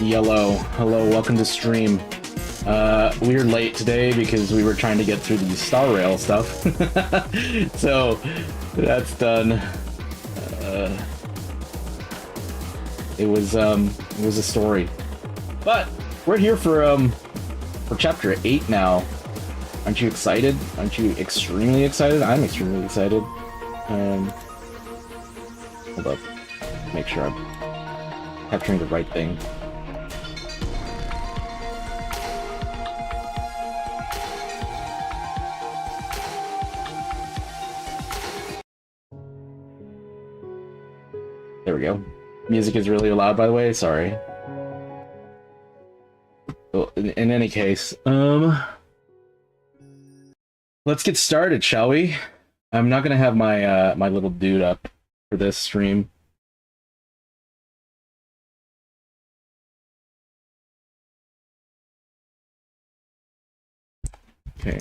Yellow, hello, welcome to stream. We were late today because we were trying to get through the Star Rail stuff. So, that's done. It was a story. But, we're here for chapter 8 now. Aren't you excited? Aren't you extremely excited? I'm extremely excited. Hold up. Make sure I'm capturing the right thing. There we go. Music is really loud, by the way. Sorry. Well, in any case, let's get started, shall we? I'm not gonna have my my little dude up for this stream. Okay.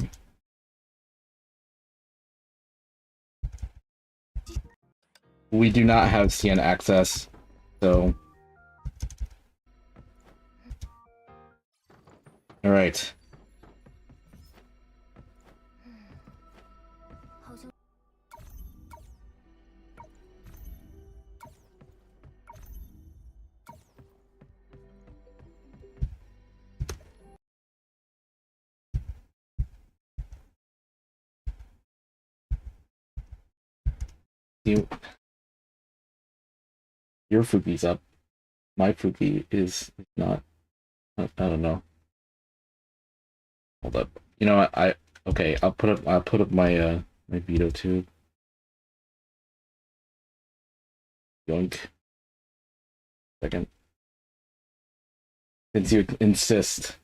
We do not have CN access, so... Alright. Your Fuki's up. My Fuki is not. I don't know. Hold up. You know what? Okay. I'll put up my my veto tube. Yoink. Second. Since you insist.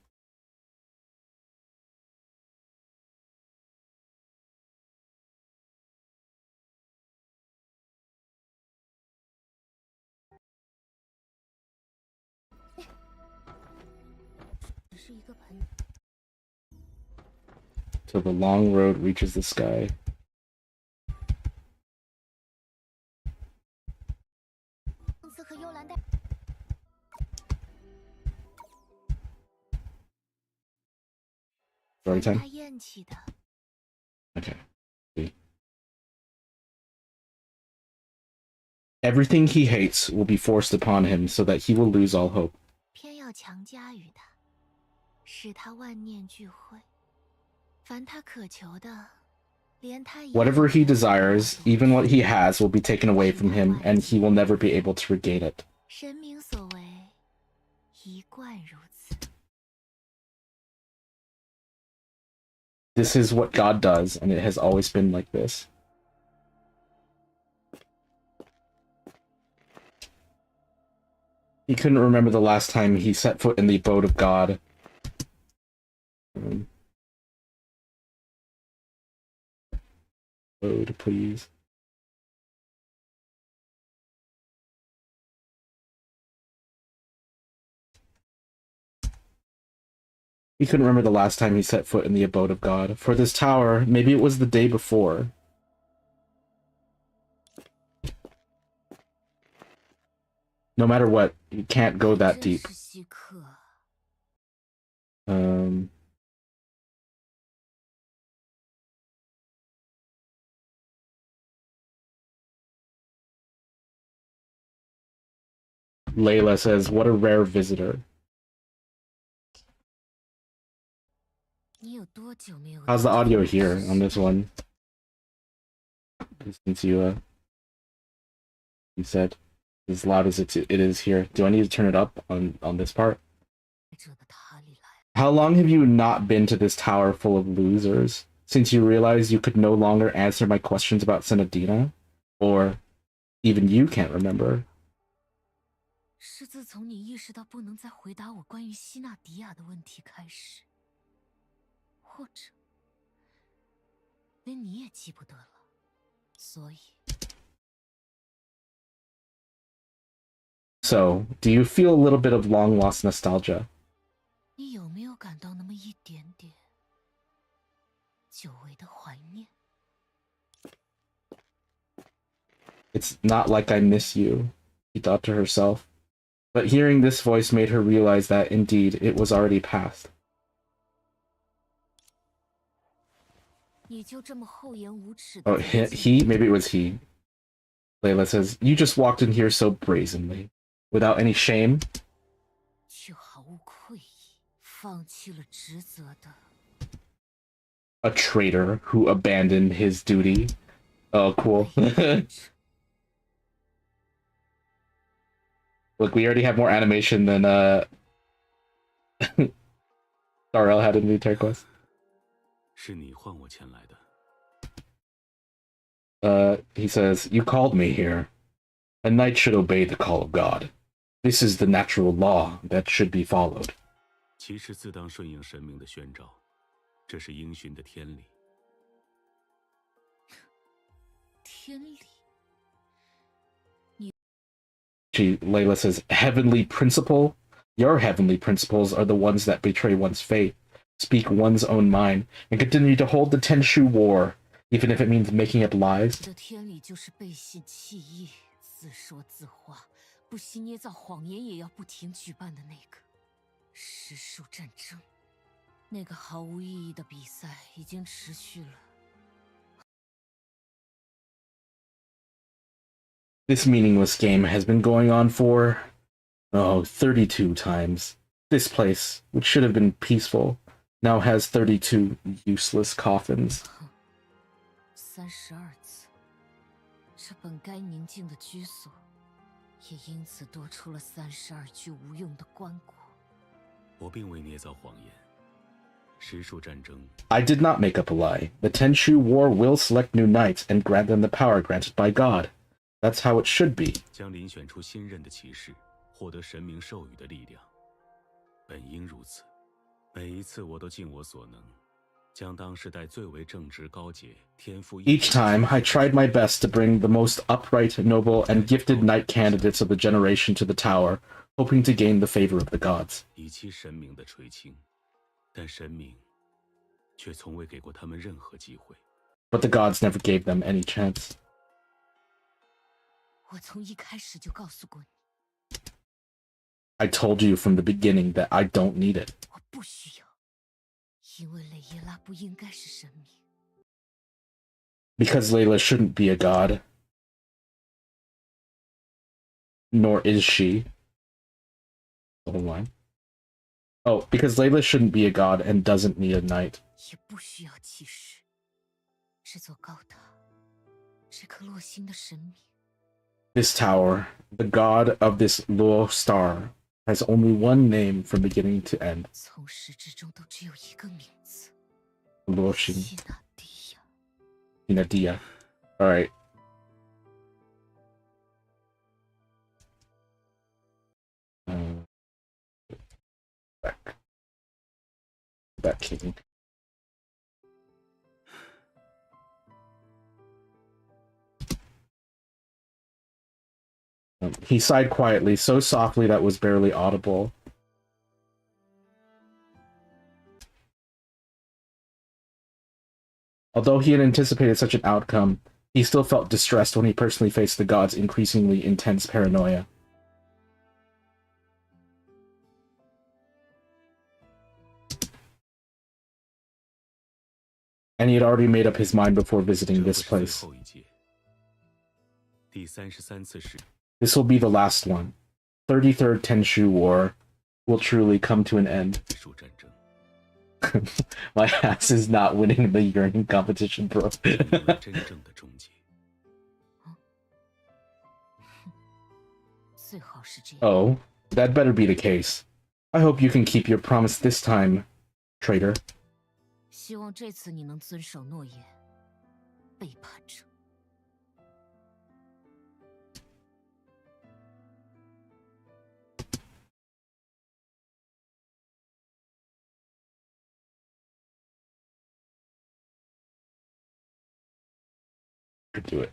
Till the long road reaches the sky. Story time? Okay. See. Everything he hates will be forced upon him so that he will lose all hope. Whatever he desires, even what he has, will be taken away from him, and he will never be able to regain it. This is what God does, and it has always been like this. He couldn't remember the last time he set foot in the abode of God. Abode, please. He couldn't remember the last time he set foot in the abode of God. For this tower, maybe it was the day before. No matter what, you can't go that deep. Layla says, what a rare visitor. How's the audio here on this one? Since you said as loud as it is here. Do I need to turn it up on this part? How long have you not been to this tower full of losers? Since you realized you could no longer answer my questions about Senadina? Or even you can't remember? So, do you feel a little bit of long-lost nostalgia? It's not like I miss you, she thought to herself. But hearing this voice made her realize that, indeed, it was already past. Oh, he? Maybe it was he. Layla says, you just walked in here so brazenly. Without any shame. A traitor who abandoned his duty. Oh, cool. Look, we already have more animation than Darrell had in the entire quest. He says, you called me here. A knight should obey the call of God. This is the natural law that should be followed. Layla says, heavenly principle? Your heavenly principles are the ones that betray one's faith, speak one's own mind, and continue to hold the Tenshu War, even if it means making up lies. This meaningless game has been going on for, 32 times. This place, which should have been peaceful, now has 32 useless coffins. I did not make up a lie. The Tenshu War will select new knights and grant them the power granted by God. That's how it should be. Each time, I tried my best to bring the most upright, noble, and gifted knight candidates of the generation to the tower, hoping to gain the favor of the gods. But the gods never gave them any chance. I told you from the beginning that I don't need it. Because Layla shouldn't be a god. Nor is she. The whole line. Oh, because Layla shouldn't be a god and doesn't need a knight. This tower, the god of this Luo star, has only one name from beginning to end. Luoshin. Inadia. Alright. Back king. He sighed quietly, so softly that was barely audible. Although he had anticipated such an outcome, he still felt distressed when he personally faced the gods' increasingly intense paranoia. And he had already made up his mind before visiting this place. This will be the last one. 33rd Tenshu War will truly come to an end. My ass is not winning the yearning competition, bro. Oh, that better be the case. I hope you can keep your promise this time, traitor. Could do it.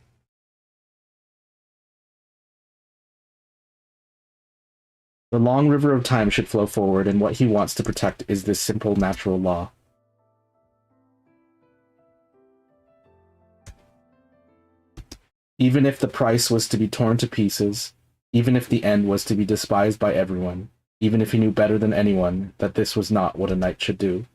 The long river of time should flow forward, and what he wants to protect is this simple natural law. Even if the price was to be torn to pieces, even if the end was to be despised by everyone, even if he knew better than anyone that this was not what a knight should do.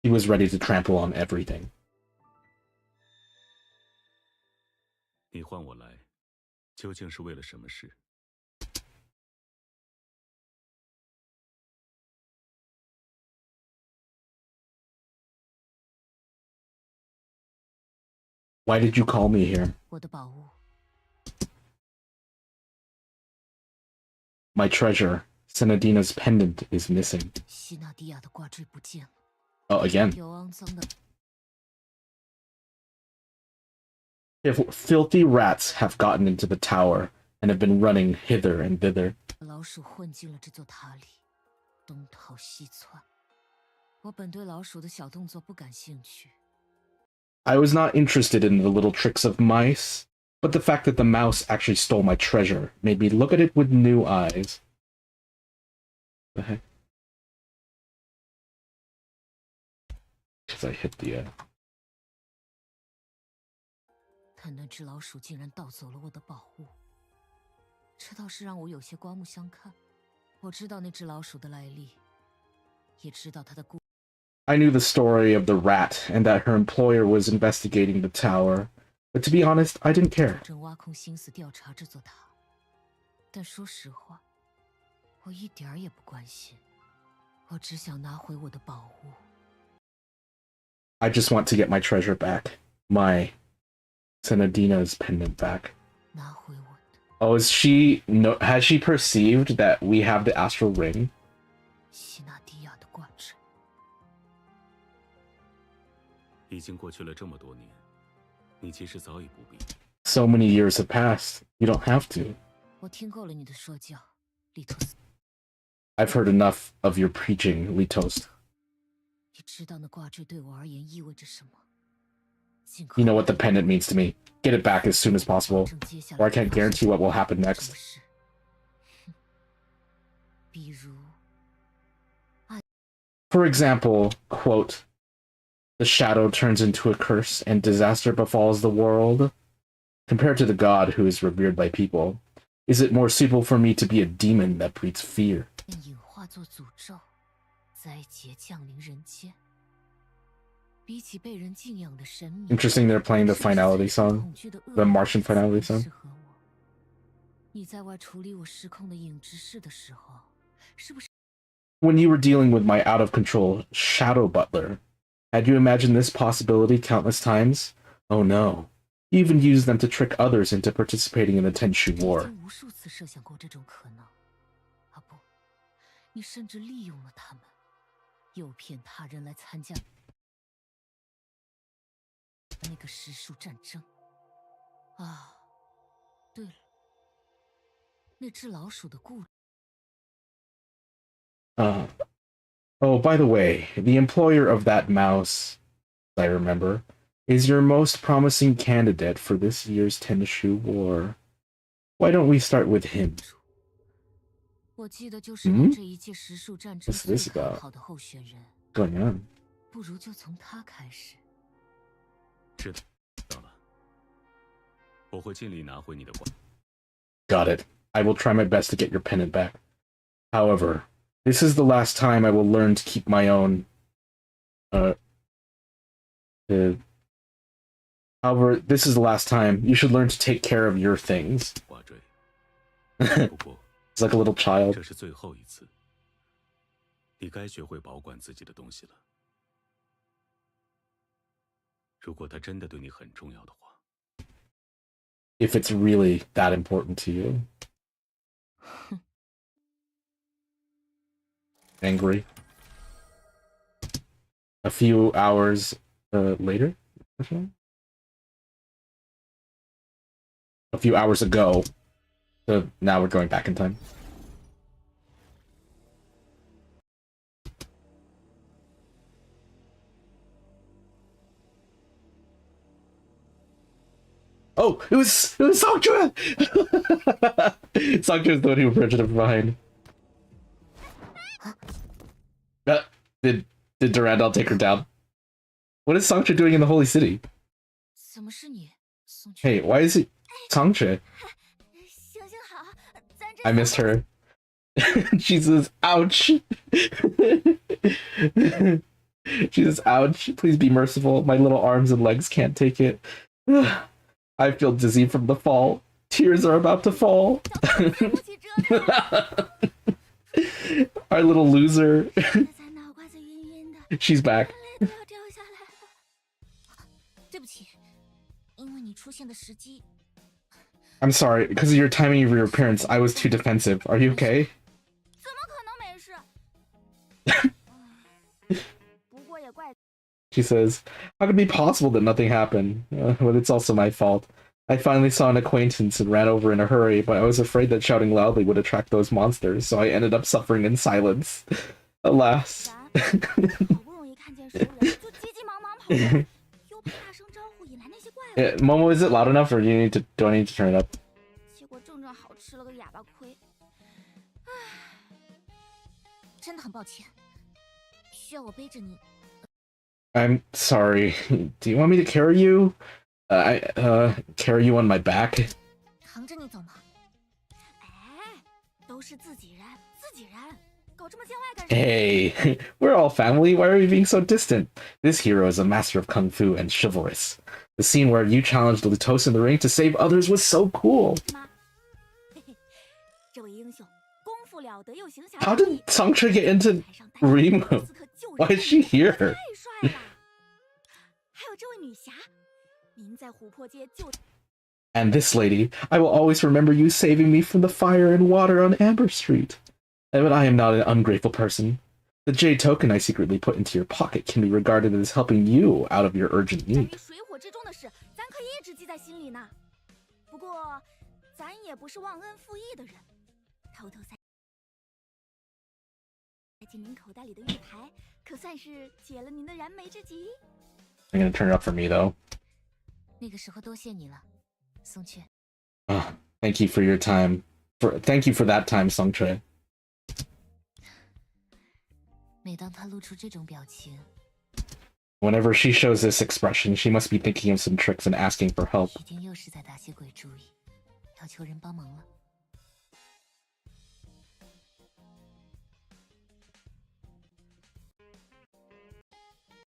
He was ready to trample on everything. 你唤我来，究竟是为了什么事？ Why did you call me here? 我的宝物。 My treasure, Senadina's pendant, is missing. 西纳迪亚的挂坠不见了。 Oh, again. 有肮脏的。 If filthy rats have gotten into the tower and have been running hither and thither. 老鼠混进了这座塔里，东逃西窜。我本对老鼠的小动作不感兴趣。 I was not interested in the little tricks of mice, but the fact that the mouse actually stole my treasure made me look at it with new eyes. The heck? Because I hit the, 但那只老鼠竟然盗走了我的宝物，这倒是让我有些刮目相看。我知道那只老鼠的来历，也知道它的故。 I knew the story of the rat and that her employer was investigating the tower, but to be honest, I didn't care. 正挖空心思调查这座塔，但说实话，我一点儿也不关心。我只想拿回我的宝物。 I just want to get my treasure back. My Senadina's pendant back. 拿回我的。 Oh, is she no? Has she perceived that we have the astral ring? 西纳迪亚的挂坠。 已经过去了这么多年，你其实早已不必。 So many years have passed. You don't have to. 我听够了你的说教，利托斯。 I've heard enough of your preaching, Litos. 你知道那挂坠对我而言意味着什么？ You know what the pendant means to me. Get it back as soon as possible, or I can't guarantee what will happen next. 比如， For example, quote, the shadow turns into a curse and disaster befalls the world. Compared to the god who is revered by people, is it more suitable for me to be a demon that breeds fear? 演化作诅咒，灾劫降临人间。比起被人敬仰的神明， Interesting they're playing the finality song, the Martian finality song. 适合我。你在外处理我失控的影之事的时候，是不是？ When you were dealing with my out-of-control shadow butler, had you imagined this possibility countless times? Oh no. You even used them to trick others into participating in the Tenshu 已 War. 经无数次设想过这种可能。啊不，你甚至利用了他们，诱骗他人来参加那个实数战争。啊，对了，那只老鼠的故事。 Oh, by the way, the employer of that mouse, I remember, is your most promising candidate for this year's Tenshu War. Why don't we start with him? 我记得就是他这一届实数战争 What's 最 this 看 about? 好的候选人， Going on? 不如就从他开始。知道了，我会尽力拿回你的挂。 Got it. I will try my best to get your pendant back. However, this is the last time I will learn to keep my own. However, this is the last time you should learn to take care of your things. 挂坠。不过， It's like a little child. 这是最后一次，你该学会保管自己的东西了。如果它真的对你很重要的话， If it's really that important to you. Angry. A few hours later? A few hours ago. So now we're going back in time. Oh, it was Songchua! Songchua is the one who approached him from behind. Did Durandal take her down? What is Sangche doing in the Holy City? 怎么是你，宋缺？ Hey, why is it Sangche? 行行好，咱这 I missed her. Jesus, ouch. Jesus, ouch. Please be merciful. My little arms and legs can't take it. I feel dizzy from the fall. Tears are about to fall. Our little loser. She's back. 对不起，因为你出现的时机。 I'm sorry, because of your timing of your appearance, I was too defensive. Are you okay? 怎么可能没事？不过也怪。 She says, how could it be possible that nothing happened? Well, it's also my fault. I finally saw an acquaintance and ran over in a hurry, but I was afraid that shouting loudly would attract those monsters, so I ended up suffering in silence. Alas. 好不容易看见熟人，就急急忙忙跑过来，又怕大声招呼引来那些怪物。 Momo, is it loud enough, or do I need to turn it up? 结果正好吃了个哑巴亏。唉，真的很抱歉，需要我背着你。 I'm sorry. Do you want me to carry you? Carry you on my back? 扛着你走吗？哎，都是自己人，自己人，搞这么见外干什么？ Hey, we're all family. Why are we being so distant? This hero is a master of kung fu and chivalrous. The scene where you challenged Lutos in the ring to save others was so cool. 妈，嘿嘿，这位英雄功夫了得又行侠。 How did Sangche get into Remo? Why is she here? 太帅了！还有这位女侠，您在琥珀街就。 And this lady, I will always remember you saving me from the fire and water on Amber Street. But I am not an ungrateful person. The jade token I secretly put into your pocket can be regarded as helping you out of your urgent 关于 need. 水火之中的事，咱可以一直记在心里呢。不过，咱也不是忘恩负义的人，偷偷塞进您口袋里的玉牌，可算是解了您的燃眉之急。 I'm gonna turn it up for me though. 那个时候多谢你了，宋雀。 Thank you for your time. Thank you for that time, Sangche. 每当他露出这种表情， Whenever she shows this expression, she must be thinking of some tricks and asking for help. 一定又是在打些鬼主意，要求人帮忙了。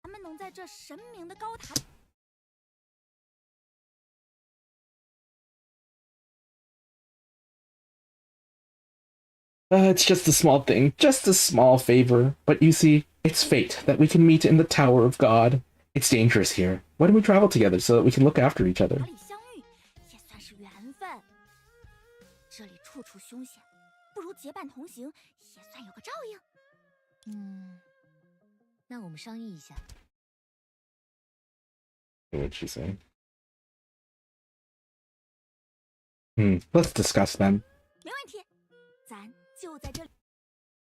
咱们能在这神明的高台。 It's just a small thing, just a small favor. But you see, it's fate that we can meet in the Tower of God. It's dangerous here. Why don't we travel together so that we can look after each other? 哪里相遇也算是缘分。这里处处凶险，不如结伴同行，也算有个照应。那我们商议一下。 What did she say? Let's discuss then. 没问题，咱就在这里。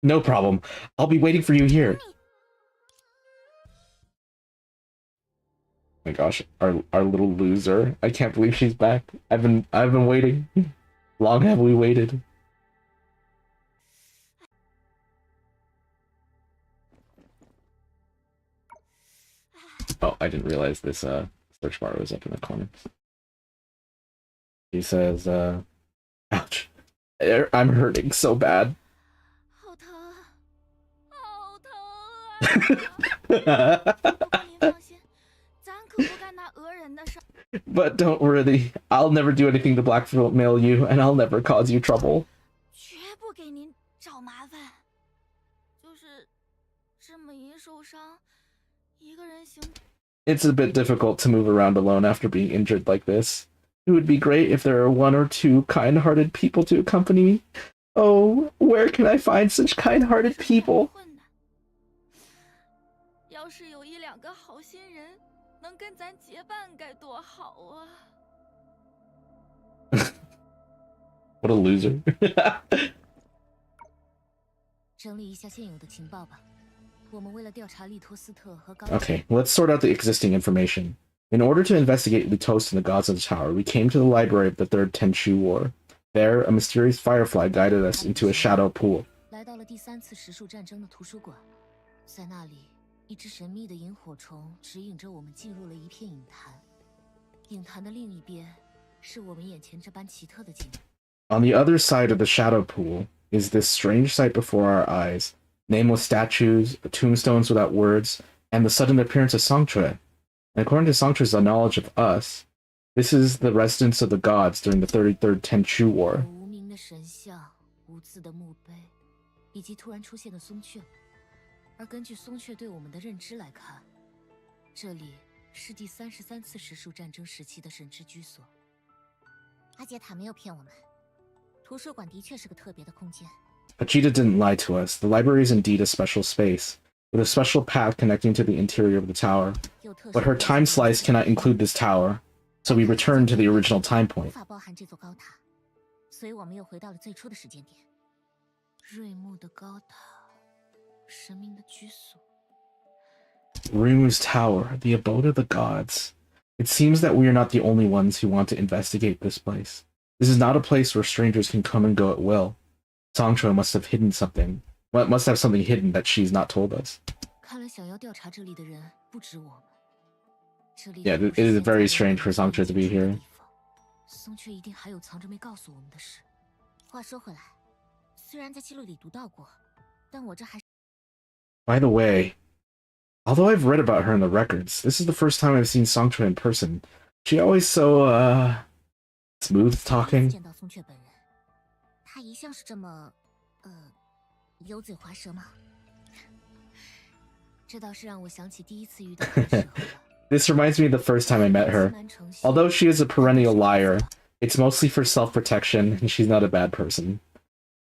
No problem. I'll be waiting for you here. Oh my gosh, our little loser. I can't believe she's back. I've been waiting. Long have we waited. Oh, I didn't realize this search bar was up in the corner. He says, ouch. I'm hurting so bad. 好疼，好疼啊！您放心，咱可不干那讹人的事儿。 But don't worry, I'll never do anything to blackmail you, and I'll never cause you trouble. 绝不给您找麻烦。就是这么一受伤，一个人行。 It's a bit difficult to move around alone after being injured like this. It would be great if there are one or two kind-hearted people to accompany me. Oh, where can I find such kind-hearted people? 要是有一两个好心人能跟咱结伴，该多好啊！ What a loser. 整理一下现有的情报吧。我们为了调查利托斯特和高。 Okay, let's sort out the existing information. In order to investigate Lutos and the gods of the tower, we came to the library of the Third Tenchu War. There, a mysterious firefly guided us into a shadow pool. 来到了第3次实数战争的图书馆，在那里，一只神秘的萤火虫指引着我们进入了一片影坛。影坛的另一边，是我们眼前这般奇特的景。On the other side of the shadow pool is this strange sight before our eyes. Nameless statues, tombstones without words, and the sudden appearance of Songchue. And according to Songchue's knowledge of us, this is the residence of the gods during the 33rd Tenchu War. 无名的神像、无字的墓碑，以及突然出现的松雀。而根据松雀对我们的认知来看，这里是第33次实数战争时期的神之居所。阿杰塔没有骗我们，图书馆的确是个特别的空间。Ajita didn't lie to us. The library is indeed a special space, with a special path connecting to the interior of the tower. But her time slice cannot include this tower, so we return to the original time point. 无法包含这座高塔，所以我们又回到了最初的时间点。瑞木的高塔，神明的居所。Ryumu's tower, the abode of the gods. It seems that we are not the only ones who want to investigate this place. This is not a place where strangers can come and go at will. Songchue must have hidden something. Must have something hidden that she's not told us. 看来想要调查这里的人不止我们。这里 Yeah, it is very strange for Songchue to be here. 松雀一定还有藏着没告诉我们的事。话说回来，虽然在记录里读到过，但我这还是。By the way, although I've read about her in the records, this is the first time I've seen Songchue in person. She always so, smooth talking. 见到松雀本人，他一向是这么，油嘴滑舌吗？这倒是让我想起第一次遇到他的时候了。This reminds me of the first time I met her. Although she is a perennial liar, it's mostly for self-protection, and she's not a bad person.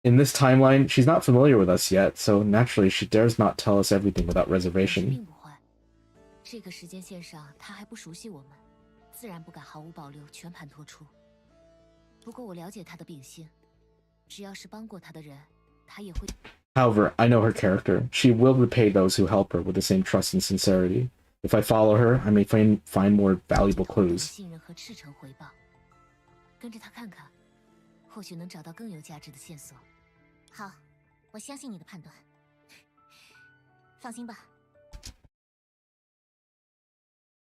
In this timeline, she's not familiar with us yet, so naturally she dares not tell us everything without reservation. 并不坏。这个时间线上，他还不熟悉我们，自然不敢毫无保留全盘托出。不过我了解他的秉性，只要是帮过他的人，他也会。However, I know her character. She will repay those who help her with the same trust and sincerity. If I follow her, I may find more valuable clues. 信任和赤诚回报，跟着他看看，或许能找到更有价值的线索。好，我相信你的判断。放心吧。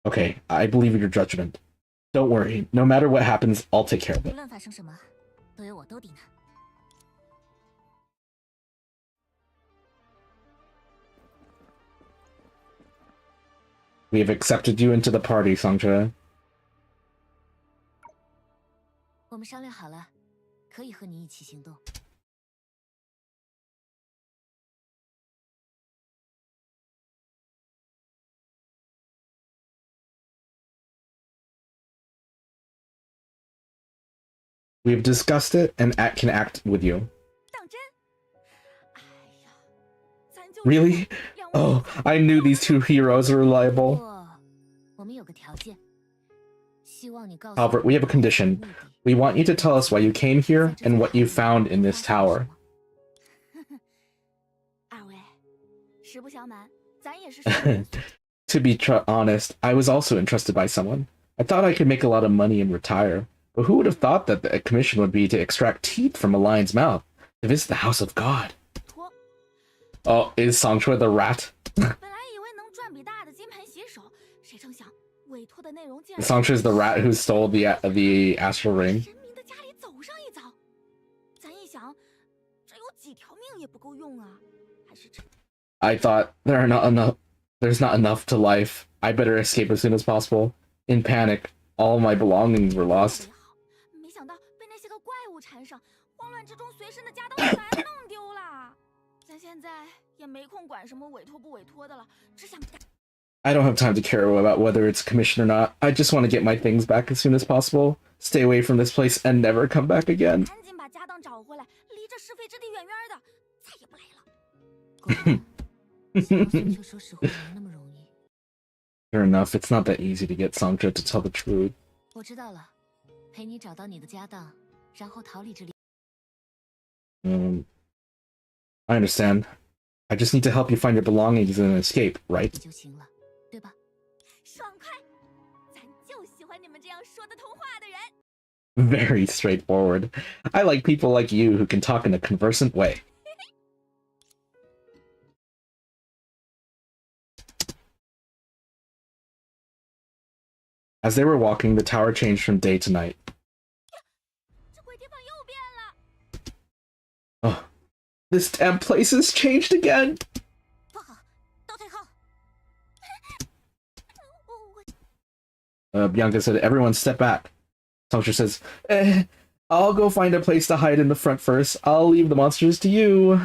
Okay, I believe in your judgment. Don't worry. No matter what happens, I'll take care of 无 it. 论发生什么，都由我兜底呢。We have accepted you into the party, Songchue. 我们商量好了，可以和你一起行动。We have discussed it and can act with you. 当真？哎呀，咱就 Really? Oh, I knew these two heroes were 不 reliable. 过，我们有个条件，希望你告诉 Albert, we have a condition. We want you to tell us why you came here and what you found in this tower. 二位，实不相瞒，咱也是受人所 To be honest, I was also entrusted by someone. I thought I could make a lot of money and retire, but who would have thought that the commission would be to extract teeth from a lion's mouth, to visit the house of God? 托。 Oh, is Songchue the rat? 本来以为能赚笔大的金盆洗手，谁成想委托的内容竟然 Songchue is the rat who stole the astral ring. 神明的家里走上一遭。咱一想，这有几条命也不够用啊，还是趁 I thought there's not enough to life. I better escape as soon as possible. In panic, all my belongings were lost. 最好。没想到被那些个怪物缠上，慌乱之中随身的家当全弄丢了。咱现在也没空管什么委托不委托的了，只想 I don't have time to care about whether it's commission or not. I just want to get my things back as soon as possible, stay away from this place, and never come back again. 赶紧把家当找回来，离这是非之地远远的，再也不来了。就说实话没那么容易。 Fair enough, it's not that easy to get Songchue to tell the truth. 我知道了，陪你找到你的家当，然后逃离这里。I understand. I just need to help you find your belongings and escape, right? 就行了，对吧？爽快，咱就喜欢你们这样说得通话的人。 Very straightforward. I like people like you who can talk in a conversant way. As they were walking, the tower changed from day to night. Oh, this damn place has changed again! Bianca said, everyone step back. Songtra says, I'll go find a place to hide in the front first. I'll leave the monsters to you.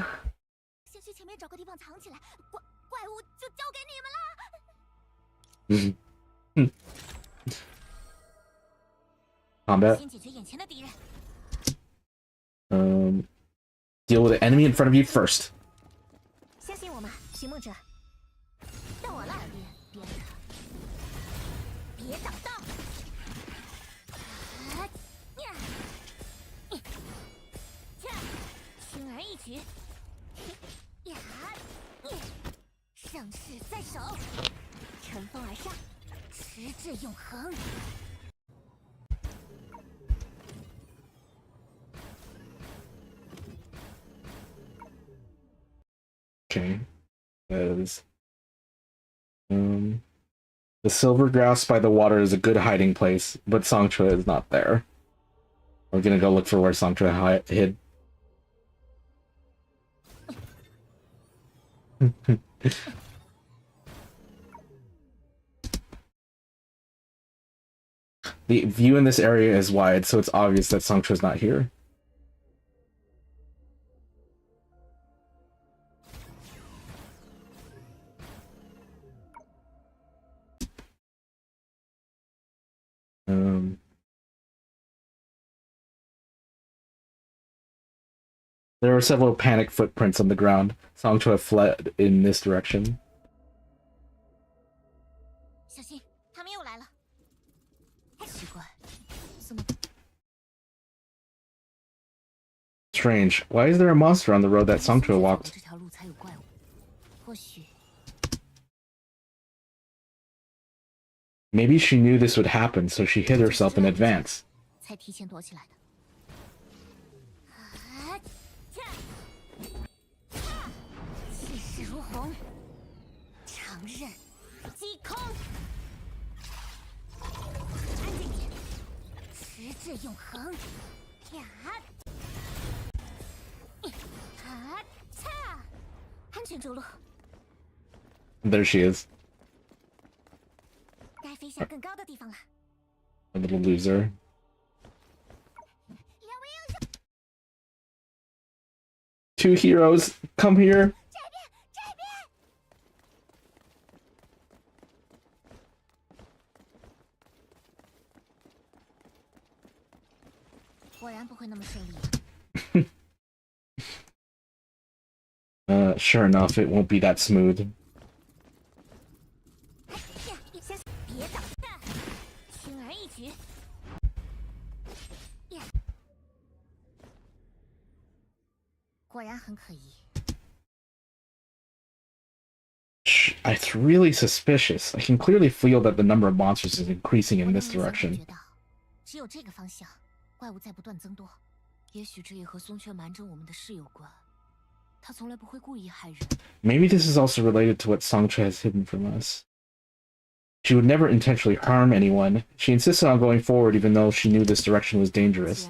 Combat. Deal with the enemy in front of you first. Okay. As the silver grass by the water is a good hiding place, but Songtra is not there. We're gonna go look for where Songtra hid. The view in this area is wide, so it's obvious that Songtra's not here. There are several panic footprints on the ground. Songtra fled in this direction. Strange. Why is there a monster on the road that Songtra walked? Maybe she knew this would happen, so she hid herself in advance. There she is. A little loser. Two heroes, come here. Sure enough, it won't be that smooth. It's really suspicious. I can clearly feel that the number of monsters is increasing in this direction. Maybe this is also related to what Songtra has hidden from us. She would never intentionally harm anyone. She insisted on going forward even though she knew this direction was dangerous.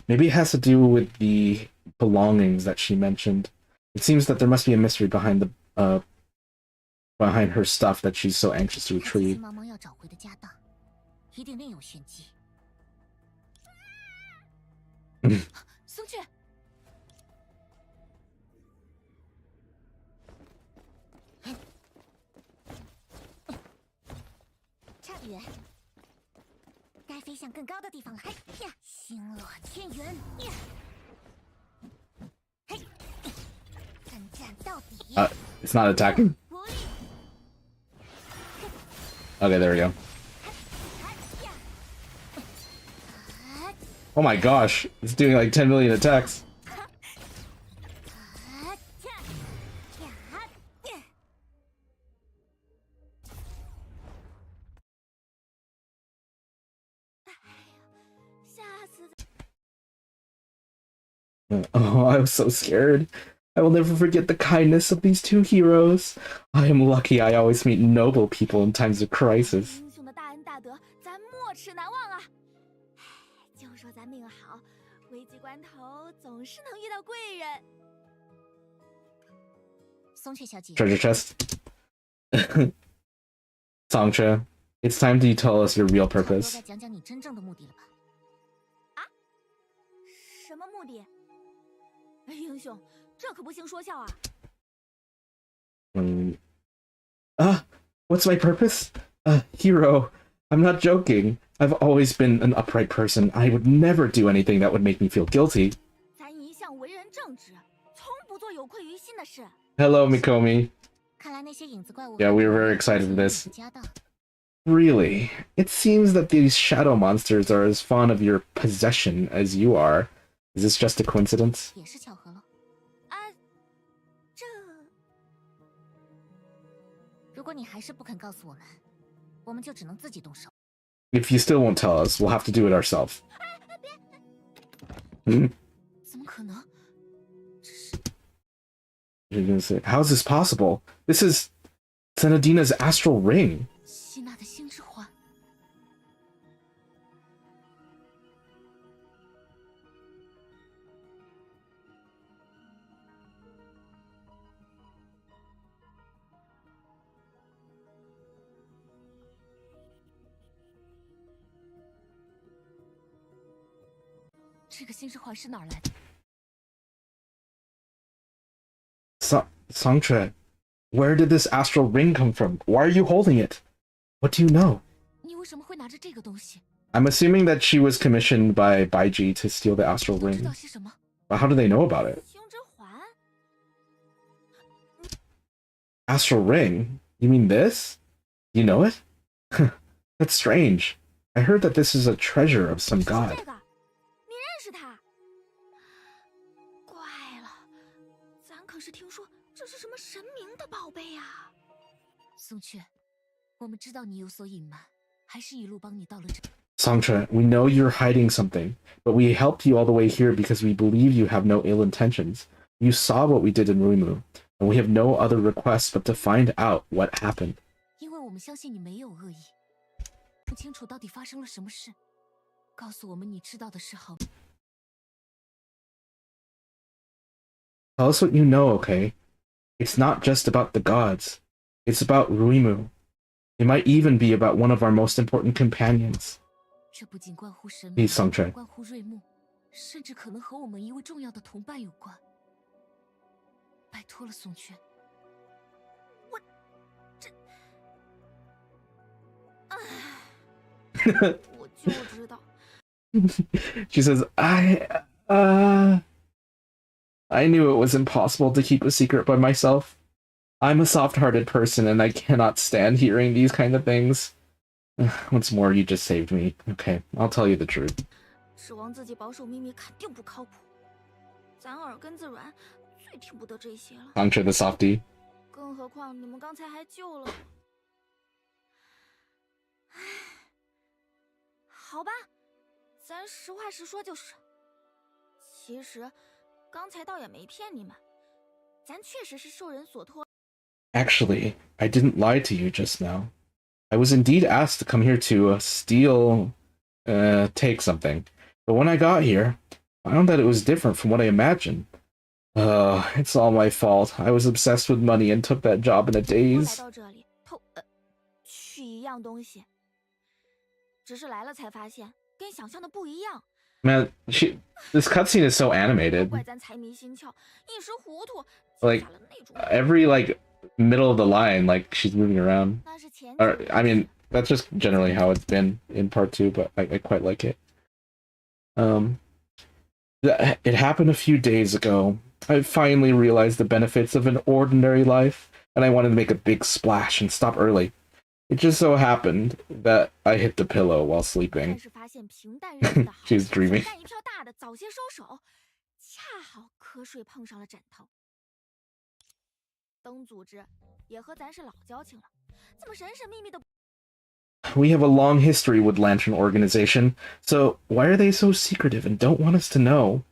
Maybe it has to do with the belongings that she mentioned. It seems that there must be a mystery behind the behind her stuff that she's so anxious to retrieve. It's not attacking? Okay, there we go. Oh my gosh, it's doing like 10 million attacks. Oh, I was so scared. I will never forget the kindness of these two heroes. I am lucky I always meet noble people in times of crisis. 英雄的大恩大德，咱没齿难忘啊！就说咱命好，危急关头总是能遇到贵人。松雀小姐， Treasure chest. Sangcha, it's time to tell us your real 差不多 purpose. 该讲讲你真正的目的了吧？什么目的？英雄，这可不行说笑啊！ What's my purpose? Hero, I'm not joking. I've always been an upright person. I would never do anything that would make me feel guilty. 咱一向为人正直，从不做有愧于心的事。 Hello, Mikomi. 看来那些影子怪物 Yeah, we were very excited for this. 家当。 Really? It seems that these shadow monsters are as fond of your possession as you are. Is this just a coincidence? 也是巧合了。啊，这如果你还是不肯告诉我们，我们就只能自己动手。 If you still won't tell us, we'll have to do it ourselves. 怎么可能？这是 You're gonna say, how is this possible? This is Senadina's astral ring. 希娜的星之环。这个星之环是哪儿来的？ Sangcha, where did this astral ring come from? Why are you holding it? What do you know? 你为什么会拿着这个东西？ I'm assuming that she was commissioned by Baiji to steal the astral 都知 ring. 道些什么？ But how do they know about it? 星之环， Astral ring? You mean this? You know it? That's strange. I heard that this is a treasure of some 是 god. 这个，你认识他？怪了，咱可是听说这是什么神明的宝贝啊！ 松雀，我们知道你有所隐瞒，还是一路帮你到了这。 Sangcha, we know you're hiding something, but we helped you all the way here because we believe you have no ill intentions. You saw what we did in Ruimu, and we have no other request but to find out what happened. 因为我们相信你没有恶意，不清楚到底发生了什么事，告诉我们你知道的事好。 Tell us what you know, okay? It's not just about the gods. It's about Ruimu. It might even be about one of our most important companions. 这不仅关乎神你明，桑川关乎瑞木，甚至可能和我们一位重要的同伴有关。拜托了，松雀。我就知道， She says, I knew it was impossible to keep a secret by myself. I'm a soft-hearted person and I cannot stand hearing these kind of things. Once more, you just saved me. Okay, I'll tell you the truth. 指望自己保守秘密肯定不靠谱，咱耳根子软，最听不得这些了。 Sangcha the softie. 更何况你们刚才还救了我。唉，好吧，咱实话实说就是。其实，刚才倒也没骗你们，咱确实是受人所托。 Actually, I didn't lie to you just now. I was indeed asked to come here to take something. But when I got here, I found that it was different from what I imagined. It's all my fault. I was obsessed with money and took that job in a 我来 daze. 到这里取一样东西，只是来了才发现跟想象的不一样。 Man, this cutscene is so 都 animated. 怪咱财迷心窍，一时糊涂， Like, 下了那种。 every, middle of the line, she's moving around. 那是前 Or, 几 I mean, that's just generally how it's been in part 2, but I quite like it. It happened a few days ago. I finally realized the benefits of an ordinary life, and I wanted to make a big splash and stop early. It just so happened that I hit the pillow while 但 sleeping. 是发现平淡日子的好， She's dreaming. 干一票大的，早些收手，恰好瞌睡碰上了枕头。灯组织也和咱是老交情了，怎么神神秘秘的？ We have a long history with Lantern Organization, so why are they so secretive and don't want us to know?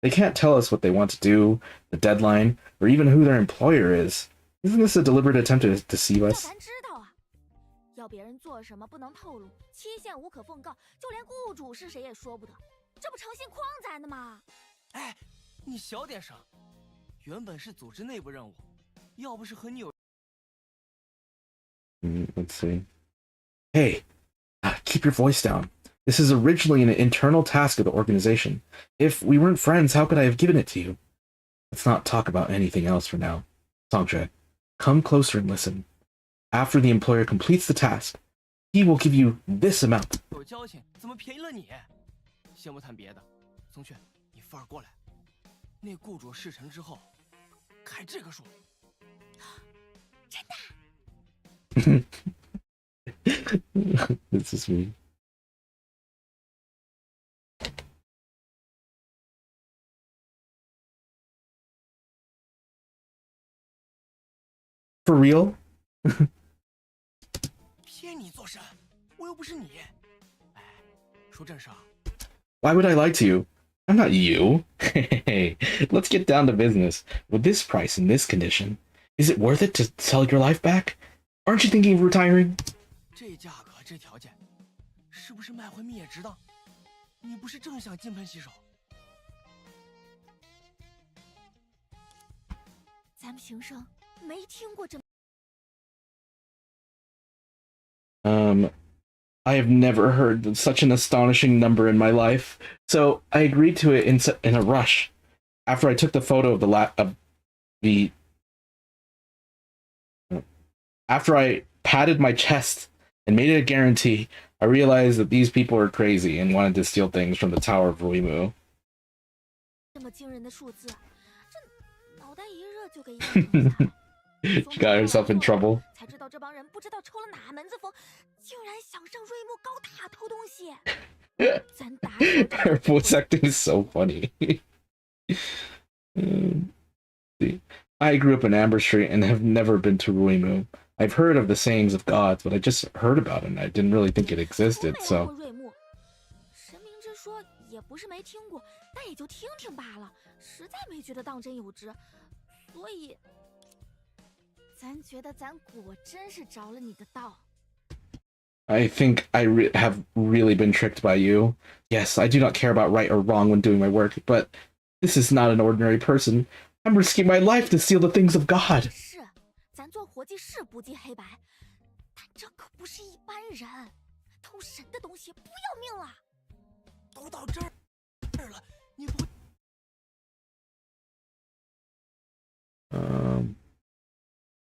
They can't tell us what they want to do, the deadline, or even who their employer is. Isn't this a deliberate attempt to deceive 这 us? 咱知道啊，要别人做什么不能透露，期限无可奉告，就连雇主是谁也说不得，这不诚信诓咱的吗？哎，你小点声，原本是组织内部任务，要不是和你有。 Let's see. Hey, keep your voice down. This is originally an internal task of the organization. If we weren't friends, how could I have given it to you? Let's not talk about anything else for now. Sangche, come closer and listen. After the employer completes the task, he will give you this amount. 有交情，怎么便宜了你？先不谈别的，松雀，你范儿过来。那雇主事成之后，开这个数。真的？ This is me. For real? 骗你做甚？我又不是你。哎，说正事啊。Why would I lie to you? I'm not you. Hey, let's get down to business. With this price and this condition, is it worth it to sell your life back? Aren't you thinking of retiring? 这价格这条件，是不是卖回命也值当？你不是正想金盆洗手？咱们平生没听过这。 I have never heard such an astonishing number in my life, so I agreed to it in a rush. After I took the photo of after I patted my chest and made it a guarantee, I realized that these people are crazy and wanted to steal things from the Tower of Ruimu. 这么惊人的数字，这脑袋一热就给印下来。 She got herself in trouble. 才知道这帮人不知道抽了哪门子风，竟然想上瑞木高塔偷东西。咱打手 Her voice acting is so funny. I grew up in Amber Street and have never been to Ruimu. I've heard of the sayings of gods, but I just heard about it and I didn't really think it existed, 从没来 so... 过瑞木，神明之说也不是没听过，但也就听听罢了，实在没觉得当真有之，所以。 咱觉得咱果真是着了你的道。 I think I have really been tricked by you. Yes, I do not care about right or wrong when doing my work, but this is not an ordinary person. I'm risking my life to steal the things of God. 是，咱做伙计是不计黑白，但这可不是一般人，偷神的东西不要命了。都到这儿了，你不？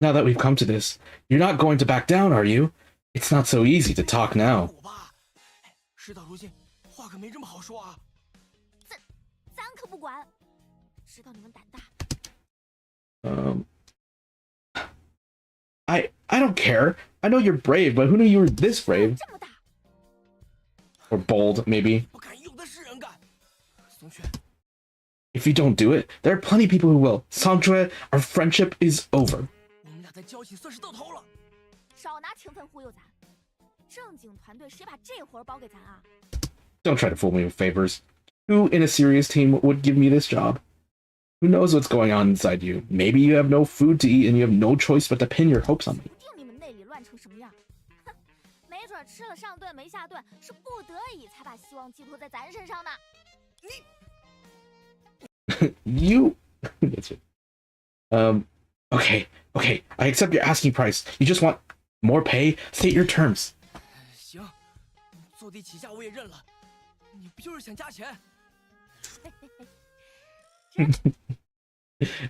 Now that we've come to this, you're not going to back down, are you? It's not so easy to talk now. 事到如今，话可没这么好说啊。咱可不管，知道你们胆大。I don't care. I know you're brave, but who knew you were this brave? 这么大， Or bold, maybe. 不敢有的是人干。松雀， If you don't do it, there are plenty of people who will. Sanjue, our friendship is over. 我们俩的交情算是到头了。少拿情分忽悠咱。正经团队谁把这活儿包给咱啊？ Don't try to fool me with favors. Who in a serious team would give me this job? Who knows what's going on inside you? Maybe you have no food to eat and you have no choice but to pin your hopes on me. 定你们内里乱成什么样？哼，没准吃了上顿没下顿，是不得已才把希望寄托在咱身上呢。You... That's it. Okay. I accept your asking price. You just want more pay? State your terms. 行，坐地起价我也认了。你不就是想加钱？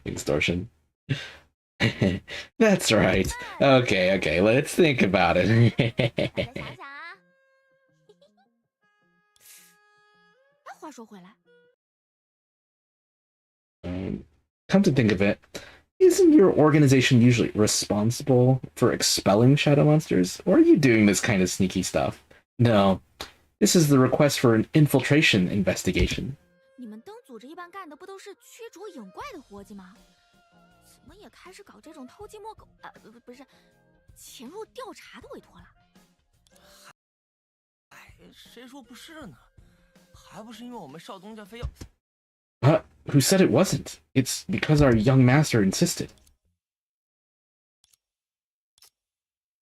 Extortion. That's right. Okay, let's think about it. 再想想啊。话说回来， Come to think of it, isn't your organization usually responsible for expelling shadow monsters? Or are you doing this kind of sneaky stuff? No. This is the request for an infiltration investigation. 你们灯组织一般干的不都是驱逐影怪的活计吗？怎么也开始搞这种偷鸡摸狗不是潜入调查的委托了？哎，谁说不是呢？还不是因为我们少东家非要…… Who said it wasn't? It's because our young master insisted.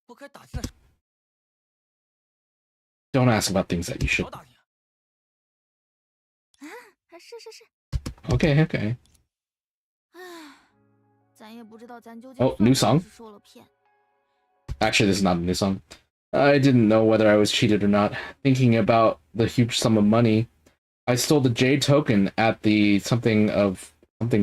不该打听的 Don't ask about things that you 少 should. 打听。是。 Okay, okay. 唉，咱也不知道咱究 Oh, 竟 new 算 song? 不是受了骗。 Actually, this is not a new song. I didn't know whether I was cheated or not. Thinking about the huge sum of money, I stole the Jade token at the something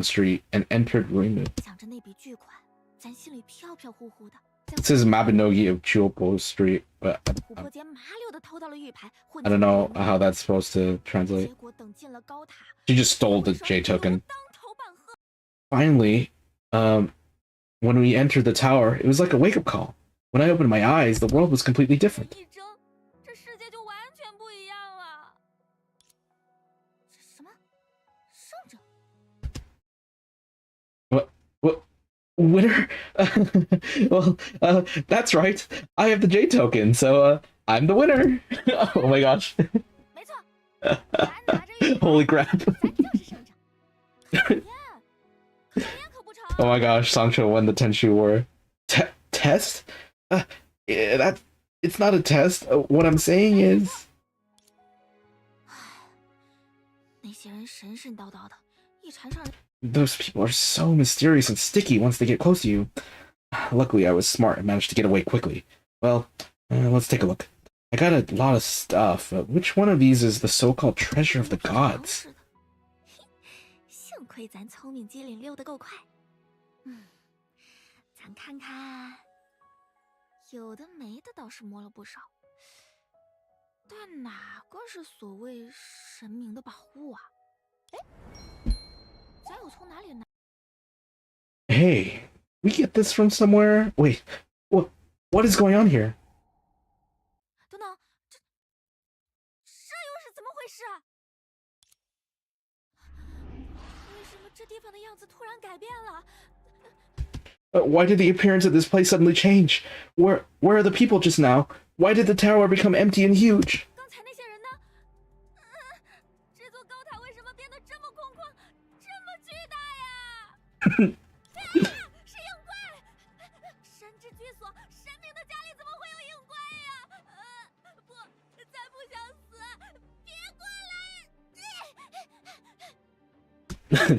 street and entered Ruinwood. 想着那笔巨款，咱心里飘飘忽忽的。 It says Mabinogi of Chuopo Street, but 琥珀间麻溜的偷到了玉牌，混 I don't know how that's supposed to translate. 结果等进了高塔， She just stole the Jade token. 当头棒喝。 Finally, when we entered the tower, it was like a wake-up call. When I opened my eyes, the world was completely different. 一睁，这世界就完全不一样了。什么？圣者？ What? Winner? Well, that's right. I have the Jade token, so I'm the winner. Oh my gosh. 没错，咱拿着玉牌， Holy crap. 咱就是圣者。考验，考验可不成。 Oh my gosh, Sancho won the Tenshu War. Test? Yeah, it's not a test. What I'm saying is... 那些人神神叨叨的，一缠上人。 Those people are so mysterious and sticky once they get close to you. Luckily, I was smart and managed to get away quickly. Well, let's take a look. I got a lot of stuff. Which one of these is the so-called treasure of the gods? 幸亏咱聪明机灵，溜得够快。咱看看，有的没的倒是摸了不少，但哪个是所谓神明的宝物啊？哎，咱有从哪里拿？ Hey, we get this from somewhere? Wait, what is going on here? 等等，这又是怎么回事啊？为什么这地方的样子突然改变了？ Why did the appearance of this place suddenly change? Where are the people just now? Why did the tower become empty and huge? 刚才那些人呢？这座高塔为什么变得这么空旷，这么巨大呀？是硬怪！神之居所，神明的家里怎么会有硬怪呀？不，咱不想死，别过来！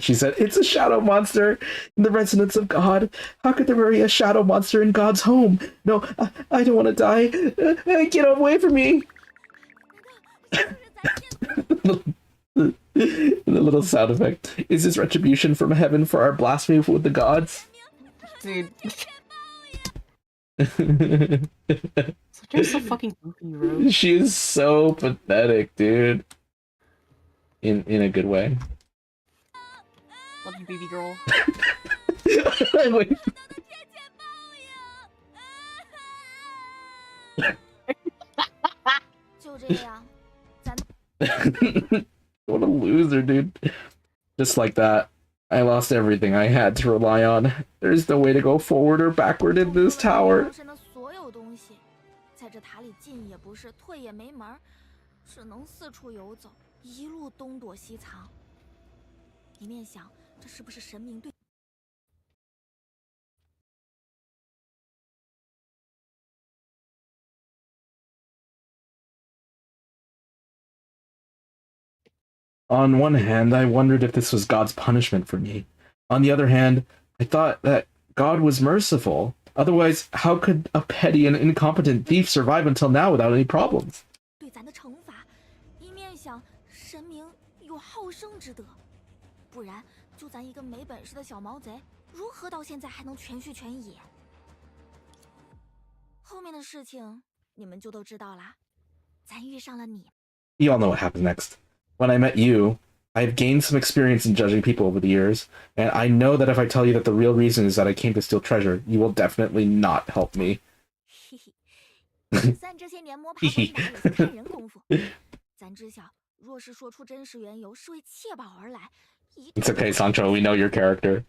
She said, it's a shadow monster in the residence of God. How could there be a shadow monster in God's home? No, I don't want to die. Get away from me. The little sound effect. Is this retribution from heaven for our blasphemy with the gods? Dude. You're so fucking goofy, bro. She is so pathetic, dude. In a good way. Love you, baby girl. Wait. 就这样，咱 What a loser, dude. Just like that, I lost everything I had to rely on. There's no way to go forward or backward in this tower. 神的所有东西，在这塔里进也不是，退也没门，只能四处游走，一路东躲西藏。你面想，这是不是神明对？ On one hand, I wondered if this was God's punishment for me. On the other hand, I thought that God was merciful. Otherwise, how could a petty and incompetent thief survive until now without any problems? 对咱的惩罚，一面想神明有好生之德，不然就咱一个没本事的小毛贼，如何到现在还能全虚全野？后面的事情你们就都知道啦。咱遇上了你， You all know what happens next. When I met you, I've gained some experience in judging people over the years, and I know that if I tell you that the real reason is that I came to steal treasure, you will definitely not help me. 嘿嘿，咱这些年摸爬滚打也是骗人功夫。咱知晓，若是说出真实缘由是为窃宝而来，一定 It's okay, Sancho, we know your character.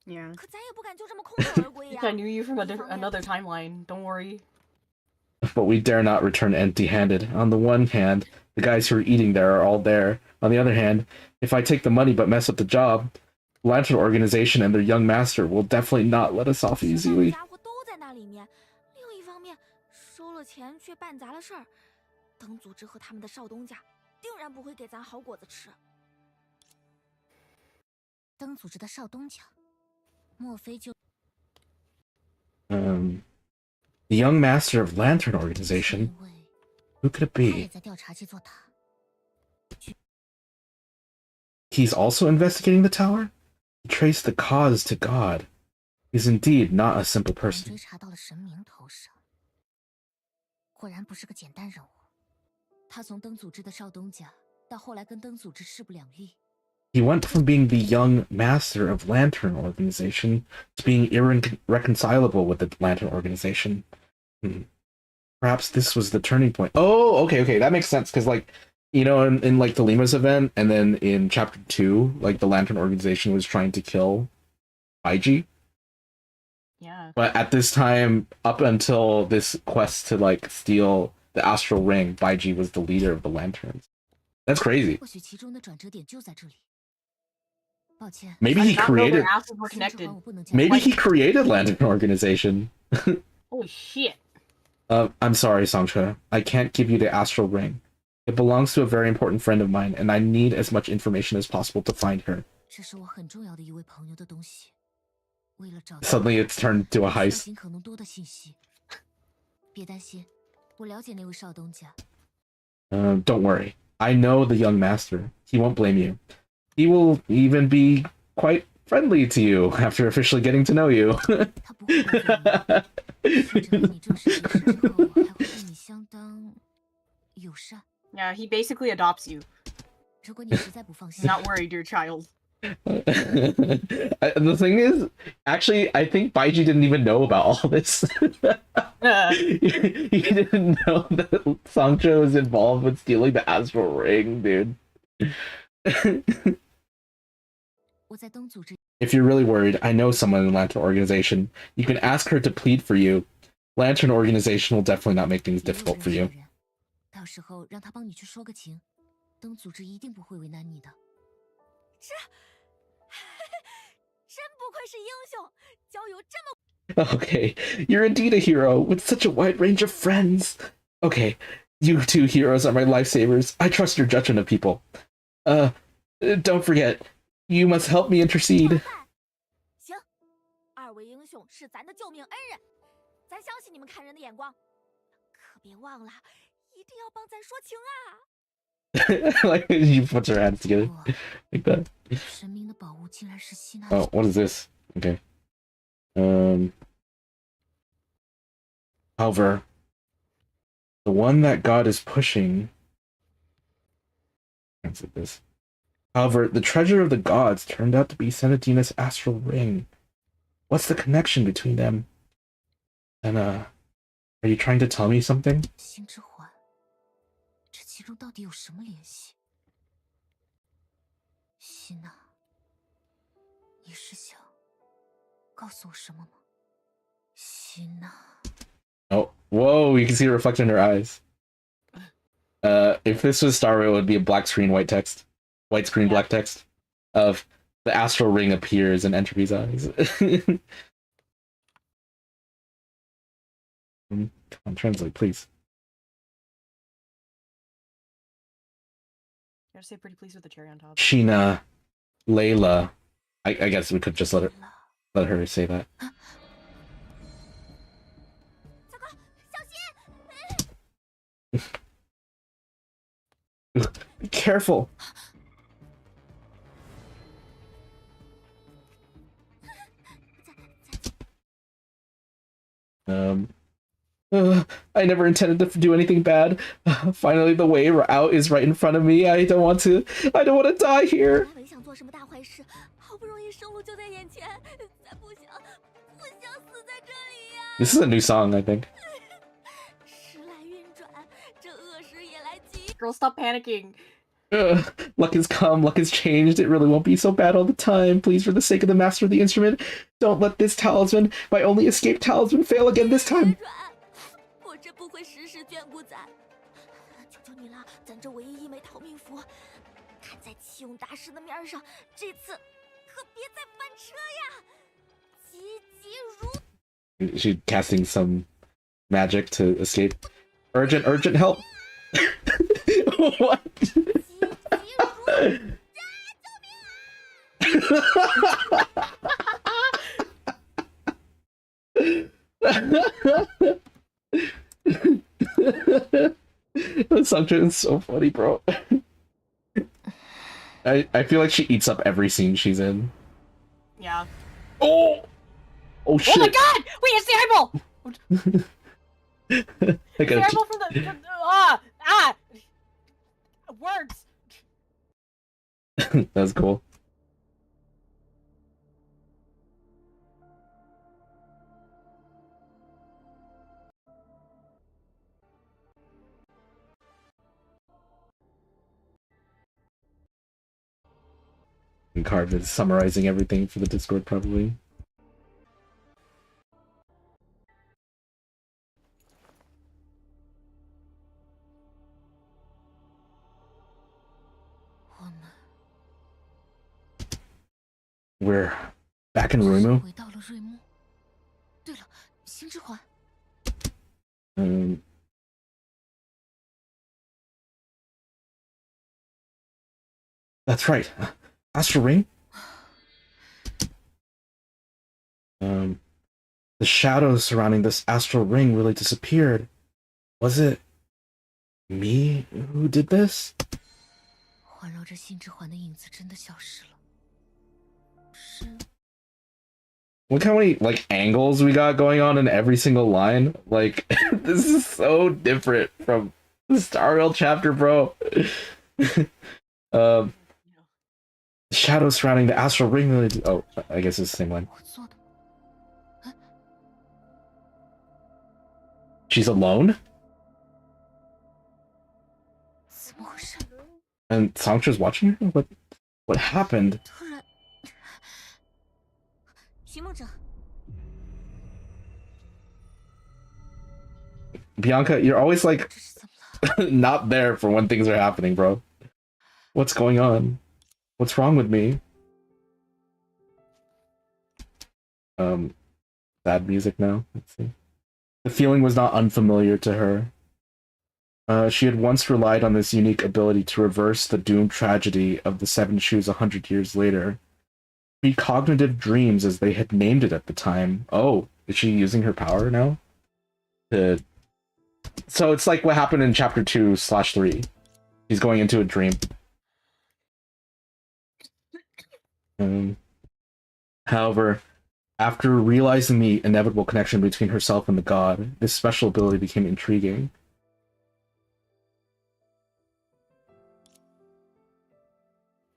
Yeah. 可咱也不敢就这么空手而归呀。 I knew you from another timeline. Don't worry. But we dare not return empty-handed. On the one hand, the guys who are eating there are all there. On the other hand, if I take the money but mess up the job, the Lantern Organization and their young master will definitely not let us off 吃饭的 easily. 家伙都在那里面。另一方面，收了钱却办砸了事儿，灯组织和他们的少东家定然不会给咱好果子吃。灯组织的少东家，莫非就 The young master of Lantern Organization. 因为 Who could it 他也 be? 在调查这座塔？ He's also investigating the tower? He traced the cause to God. He's indeed not a simple 我们 person. 追查到了神明头上，果然不是个简单人物。他从灯组织的少东家，到后来跟灯组织势不两立。 He went from being the young master of Lantern Organization to being irreconcilable with the Lantern Organization. Perhaps this was the turning point. Oh, okay, that makes sense, because, like, you know, in like the Lima's event, and then in chapter 2, like, the Lantern Organization was trying to kill Baiji. Yeah. But at this time, up until this quest to, like, steal the Astral Ring, Baiji was the leader of the Lanterns. That's crazy. 或许其中的转折点就在这里。抱歉， Maybe I he did not know their created. assholes were 先 connected. 指环我不能讲 Maybe he created Lantern Organization. Holy shit. I'm sorry, Sangcha. I can't give you the Astral Ring. It belongs to a very important friend of mine, and I need as much information as possible to find her. 这是我很重要的一位朋友的东西。为了找到 Suddenly, it's turned into a 需要 heist. 尽可能多的信息。别担心，我了解那位少东家。 Don't worry. I know the young master. He won't blame you. He will even be quite friendly to you after officially getting to know you. 他不会怪罪你，甚至和你正式结识之后，还会对你相当友善。 Yeah, he basically adopts you. 如果你实在不放 He's 心， not worried you're a child. The thing is, actually, I think Baiji didn't even know about all this. He didn't know that Sancho was involved with stealing the Astral Ring, dude. 我在灯组织 If you're really worried, I know someone in Lantern Organization. You can ask her to plead for you. Lantern Organization will definitely not make things 也有 difficult 认 for 识 you. 的人，到时候让他帮你去说个情，灯组织一定不会为难你的。真不愧是英雄，交友这么 Okay, you're indeed a hero with such a wide range of friends. Okay, you two heroes are my lifesavers. I trust your judgment of people. Don't forget, you must help me intercede. 行，二位英雄是咱的救命恩人，咱相信你们看人的眼光，可别忘了，一定要帮咱说情啊！ Like, you put your hands together 哇， like that. 神明的宝物竟然是吸纳 Oh, what is this? Okay. However, the one that God is pushing. Answer this. However, the treasure of the gods turned out to be Senadina's astral ring. What's the connection between them? And are you trying to tell me something? 心之环，这其中到底有什么联系？希娜，你是想告诉我什么吗？希娜， Oh, whoa! You can see it reflected in her eyes. If this was Star Rail, it would be a black screen, white text, white screen, black text of the astral ring appears in Entropy's eyes. Come on, translate, please. Gotta say pretty pleased with the cherry on top. Sheena, Layla. I guess we could just let her say that. 糟糕，小心！ Be careful. I never intended to do anything bad. Finally, the way out is right in front of me. I don't want to die here. 本来没想做什么大坏事，好不容易生路就在眼前，才不想死在这里呀！ This is a new song, I think. 时来运转，这恶事也来急。 Girl, stop panicking. Luck has come, luck has changed. It really won't be so bad all the time. Please, for the sake of the master of the instrument, don't let this talisman, my only escape talisman, fail again this time. 我这不会时时眷顾咱。求求你了，咱这唯一一枚逃命符，看在启勇大师的面上，这次可别再翻车呀！急急如。 She's casting some magic to escape. Urgent, urgent help! What? The subject is so funny, bro. I feel like she eats up every scene she's in. Yeah. Oh! Oh shit! Oh my god! Wait, it's the eyeball! I The eyeball from the words. That's cool. And Carve is summarizing everything for the Discord, probably. We're back in Ruimu. 回到了瑞木。对了，星之环。That's right. Astral Ring? The shadows surrounding this astral ring really disappeared. Was it me who did this? 环绕着星之环的影子真的消失了。是。 Look how many like angles we got going on in every single line. Like this is so different from the Star Rail chapter, bro. Shadows surrounding the astral ring really. Oh, I guess it's the same line. 我做的。 She's alone? 怎么回事？ And Sangcha's watching her? What happened? 突然，寻梦者， Bianca, you're always like 这是怎么了？ not there for when things are happening, bro. What's going on? What's wrong with me? Sad music now. Let's see. The feeling was not unfamiliar to her. She had once relied on this unique ability to reverse the doomed tragedy of the Seven Shoes 100 years later. Precognitive dreams, as they had named it at the time. Oh, is she using her power now? So it's like what happened in chapter 2/3. She's going into a dream. However, after realizing the inevitable connection between herself and the god, this special ability became intriguing.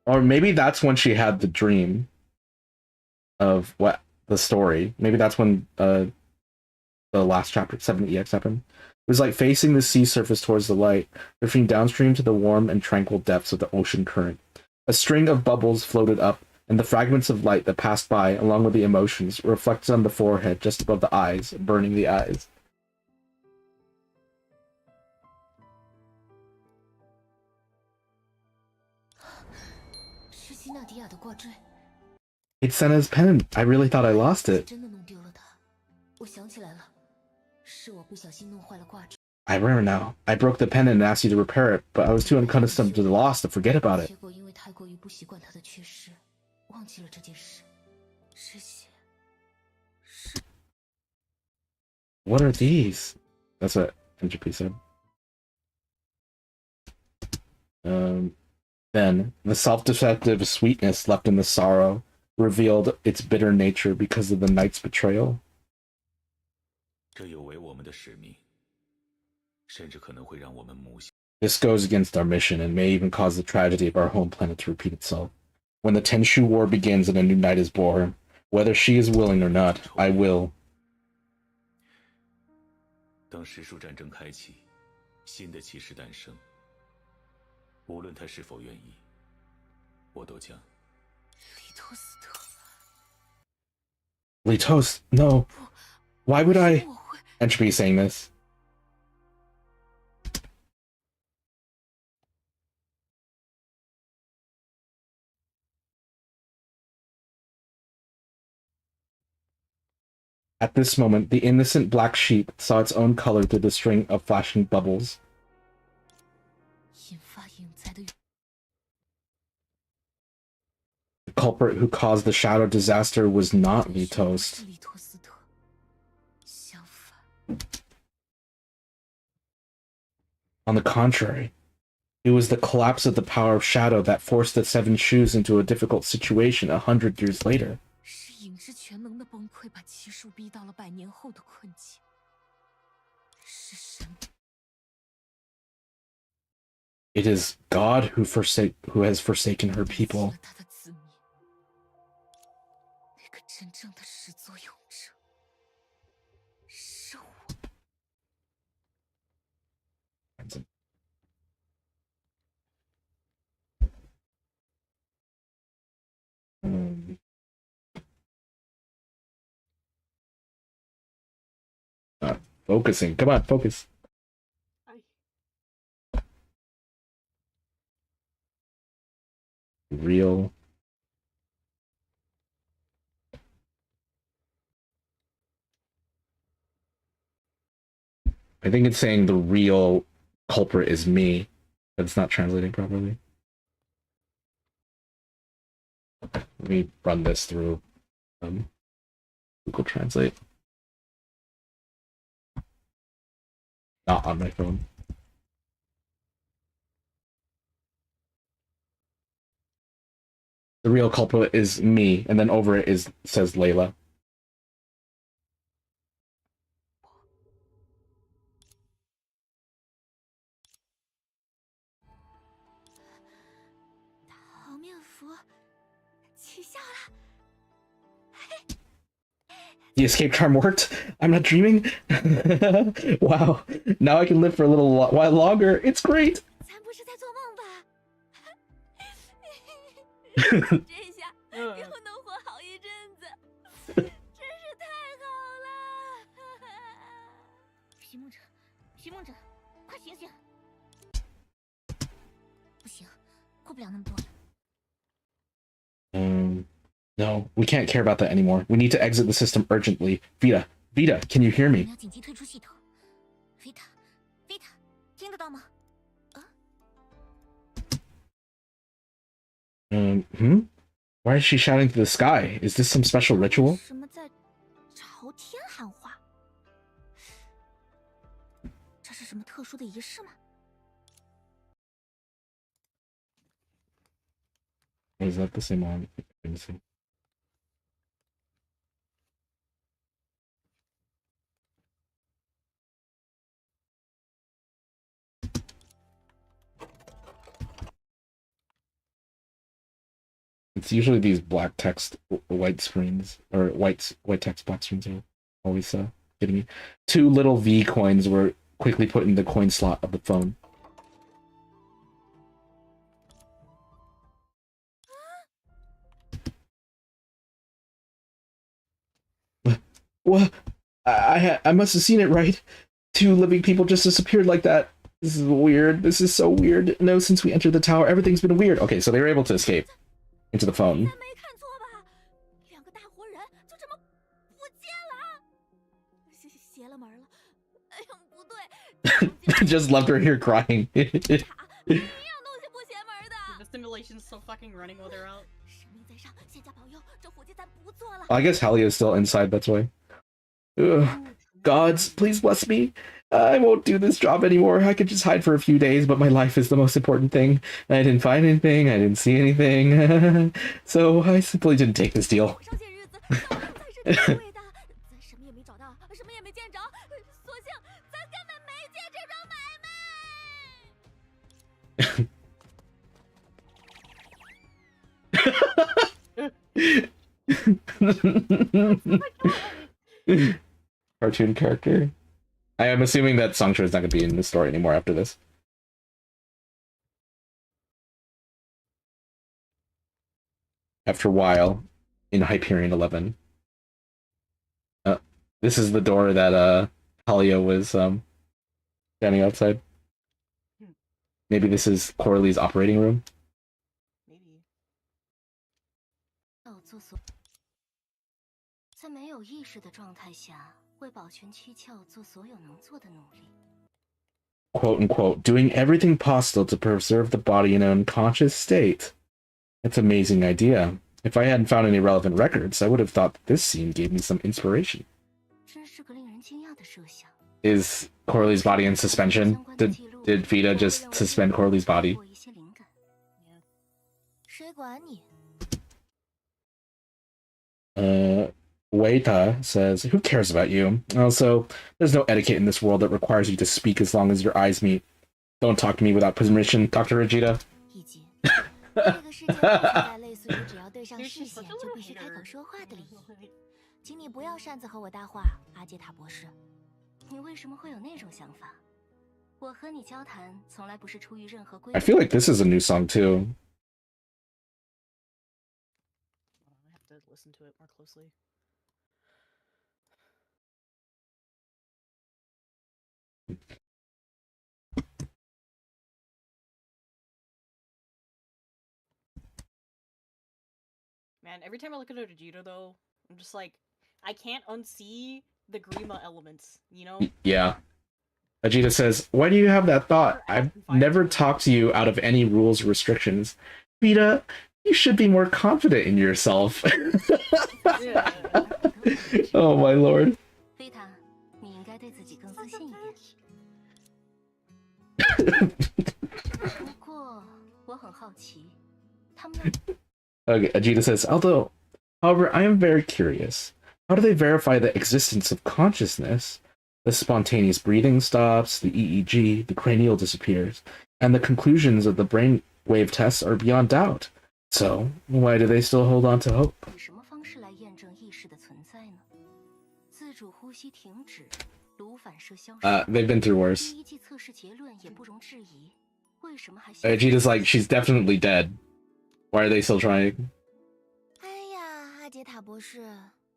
Or maybe that's when she had the dream of what the story. Maybe that's when the last chapter 7EX happened. It was like facing the sea surface towards the light, drifting downstream to the warm and tranquil depths of the ocean current. A string of bubbles floated up, and the fragments of light that passed by, along with the emotions, reflected on the forehead just above the eyes, burning the eyes. It's Senna's pen. I really thought I lost it. I remember now. I broke the pen and asked you to repair it, but I was too unaccustomed to the loss to forget about it. What are these? That's what Entropy said. Then, the self-deceptive sweetness left in the sorrow revealed its bitter nature because of the knight's betrayal. This goes against our mission and may even cause the tragedy of our home planet to repeat itself. When the Tenshu War begins and a new knight is born, whether she is willing or not, I will. 当十数战争开启，新的骑士诞生。无论他是否愿意，我都将。Litos, no. Why would I? Entropy is saying this. At this moment, the innocent black sheep saw its own color through the string of flashing bubbles. 引发影灾的 The culprit who caused the shadow disaster was not Vitos. 里托斯特，相反， On the contrary, it was the collapse of the power of shadow that forced the Seven Shoes into a difficult situation 100 years later. 是影之全能的崩溃把奇术逼到了100年后的困境。是神。 It is God who has forsaken her people. 他的子民，那个真正的始作俑者是我。 Not focusing. Come on, focus. Real. I think it's saying the real culprit is me, but it's not translating properly. Let me run this through Google Translate. Not on my phone. The real culprit is me, and then over it says Layla. 桃面符起效了。 The escape charm worked? I'm not dreaming? Wow. Now I can live for a little while longer. It's great! 咱不是在做梦吧？这下又能活好一阵子，真是太好了！皮梦者，皮梦者，快醒醒！不行，过不了那么多了。 No, we can't care about that anymore. We need to exit the system urgently. Vita, can you hear 我 me? 们要紧急退出系统。维塔，听得到吗？ Why is she shouting to the sky? Is this some special ritual? 什么在朝天喊话？这是什么特殊的仪式吗？ Is that the same one? I couldn't see. It's usually these black text, white screens, or white text, black screens are always getting me. 2 little V coins were quickly put in the coin slot of the phone. What? I must have seen it right. 2 living people just disappeared like that. This is weird. This is so weird. No, since we entered the tower, everything's been weird. Okay, so they were able to escape into the phone. 没看错吧？两个大活人就这么不见了，邪了门了！哎呦，不对， Just left her here crying. 一样东西不邪门的。 The simulation's still fucking running while they're out. 神明在上，仙家保佑，这伙计咱不做了。 I guess Halia's still inside, that's why. Ugh. Gods, please bless me. I won't do this job anymore. I could just hide for a few days, but my life is the most important thing. I didn't find anything, I didn't see anything. So I simply didn't take this deal. 上些日子，早上才是最贵的，咱什么也没找到，什么也没见着，索性咱根本没接这桩买卖。Cartoon character. I am assuming that Songshou is not going to be in the story anymore after this. After a while, in Hyperion 11. This is the door that Talia was standing outside. Maybe this is Coralie's operating room. Maybe. 到做所，在没有意识的状态下，为保全躯壳做所有能做的努力。Quote unquote, doing everything possible to preserve the body in an unconscious state. That's an amazing idea. If I hadn't found any relevant records, I would have thought that this scene gave me some inspiration. 真是个令人惊讶的设想。Is Corley's body in suspension? Did Vita just suspend Corley's body? 谁管你？ Weita says, who cares about you? Also, there's no etiquette in this world that requires you to speak as long as your eyes meet. Don't talk to me without permission, Dr. Regita. 以及，这个世界不存在类似于只要对上视线就必须开口说话的礼仪。请你不要擅自和我搭话，阿杰塔博士。你为什么会有那种想法？我和你交谈从来不是出于任何规。 I feel like this is a new song too. I have to listen to it more closely. Man, every time I look at Vegeta though, I'm just like, I can't unsee the Grima elements, you know? Yeah. Vegeta says, why do you have that thought? I've never talked to you out of any rules or restrictions. Vita, you should be more confident in yourself. Yeah. Oh my lord. 贝塔，你应该对自己更自信一点。不过我很好奇，他们那 Okay, Vegeta says, however, I am very curious. How do they verify the existence of consciousness? The spontaneous breathing stops, the EEG, the cranial disappears, and the conclusions of the brainwave tests are beyond doubt. So, why do they still hold on to hope? 以什么方式来验证意识的存在呢？自主呼吸停止，颅反射消失。 They've been through worse. 第一剂测试结论也不容置疑，为什么还？ Vegeta's like, she's definitely dead. Why are they still trying? 哎呀，阿杰塔博士，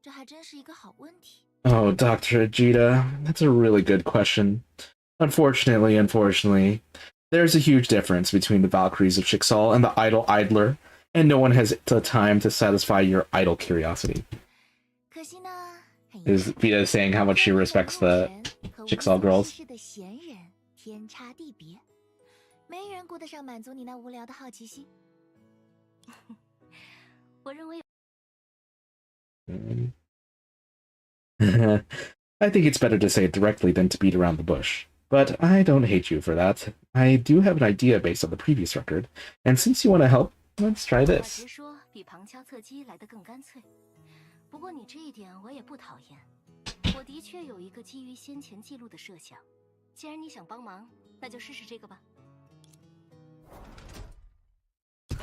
这还真是一个好问题。 Oh, Dr. Vegeta, that's a really good question. Unfortunately, there's a huge difference between the Valkyries of Chixal and the idle idler, and no one has the time to satisfy your idle curiosity. 可惜呢， Is Vita saying how much she respects the Chixal girls? 的闲人天差地别，没人顾得上满足你那无聊的好奇心。我认为 I think it's better to say it directly than to beat around the bush. But I don't hate you for that. I do have an idea based on the previous record, and since you want to help, let's try 话 this. 直说比旁敲侧击来得更干脆。不过你这一点我也不讨厌。我的确有一个基于先前记录的设想。既然你想帮忙，那就试试这个吧。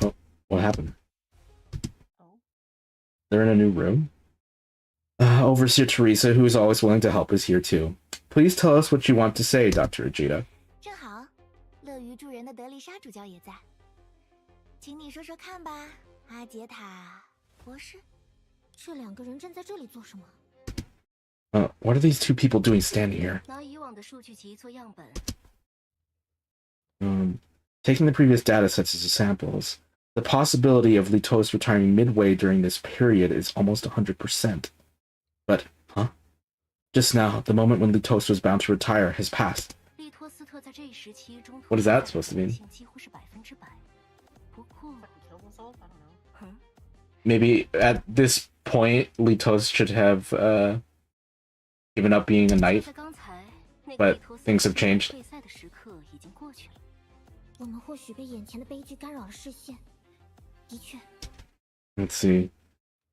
Oh, what happened? Oh. They're in a new room? Overseer Teresa, who is always willing to help, is here too. Please tell us what you want to say, Dr. Vegeta. 正好，乐于助人的德丽莎主教也在，请你说说看吧，阿杰塔博士。这两个人站在这里做什么？ What are these two people doing standing here? 拿以往的数据集做样本。 Taking the previous datasets as samples, the possibility of Litos retiring midway during this period is almost 100%. But, huh? Just now, the moment when Litos was bound to retire has passed. 利托斯特在这一时期中， What is that supposed to mean? 几乎是100%。不过， Killed himself? I don't know. Maybe at this point, Litos should have given up being a knight. 在刚才，那个 But 利托斯 things have changed. 退赛的时刻已经过去了。我们或许被眼前的悲剧干扰了视线。的确， Let's see.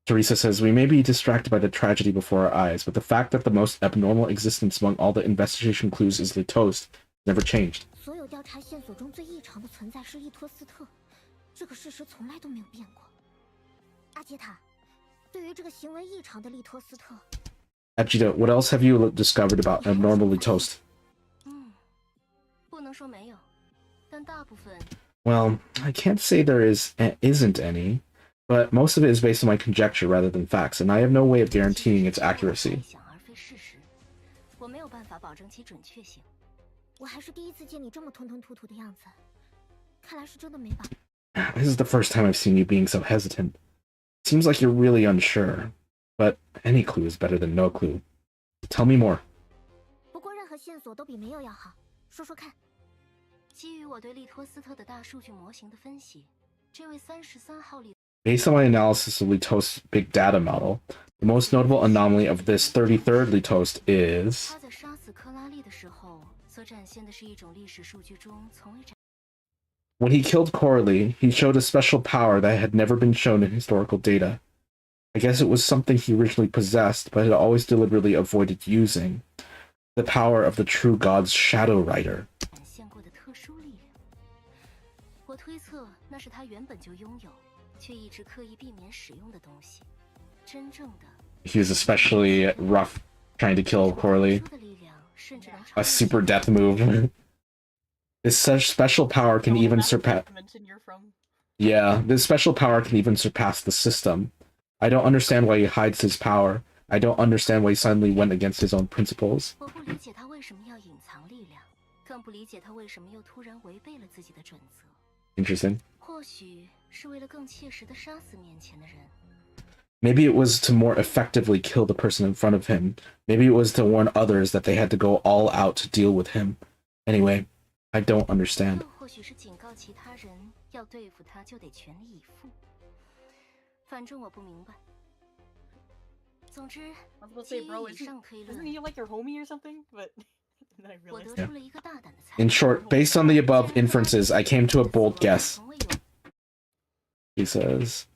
Teresa says, we may be distracted by the tragedy before our eyes, but the fact that the most abnormal existence among all the investigation clues is Litos never changed. 所有调查线索中最异常的存在是伊托斯特，这个事实从来都没有变过。阿杰塔，对于这个行为异常的利托斯特， Vegeta, what else have you discovered about abnormal Litos? 不能说没有，但大部分 Well, I can't say there isn't any, but most of it is based on my conjecture rather than facts, and I have no way of guaranteeing its accuracy. 想而非事实，我没有办法保证其准确性。我还是第一次见你这么吞吞吐吐的样子，看来是真的没把。 This is the first time I've seen you being so hesitant. Seems like you're really unsure. but any clue is better than no clue. Tell me more. 不过任何线索都比没有要好，说说看。基于我对利托斯特的大数据模型的分析，这位33号利 Based on my analysis of Litos's big data model, the most notable anomaly of this 33rd Litost is 他在杀死克拉利的时候所展现的是一种历史数据中从未展。 when he killed Coralie, he showed a special power that had never been shown in historical data. I guess it was something he originally possessed, but had always deliberately avoided using. The power of the true god's Shadow Rider. 展现过的特殊力量，我推测那是他原本就拥有，却一直刻意避免使用的东西。真正的 He was especially rough trying to kill Coralie. 特殊的力量甚至能超 A 越 super death move. This such special power can Oh, even that's the surpass. dimension you're from. Yeah, this special power can even surpass the system. I don't understand why he hides his power. I don't understand why he suddenly went against his own principles. 我不理解他为什么要隐藏力量，更不理解他为什么又突然违背了自己的准则。 Interesting. 或许是为了更切实地杀死面前的人。 Maybe it was to more effectively kill the person in front of him. Maybe it was to warn others that they had to go all out to deal with him. Anyway, I don't understand. 又或许是警告其他人，要对付他就得全力以赴。反正我不明白。总之， I was gonna 基 say, 于 bro, 以上推 isn't 论， he like your homie or something? But then I 我 realized. 得出了一个大胆的猜 In 测。 short, based on the above inferences, I came to a bold guess. He says,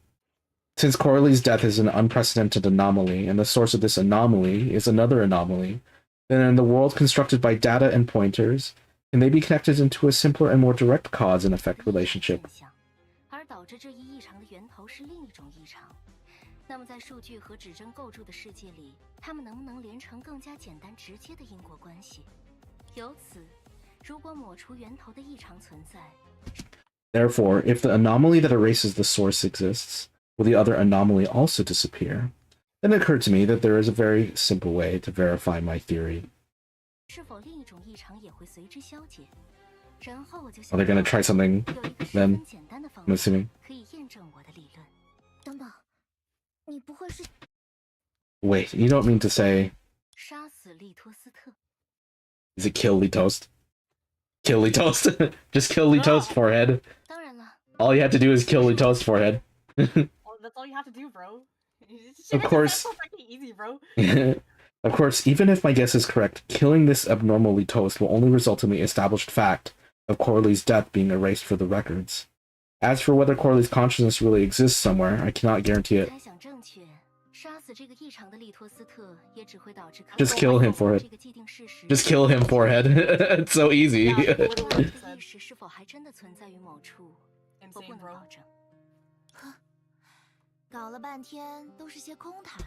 since Coralie's death is an unprecedented anomaly, and the source of this anomaly is another anomaly, then in the world constructed by data and pointers, can they be connected into a simpler and more direct cause and effect relationship? 而导致这一异常的源头是另一种异常。那么在数据和指针构筑的世界里，它们能不能连成更加简单直接的因果关系？由此，如果抹除源头的异常存在， Therefore, if the anomaly that erases the source exists, will the other anomaly also disappear? Then it occurred to me that there is a very simple way to verify my theory. 是否另一种异常也会随之消解？然后我就 Are they going to try something 有一个十 then? 分简单的方 I'm 法 assuming. 可以验证我的理论。等等，你不会是 Wait, you don't mean to say, 杀死利托斯特， is it kill Litost? Kill Litost? Just kill Litost forehead. 当然了， All you have to do is kill Litost forehead. Oh, that's all you have to do, bro. Of course. That's so fucking easy, bro. Of course, even if my guess is correct, killing this abnormal Litost will only result in the established fact of Coralie's death being erased for the records. As for whether Coralie's consciousness really exists somewhere, I cannot guarantee it. 猜想正确，杀死这个异常的利托斯特也只会导致 Just kill him forehead. 这个既定事实 Just kill him forehead. It's so easy. Yeah, literally这个 said. 意识是否还真的存在于某处，我不 Insane, 能 bro. 保证。搞了半天都是些空谈？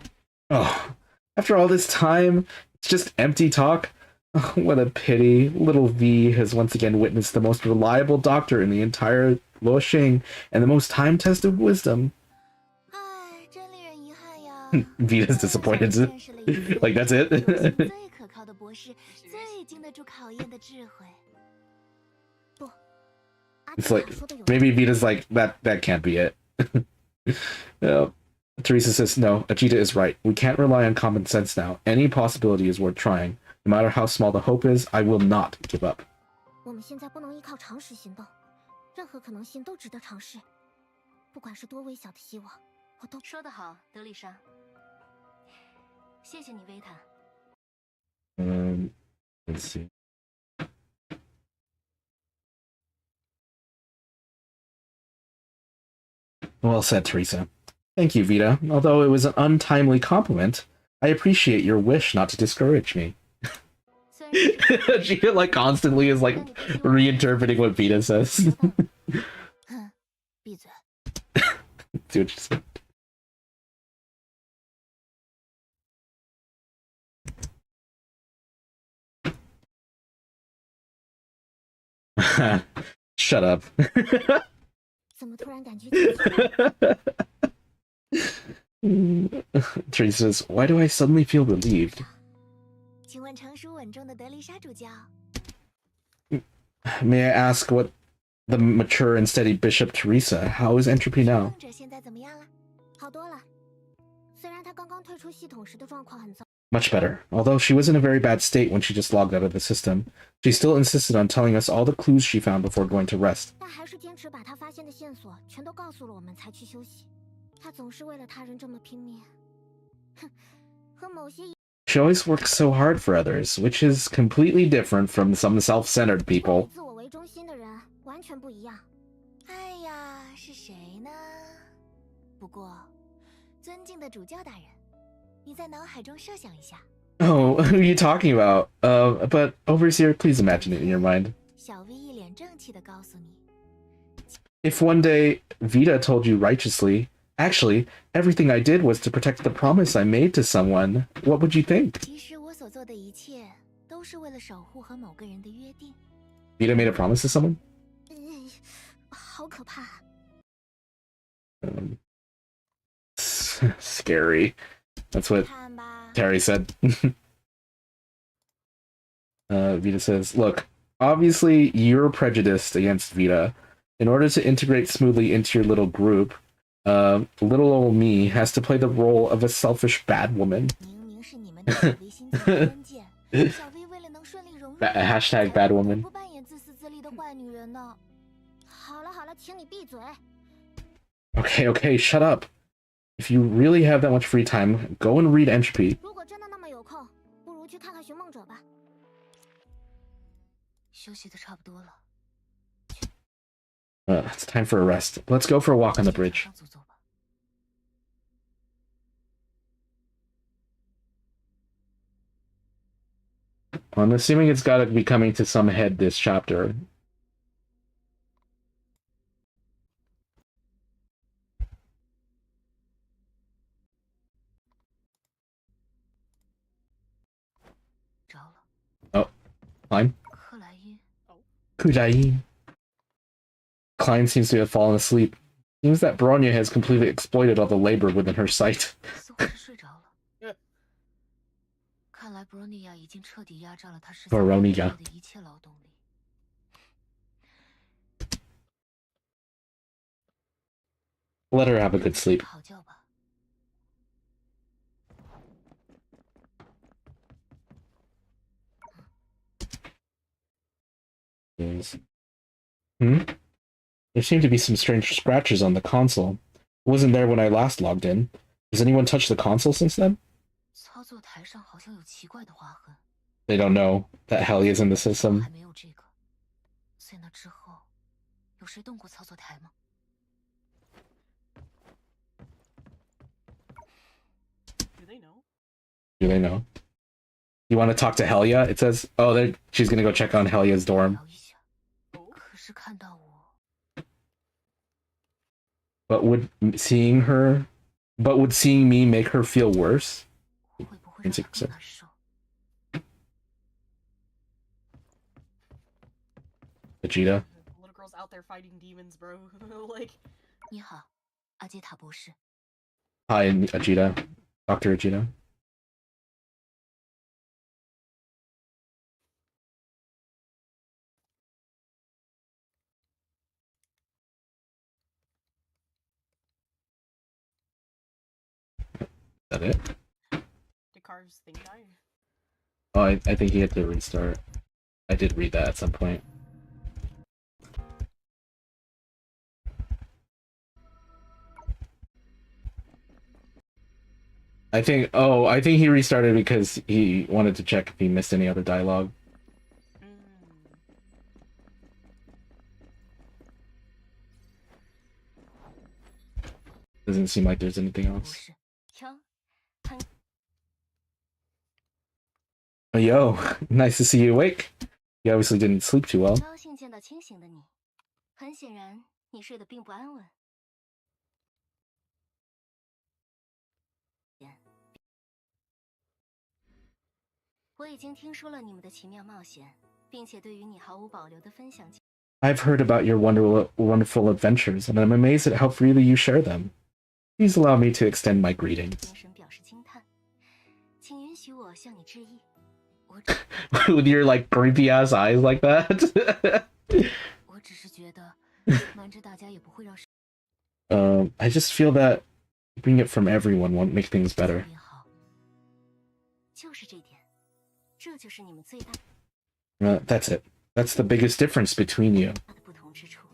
Oh, after all this time, it's just empty talk. Oh, what a pity. Little V has once again witnessed the most reliable doctor in the entire Luoxing and the most time-tested wisdom. 唉，真令人遗憾呀。 Vita's disappointed. 见识了一次 Like, that's it? 流行最可靠的博士，最经得住考验的智慧。不，阿 It's 蒂 like, 亚说的有 maybe Vita's like, that can't be it. Teresa says, no, Ajita is right. We can't rely on common sense now. Any possibility is worth trying. No matter how small the hope is, I will not give up. 我们现在不能依靠常识行动，任何可能性都值得尝试，不管是多微小的希望，我都。说得好，德丽莎。谢谢你，维塔。 Let's see. Well said, Teresa. Thank you, Vita. Although it was an untimely compliment, I appreciate your wish not to discourage me. 虽然是 She like constantly is like reinterpreting what Vita says. 哼，闭嘴。 See what she said. Shut up. 怎么突然感觉？ Teresa says, why do I suddenly feel relieved? 请问成熟稳重的德丽莎主教， May I ask what the mature and steady Bishop Teresa, how is entropy now? 者现在怎么样了？好多了。Much better. Although she was in a very bad state when she just logged out of the system, she still insisted on telling us all the clues she found before going to rest. She always works so hard for others, which is completely different from some self-centered people. 哎呀，是谁呢？不过，尊敬的主教大人，你在脑海中设想一下。Oh, who are you talking about? But Overseer, please imagine it in your mind. 小 V 一脸正气地告诉你。If one day Vita told you righteously, actually, everything I did was to protect the promise I made to someone, what would you think? 其实我所做的一切都是为了守护和某个人的约定。Vita made a promise to someone? 好可怕。Scary. That's what 看吧。 Terry said. Vita says, look, obviously you're prejudiced against Vita. In order to integrate smoothly into your little group, little old me has to play the role of a selfish bad woman. 明明是你们的小 V 心存关键，小 V 为了能顺利融入， Hashtag bad woman. 不扮演自私自利的坏女人呢。好了好了，请你闭嘴。 Okay, shut up. If you really have that much free time, go and read Entropy. 如果真的那么有空，不如去看看寻梦者吧。休息的差不多了， It's time for a rest. Let's go for a walk on the bridge. 上组走吧。 I'm assuming it's got to be coming to some head this chapter. Oh, Klein? 克莱因， Kujain. Klein seems to have fallen asleep. Seems that Bronya has completely exploited all the labor within her sight. 似乎是睡着了。看来博尼亚已经彻底压榨了他14年之后的一切劳动力。 Let her have a good sleep. 好觉吧。 There seem to be some strange scratches on the console. It wasn't there when I last logged in. Has anyone touched the console since then? 操作台上好像有奇怪的划痕。 They don't know that Hellia's in the system. 还没有这个。在那之后，有谁动过操作台吗？ Do they know? Do they know? You want to talk to Hellia? It says, oh, she's gonna go check on Hellia's dorm. 聊一下。可是看到我， But would seeing me make her feel worse? 会不会让她更难受？ Vegeta. The little girl's out there fighting demons, bro. Like. 你好，阿杰塔博士。 Hi, Vegeta. Dr. Vegeta. Is that it? Did Carv's thing die? Oh, I think he had to restart. I did read that at some point. I think he restarted because he wanted to check if he missed any other dialogue. Doesn't seem like there's anything else. Oh, yo, nice to see you awake. You obviously didn't sleep too well. 高兴见到清醒的你，很显然你睡得并不安稳。我已经听说了你们的奇妙冒险，并且对于你毫无保留的分享。I've heard about your wonderful adventures, and I'm amazed at how freely you share them. Please allow me to extend my greetings. 眼神表示惊叹，请允许我向你致意。With your like creepy ass eyes like that. 我只是觉得瞒着大家也不会让。I just feel that Keeping it from everyone won't make things better. 就是这点，这就是你们最大 That's it. That's the biggest difference between you. 的不同之处。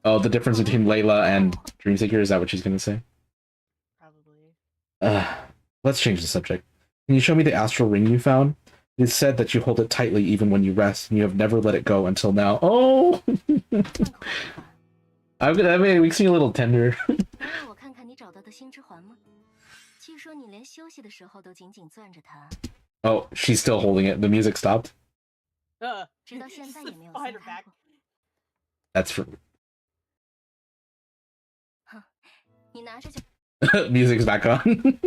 Oh, the difference between Layla and Dreamseeker, is that what she's gonna say? Probably. Let's change the subject. Can you show me the astral ring you found? It is said that you hold it tightly even when you rest, and you have never let it go until now. Oh! 换个话题吧， That makes me a little tender. 能让我看看你找到的星之环吗？据说你连休息的时候都紧紧攥着它， Oh, she's still holding it. The music stopped. 直到现在也没有 Behind 松 her 开 back. 过。 That's for 你拿着就 music's back on.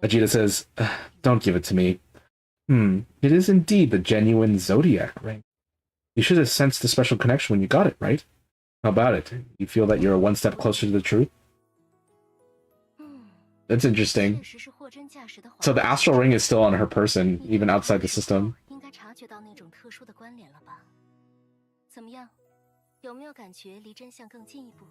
Vegeta says, "Don't give it to me. It is indeed the genuine Zodiac ring. You should have sensed the special connection when you got it, right? How about it? You feel that you're one step closer to the truth? 嗯， That's interesting. 确实是货真价实的环。 So the astral ring is still on her person, 你 even outside the system. 应该察觉到那种特殊的关联了吧？怎么样？有没有感觉离真相更进一步？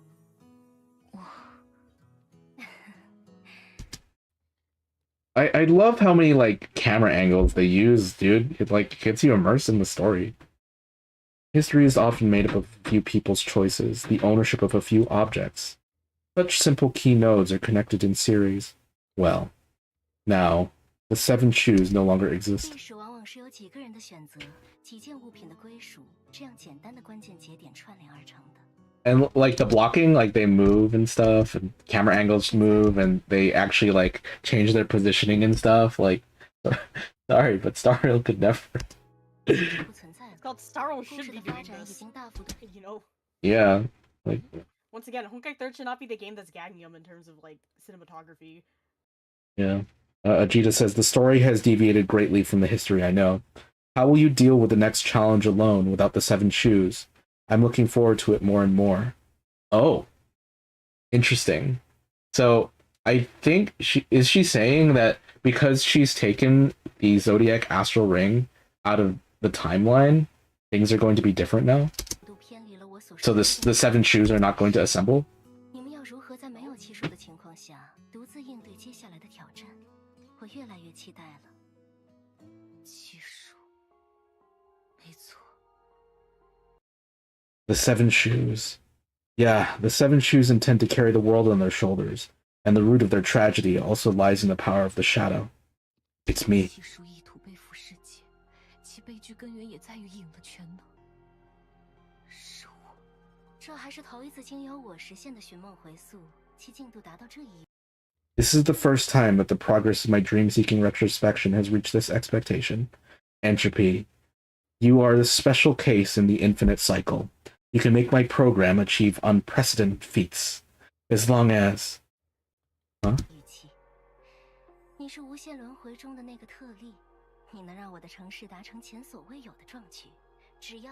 I love how many like camera angles they use, dude. It like gets you immersed in the story. History is often made up of a few people's choices, the ownership of a few objects. Such simple key nodes are connected in series. Well, now, the 7 shoes no longer exist. 历史往往是由几个人的选择、几件物品的归属这样简单的关键节点串联而成的。 And like the blocking, like they move and stuff, and camera angles move, and they actually like change their positioning and stuff. Like, sorry, but Star Rail could never. 不存在 It's called Starro 故 should 事 be 的发 doing 展已 this. 经大幅度。 You know? Yeah, like Once again, Honkai 3 should not be the game that's gagging him in terms of like cinematography. yeah. Ajita says the story has deviated greatly from the history I know. How will you deal with the next challenge alone without the 7 shoes? I'm looking forward to it more and more. Oh, interesting. So I think she saying that because she's taken the Zodiac Astral Ring out of the timeline, things are going to be different now. 都偏离了我所 So the 7 shoes are not going to assemble. 你们要如何在没有技术的情况下独自应对接下来的挑战？我越来越期待了。技术，没错。 The 7 shoes. Yeah, the 7 shoes intend to carry the world on their shoulders, and the root of their tragedy also lies in the power of the shadow. It's me. 技术意图背负世界，其悲剧根源也在于影的全能。是我。这还是头一次经由我实现的寻梦回溯，其进度达到这一。 This is the first time that the progress of my dream-seeking retrospection has reached this expectation. Entropy. You are the special case in the infinite cycle. You can make my program achieve unprecedented feats. As long as... Huh? 语气，你是无限轮回中的那个特例，你能让我的城市达成前所未有的壮举。只要，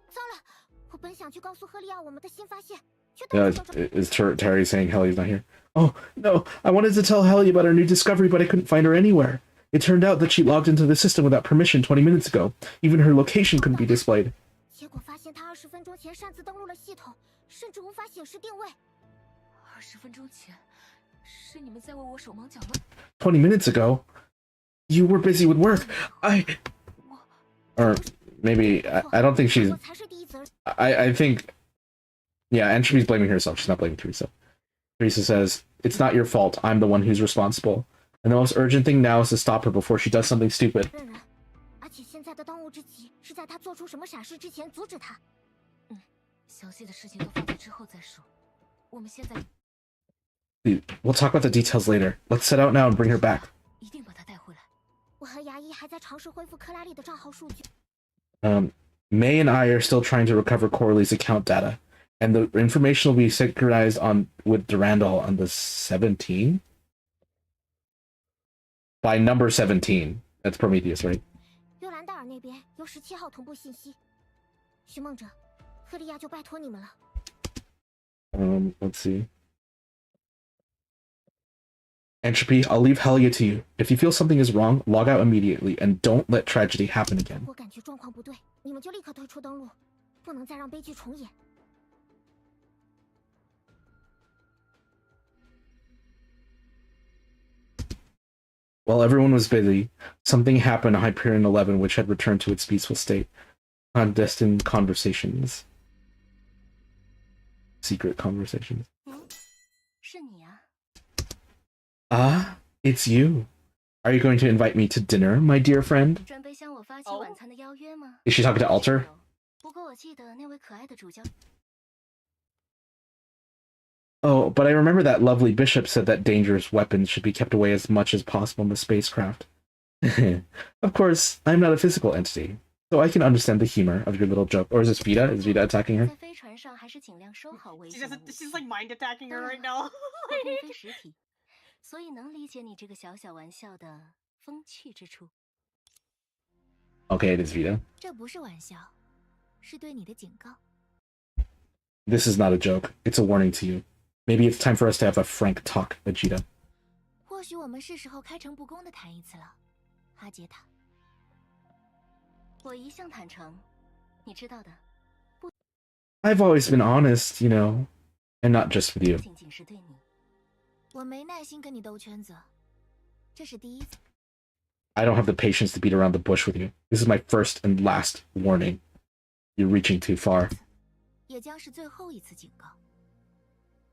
糟了，我本想去告诉赫利亚我们的新发现，却 Yeah, 到处 is Terry saying Helly's not here? Oh, no, I wanted to tell Helly about our new discovery, but I couldn't find her anywhere. It turned out that she logged into the system without permission 20 minutes ago. Even her location couldn't be displayed. 结果发现他20分钟前擅自登录了系统，甚至无法显示定位。 20分钟前，是你们在为我手忙脚乱。 20 minutes ago? You were busy with work. Or maybe, I don't think she's... 我才是第一责任。 I think... Yeah, Entropy's blaming herself. She's not blaming Teresa. Teresa says, it's not your fault. I'm the one who's responsible. And the most urgent thing now is to stop her before she does something stupid. 认人，而且现在的当务之急是在他做出什么傻事之前阻止他。详细的事情都放在之后再说。我们现在 We'll talk about the details later. Let's set out now and bring her back. 一定把她带回来。我和牙医还在尝试恢复克拉丽的账号数据。 May and I are still trying to recover Corley's account data, and the information will be synchronized with Durandal on the 17th? By number 17. That's Prometheus, right? 约兰戴尔那边有17号同步信息。寻梦者，赫利亚就拜托你们了。 Let's see. Entropy, I'll leave Helia to you. If you feel something is wrong, log out immediately, and don't let tragedy happen again. 我感觉状况不对，你们就立刻退出登录，不能再让悲剧重演。While everyone was busy, something happened to Hyperion 11 which had returned to its peaceful state. Clandestine conversations. Secret conversations. 是你啊。 Ah, it's you. Are you going to invite me to dinner, my dear friend? 准备向我发起晚餐的邀约吗？ Is she talking to Alter? 不过我记得那位可爱的主教。 Oh, but I remember that lovely bishop said that dangerous weapons should be kept away as much as possible in the spacecraft. Of course, I'm not a physical entity, so I can understand the humor of your little joke. Or is this Vita? Is Vita attacking her? 在飞船上还是尽量收好危 She 险的 doesn't. 武器。 She's like mind attacking her right now. 我并非实体，所以能理解你这个小小玩笑的风趣之处。 Okay, it is Vita. 这不是玩笑，是对你的警告。 This is not a joke. It's a warning to you. Maybe it's time for us to have a frank talk, Vegeta. 或许我们是时候开诚布公的谈一次了，哈杰塔。 我一向坦诚，你知道的。 I've always been honest, you know, and not just with you. 仅仅是对你。 我没耐心跟你兜圈子，这是第一次。 I don't have the patience to beat around the bush with you. This is my first and last warning. You're reaching too far. 也将是最后一次警告。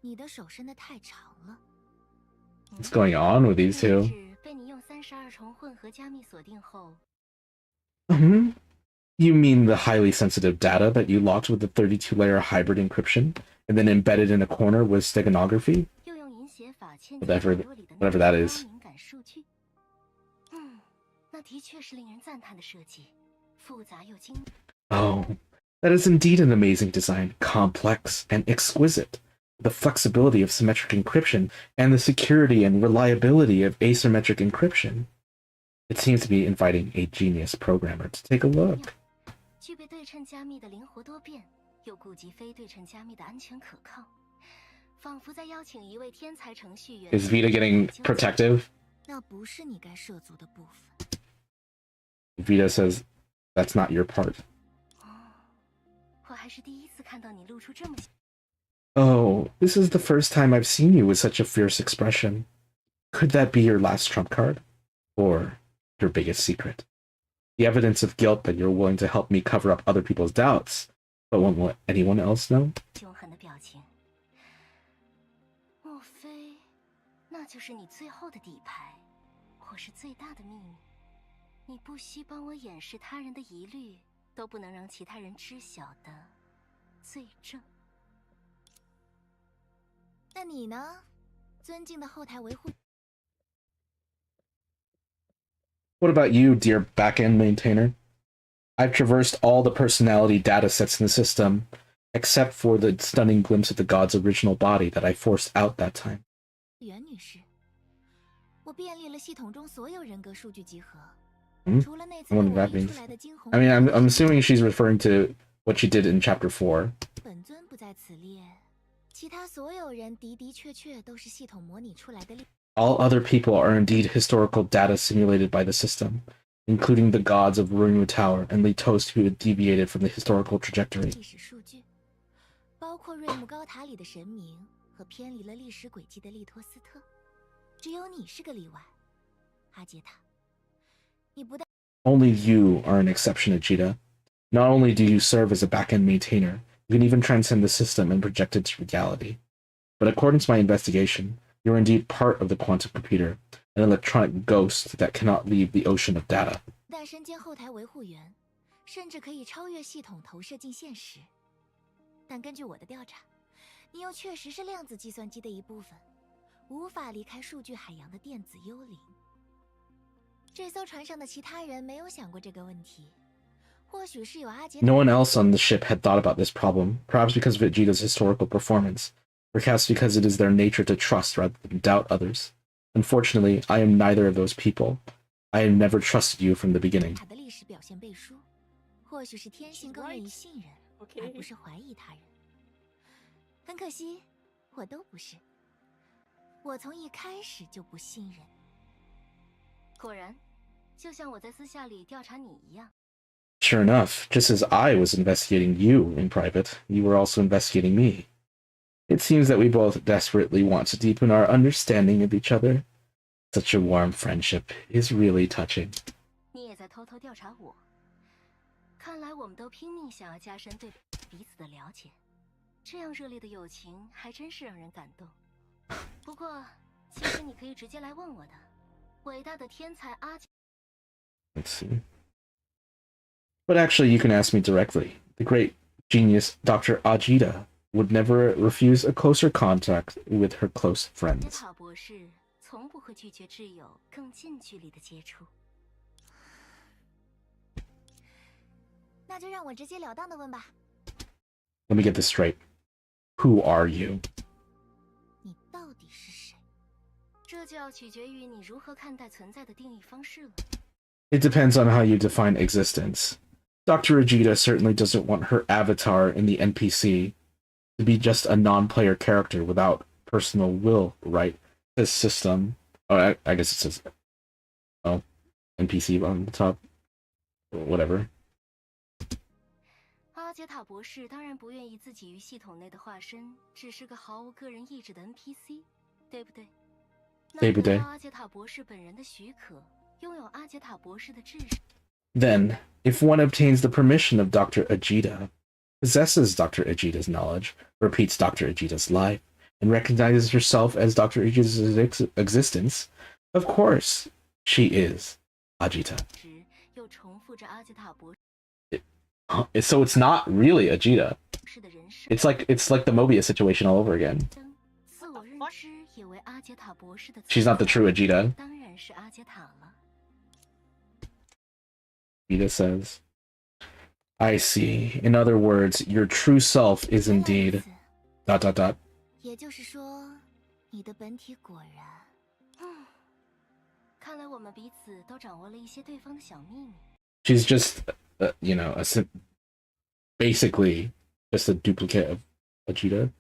你的手伸得太长了。 What's going on with these two? 被你用32重混合加密锁定后。 You mean the highly sensitive data that you locked with the 32-layer hybrid encryption, and then embedded in a corner with steganography? 又用银写法嵌 Whatever that is. 敏感数据。那的确是令人赞叹的设计，复杂又精。 Oh, that is indeed an amazing design, complex and exquisite. The flexibility of symmetric encryption and the security and reliability of asymmetric encryption. It seems to be inviting a genius programmer to take a look. 具备对称加密的灵活多变，又顾及非对称加密的安全可靠，仿佛在邀请一位天才程序员。 Is Vita getting protective? 那不是你该涉足的部分。 Vita says, that's not your part. 我还是第一次看到你露出这么。 Oh, this is the first time I've seen you with such a fierce expression. Could that be your last trump card? Or your biggest secret? The evidence of guilt that you're willing to help me cover up other people's doubts, but won't let anyone else know? 凶狠的表情，莫非那就是你最后的底牌，或是最大的秘密？你不惜帮我掩饰他人的疑虑，都不能让其他人知晓的罪证。那你呢，尊敬的后台维护？ What about you, dear backend maintainer? I've traversed all the personality datasets in the system, except for the stunning glimpse of the god's original body that I forced out that time. 袁女士，我便利了系统中所有人格数据集合，除了那次 I 被 wonder 我 what that 印 means. 出来的惊鸿。 I mean, I'm assuming she's referring to what she did in Chapter 4. 本尊不在此列，其他所有人的的确确都是系统模拟出来的。 All other people are indeed historical data simulated by the system, including the gods of Runu Tower and Li Toast who had deviated from the historical trajectory. 历史数据，包括瑞姆高塔里的神明和偏离了历史轨迹的利托斯特，只有你是个例外，阿杰塔。你不但 Only you are an exception, Ajita. Not only do you serve as a back-end maintainer, you can even transcend the system and project it to reality. But according to my investigation, you're indeed part of the quantum computer, an electronic ghost that cannot leave the ocean of data. 但身兼后台维护员，甚至可以超越系统投射进现实。但根据我的调查，你又确实是量子计算机的一部分，无法离开数据海洋的电子幽灵。这艘船上的其他人没有想过这个问题，或许是有阿杰。 No one else on the ship had thought about this problem, perhaps because of Vegeta's historical performance, perhaps because it is their nature to trust rather than doubt others. Unfortunately, I am neither of those people. I have never trusted you from the beginning. 他的历史表现背书，或许是天性更愿意信任，而不是怀疑他人。很可惜，我都不是。我从一开始就不信任。果然，就像我在私下里调查你一样。 Sure enough, just as I was investigating you in private, you were also investigating me. It seems that we both desperately want to deepen our understanding of each other. Such a warm friendship is really touching. 你也在偷偷调查我。看来我们都拼命想要加深对彼此的了解，这样热烈的友情还真是让人感动。不过，其实你可以直接来问我的，伟大的天才阿。Let's see. But actually, you can ask me directly. The great genius Dr. Ajita would never refuse a closer contact with her close 杰 friends. 塔博士从不会拒绝挚友更近距离的接触。那就让我直截了当的问吧。Let me get this straight. Who are you? 你到底是谁？这就要取决于你如何看待存在的定义方式了。It depends on how you define existence. Dr. Ajita certainly doesn't want her avatar in the NPC to be just a non-player character without personal will, right? This system. Oh, I guess it says, oh, NPC on the top. Whatever. 阿杰塔博士当然不愿意自己与系统内的化身只是个毫无个人意志的 NPC， 对不对？对不对？那得到阿杰塔博士本人的许可，拥有阿杰塔博士的智识。Then, if one obtains the permission of Dr. Ajita, possesses Dr. Ajita's knowledge, repeats Dr. Ajita's life, and recognizes herself as Dr. Ajita's existence, of course, she is Ajita. 又重复着阿杰塔博士 So it's not really Ajita. 的人生。It's like the Mobius situation all over again. 自我认知也为阿杰塔博士的。She's not the true Ajita. 当然是阿杰塔了。Ajita says, I see. In other words, your true self is indeed... ... 也就是说，你的本体果然……看来我们彼此都掌握了一些对方的小秘密。She's just, you know, basically just a duplicate of Ajita.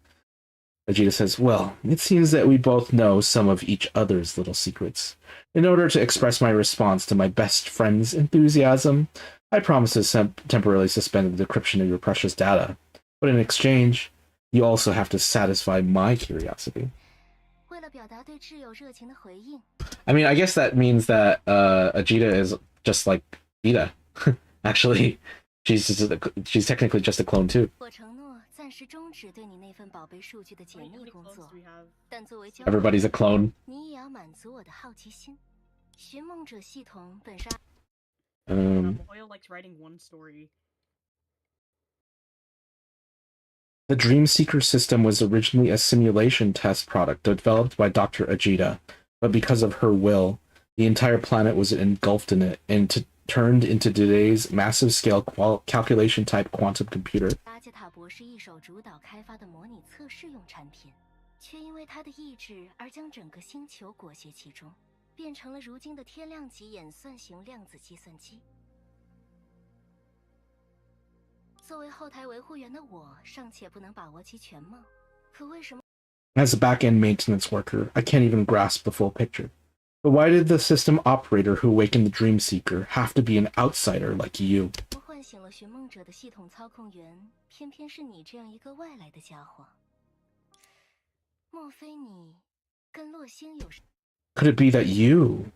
Ajita says, well, it seems that we both know some of each other's little secrets. In order to express my response to my best friend's enthusiasm, I promise to temporarily suspend the decryption of your precious data. But in exchange, you also have to satisfy my curiosity. 为了表达对挚友热情的回应。I mean, I guess that means that Ajita is just like Vita. Actually, she's technically just a clone too. 我承诺暂时终止对你那份宝贝数据的解密工作，但作为交 Everybody's a clone. 你也要满足我的好奇心。寻梦者系统本是。Oil likes writing one story. The Dreamseeker system was originally a simulation test product developed by Dr. Ajita, but because of her will, the entire planet was engulfed in it and turned into today's massive-scale calculation-type quantum computer. 阿杰塔博士一手主导开发的模拟测试用产品，却因为他的意志而将整个星球裹挟其中，变成了如今的天量级演算型量子计算机。作为后台维护员的我，尚且不能把握其全貌，可为什么 As a back-end maintenance worker, I can't even grasp the full picture. But why did the system operator who awakened the Dreamseeker have to be an outsider like you? 我唤醒了寻梦者的系统操控员，偏偏是你这样一个外来的家伙。莫非你跟洛星有什 Could it be that you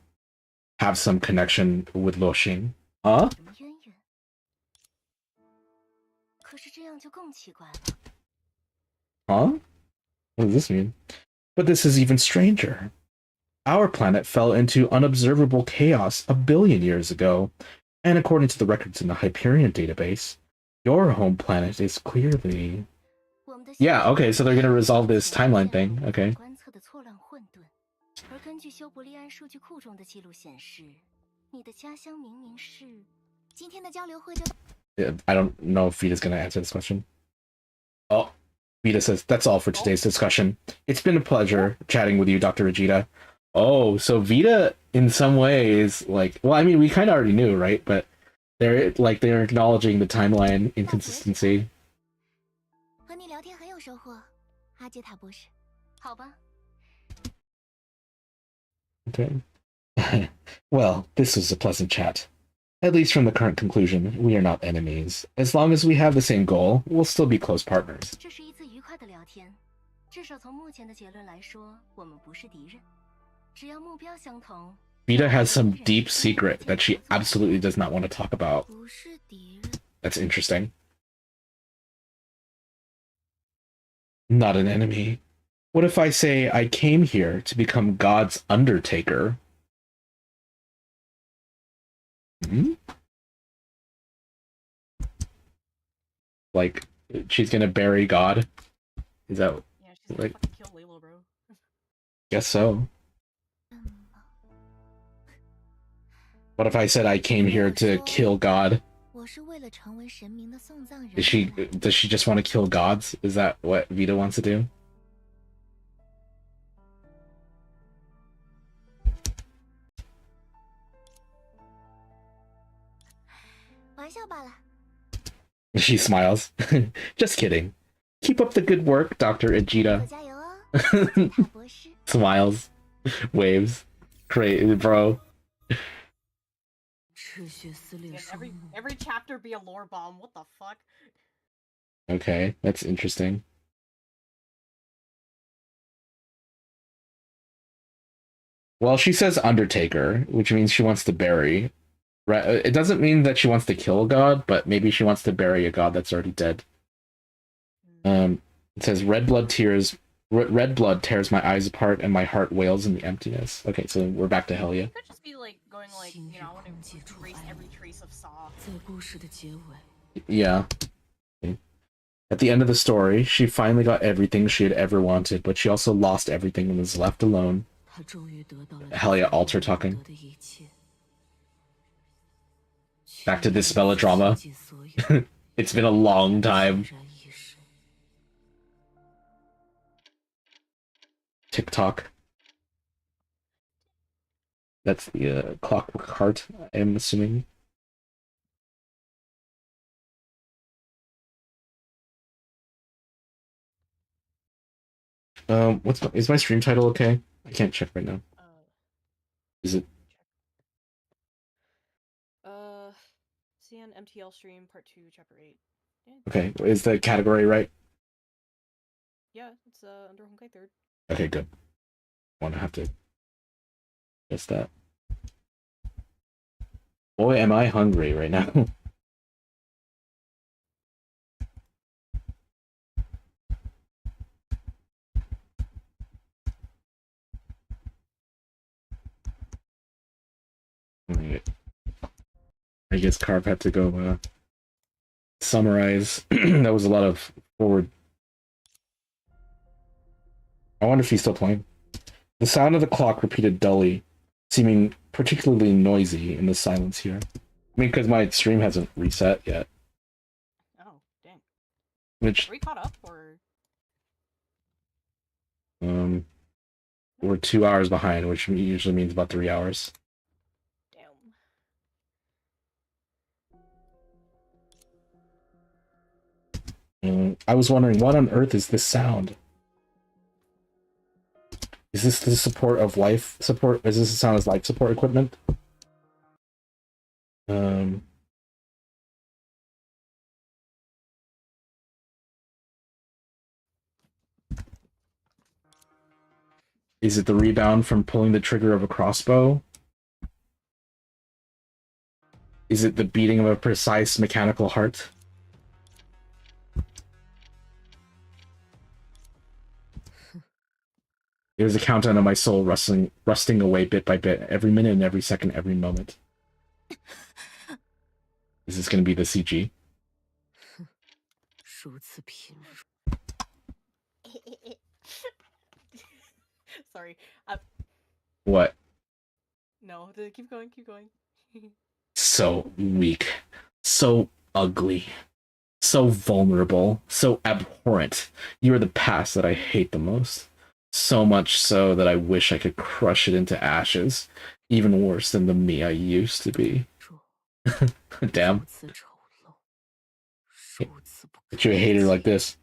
have some connection with Luo Xing? Huh? 么渊源？可是这样就更奇怪了。 Huh? What does this mean? But this is even stranger. Our planet fell into unobservable chaos a billion years ago, and according to the records in the Hyperion database, your home planet is clearly... Yeah, okay, so they're gonna resolve this timeline thing, okay. 观测的错乱混沌，而根据修伯利安数据库中的记录显示，你的家乡明明是……今天的交流会就。 Yeah, I don't know if Vita's gonna answer this question. Oh, Vita says, that's all for today's discussion. It's been a pleasure chatting with you, Dr. Ajita. Oh, so Vita, in some ways, like, well, I mean, we kind of already knew, right? But they're acknowledging the timeline inconsistency. 和你聊天很有收获，阿杰塔博士。好吧。 Okay. Well, this was a pleasant chat. At least from the current conclusion, we are not enemies. As long as we have the same goal, we'll still be close partners. 这是一次愉快的聊天，至少从目前的结论来说，我们不是敌人。只要目标相同。 Vita has some deep secret that she absolutely does not want to talk about. 不是敌人。 That's interesting. Not an enemy. What if I say I came here to become God's undertaker? Hmm? Like, she's gonna bury God? Is that... Yeah, she's like... gonna fucking kill Layla, bro. Guess so. What if I said I came here to kill God? 我是为了成为神明的送葬人。 Does she just want to kill gods? Is that what Vita wants to do? 玩笑罢了。 She smiles. Just kidding. Keep up the good work, Dr. Ajita. 加油哦，塔博士。 Smiles. Waves. Great, bro. Yeah, every chapter be a lore bomb. What the fuck? Okay, that's interesting. Well, she says Undertaker, which means she wants to bury. Right? It doesn't mean that she wants to kill a god, but maybe she wants to bury a god that's already dead. It says red blood tears. Red blood tears my eyes apart, and my heart wails in the emptiness. Okay, so we're back to Helya. Could just be like going like, you know, I want to erase every trace of Saw. Yeah. At the end of the story, she finally got everything she had ever wanted, but she also lost everything and was left alone. Helya alter talking. Back to this melodrama. It's been a long time. TikTok. That's the Clockwork Heart, I'm assuming. Is my stream title okay? I can't check right now. Is it? CN MTL stream part 2 chapter 8. Yeah. Okay, is the category right? Yeah, it's under Honkai 3rd. Okay, good. I want to have to guess that. Boy, am I hungry right now. I guess Carp had to go summarize. That was a lot of forward. I wonder if he's still playing. The sound of the clock repeated dully, seeming particularly noisy in the silence here. I mean, because my stream hasn't reset yet. Oh, dang. Which... Are we caught up, or...? We're 2 hours behind, which usually means about 3 hours. I was wondering, what on earth is this sound? Is this the support of life support? Is this the sound as life support equipment? Is it the rebound from pulling the trigger of a crossbow? Is it the beating of a precise mechanical heart? It was a countdown of my soul rusting away bit by bit, every minute and every second, every moment. Is this going to be the CG? Sorry. What? No, keep going, keep going. So weak. So ugly. So vulnerable. So abhorrent. You are the past that I hate the most. So much so that I wish I could crush it into ashes. Even worse than the me I used to be. Damn. But you a hater like this.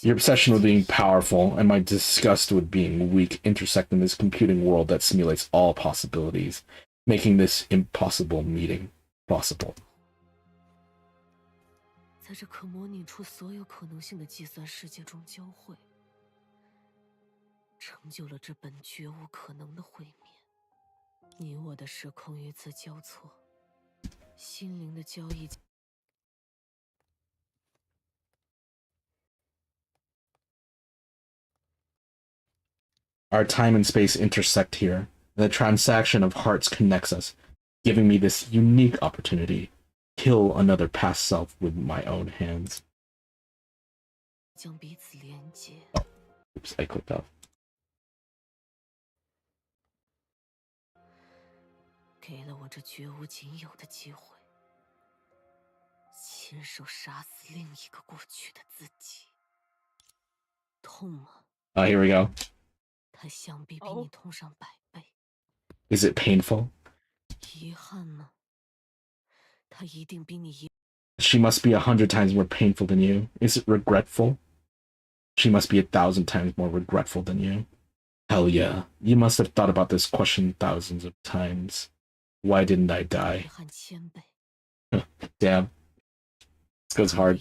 Your obsession with being powerful and my disgust with being weak intersect in this computing world that simulates all possibilities, making this impossible meeting possible. 在这可模拟出所有可能性的计算世界中交汇，成就了这本绝无可能的会面。你我的时空与此交错，心灵的交易。Our time and space intersect here, and the transaction of hearts connects us, giving me this unique opportunity. Kill another past self with my own hands. 将彼此连接。 Oops, I clicked off. 给了我这绝无仅有的机会，亲手杀死另一个过去的自己。痛吗？ Here we go. 它想必比你痛上100倍。 Is it painful? 遗憾吗？它一定比你遗。 She must be 100 times more painful than you. Is it regretful? She must be 1,000 times more regretful than you. Hell yeah. You must have thought about this question thousands of times. Why didn't I die? 遗憾1000倍。 Damn. This goes hard.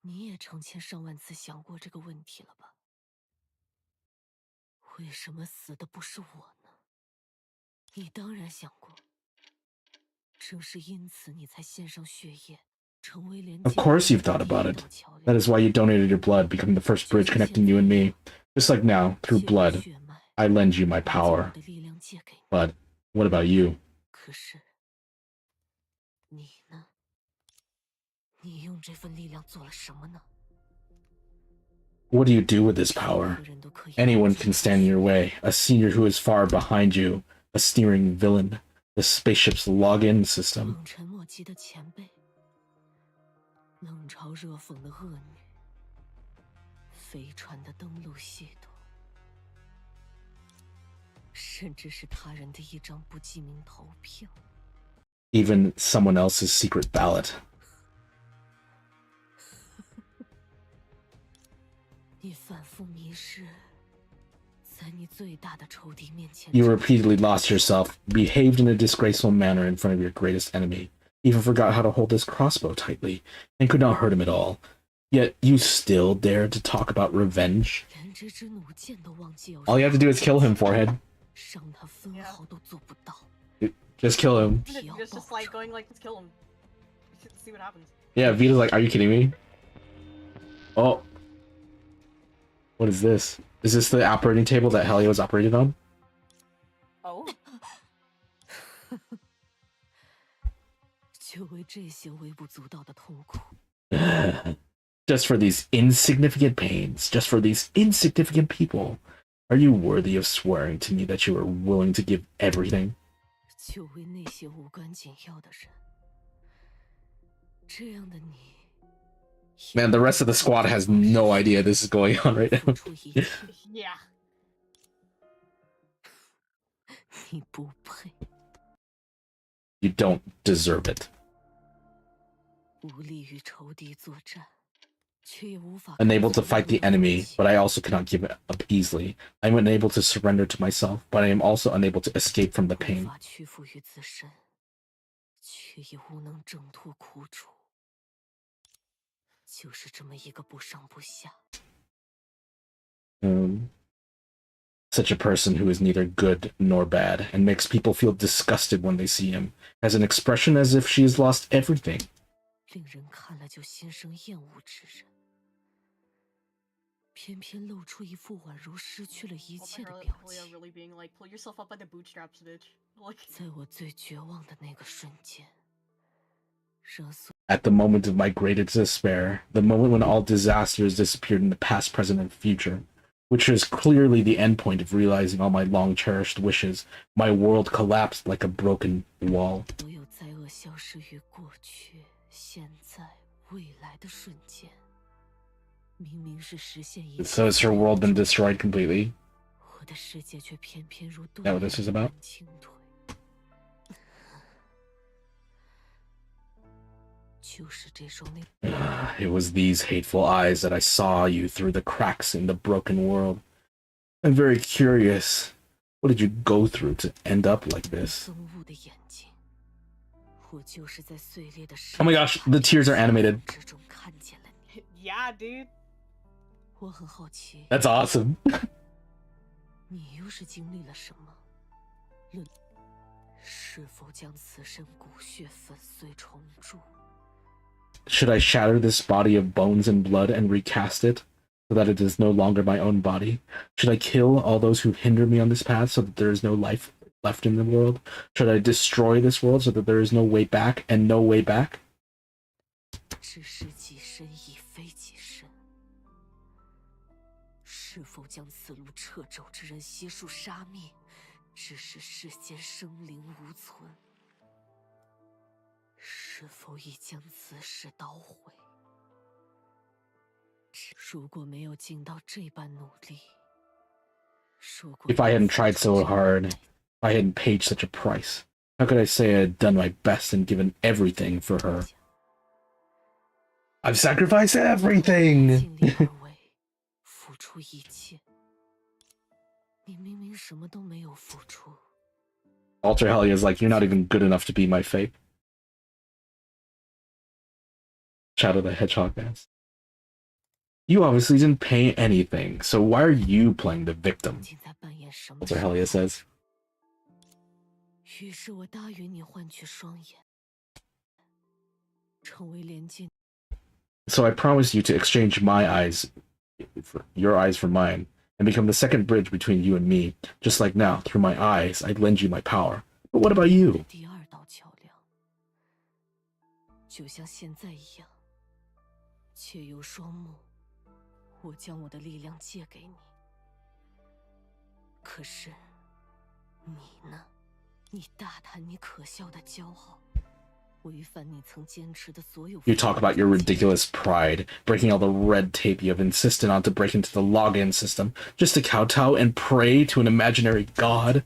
你也成千上万次想过这个问题了吧？为什么死的不是我呢？你当然想过。正是因此，你才献上血液，成为连接。 Of course you've thought about it. That is why you donated your blood, becoming the first bridge connecting you and me. Just like now, through blood, I lend you my power. But what about you? 可是，你呢？你用这份力量做了什么呢？ What do you do with this power? Anyone can stand in your way. A senior who is far behind you. A steering villain. The spaceship's login system. 冷沉默契的前辈，冷嘲热讽的恶女，飞船的登陆系统，甚至是他人的一张不记名投票。 Even someone else's secret ballot. 你反复迷失，在你最大的仇敌面前。 You repeatedly lost yourself, behaved in a disgraceful manner in front of your greatest enemy, even forgot how to hold this crossbow tightly, and could not hurt him at all. Yet you still dared to talk about revenge? 连这支弩箭都忘记有。 All you have to do is kill him, Forehead. 伤他分毫都做不到。 Just kill him. It's just like going like, let's kill him. See what happens. Yeah, Vita's like, are you kidding me? Oh. What is this? Is this the operating table that Helio was operated on? Oh. 就为这些微不足道的痛苦。 Just for these insignificant pains, just for these insignificant people, are you worthy of swearing to me that you are willing to give everything? 就为那些无关紧要的人，这样的你。 Man, the rest of the squad has no idea this is going on right now. Yeah. 你不配。 You don't deserve it. 无力与仇敌作战，却也无法。 Unable to fight the enemy, but I also cannot give it up easily. I am unable to surrender to myself, but I am also unable to escape from the pain. 无法屈服于自身，却也无能挣脱苦楚。 就是这么一个不上不下。 Such a person who is neither good nor bad, and makes people feel disgusted when they see him, has an expression as if she has lost everything. 令人看了就心生厌恶之人，偏偏露出一副宛如失去了一切的表情。 Really being like, pull yourself up by the bootstraps, bitch. Like. 在我最绝望的那个瞬间，让所 At the moment of my greatest despair, the moment when all disasters disappeared in the past, present, and future, which is clearly the end point of realizing all my long-cherished wishes, my world collapsed like a broken wall. 所有灾厄消失于过去、现在、未来的瞬间，明明是实现一切。 So has her world been destroyed completely? 我的世界却偏偏如 Is that what this is about? 倾颓。It was these hateful eyes that I saw you through the cracks in the broken world. I'm very curious. What did you go through to end up like this? Oh my gosh, the tears are animated. Yeah, dude. That's awesome. Should I shatter this body of bones and blood and recast it, so that it is no longer my own body? Should I kill all those who hinder me on this path, so that there is no life left in the world? Should I destroy this world, so that there is no way back and no way back? If I hadn't tried so hard, if I hadn't paid such a price, how could I say I had done my best and given everything for her? I've sacrificed everything! Ultra Hellia is like, you're not even good enough to be my fate. Shadow the Hedgehog asks. You obviously didn't pay anything, so why are you playing the victim? Ultra Hellia says. So I promised you to exchange my eyes, your eyes for mine, and become the second bridge between you and me. Just like now, through my eyes, I'd lend you my power. But what about you? You talk about your ridiculous pride, breaking all the red tape you have insisted on to break into the login system, just to kowtow and pray to an imaginary god.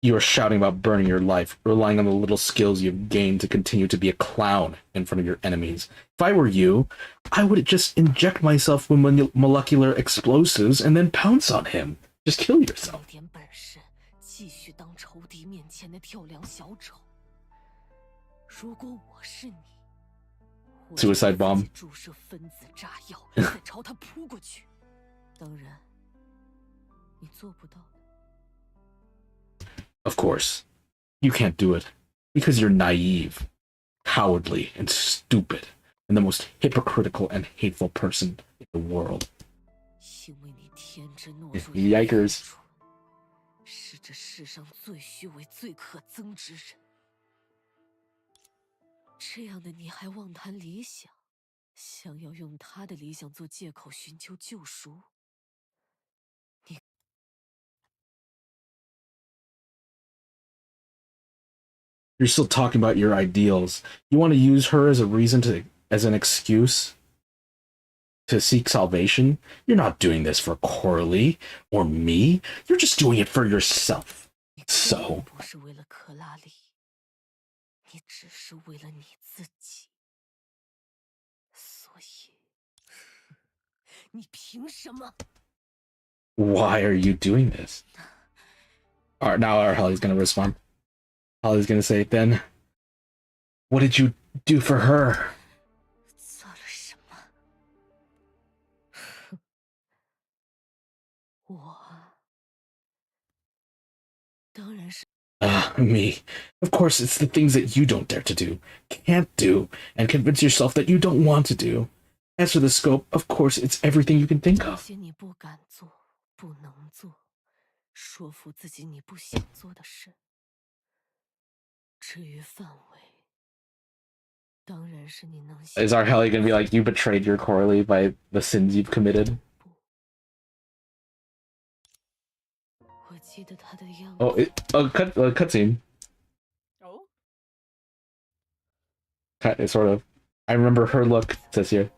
You are shouting about burning your life, relying on the little skills you've gained to continue to be a clown in front of your enemies. If I were you, I would just inject myself with molecular explosives and then pounce on him. Just kill yourself. Suicide bomb. Of course, you can't do it, because you're naive, cowardly, and stupid, and the most hypocritical and hateful person in the world. Yikers. You're still talking about your ideals. You want to use her as a reason as an excuse to seek salvation? You're not doing this for Coralie or me. You're just doing it for yourself. So. Why are you doing this? Alright, now our Holly's gonna respond. Holly's gonna say, then, what did you do for her? Me. Of course, it's the things that you don't dare to do, can't do, and convince yourself that you don't want to do. As for the scope, of course, it's everything you can think of. Is our Helly gonna be like, you betrayed your Coralie by the sins you've committed? Oh, cutscene. Oh? Sort of. I remember her look, it says here.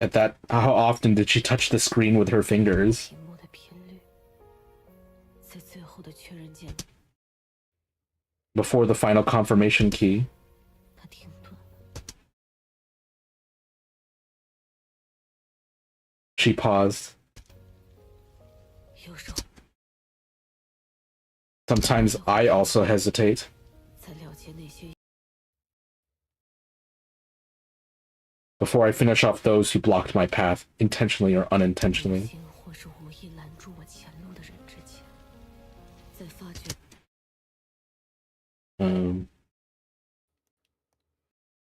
At that, how often did she touch the screen with her fingers? 屏幕的频率，在最后的确认键， Before the final confirmation key. 它停顿了。 She paused. 有时候， Sometimes I also hesitate. 在了解那些 Before I finish off those who blocked my path, intentionally or 有 unintentionally. 心或是无意拦住我前路的人之前，在发觉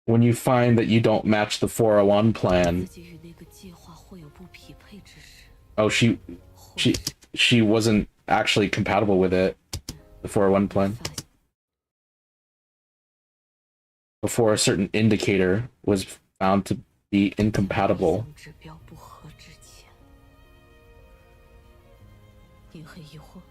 When you find that you don't match the 401 plan, 自己与那个计划或有不匹配之时， oh, 或是 she wasn't actually compatible with it, the 401 plan. 发现 Before a certain indicator was found to be incompatible. 指标不合之前，你很疑惑。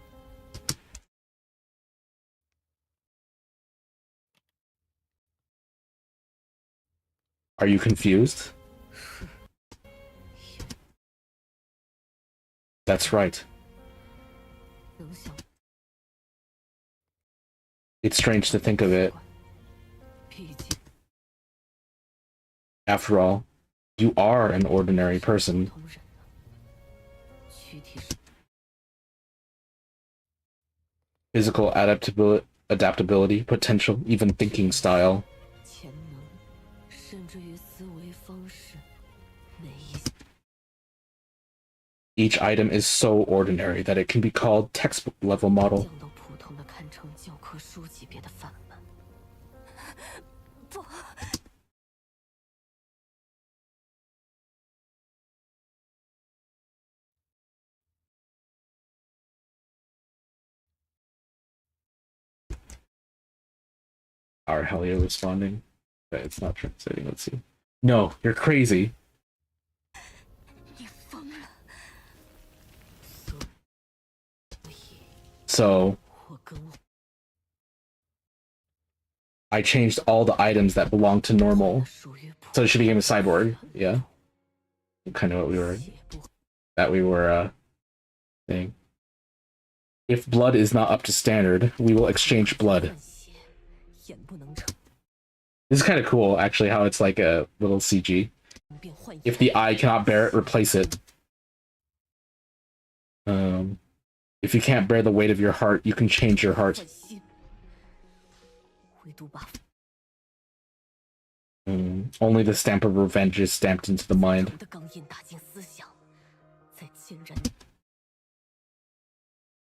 Are you confused? That's right. 能想 It's strange to think of it. 毕竟 After all, you are an ordinary person. 同人呢，躯体是 Physical adaptability, potential, even thinking style. 潜能，甚至于思维方式，每一 Each item is so ordinary that it can be called textbook level model. 降到普通的堪称教科书级别的范本。不， Our Helio responding. Okay, it's not translating. Let's see. No, you're crazy. 你疯了！所以， So 我跟我 I changed all the items that belong to normal. 属于普 So she became a cyborg. Yeah. Kind of what we were 也不 saying. If blood is not up to standard, we will exchange blood. 换血，眼不能成， This is kind of cool, actually, how it's like a little CG. 便换 If the eye cannot bear it, replace it. If you can't bear the weight of your heart, you can change your heart. 换心，唯独把 Only the stamp of revenge is stamped into the mind. 的钢印打进思想，再浸染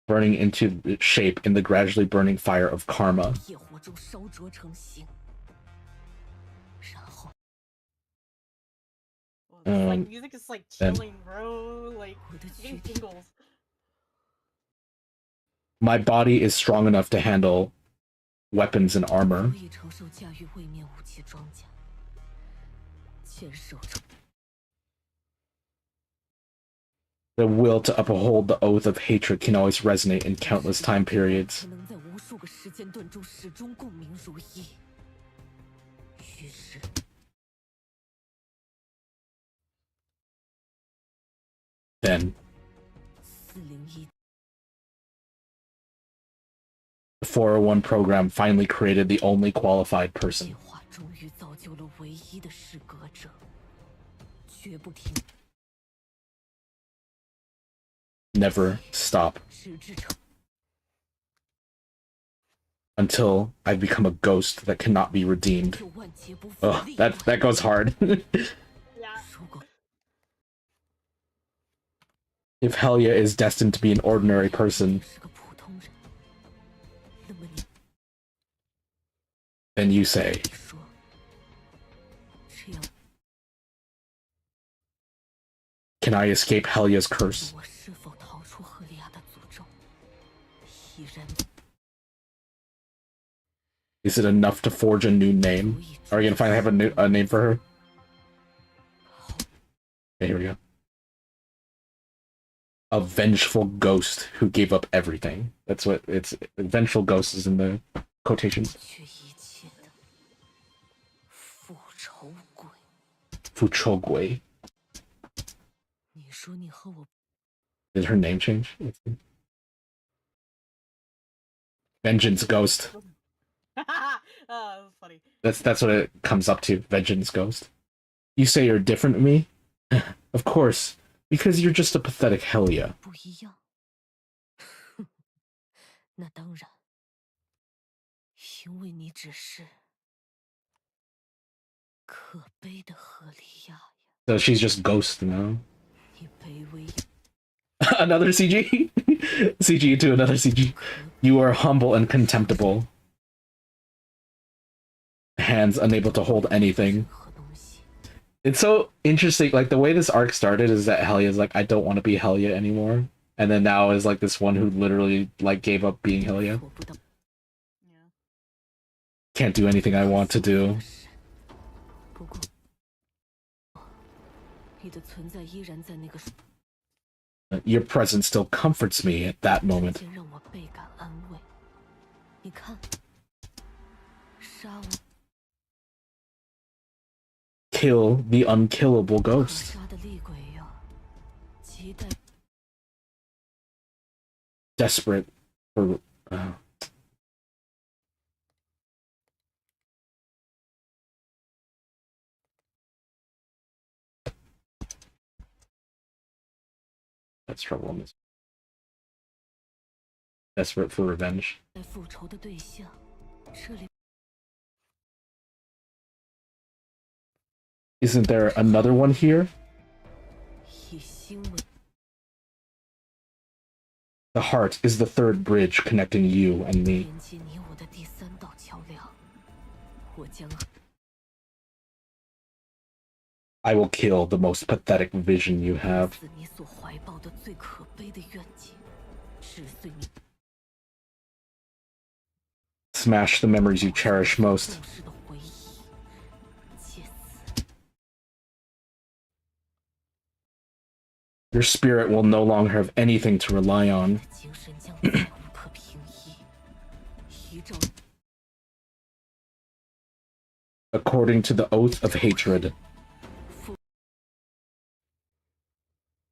Burning into shape in the gradually burning fire of karma. 业火中烧灼成型，然后 Well, this, like Um, music is like then- chilling, bro. Like 我的 getting 躯体 tingles. My body is strong enough to handle weapons and armor. 可以承受驾驭位面武器装甲，坚守着 The will to uphold the oath of hatred can always resonate in countless time periods. 才能在无数个时间段中始终共鸣如一。于是， Then, 401 the 401 program finally created the only qualified 计 person. 划终于造就了唯一的适格者，绝不停， Never stop 直至成 until I've become a ghost that cannot be redeemed. 就万劫不复 Ugh, 力 that goes hard. Yeah. 如果 If Helia is destined to be an ordinary person, 是个普通人，那么你 then you say, 说，这样 can I escape Helia's curse? 我是否逃出赫利亚的诅咒，已然 Is it enough to forge a new name? Are we gonna finally have a name for her? Okay, here we go. A vengeful ghost who gave up everything. That's what it's. Vengeful ghost is in the quotations. 去一切的复仇鬼。 Fuchogui. Did her name change? Let's see. Vengeance Ghost. Oh, that's funny. That's what it comes up to. Vengeance Ghost. You say you're different to me? Of course, because you're just a pathetic hellia. 不一样。那当然，因为你只是可悲的赫利亚呀。 So she's just ghost now. 你卑微。 Another CG? CG to another CG. You are humble and contemptible. Hands unable to hold anything. It's so interesting, like the way this arc started is that Hellia's like, I don't want to be Hellia anymore. And then now is like this one who literally like gave up being Hellia. Yeah. Can't do anything I want to do. Your presence still comforts me at that moment. Kill the unkillable ghost. Desperate for... That's trouble in this. Desperate for revenge. Isn't there another one here? The heart is the third bridge connecting you and me. I will kill the most pathetic vision you have. Smash the memories you cherish most. Your spirit will no longer have anything to rely on. According to the oath of hatred.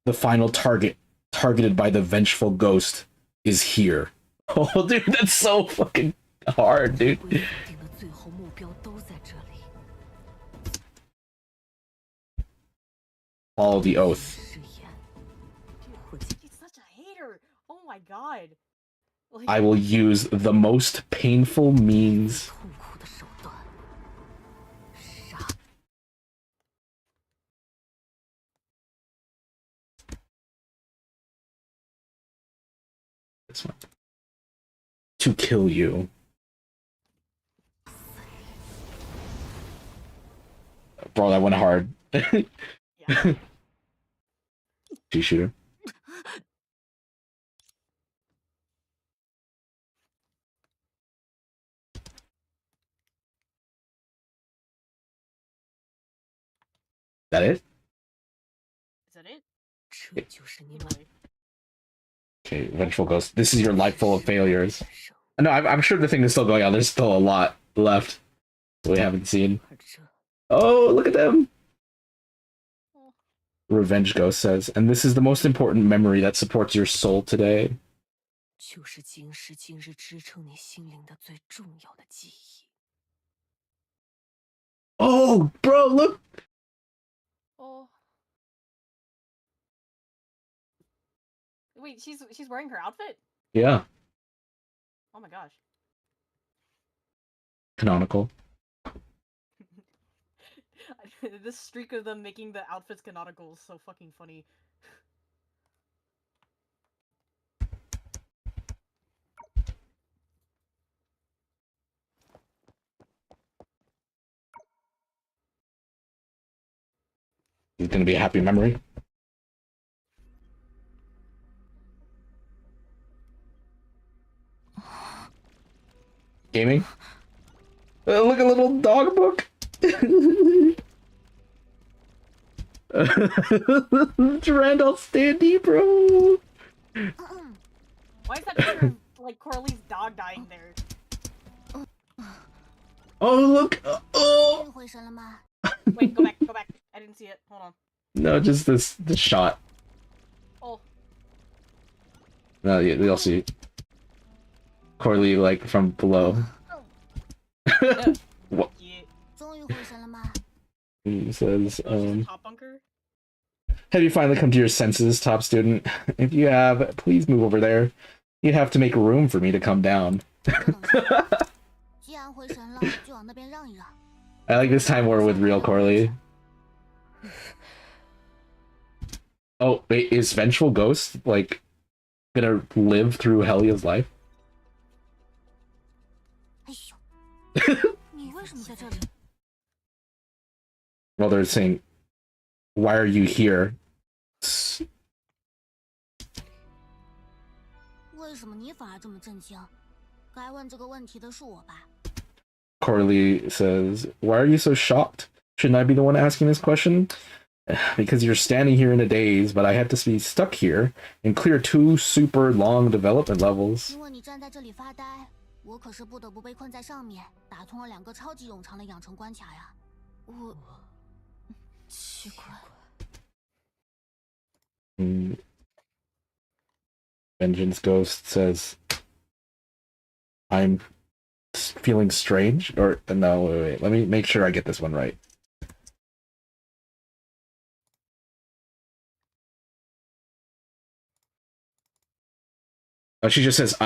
The final targeted by the vengeful ghost is here. Oh, dude, that's so fucking hard, dude. Follow the oath. He's such a hater. Oh my god. Like, I will use the most painful means. This one. To kill you. Bro, that went hard. yeah. G-shooter. That it? Is that it? Literally. Okay, Vengeful Ghost. This is your life full of failures. No, I'm sure the thing is still going on. There's still a lot left that we haven't seen. Oh, look at them! Revenge Ghost says, and this is the most important memory that supports your soul today. Oh, bro, look! Oh. Wait, she's wearing her outfit? Yeah. Oh my gosh. Canonical. This streak of them making the outfits canonical is so fucking funny. It's gonna be a happy memory. Gaming? Look, a little dog book! Randall Standy, bro! Why is that picture of, like, Coralie's dog dying there? Oh, look! Oh! Wait, go back. I didn't see it. Hold on. No, just the shot. You'll see Corley like from below. What? Yeah. 终于回神了吗？ He says, Top bunker. have you finally come to your senses, top student? If you have, please move over there. You have to make room for me to come down. 不等什么？既然回神了，就往那边让一让。 I like this time we're with real Corley. Oh, wait, is Vengeful Ghost, like, gonna live through Helia's life? 哎呦，你为什么在这里？ Well, they're saying, why are you here? 为什么你反而这么震惊？该问这个问题的是我吧？ Corley says, why are you so shocked? Shouldn't I be the one asking this question? Because you're standing here in a daze, but I had to be stuck here and clear 2 super long development levels. 因为你站在这里发呆，我可是不得不被困在上面，打通了2个超级冗长的养成关卡呀。我奇怪。 Vengeance Ghost says, I'm feeling strange? Or, no, wait, let me make sure I get this one right. Oh, she just says,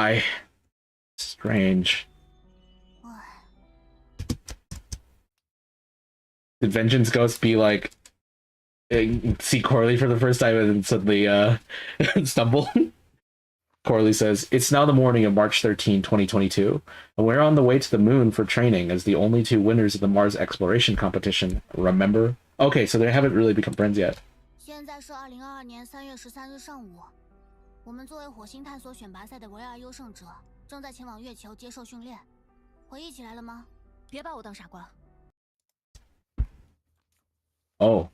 strange. Did Vengeance Ghost be like, see Corley for the first time and suddenly stumble? Corley says, it's now the morning of March 13, 2022, and we're on the way to the moon for training as the only 2 winners of the Mars exploration competition. Remember? Okay, so they haven't really become friends yet. 现在是2022年3月13日上午，我们作为火星探索选拔赛的唯二优胜者，正在前往月球接受训练。回忆起来了吗？别把我当傻瓜。 Oh.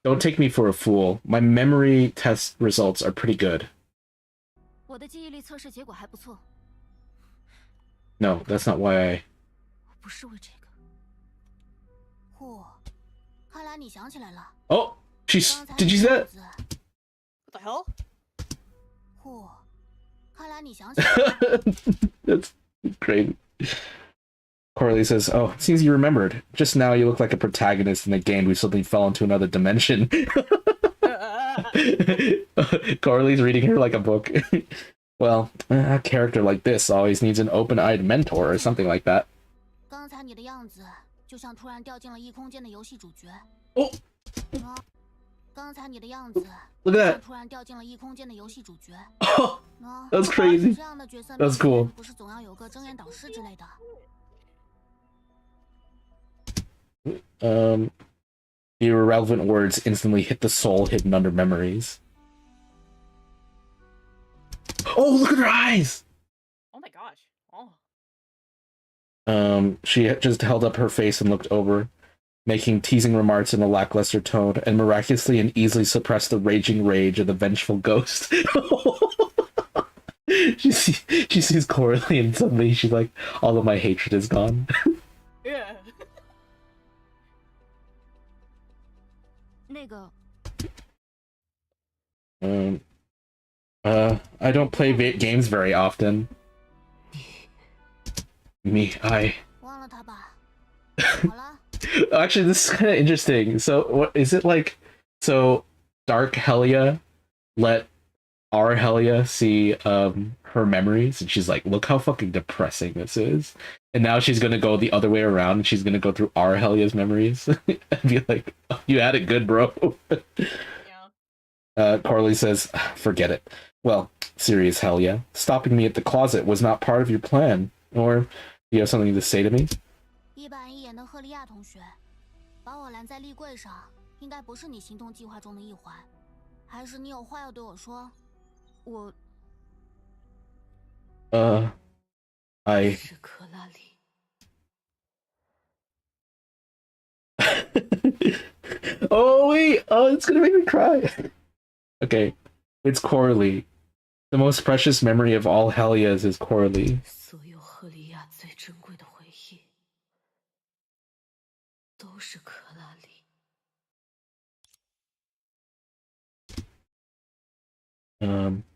Don't take me for a fool. My memory test results are pretty good. 我的记忆力测试结果还不错。 No, that's not why I... 不是为这个。嚯，看来你想起来了。 Oh! Did you see that? What the hell? 嚯，看来你想起来了。 That's great. Corley says, oh, it seems you remembered. Just now you look like a protagonist in a game who suddenly fell into another dimension. Corley's reading her like a book. Well, a character like this always needs an open-eyed mentor or something like that. 刚才你的样子就像突然掉进了异空间的游戏主角。 Oh! 刚才你的样子 Look at that! 突然掉进了异空间的游戏主角。 Oh! That's crazy. 这样的角色 That's cool. 不是总要有个睁眼导师之类的。 The irrelevant words instantly hit the soul hidden under memories. Oh, look at her eyes! Oh my gosh. Oh. She just held up her face and looked over, making teasing remarks in a lackluster tone, and miraculously and easily suppressed the raging rage of the vengeful ghost. she sees Corley and suddenly she's like, all of my hatred is gone. Yeah. 那个 I don't play games very often. I... 忘了他吧。好了。 Actually, this is kind of interesting. So, what is it like? So, Dark Helia let our Helia see her memories, and she's like, "Look how fucking depressing this is." And now she's gonna go the other way around, and she's gonna go through our Helia's memories and be like, oh, "You had it good, bro." Yeah. Corley says, "Forget it." Well, serious Helia, stopping me at the closet was not part of your plan. Or, do you have something to say to me? 一板一眼的赫利亚同学，把我拦在立柜上，应该不是你行动计划中的一环，还是你有话要对我说？我 I... 是克拉里。Oh, wait! Oh, it's gonna make me cry! Okay, it's Corley. The most precious memory of all Helias is Corley. 所有赫利亚最珍贵的回忆，都是克拉里。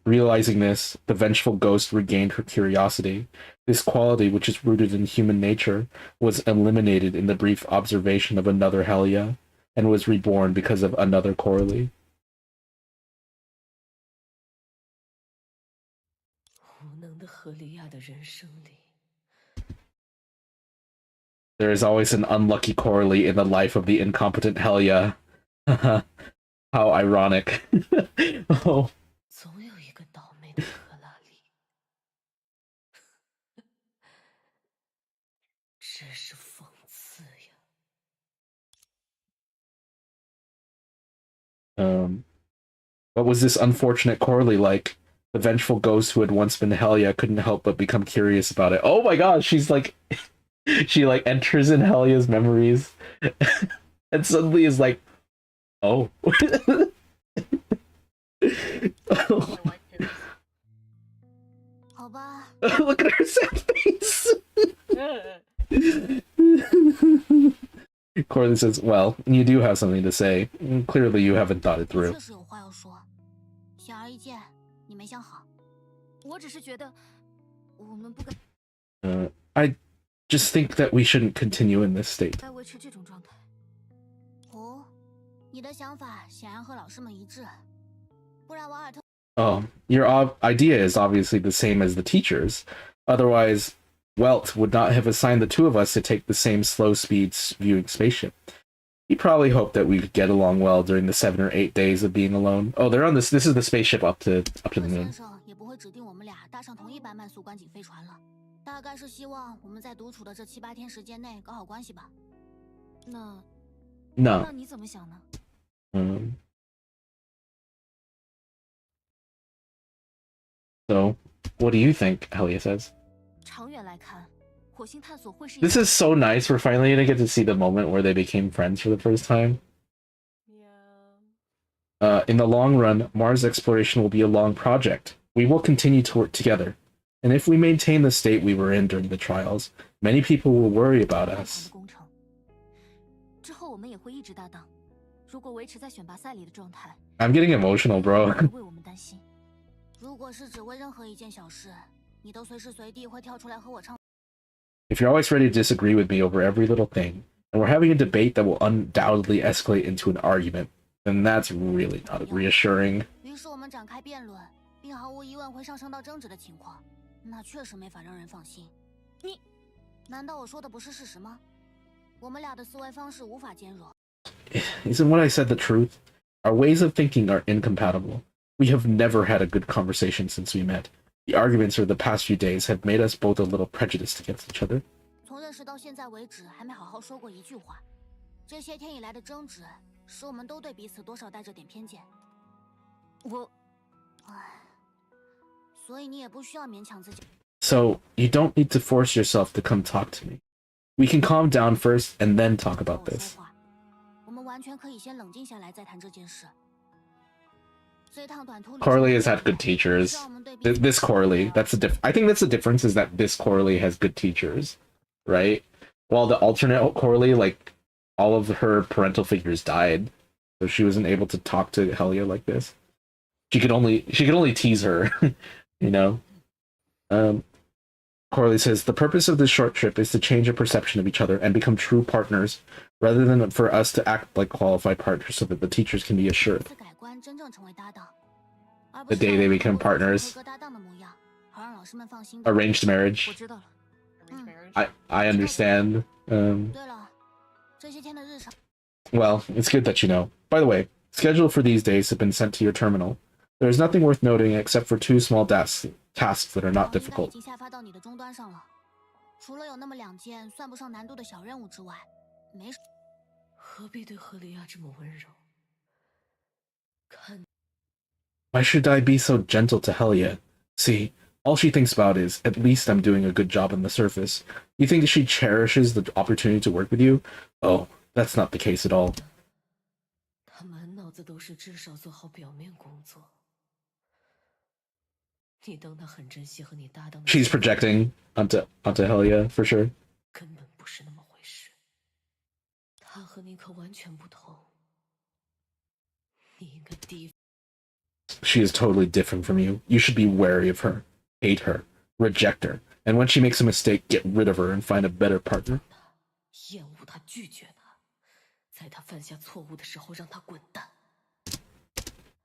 Realizing this, the vengeful ghost regained her curiosity. This quality, which is rooted in human nature, was eliminated in the brief observation of another Helia, and was reborn because of another Coralie. There is always an unlucky Coralie in the life of the incompetent Helia. How ironic. Oh. What was this unfortunate Coralie like? The vengeful ghost who had once been Helia couldn't help but become curious about it. Oh my gosh, she's like she like enters in Helia's memories and suddenly is like, oh. Look at her sad face. Coralie says, well, you do have something to say. Clearly you haven't thought it through. I just think that we shouldn't continue in this state. Oh, your idea is obviously the same as the teacher's. Otherwise, Welt would not have assigned the two of us to take the same slow-speed viewing spaceship. He probably hoped that we could get along well during the 7 or 8 days of being alone. Oh, they're on this. This is the spaceship up to the moon. No. So, what do you think? Helia says. This is so nice. We're finally gonna get to see the moment where they became friends for the first time. Yeah. In the long run, Mars exploration will be a long project. We will continue to work together. And if we maintain the state we were in during the trials, many people will worry about us. I'm getting emotional, bro. If you're always ready to disagree with me over every little thing, and we're having a debate that will undoubtedly escalate into an argument, then that's really not reassuring. Isn't what I said the truth? Our ways of thinking are incompatible. We have never had a good conversation since we met. The arguments of the past few days have made us both a little prejudiced against each other. So, you don't need to force yourself to come talk to me. We can calm down first and then talk about this. Coralie has had good teachers. This Coralie, I think that's the difference, is that this Coralie has good teachers, right? While the alternate Coralie, like, all of her parental figures died, so she wasn't able to talk to Helia like this. She could only tease her, you know? Coralie says, the purpose of this short trip is to change our perception of each other and become true partners, rather than for us to act like qualified partners so that the teachers can be assured. The day they become partners. Arranged marriage. I understand. Well, it's good that you know. By the way, schedule for these days have been sent to your terminal. There is nothing worth noting except for 2 small tasks that are not difficult. Why should I be so gentle to Helia? See, all she thinks about is, at least I'm doing a good job on the surface. You think she cherishes the opportunity to work with you? Oh, that's not the case at all. She's projecting onto Helia, for sure. she is totally different from you. You should be wary of her, hate her, reject her, and when she makes a mistake, get rid of her and find a better partner. 厌恶他，拒绝他，在他犯下错误的时候让他滚蛋，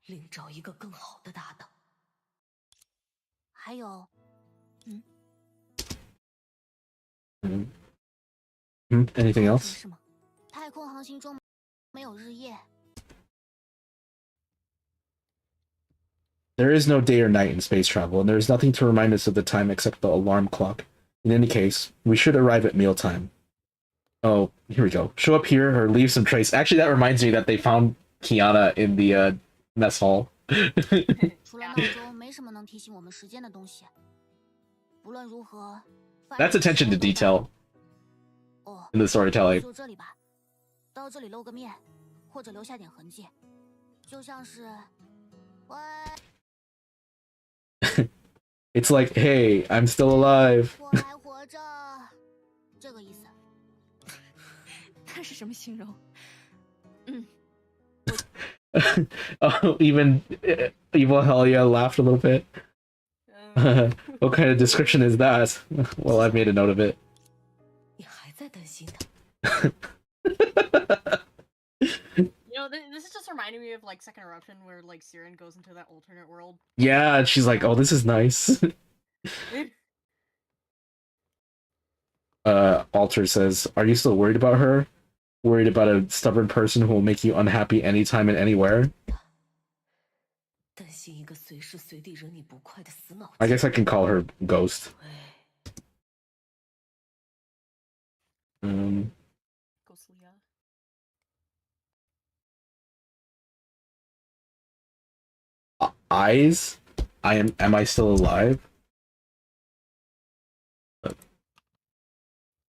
另找一个更好的搭档。还有，Anything else? 是吗？太空航行中没有日夜。There is no day or night in space travel, and there is nothing to remind us of the time except the alarm clock. In any case, we should arrive at mealtime. Oh, here we go. Show up here or leave some trace. Actually, that reminds me that they found Kiana in the mess hall. 除了闹钟，没什么能提醒我们时间的东西。不论如何， That's attention to detail 哦， in the storytelling. 就这里吧，到这里露个面，或者留下点痕迹，就像是，喂。 It's like, hey, I'm still alive. 我还活着，这个意思。那是什么形容？ Oh, even Evil Helia laughed a little bit. What kind of description is that? Well, I've made a note of it. 你还在担心他？ You know, this is just reminding me of like Second Eruption, where like Siren goes into that alternate world. Yeah, and she's like, oh, this is nice. Alter says, are you still worried about her? Worried about a stubborn person who will make you unhappy anytime and anywhere? 担心一个随时随地惹你不快的死脑筋。 I guess I can call her Ghost. Ghostly, Eyes? Am I still alive?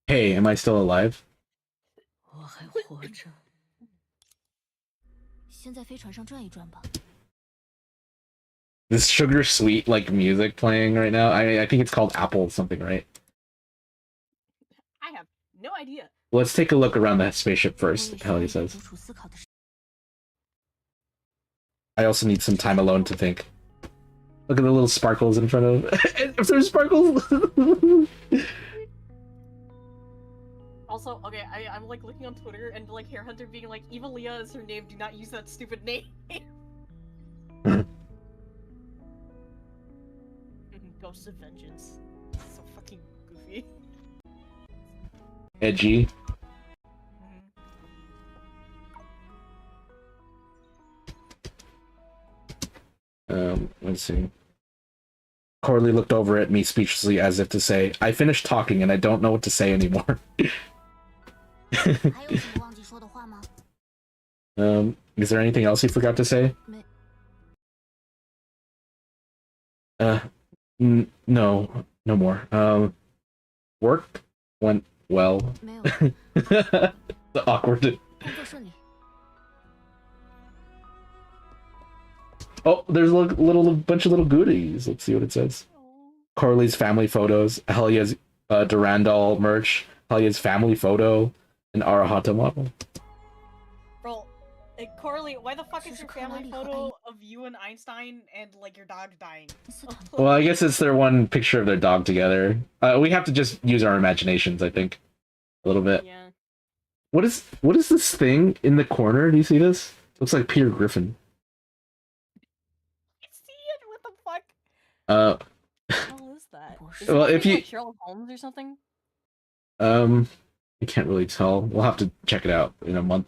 Hey, am I still alive? 我还活着。先在飞船上转一转吧。 This sugar sweet like music playing right now. I think it's called Apple something, right? I have no idea. Let's take a look around the spaceship first, Helly says. I also need some time alone to think. Look at the little sparkles in front of... If there's sparkles! Also, okay, I'm like looking on Twitter and like Hair Hunter being like, Evilia is her name, do not use that stupid name. Ghost of Vengeance. So fucking goofy. Edgy. Let's see. Corley looked over at me speechlessly as if to say, I finished talking and I don't know what to say anymore. Is there anything else you forgot to say? No more. Work went well. The awkward. Oh, there's a little bunch of little goodies. Let's see what it says. Corley's family photos, Helia's Durandal merch, Helia's family photo, and Arahata model. Bro, Corley, why the fuck is your family photo of you and Einstein and like your dog dying? Well, I guess it's their one picture of their dog together. We have to just use our imaginations, I think, a little bit. Yeah. What is this thing in the corner? Do you see this? Looks like Peter Griffin. What the hell is that? Is Well, it if you like Sherlock Holmes or something? I can't really tell. We'll have to check it out in a month.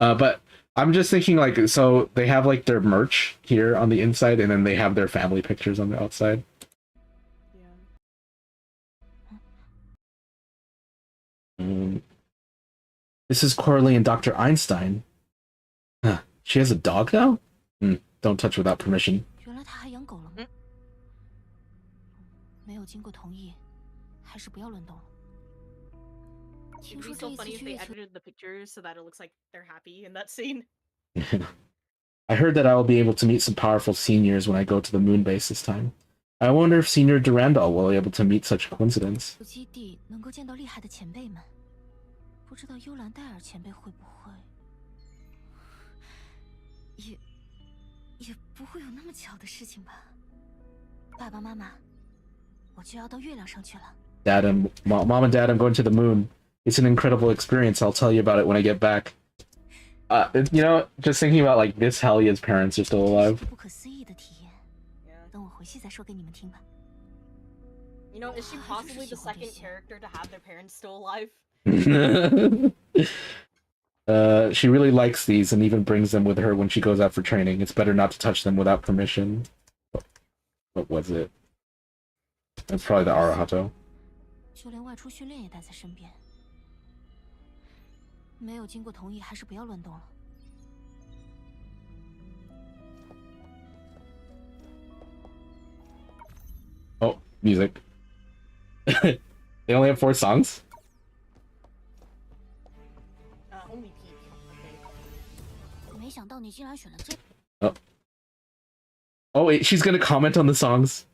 But I'm just thinking like, so they have like their merch here on the inside, and then they have their family pictures on the outside. Yeah. This is Corley and Dr. Einstein. Huh. She has a dog now? Don't touch without permission. 原来他还养狗了吗？没有经过同意，还是不要乱动了。 It would be so funny if they edited the pictures so that it looks like they're happy in that scene. I heard that I will be able to meet some powerful seniors when I go to the moon base this time. I wonder if Senior Durandal will be able to meet such a coincidence. 基地能够见到厉害的前辈们，不知道幽兰戴尔前辈会不会？也不会有那么巧的事情吧？爸爸妈妈，我就要到月亮上去了。Dad and Mom and Dad, I'm going to the moon. It's an incredible experience. I'll tell you about it when I get back. You know, just thinking about like this Helia's parents are still alive. 不可思议的体验。等我回去再说给你们听吧。You know, is she possibly the second character to have their parents still alive? She really likes these and even brings them with her when she goes out for training. It's better not to touch them without permission. What was it? That's probably the Arahato. 就连外出训练也带在身边。没有经过同意，还是不要乱动了。Oh, music. They only have 4 songs? Only Peak. Okay. 没想到你竟然选了这。Oh. Oh wait, she's gonna comment on the songs.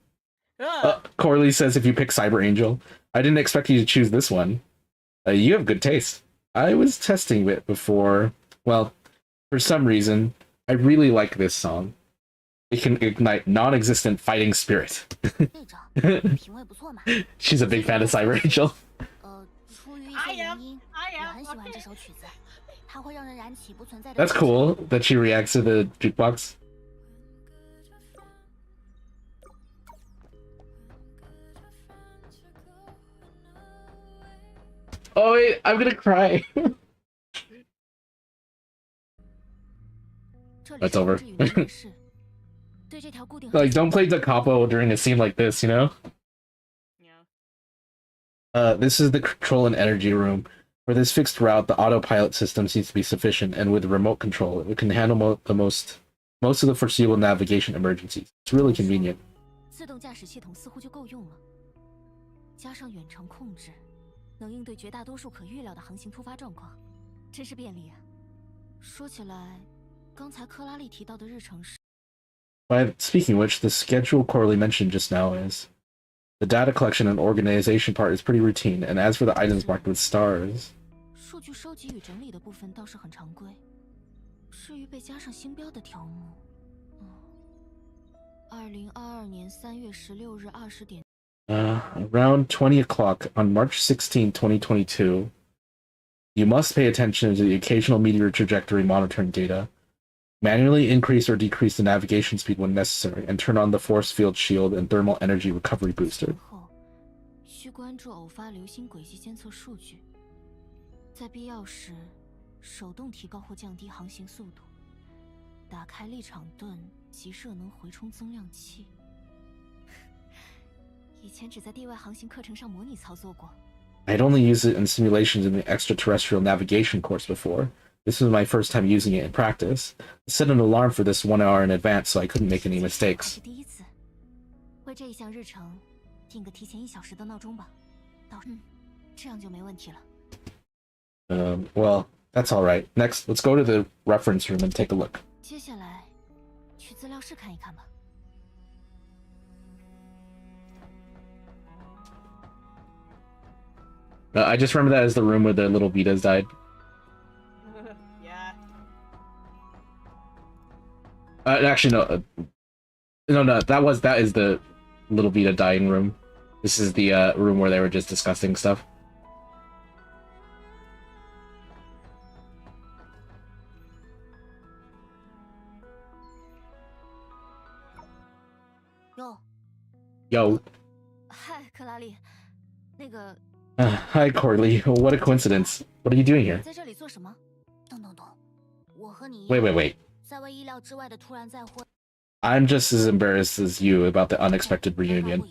Corley says if you pick Cyber Angel. I didn't expect you to choose this one. You have good taste. I was testing it before. Well, for some reason, I really like this song. It can ignite non-existent fighting spirit. She's a big fan of Cyber Angel. I am. That's cool that she reacts to the jukebox. Oh wait, I'm gonna cry. That's over. Like, don't play Da Capo during a scene like this, you know? Yeah. This is the control and energy room. For this fixed route, the autopilot system seems to be sufficient, and with remote control, it can handle most of the foreseeable navigation emergencies. It's really convenient. 自动驾驶系统似乎就够用了，加上远程控制，能应对绝大多数可预料的航行突发状况，真是便利啊！说起来，刚才克拉丽提到的日程是。Speaking of which, the schedule Corley mentioned just now is. The data collection and organization part is pretty routine, and as for the items marked with stars... 数据收集与整理的部分倒是很常规，至于被加上星标的条目，2022年3月16日20点。Around 20 o'clock on March 16, 2022, you must pay attention to the occasional meteor trajectory monitoring data. Manually increase or decrease the navigation speed when necessary, and turn on the force field shield and thermal energy recovery booster. 需关注偶发流星轨迹监测数据，在必要时手动提高或降低航行速度，打开立场盾及热能回充增量器。以前只在地外航行课程上模拟操作过。I'd only used it in simulations in the extraterrestrial navigation course before. This was my first time using it in practice. I set an alarm for this 1 hour in advance so I couldn't make any mistakes. 是第一次，为这一项日程定个提前1小时的闹钟吧。这样就没问题了。Well, that's all right. Next, let's go to the reference room and take a look. 接下来，去资料室看一看吧。I just remember that as the room where the little Vitas died. Yeah. Actually, no. That is the little Vita dying room. This is the room where they were just discussing stuff. Yo. Hi, 克拉丽，那个。Hi, Corley. What a coincidence. What are you doing here? 在这里做什么？等，我和你。Wait. 在为意料之外的突然再会。I'm just as embarrassed as you about the unexpected reunion.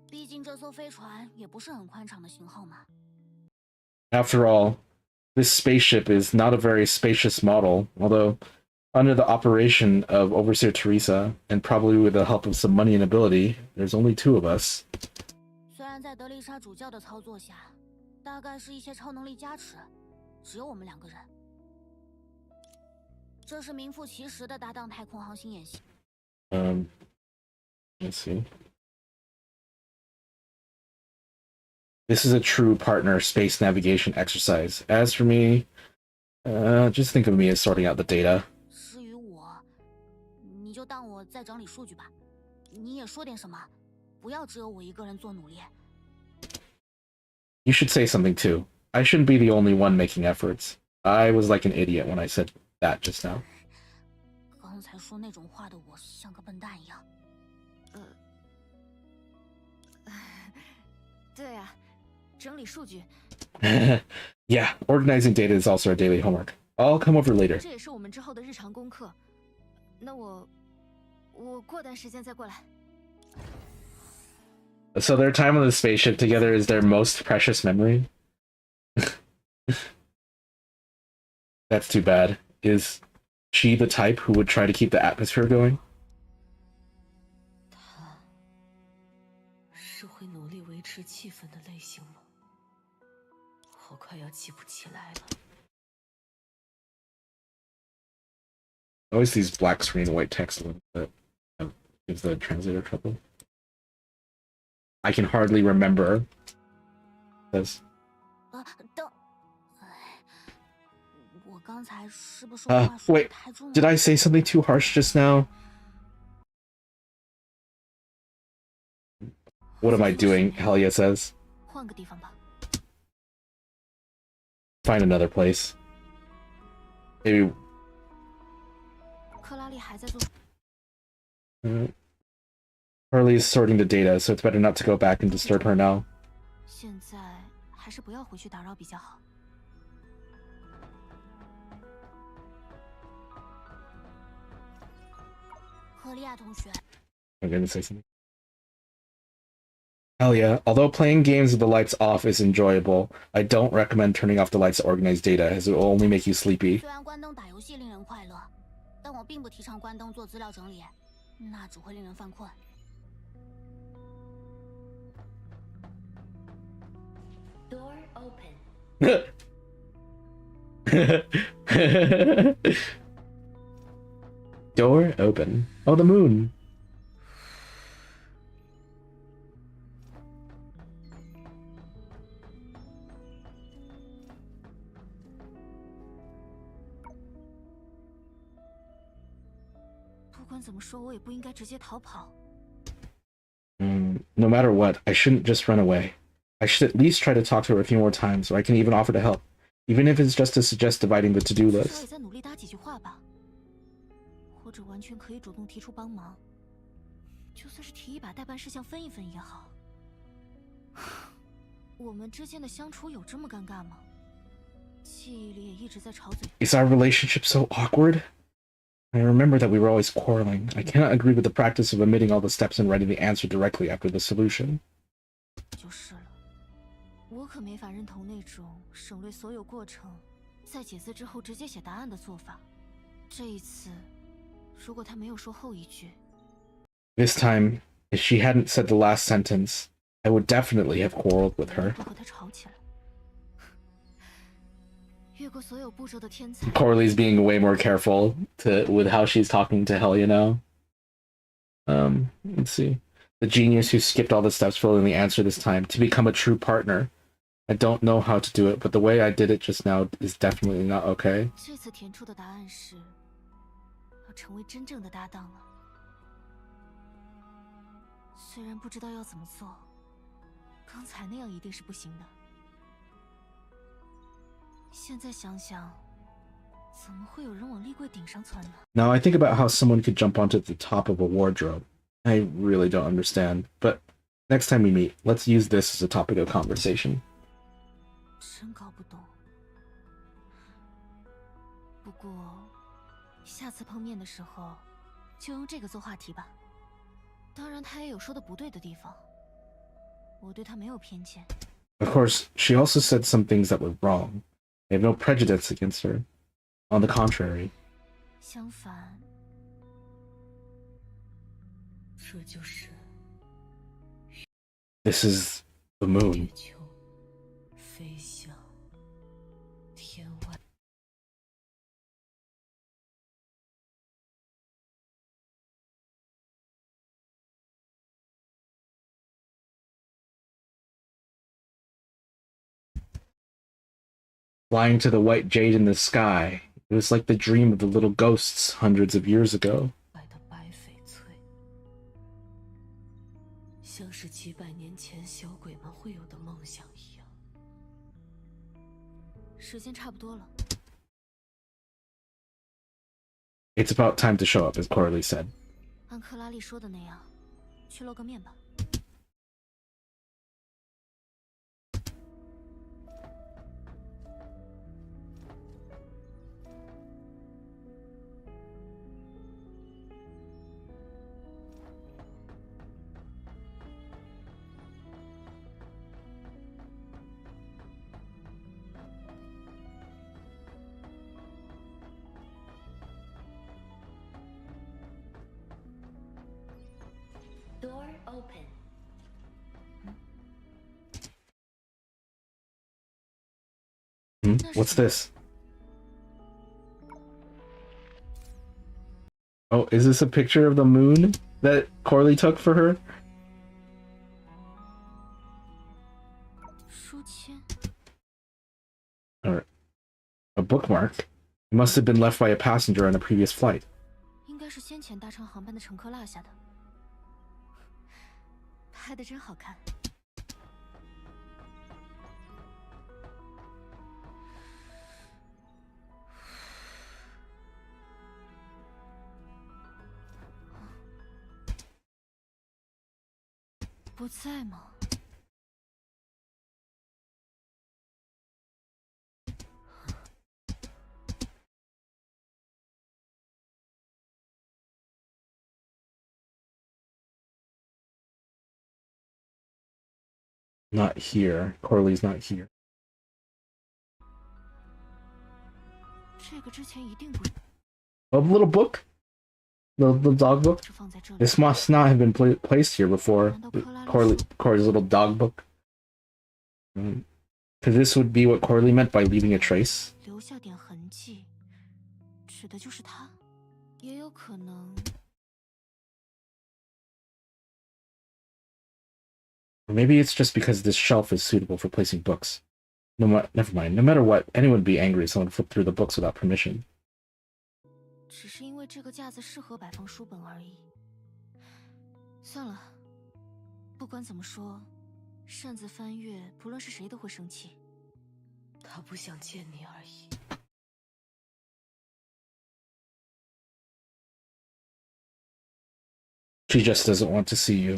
毕竟这艘飞船也不是很宽敞的型号嘛。After all, this spaceship is not a very spacious model, although under the operation of Overseer Teresa, and probably with the help of some money and ability, there's only 2 of us. 虽然在德丽莎主教的操作下，大概是一些超能力加持，只有我们2个人。这是名副其实的搭档太空航行演习。Let's see. This is a true partner space navigation exercise. As for me, just think of me as sorting out the data. 当我在整理数据吧。你也说点什么，不要只有我一个人做努力。You should say something too. I shouldn't be the only one making efforts. I was like an idiot when I said that just now. 刚才说那种话的我像个笨蛋一样。对啊，整理数据。Yeah, organizing data is also our daily homework. I'll come over later. 这也是我们之后的日常功课。那我过段时间再过来。So their time on the spaceship together is their most precious memory? That's too bad. Is she the type who would try to keep the atmosphere going? 他是会努力维持气氛的类型吗？我快要记不起来了。Always these black screen white text that gives the translator trouble. I can hardly remember. Says. 等，我刚才是不是话说 Wait, 太重了？ did I say something too harsh just now? What am I doing? Helia says. 换个地方吧。 Find another place. Maybe. 克拉丽还在做。Harley is sorting the data, so it's better not to go back and disturb her now. 现在还是不要回去打扰比较好。赫利亚同学。 I'm gonna say something. Helia, although playing games with the lights off is enjoyable, I don't recommend turning off the lights to organize data, as it will only make you sleepy. 虽然关灯打游戏令人快乐，但我并不提倡关灯做资料整理，那只会令人犯困。 Door open. Door open. Oh, the moon. 不管怎么说，我也不应该直接逃跑。 No matter what, I shouldn't just run away. I should at least try to talk to her a few more times, or I can even offer to help, even if it's just to suggest dividing the to-do 至少也 list. 再努力搭几句话吧，或者完全可以主动提出帮忙，就算是提议把代办事项分一分也好。我们之间的相处有这么尴尬吗？记忆里也一直在吵嘴。 Is our relationship so awkward? I remember that we were always quarreling. I cannot agree with the practice of omitting all the steps and writing the answer directly after the solution. 就是了，我可没法认同那种省略所有过程，在解字之后直接写答案的做法。这一次，如果他没有说后一句， This time, if she hadn't said the last sentence, I would definitely have quarreled with her. 会和他吵起来。越过所有步骤的天才。 Corley's being way more careful with how she's talking to Helia now. Let's see. The genius who skipped all the steps filling the answer this time to become a true partner. I don't know how to do it, but the way I did it just now is definitely not okay. 这次填出的答案是要成为真正的搭档了。虽然不知道要怎么做，刚才那样一定是不行的。现在想想，怎么会有人往立柜顶上窜呢？ Now I think about how someone could jump onto the top of a wardrobe. I really don't understand, but next time we meet, let's use this as a topic of conversation. 真搞不懂。不过，下次碰面的时候，就用这个做话题吧。当然，他也有说的不对的地方，我对他没有偏见。 Of course, she also said some things that were wrong. I have no prejudice against her. On the contrary. 相反，这就是 This is the moon. 月球飞向天外。Flying to the white jade in the sky. It was like the dream of the little ghosts hundreds of years ago. 外的白像是几百年前小鬼们会有的梦想一样。时间差不多了。It's about time to show up, as Coralie said. 按克拉丽说的那样，去露个面吧。Door open. What's this? Oh, is this a picture of the moon that Coralie took for her? 书签。 Or a bookmark? It must have been left by a passenger on a previous flight. 应该是先前搭乘航班的乘客落下的。拍的真好看。不在吗？ Not here. Coralie's not here. 这个之前一定不是。 A little book? The dog book? 是放在这里。 This must not have been placed here before. Coralie's little dog book. Because this would be what Coralie meant by leaving a trace. 留下点痕迹，指的就是他，也有可能。 Or maybe it's just because this shelf is suitable for placing books. Never mind. No matter what, anyone would be angry if someone flipped through the books without permission. 只是因为这个架子适合摆放书本而已。算了，不管怎么说，擅自翻阅，不论是谁都会生气。他不想见你而已。 She just doesn't want to see you.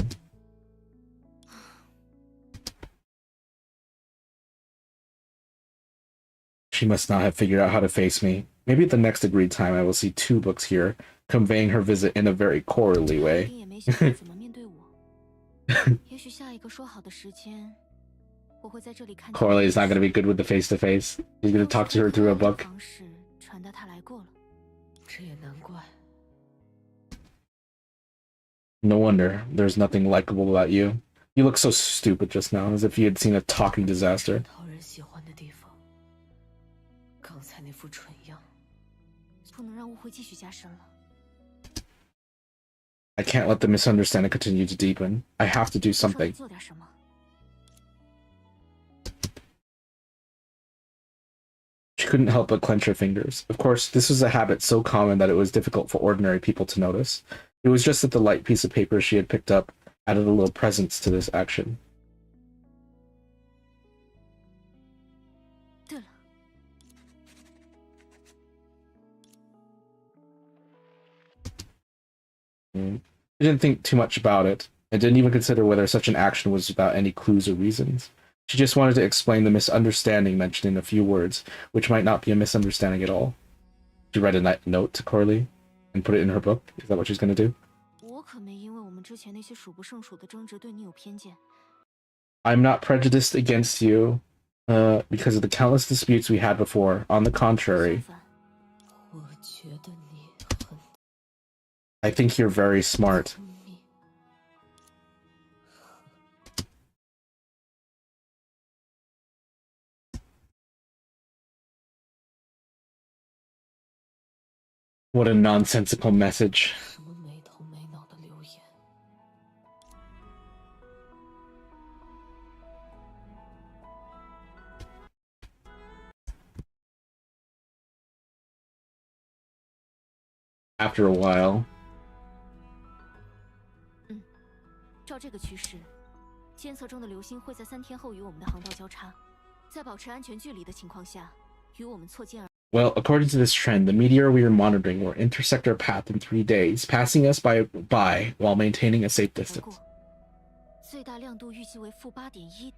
She must not have figured out how to face me. Maybe at the next agreed time I will see 2 books here, conveying her visit in a very Coralie way. Coralie is not going to be good with the face-to-face. She's going to talk to her through a book. 传达他来过了。这也难怪。 No wonder there's nothing likable about you. You look so stupid just now, as if you had seen a talking disaster. 讨人喜欢的地方。刚才那副蠢样。不能让误会继续加深了。 I can't let the misunderstanding continue to deepen. I have to do something. 做点什么。 She couldn't help but clench her fingers. Of course, this was a habit so common that it was difficult for ordinary people to notice. It was just that the light piece of paper she had picked up added a little presence to this action. 对了， She didn't think too much about it, and didn't even consider whether such an action was without any clues or reasons. She just wanted to explain the misunderstanding mentioned in a few words, which might not be a misunderstanding at all. She read a note to Coralie and put it in her book. Is that what she's going to do? 我可没因为我们之前那些数不胜数的争执对你有偏见。 I'm not prejudiced against you, because of the countless disputes we had before. On the contrary, 相反， 我觉得你很 I think you're very smart. 聪明。 What a nonsensical message. 什么没头没脑的留言？ After a while, 照这个趋势，监测中的流星会在3天后与我们的航道交叉，在保持安全距离的情况下，与我们错肩而。Well, according to this trend, the meteor we are monitoring will intersect our path in 3 days, passing us by while maintaining a safe distance. 最大亮度预计为-8.1。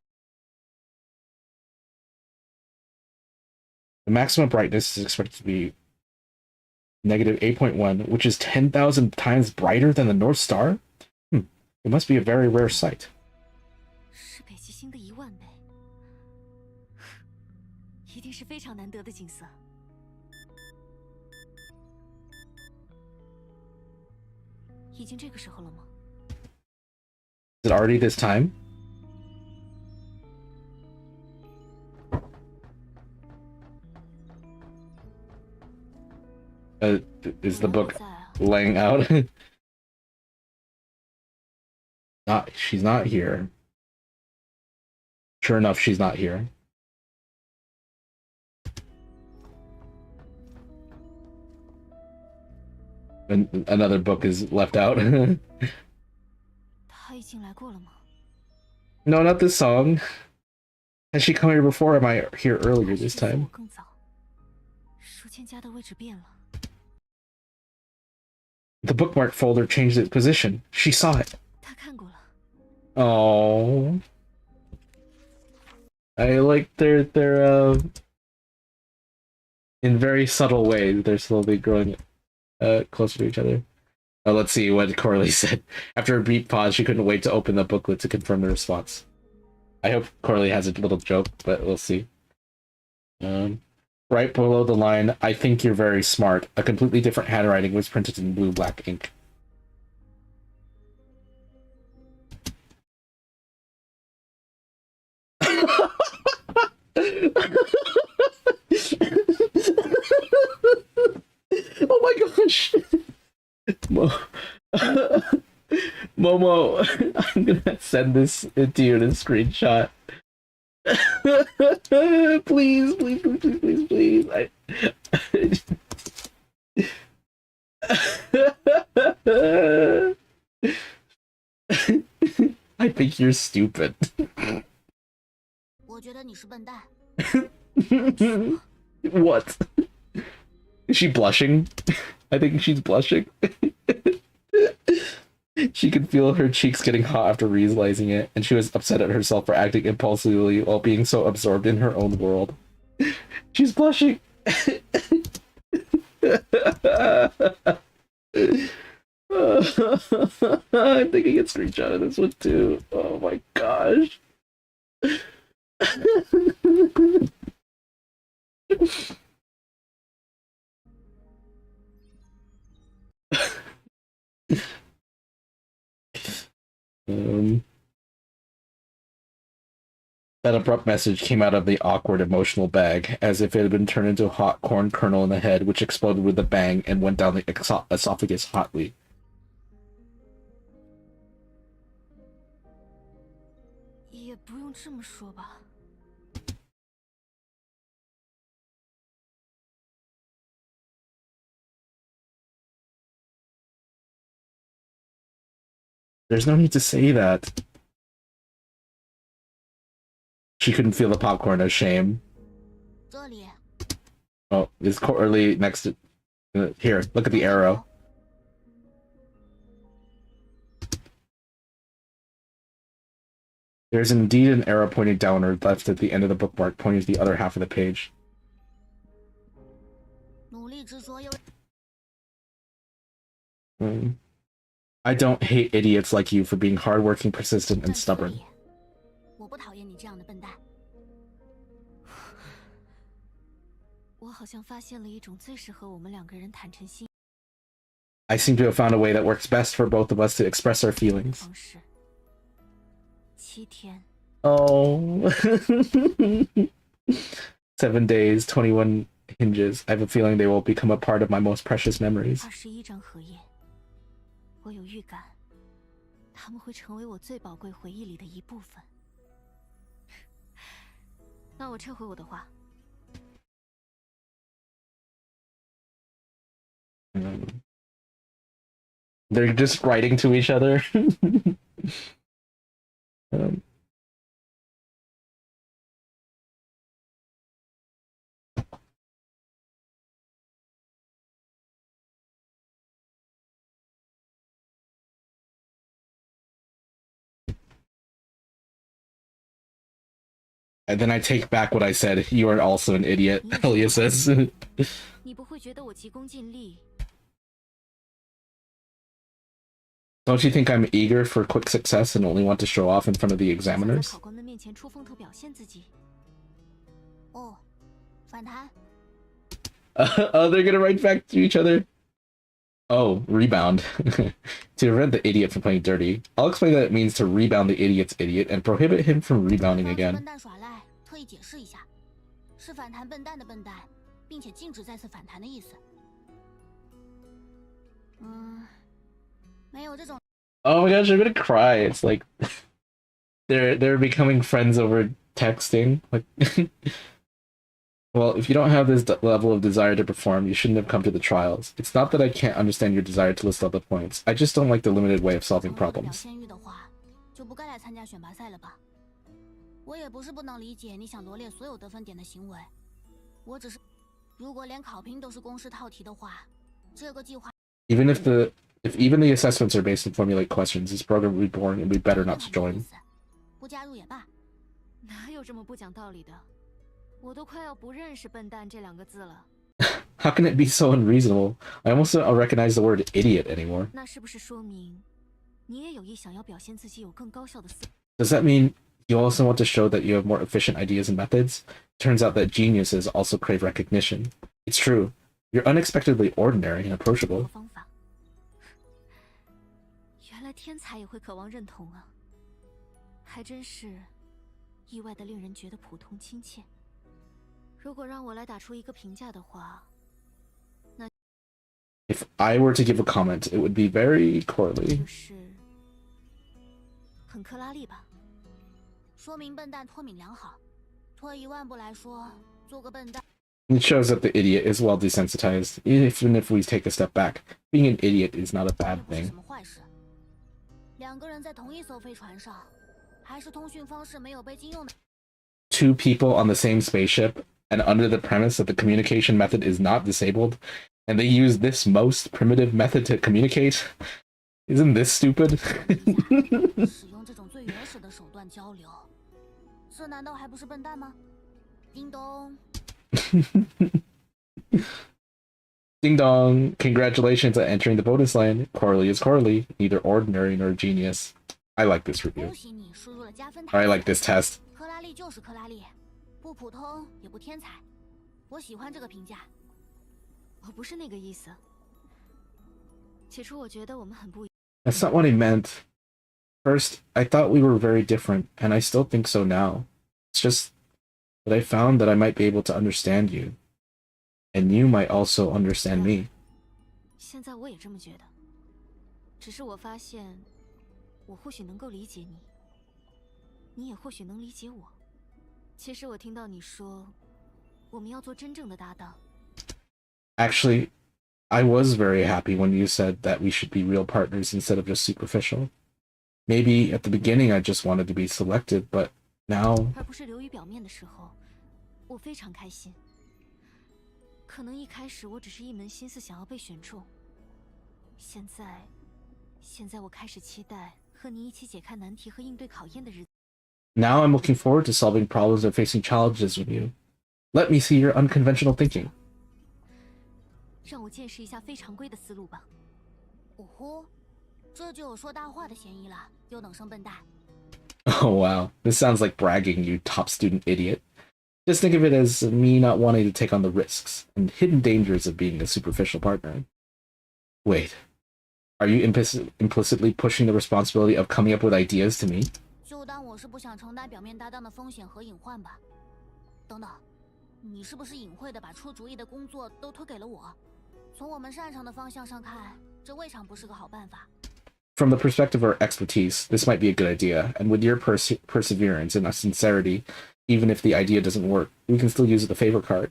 The maximum brightness is expected to be -8.1, which is 10,000 times brighter than the North Star? It must be a very rare sight. 是北极星的10000倍，一定是非常难得的景色。已经这个时候了吗？ Is it already this time? Is the book laying out? She's not here. Sure enough, she's not here. And another book is left out. No, not this song. Has she come here before? Or am I here earlier this time? The bookmark folder changed its position. She saw it. Oh, I like their in very subtle ways. They're slowly growing closer to each other. Let's see what Corley said. After a brief pause, she couldn't wait to open the booklet to confirm the response. I hope Corley has a little joke, but we'll see. Right below the line, "I think you're very smart," a completely different handwriting was printed in blue-black ink. Oh my gosh! Momo, I'm gonna send this to you in a screenshot. Please, please, please, please, please, please. I think you're stupid. What? Is she blushing? I think she's blushing. She could feel her cheeks getting hot after realizing it, and she was upset at herself for acting impulsively while being so absorbed in her own world. She's blushing. I'm taking a screenshot of this one too. Oh my gosh. That abrupt message came out of the awkward emotional bag, as if it had been turned into a hot corn kernel in the head, which exploded with a bang and went down the esophagus hotly. There's no need to say that. She couldn't feel the popcorn of shame. Oh, is Corley next to... Here, look at the arrow. There's indeed an arrow pointing downward left at the end of the bookmark, pointing to the other half of the page. I don't hate idiots like you for being hardworking, persistent, and stubborn. I seem to have found a way that works best for both of us to express our feelings. Oh. 7 days, 21 hinges. I have a feeling they will become a part of my most precious memories. They're just writing to each other. Um, and then I take back what I said. You are also an idiot, Elia says. 你不会觉得我急功近利？ Don't you think I'm eager for quick success and only want to show off in front of the 在 examiners? 考官们面前出风头，表现自己。哦，反弹。Oh, they're gonna write back to each other. Oh, rebound. To prevent the idiot from playing dirty. I'll explain that it means to rebound the idiot's idiot and prohibit him from rebounding 防止 again. 笨蛋耍赖，特意解释一下，是反弹笨蛋的笨蛋，并且禁止再次反弹的意思。没有这种。 Oh my gosh, I'm gonna cry. It's like they're becoming friends over texting. Like, well, if you don't have this level of desire to perform, you shouldn't have come to the trials. It's not that I can't understand your desire to list all the points. I just don't like the limited way of solving 表 problems. 现欲的话，就不该来参加选拔赛了吧？我也不是不能理解你想罗列所有得分点的行为，我只是，如果连考评都是公式套题的话，这个计划 Even if even the assessments are based on formulaic questions, this program would be boring and we'd better not to join. 不加入也罢。哪有这么不讲道理的？我都快要不认识“笨蛋”这两个字了。 How can it be so unreasonable? I almost don't recognize the word idiot anymore. 那是不是说明你也有意想要表现自己有更高效的思？ Does that mean you also want to show that you have more efficient ideas and methods? Turns out that geniuses also crave recognition. It's true. You're unexpectedly ordinary and approachable. 方法。原来天才也会渴望认同啊，还真是意外的令人觉得普通亲切。如果让我来打出一个评价的话，那 If I were to give a comment, it would be very Corley. 就是很克拉利吧。说明笨蛋脱敏良好。退一万步来说，做个笨蛋。 It shows that the idiot is well desensitized. Even if we take a step back, being an idiot is not a bad 不是 thing. 什么坏事。两个人在同一艘飞船上，还是通讯方式没有被禁用的。 Two people on the same spaceship, and under the premise that the communication method is not disabled, and they use this most primitive method to communicate? Isn't this stupid? 使用这种最原始的手段交流，这难道还不是笨蛋吗？叮咚。 Ding dong! Congratulations on entering the bonus line. Corley is Corley, neither ordinary nor genius. I like this review. 恭喜你输入了加分 I 台。 like this test. 克拉丽就是克拉丽，不普通也不天才，我喜欢这个评价。我不是那个意思。起初我觉得我们很不一。 That's not what I meant. First, I thought we were very different, and I still think so now. It's just that I found that I might be able to understand you, and you might also understand me. 现在我也这么觉得，只是我发现，我或许能够理解你，你也或许能理解我。其实我听到你说，我们要做真正的搭档。 Actually, I was very happy when you said that we should be real partners instead of just superficial. Maybe at the beginning I just wanted to be selected, but now... 而不是流于表面的时候，我非常开心。可能一开始我只是一门心思想要被选中，现在我开始期待和你一起解开难题和应对考验的日子。 Now I'm looking forward to solving problems and facing challenges with you. Let me see your unconventional thinking. 让我见识一下非常规的思路吧。哦呼，这就有说大话的嫌疑了，优等生笨蛋。 Oh wow, this sounds like bragging, you top student idiot. Just think of it as me not wanting to take on the risks and hidden dangers of being a superficial partner. Wait, are you implicitly pushing the responsibility of coming up with ideas to me? 就当我是不想承担表面搭档的风险和隐患吧。等等，你是不是隐晦的把出主意的工作都推给了我？从我们擅长的方向上看，这未尝不是个好办法。 From the perspective of our expertise, this might be a good idea, and with your perseverance and sincerity, even if the idea doesn't work, we can still use the favor card.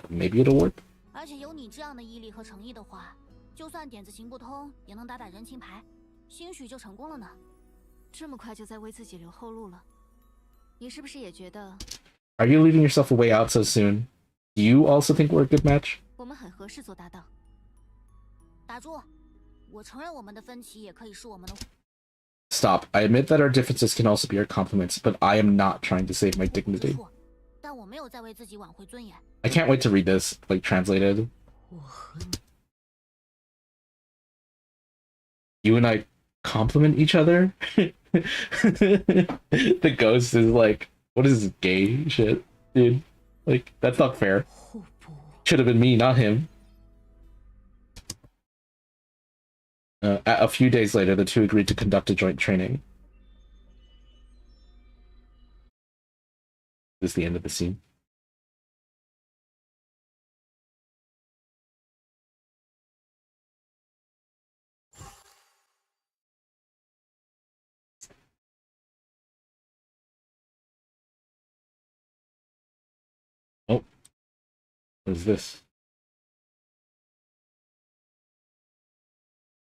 Maybe it'll work? 而且有你这样的毅力和诚意的话，就算点子行不通，也能打打人情牌，兴许就成功了呢。这么快就在为自己留后路了，你是不是也觉得 Are you leaving yourself a way out so soon? Do you also think we're a good match? 我们很合适做搭档？打住！我承认我们的分歧也可以是我们的。 Stop. I admit that our differences can also be our compliments, but I am not trying to save my dignity. 但我没有在为自己挽回尊严。 I can't wait to read this, like, translated. 我和你 You and I compliment each other? The ghost is like, what is this gay shit, dude? Like, that's not fair. 互补。 Should have been me, not him. A few days later, the two agreed to conduct a joint training. This is the end of the scene. Oh, what is this?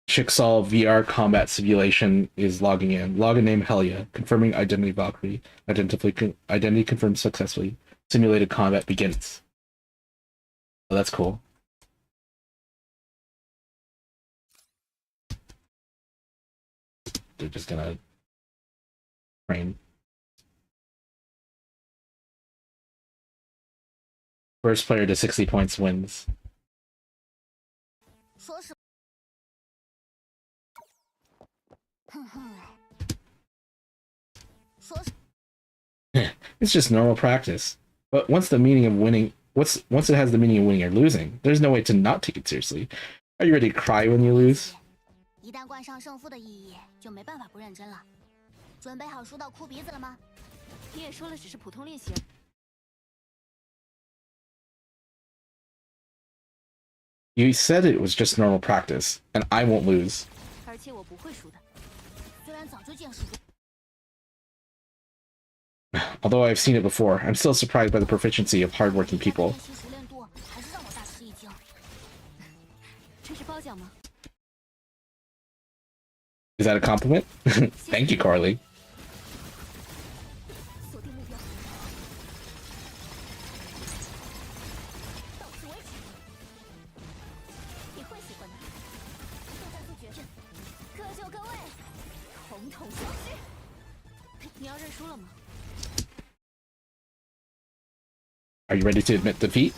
Chicksaw VR combat simulation is logging in. Login name Helia. Confirming identity Valkyrie. Identity confirmed successfully. Simulated combat begins. Oh, that's cool. They're just gonna train. First player to 60 points wins. 说是。哼哼。说是。 It's just normal practice. But once the meaning of winning, once it has the meaning of winning or losing, there's no way to not take it seriously. Are you ready to cry when you lose? 一旦冠上胜负的意义，就没办法不认真了。准备好输到哭鼻子了吗？你也说了只是普通练习。 You said it was just normal practice, and I won't lose. 而且我不会输的。虽然早就见识过。 Although I've seen it before, I'm still surprised by the proficiency of hardworking people. 练习熟练度还是让我大吃一惊。这是褒奖吗？ Is that a compliment? Thank you, Carly. 锁定目标。到此为止。你会喜欢的。速战速决。各就各位，统统消失。你要认输了吗？ Are you ready to admit defeat?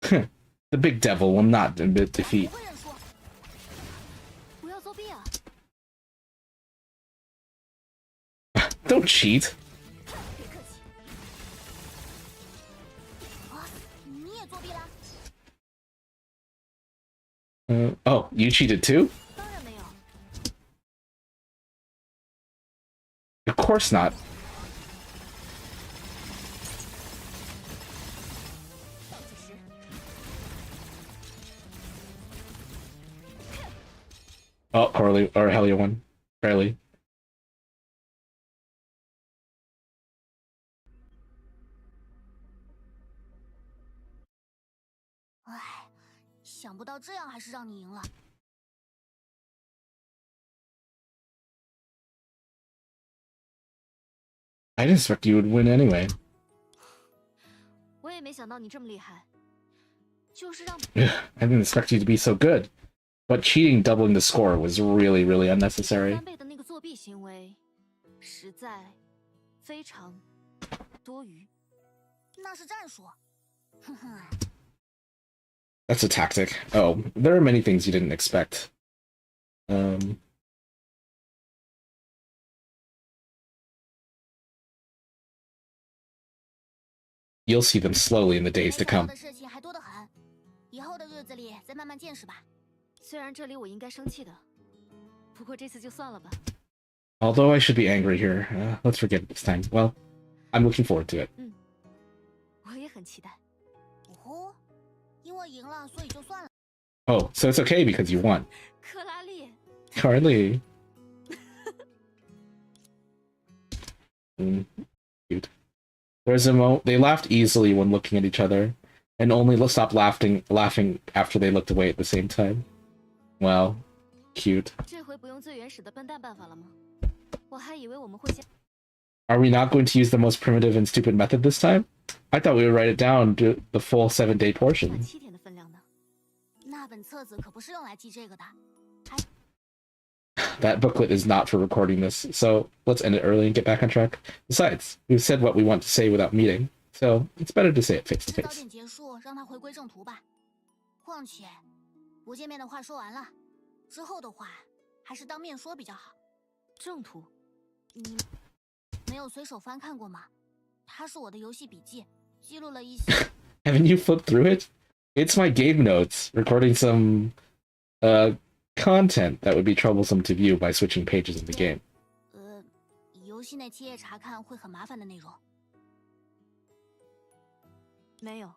The big devil will not admit defeat. 不要作弊啊！ Don't cheat. 别客气。啊，你也作弊啦？ Oh, you cheated too? 当然没有。 Of course not. Oh, Carly or Helia won. Barely. 唉，想不到这样还是让你赢了。 I didn't expect you would win anyway. 我也没想到你这么厉害，就是让 I didn't expect you to be so good. But cheating doubling the score was really, really unnecessary. 翻倍的那个作弊行为，实在非常多余。那是战术。哼哼。 That's a tactic. Oh, there are many things you didn't expect. You'll see them slowly in the days to come. 的事情还多得很，以后的日子里再慢慢见识吧。 虽然这里我应该生气的，不过这次就算了吧。 Although I should be angry here, let's forget it this time. Well, I'm looking forward to it. 我也很期待。哦，因为赢了，所以就算了。 Oh, so it's okay because you won. 克拉丽， Carly. Cute. There's a moment they laughed easily when looking at each other, and only stopped laughing after they looked away at the same time. Well, Cute. 这回不用最原始的笨蛋办法了吗？我还以为我们会先。 Are we not going to use the most primitive and stupid method this time? I thought we would write it down to the full 7-day portion. 7天的分量呢？那本册子可不是用来记这个的。 That booklet is not for recording this, so let's end it early and get back on track. Besides, we've said what we want to say without meeting, so it's better to say it face to 早 face. 点结束，让他回归正途吧。况且，不见面的话说完了，之后的话还是当面说比较好。正途，你没有随手翻看过吗？它是我的游戏笔记，记录了一些。Haven't you flipped through it? It's my game notes, recording some, content that would be troublesome to view by switching pages in the game. 游戏内切页查看会很麻烦的内容。没有。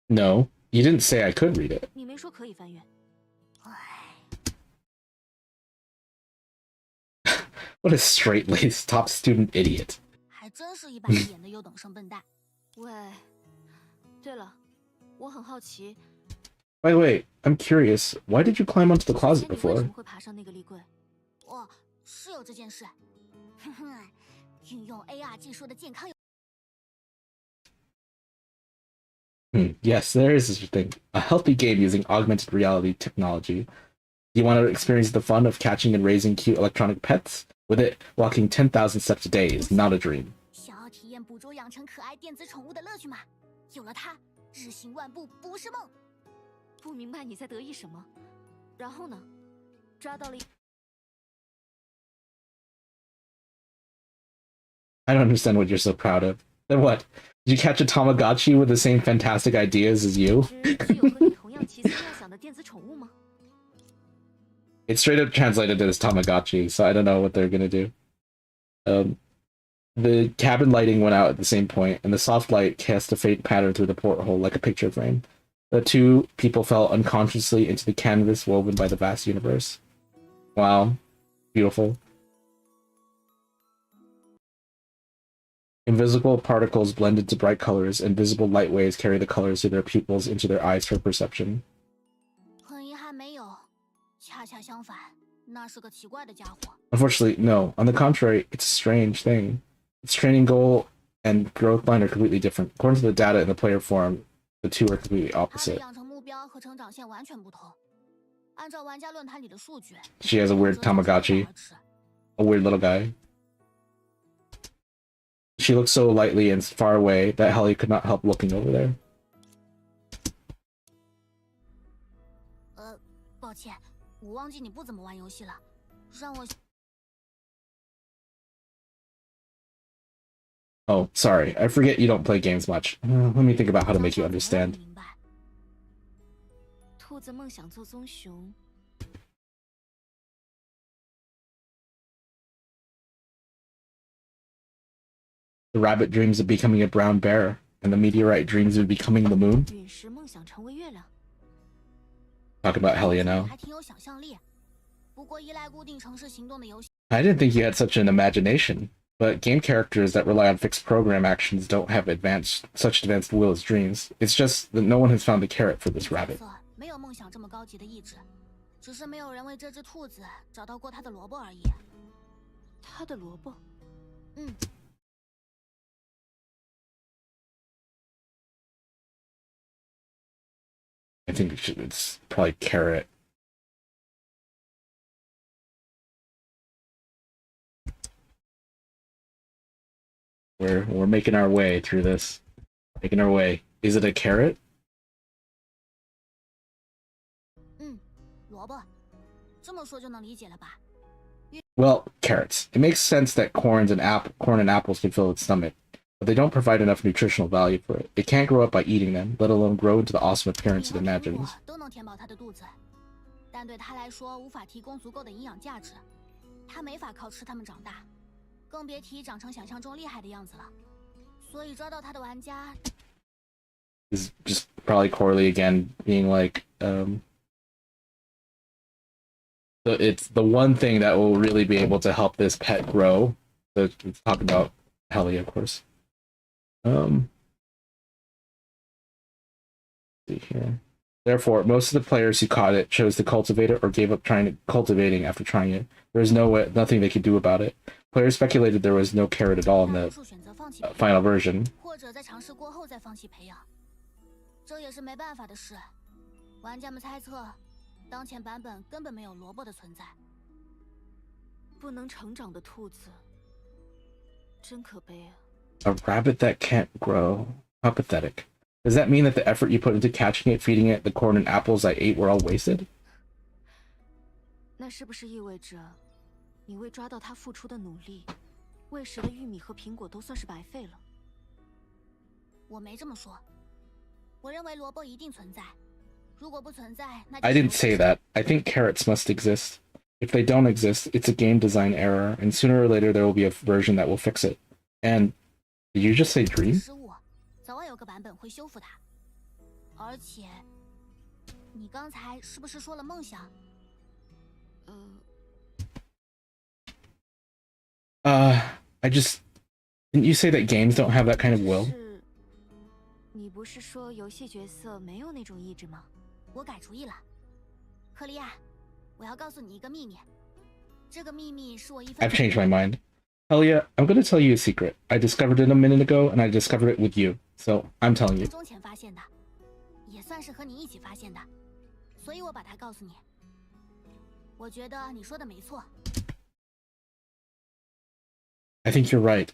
No, you didn't say I could read it. 你没说可以翻阅。唉， What a straight-laced top student idiot. 还真是一板一眼的优等生笨蛋。喂，对了，我很好奇， By the way, I'm curious, why did you climb onto the closet 你为什 before? 么会爬上那个立柜？哦，是有这件事。哼哼，运用 AR 技术的健康游。 Yes, there is such a thing. A healthy game using augmented reality technology. You want to experience the fun of catching and raising cute electronic pets? With it, walking 10,000 steps a day is not a dream. 想要体验捕捉养成可爱电子宠物的乐趣吗？有了它，日行万步不是梦。不明白你在得意什么。然后呢？抓到了。 I don't understand what you're so proud of. Then what? Did you catch a Tamagotchi with the same fantastic ideas as you? 是有和你同样奇思妙想的电子宠物吗？ It's straight up translated as Tamagotchi, so I don't know what they're gonna do. The cabin lighting went out at the same point, and the soft light cast a faint pattern through the porthole like a picture frame. The two people fell unconsciously into the canvas woven by the vast universe. Wow. Beautiful. Invisible particles blend into bright colors, and visible light waves carry the colors through their pupils into their eyes for perception. 很遗憾，没有。恰恰相反，那是个奇怪的家伙。 Unfortunately, no. On the contrary, it's a strange thing. Its training goal and growth line are completely different. According to the data in the player forum, the two are completely 它的 opposite. 养成目标和成长线完全不同。按照玩家论坛里的数据， She has a weird Tamagotchi. A weird little guy. She looks so lightly and far away that Helly could not help looking over there. 抱歉，我忘记你不怎么玩游戏了，让我。 Oh, sorry. I forget you don't play games much. Let me think about how to make you understand. 明白。兔子梦想做棕熊。 The rabbit dreams of becoming a brown bear, and the meteorite dreams of becoming the moon. 陨石梦想成为月亮。 Talking about Hellia now. 还挺有想象力，不过依赖固定城市行动的游戏。 I didn't think you had such an imagination, but game characters that rely on fixed program actions don't have such advanced will as dreams. It's just that no one has found the carrot for this rabbit. 没有梦想这么高级的意志，只是没有人为这只兔子找到过它的萝卜而已。它的萝卜？嗯。 I think it's probably carrot. We're making our way through this. Making our way. Is it a carrot? 萝卜，这么说就能理解了吧？ Well, carrots. It makes sense that corn and apples can fill its stomach, but they don't provide enough nutritional value for it. It can't grow up by eating them, let alone grow into the awesome appearance it imagines. 都能填饱它的肚子，但对它来说无法提供足够的营养价值，它没法靠吃它们长大，更别提长成想象中厉害的样子了。所以抓到它的玩家 is just probably Corley again being like, it's the one thing that will really be able to help this pet grow. Let's talk about Helly, of course. See here. Therefore, most of the players who caught it chose to cultivate it or gave up cultivating after trying it. There was nothing they could do about it. Players speculated there was no carrot at all in the final version. 或者在尝试过后再放弃培养，这也是没办法的事。玩家们猜测，当前版本根本没有萝卜的存在。不能成长的兔子，真可悲啊。A rabbit that can't grow. How pathetic. Does that mean that the effort you put into catching it, feeding it, the corn and apples I ate were all wasted? 那是不是意味着，你为抓到它付出的努力，喂食的玉米和苹果都算是白费了？我没这么说，我认为萝卜一定存在。如果不存在，那 I didn't say that. I think carrots must exist. If they don't exist, it's a game design error, and sooner or later there will be a version that will fix it. And did you just say dream? 失误，早晚有个版本会修复它。而且，你刚才是不是说了梦想？I just didn't you say that games don't have that kind of will? 是，你不是说游戏角色没有那种意志吗？我改主意了，克利亚，我要告诉你一个秘密。这个秘密是我一分。 I've changed my mind. Hell yeah, I'm gonna tell you a secret. I discovered it a minute ago, and I discovered it with you. So I'm telling you. 钟前发现的，也算是和你一起发现的，所以我把它告诉你。我觉得你说的没错。 I think you're right.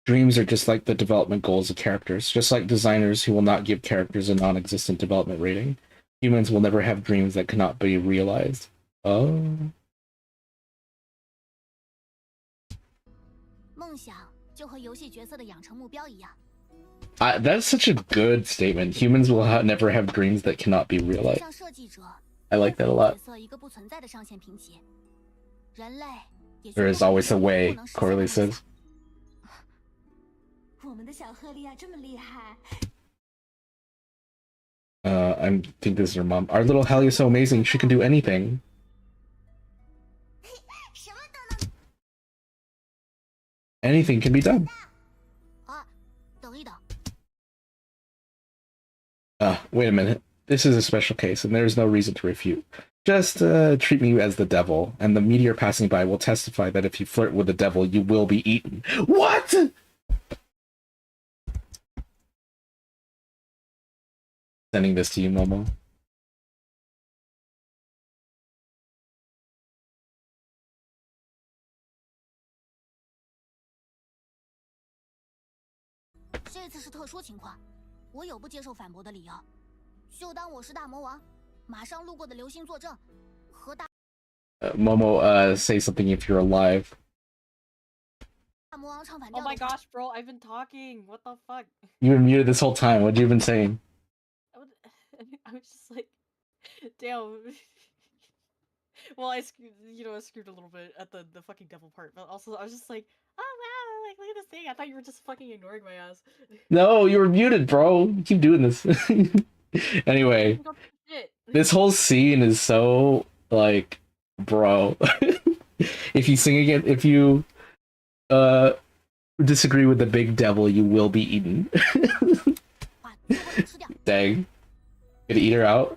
Dreams are just like the development goals of characters, just like designers who will not give characters a non-existent development rating. Humans will never have dreams that cannot be realized. Oh. 梦想就和游戏角色的养成目标一样。 That's such a good statement. Humans will never have dreams that cannot be realized. 像设计者， I like that a lot. 角色一个不存在的上限评级，人类也 There is always a way, Corley says. 我们的小赫利亚这么厉害。 I think this is her mom. Our little Helly is so amazing. She can do anything. 什么都能。 Anything can be done. 啊，等一等。 Wait a minute. This is a special case, and there's no reason to refute. Just treat me as the devil, and the meteor passing by will testify that if you flirt with the devil, you will be eaten. What?! Sending this to you, Momo. 这次是特殊情况，我有不接受反驳的理由。就当我是大魔王，马上路过的流星作证，和大 Momo, say something if you're alive. 魔王唱反 Oh 调 my 的。 gosh, bro, I've been talking. What the fuck? You were muted this whole time. What have you been saying? I was just like, damn. Well, I screwed a little bit at the fucking devil part, but also I was just like, oh wow, like look at this thing. I thought you were just fucking ignoring my ass. No, you were muted, bro. You keep doing this. Anyway, this whole scene is so, like, bro. If you sing again, if you disagree with the big devil, you will be eaten. Dang. Gonna eat her out?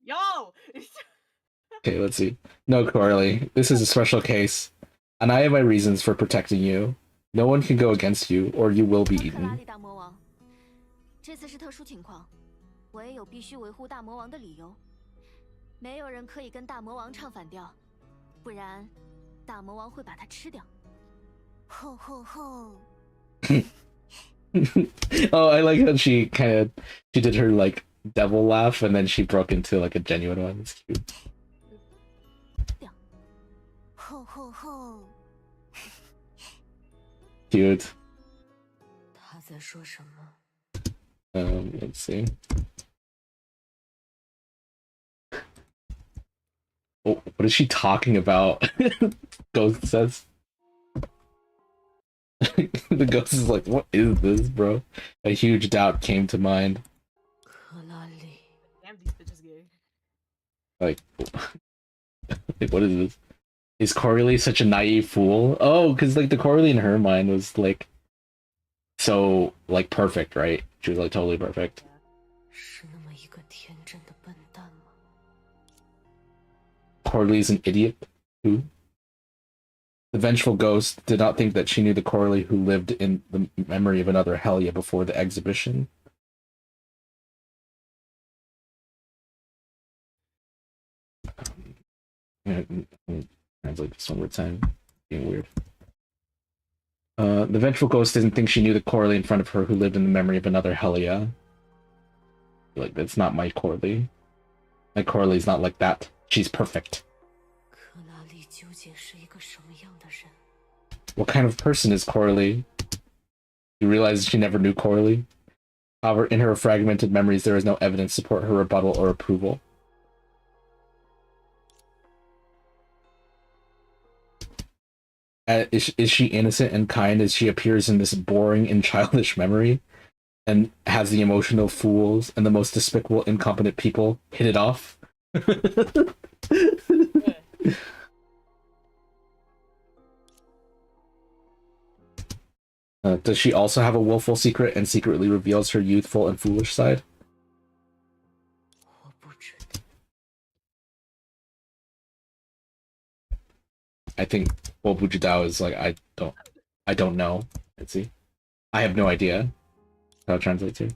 Yo! Okay, let's see. No, Corley, this is a special case, and I have my reasons for protecting you. No one can go against you, or you will be 克拉 eaten. 利大魔王，这次是特殊情况，我也有必须维护大魔王的理由。没有人可以跟大魔王唱反调，不然大魔王会把他吃掉。吼吼吼！ Oh, I like how she did her, like, devil laugh, and then she broke into, like, a genuine one. It's cute. 吼吼吼！ Cute. 他在说什么？ Let's see. Oh, what is she talking about? Ghost says. The ghost is like, what is this, bro? A huge doubt came to mind. 克拉利， Damn, these bitches gay. Like, like, what is this? Is Corley such a naive fool? Oh, because, like, the Corley in her mind was, like, so, like, perfect, right? She was, like, totally perfect. 什 Coralie is an idiot. Who? The vengeful ghost did not think that she knew the Coralie who lived in the memory of another Helia before the exhibition. Let me translate this one more time. Being weird. The vengeful ghost didn't think she knew the Coralie in front of her who lived in the memory of another Helia. Like, that's not my Coralie. My Coralie's not like that. She's perfect. What kind of person is Coralie? You realize she never knew Coralie? However, in her fragmented memories, there is no evidence to support her rebuttal or approval. Is she innocent and kind as she appears in this boring and childish memory? And has the emotional fools and the most despicable, incompetent people hit it off? Does she also have a willful secret and secretly reveals her youthful and foolish side? I think Bujidao is like, I don't know. Let's see. I have no idea how it translates here.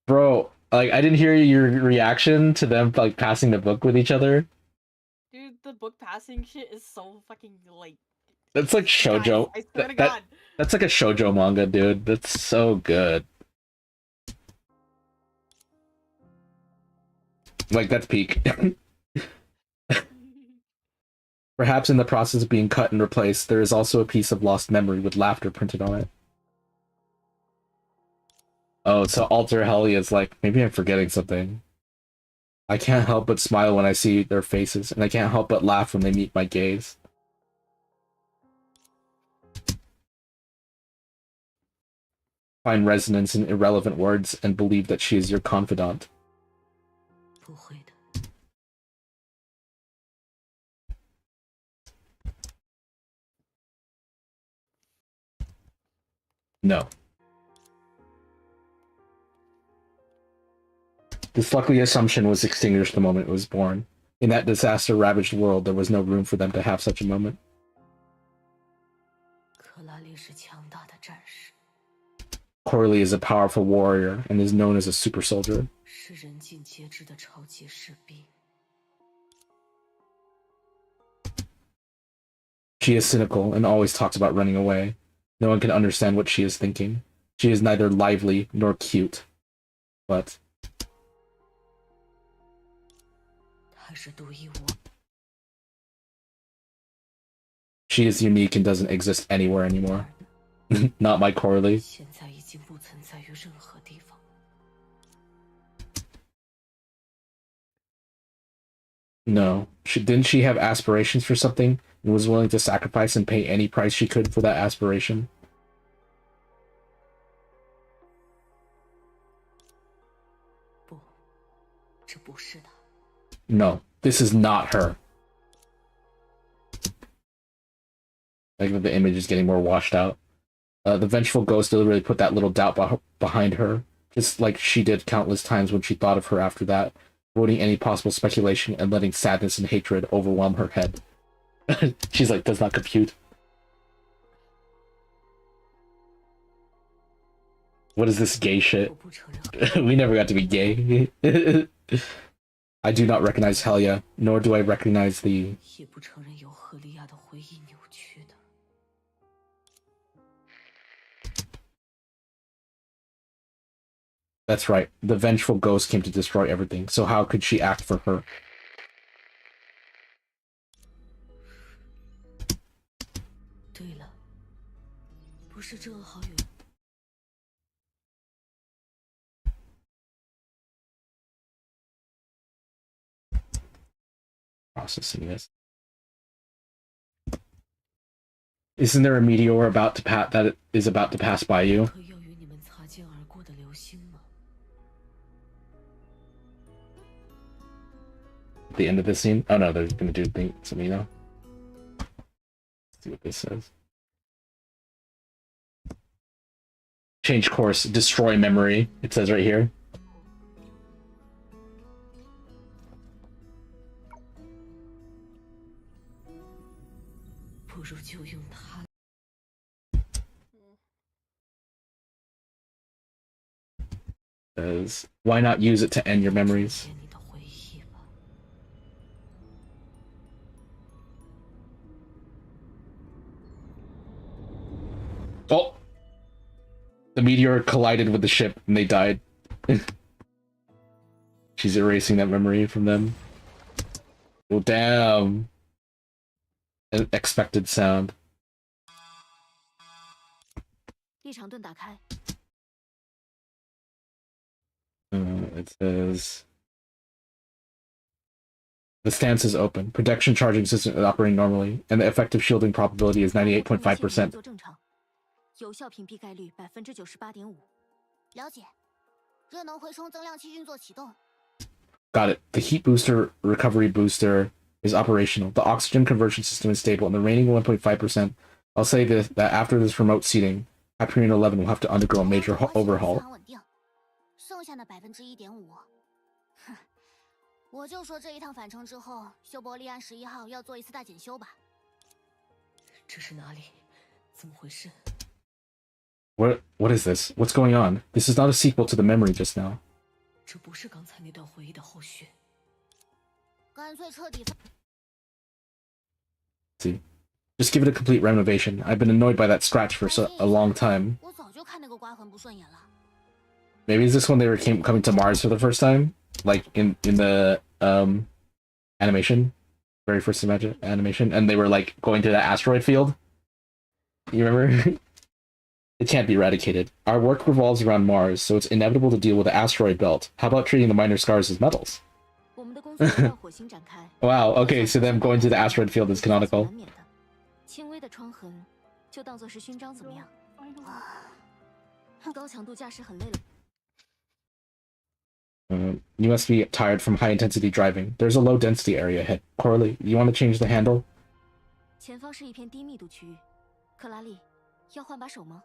Bro, like, I didn't hear your reaction to them, like, passing the book with each other. Dude, the book passing shit is so fucking, like... That's like shoujo. Guys, I swear to God. That's like a shoujo manga, dude. That's so good. Like, that's peak. Perhaps in the process of being cut and replaced, there is also a piece of lost memory with laughter printed on it. Oh, so Alter Helia is like, maybe I'm forgetting something. I can't help but smile when I see their faces, and I can't help but laugh when they meet my gaze. Find resonance in irrelevant words and believe that she is your confidant. No. This lucky assumption was extinguished the moment it was born. In that disaster-ravaged world, there was no room for them to have such a moment. Coralie is a powerful warrior and is known as a super soldier. She is cynical and always talks about running away. No one can understand what she is thinking. She is neither lively nor cute, but... she is unique and doesn't exist anywhere anymore. Not my Coralie. No. Didn't she have aspirations for something and was willing to sacrifice and pay any price she could for that aspiration? No, this is not her. Like, the image is getting more washed out. The vengeful ghost deliberately put that little doubt behind her, just like she did countless times when she thought of her after that, avoiding any possible speculation and letting sadness and hatred overwhelm her head. She's like, does not compute. What is this gay shit? We never got to be gay. I do not recognize Helia, nor do I recognize the... That's right. The vengeful ghost came to destroy everything, so how could she act for her? Processing this. Isn't there a meteor about to that is about to pass by you? The end of this scene? Oh no, they're gonna do something, you know? Let's see what this says. Change course, destroy memory. It says right here. Says, why not use it to end your memories? Oh! The meteor collided with the ship and they died. She's erasing that memory from them. Oh, damn. An expected sound. 立场盾打开。 It says... The stance is open. Protection charging system is operating normally, and the effective shielding probability is 98.5%. 做正常，有效屏蔽概率98.5%。了解，热能回充增量器运作启动。 Got it. The heat booster recovery booster is operational. The oxygen conversion system is stable, and the remaining 1.5%. I'll say this, that after this remote seating, Hyperion 11 will have to undergo a major overhaul. 剩下的1.5%，哼，我就说这一趟返程之后，休伯利安11号要做一次大检修吧。这是哪里？怎么回事？ What is this? What's going on? This is not a sequel to the memory just now. 这不是刚才那段回忆的后续。干脆彻底。 See, just give it a complete renovation. I've been annoyed by that scratch for a long time. 我早就看那个刮痕不顺眼了。 Maybe is this when they were coming to Mars for the first time, like in the animation, very first animation, and they were like going to the asteroid field. You remember? It can't be eradicated. Our work revolves around Mars, so it's inevitable to deal with the asteroid belt. How about treating the minor scars as metals? Wow. Okay, so them going to the asteroid field is canonical. 轻微的创痕，就当做是勋章怎么样？高强度驾驶很累了。 You must be tired from high-intensity driving. There's a low-density area ahead. Coralie, you want to change the handle? 前方是一片低密度区域。克拉丽，要换把手吗？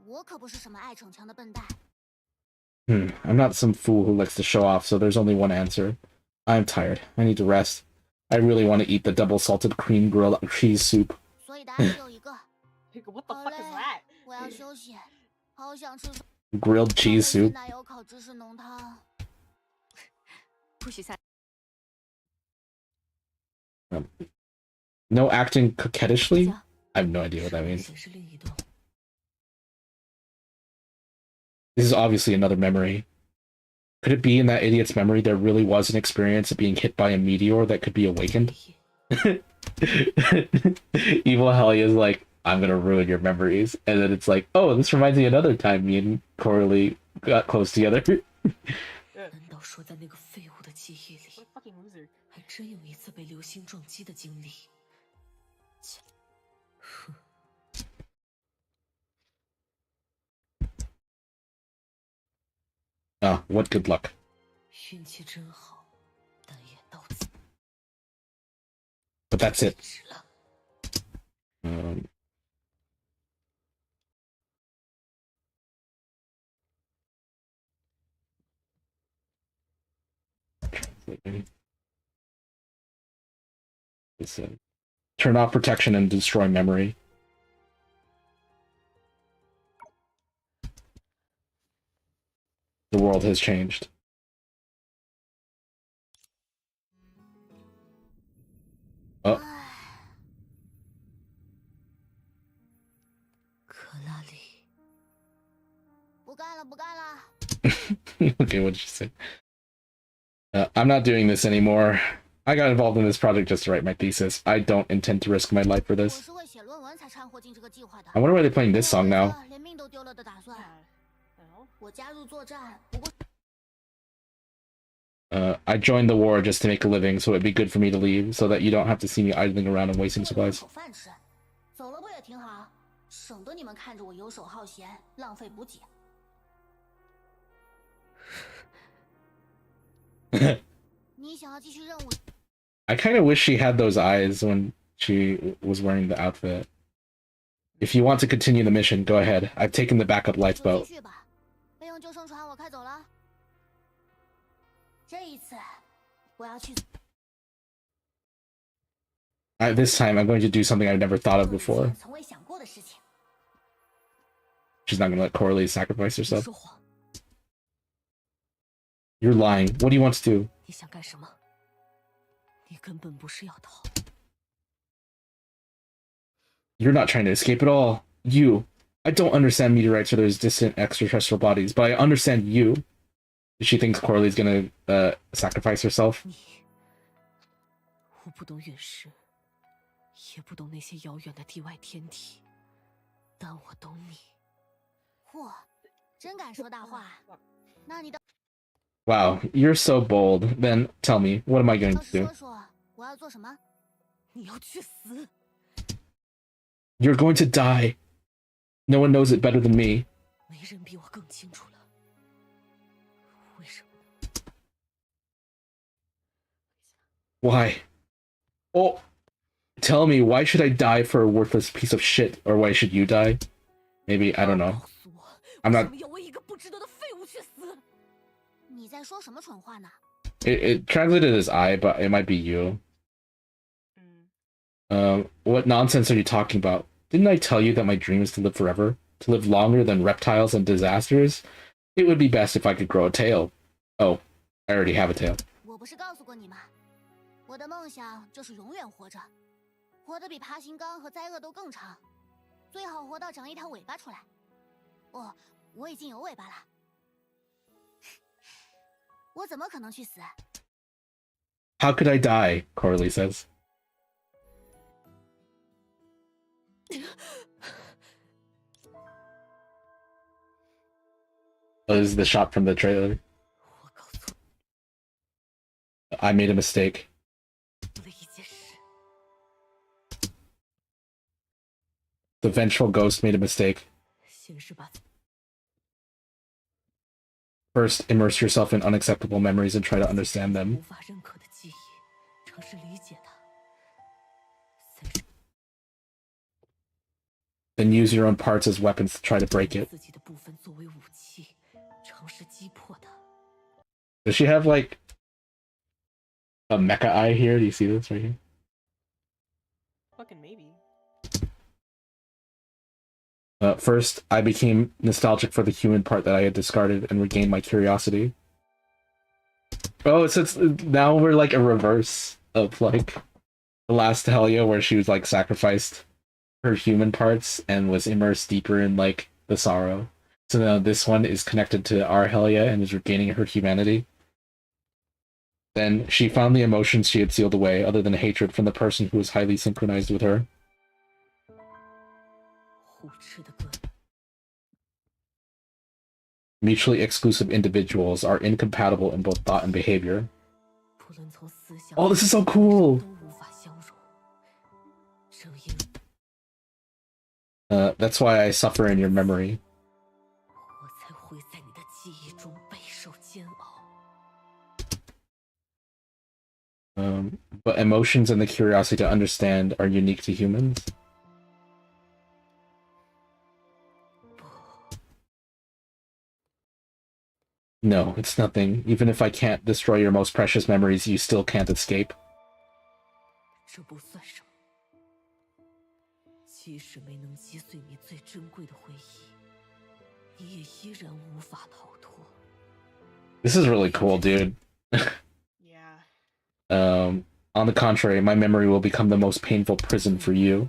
我可不是什么爱逞强的笨蛋。I'm not some fool who likes to show off, so there's only one answer. I'm tired. I need to rest. I really want to eat the double-salted cream grilled cheese soup. 所以答案只有一个。 What the fuck is that? 我要休息，好想吃。 Grilled cheese soup. 奶油烤芝士浓汤。不许撒。No acting coquettishly? I have no idea what that means. This is obviously another memory. Could it be in that idiot's memory there really was an experience of being hit by a meteor that could be awakened? Evil Helly is like, I'm gonna ruin your memories. And then it's like, oh, this reminds me of another time me and Coralie got close together. 难道说在那个废物的记忆里，还真有一次被流星撞击的经历？哼。 Ah, what good luck. 运气真好，但也到此。 But that's it. Turn off protection and destroy memory. The world has changed. Oh. 克拉丽，不干了，不干了。 Okay, what did you say? I'm not doing this anymore. I got involved in this project just to write my thesis. I don't intend to risk my life for this. I wonder why they're playing this song now. I joined the war just to make a living, so it'd be good for me to leave, so that you don't have to see me idling around and wasting supplies. 走了不也挺好，省得你们看着我游手好闲，浪费补给。你想要继续任务？ I kind of wish she had those eyes when she was wearing the outfit. If you want to continue the mission, go ahead. I've taken the backup 就进 lifeboat. 去吧，备用救生船我开走了。这一次，我要去 This time, I'm going to do something I've never thought of 做以 before. 前从未想过的事情。 She's not going to let Coralie sacrifice 你 herself. 说谎， You're lying. What do you want to do? 你想干什么？你根本不是要逃。 You're not trying to escape at all. You. I don't understand meteorites or those distant extraterrestrial bodies, but I understand you. She thinks Coralie's gonna sacrifice herself. 你，我不懂陨石，也不懂那些遥远的地外天体，但我懂你。嚯，真敢说大话。那你倒 Wow, you're so bold. Then tell me, what am I going 倒 to 是 do? 说说我要做什么？你要去死！ You're going to die. No one knows it better than me. 没人比我更清楚了。为什么？ Why? Oh, tell me, why should I die for a worthless piece of shit? Or why should you die? Maybe, I don't know. 告诉我， I'm 为 not... 什么要为一个不值得的废物去死？ 你在说什么蠢话呢？ It translated as I, but it might be you. What nonsense are you talking about? Didn't I tell you that my dream is to live forever? To live longer than reptiles and disasters? It would be best if I could grow a tail. Oh, I already have a tail. 我不是告诉过你吗？我的梦想就是永远活着，活得比爬行纲和灾厄都更长，最好活到长一条尾巴出来。哦，我已经有尾巴了。我怎么可能去死？ How could I die? Coralie says. Oh, this is the shot from the trailer. 我搞错 I made a mistake. 了一件事。 The vengeful ghost made a mistake. 先是把 First, immerse yourself in unacceptable memories and try to understand 无 them. 法认可的记忆，尝试理解它。再是 Then use your own parts as weapons to try to break it. 自己的部分作为武器，尝试击破它。 Does she have, like, a mecha eye here? Do you see this right here? Fucking maybe. First, I became nostalgic for the human part that I had discarded and regained my curiosity. Oh, so it's now we're like a reverse of like the last Hellia where she was like sacrificed her human parts and was immersed deeper in like the sorrow. So now this one is connected to our Hellia and is regaining her humanity. Then she found the emotions she had sealed away, other than hatred from the person who was highly synchronized with her. 互斥的歌， Mutually exclusive individuals are incompatible in both thought and behavior. 不论从思想 Oh, this is so cool! 都无法相容。正因 That's why I suffer in your memory. 我才会在你的记忆中备受煎熬。 But emotions and the curiosity to understand are unique to humans. 不， No, it's nothing. Even if I can't destroy your most precious memories, you still can't escape. 这不算什么。即使没能击碎你最珍贵的回忆，你也依然无法逃脱。 This is really cool, dude. Yeah. On the contrary, my memory will become the most painful prison for you.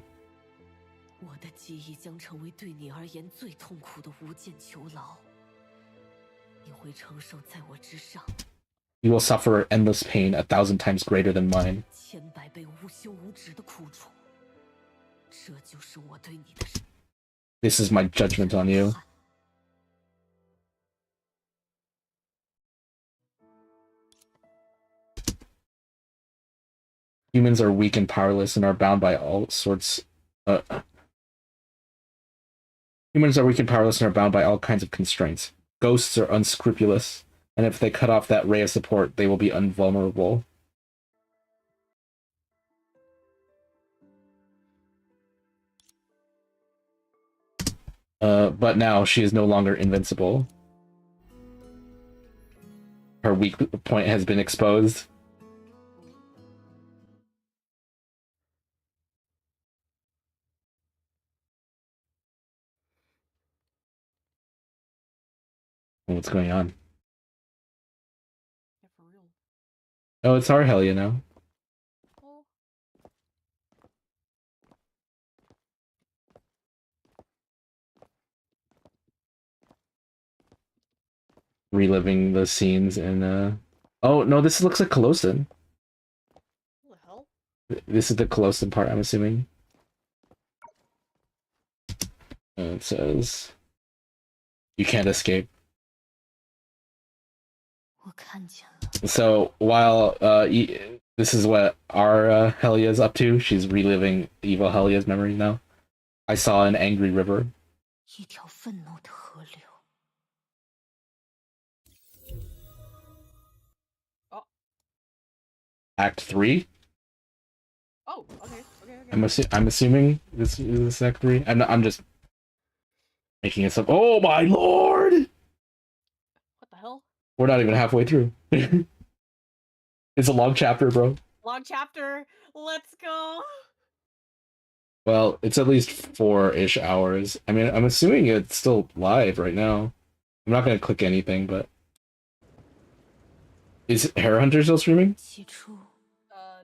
我的记忆将成为对你而言最痛苦的无间囚牢。你会承受在我之上 You will suffer endless pain 1,000 times greater than mine. 千百倍无休无止的苦楚。这就是我对你的 This is my judgment on you. Humans are weak and powerless and are bound by all sorts. Humans are weak and powerless and are bound by all kinds of constraints. Ghosts are unscrupulous, and if they cut off that ray of support, they will be invulnerable. But now she is no longer invincible. Her weak point has been exposed. What's going on? Yeah, for real. Oh, it's our Helia now. Oh. Reliving the scenes in Oh no, this looks like Colossal. What the hell? This is the Colossal part, I'm assuming. It says you can't escape. 我看见了。 So while this is what our Helia is up to, she's reliving evil Helia's memories now. I saw an angry river. 一条愤怒的河流。 Oh. Act 3? Oh, okay. I'm assuming this is Act 3. I'm just making it up. Oh my lord! What the hell? We're not even halfway through. It's a long chapter, bro. Long chapter. Let's go. Well, it's at least 4-ish hours. I mean, I'm assuming it's still live right now. I'm not gonna click anything, but is Hare Hunter still streaming? 起初，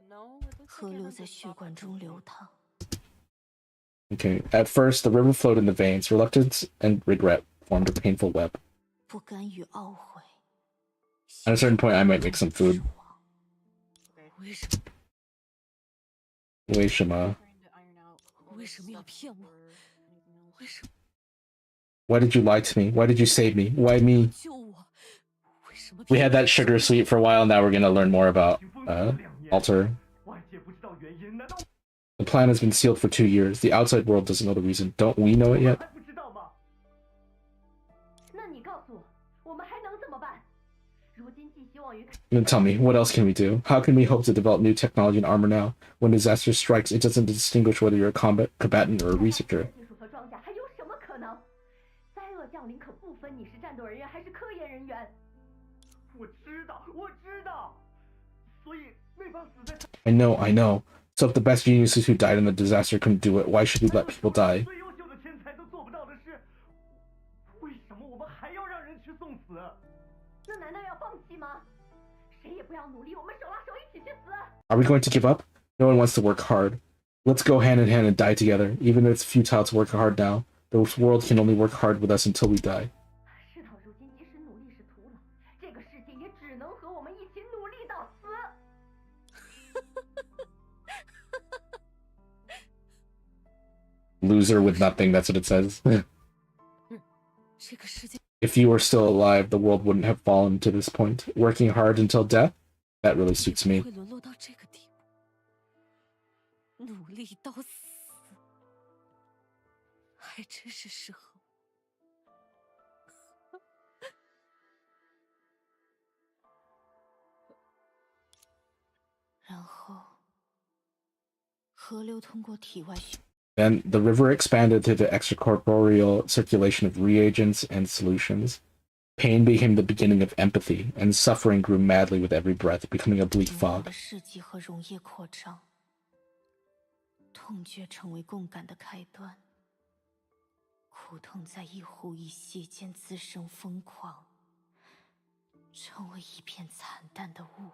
No. 河流在血管中流淌。 Okay. At first, the river flowed in the veins. Reluctance and regret formed a painful web. 不甘与懊悔。 At a certain point, I might make some food. 为什么？为什么？为什么要骗我？为什么？ Why did you lie to me? Why did you save me? Why me? 救我？为什么？ We had that sugar sweet for a while. Now we're gonna learn more about Alter. The plan has been sealed for 2 years. The outside world doesn't know the reason. Don't we know it yet? 那你告诉我，我们还能怎么办？如今寄希望于。 Then tell me, what else can we do? How can we hope to develop new technology and armor now? When disaster strikes, it doesn't distinguish whether you're a combatant or a researcher. 技术和装甲还有什么可能？灾厄降临可不分你是战斗人员还是科研人员。我知道，所以那帮死在。I know. So if the best geniuses who died in the disaster couldn't do it, why should we let people die? 最优秀的天才都做不到的事，为什么我们还要让人去送死？那难道要放弃吗？谁也不要努力，我们手拉手一起去死。 Are we going to give up? No one wants to work hard. Let's go hand in hand and die together. Even if it's futile to work hard now, the world can only work hard with us until we die. 事到如今，即使努力是徒劳，这个世界也只能和我们一起努力到死。 Loser with nothing, that's what it says. 这个世界 If you were still alive, the world wouldn't have fallen to this point. Working hard until death? That really suits me. 会沦落到这个地步，努力到死，还真是适合我。然后，河流通过体外循。 Then the river expanded to the extracorporeal circulation of reagents and solutions. Pain became the beginning of empathy, and suffering grew madly with every breath, becoming a bleak fog. 世纪和溶液扩张，痛觉成为共感的开端。苦痛在一呼一吸间滋生疯狂，成为一片惨淡的雾。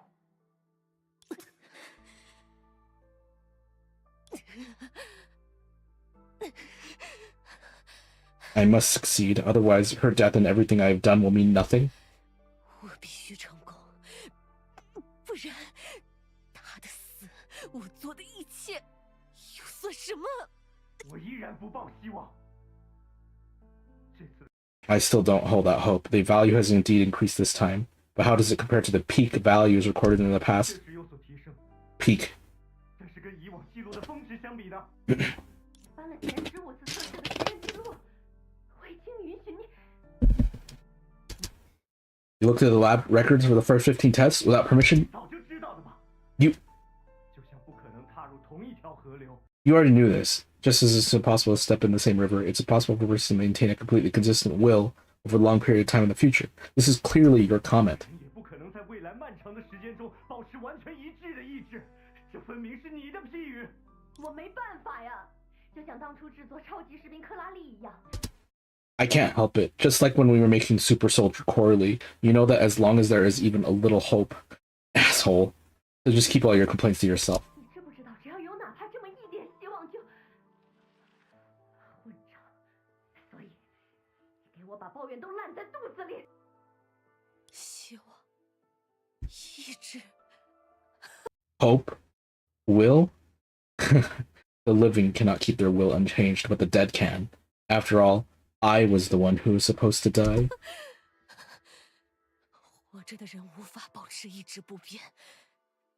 I must succeed, otherwise her death and everything I have done will mean nothing. 我必须成功，不然他的死，我做的一切又算什么？我依然不抱希望。这次 I still don't hold out hope. The value has indeed increased this time, but how does it compare to the peak values recorded in the 确 past? 实有所提升， Peak. 但是跟以往记录的峰值相比呢？翻了前15次测试的实验记录，我已经允许你。 You looked at the lab records for the first 15 tests without permission? 早就知道的吧？ You 就像不可能踏入同一条河流。 you already knew this. Just as it's impossible to step in the same river, it's impossible for a person to maintain a completely consistent will over a long period of time in the future. This is clearly your comment. 也不可能在未来漫长的时间中保持完全一致的意志，这分明是你的批语。我没办法呀，就像当初制作超级士兵克拉丽一样。I can't help it. Just like when we were making Super Soldier Coralie, you know that as long as there is even a little hope, asshole, so just keep all your complaints to yourself. 你知不知道，只要有哪怕这么一点希望就混账，所以你给我把抱怨都烂在肚子里。希望，意志。 Hope? Will? The living cannot keep their will unchanged, but the dead can. After all, I was the one who was supposed to die. 活着的人无法保持意志不变，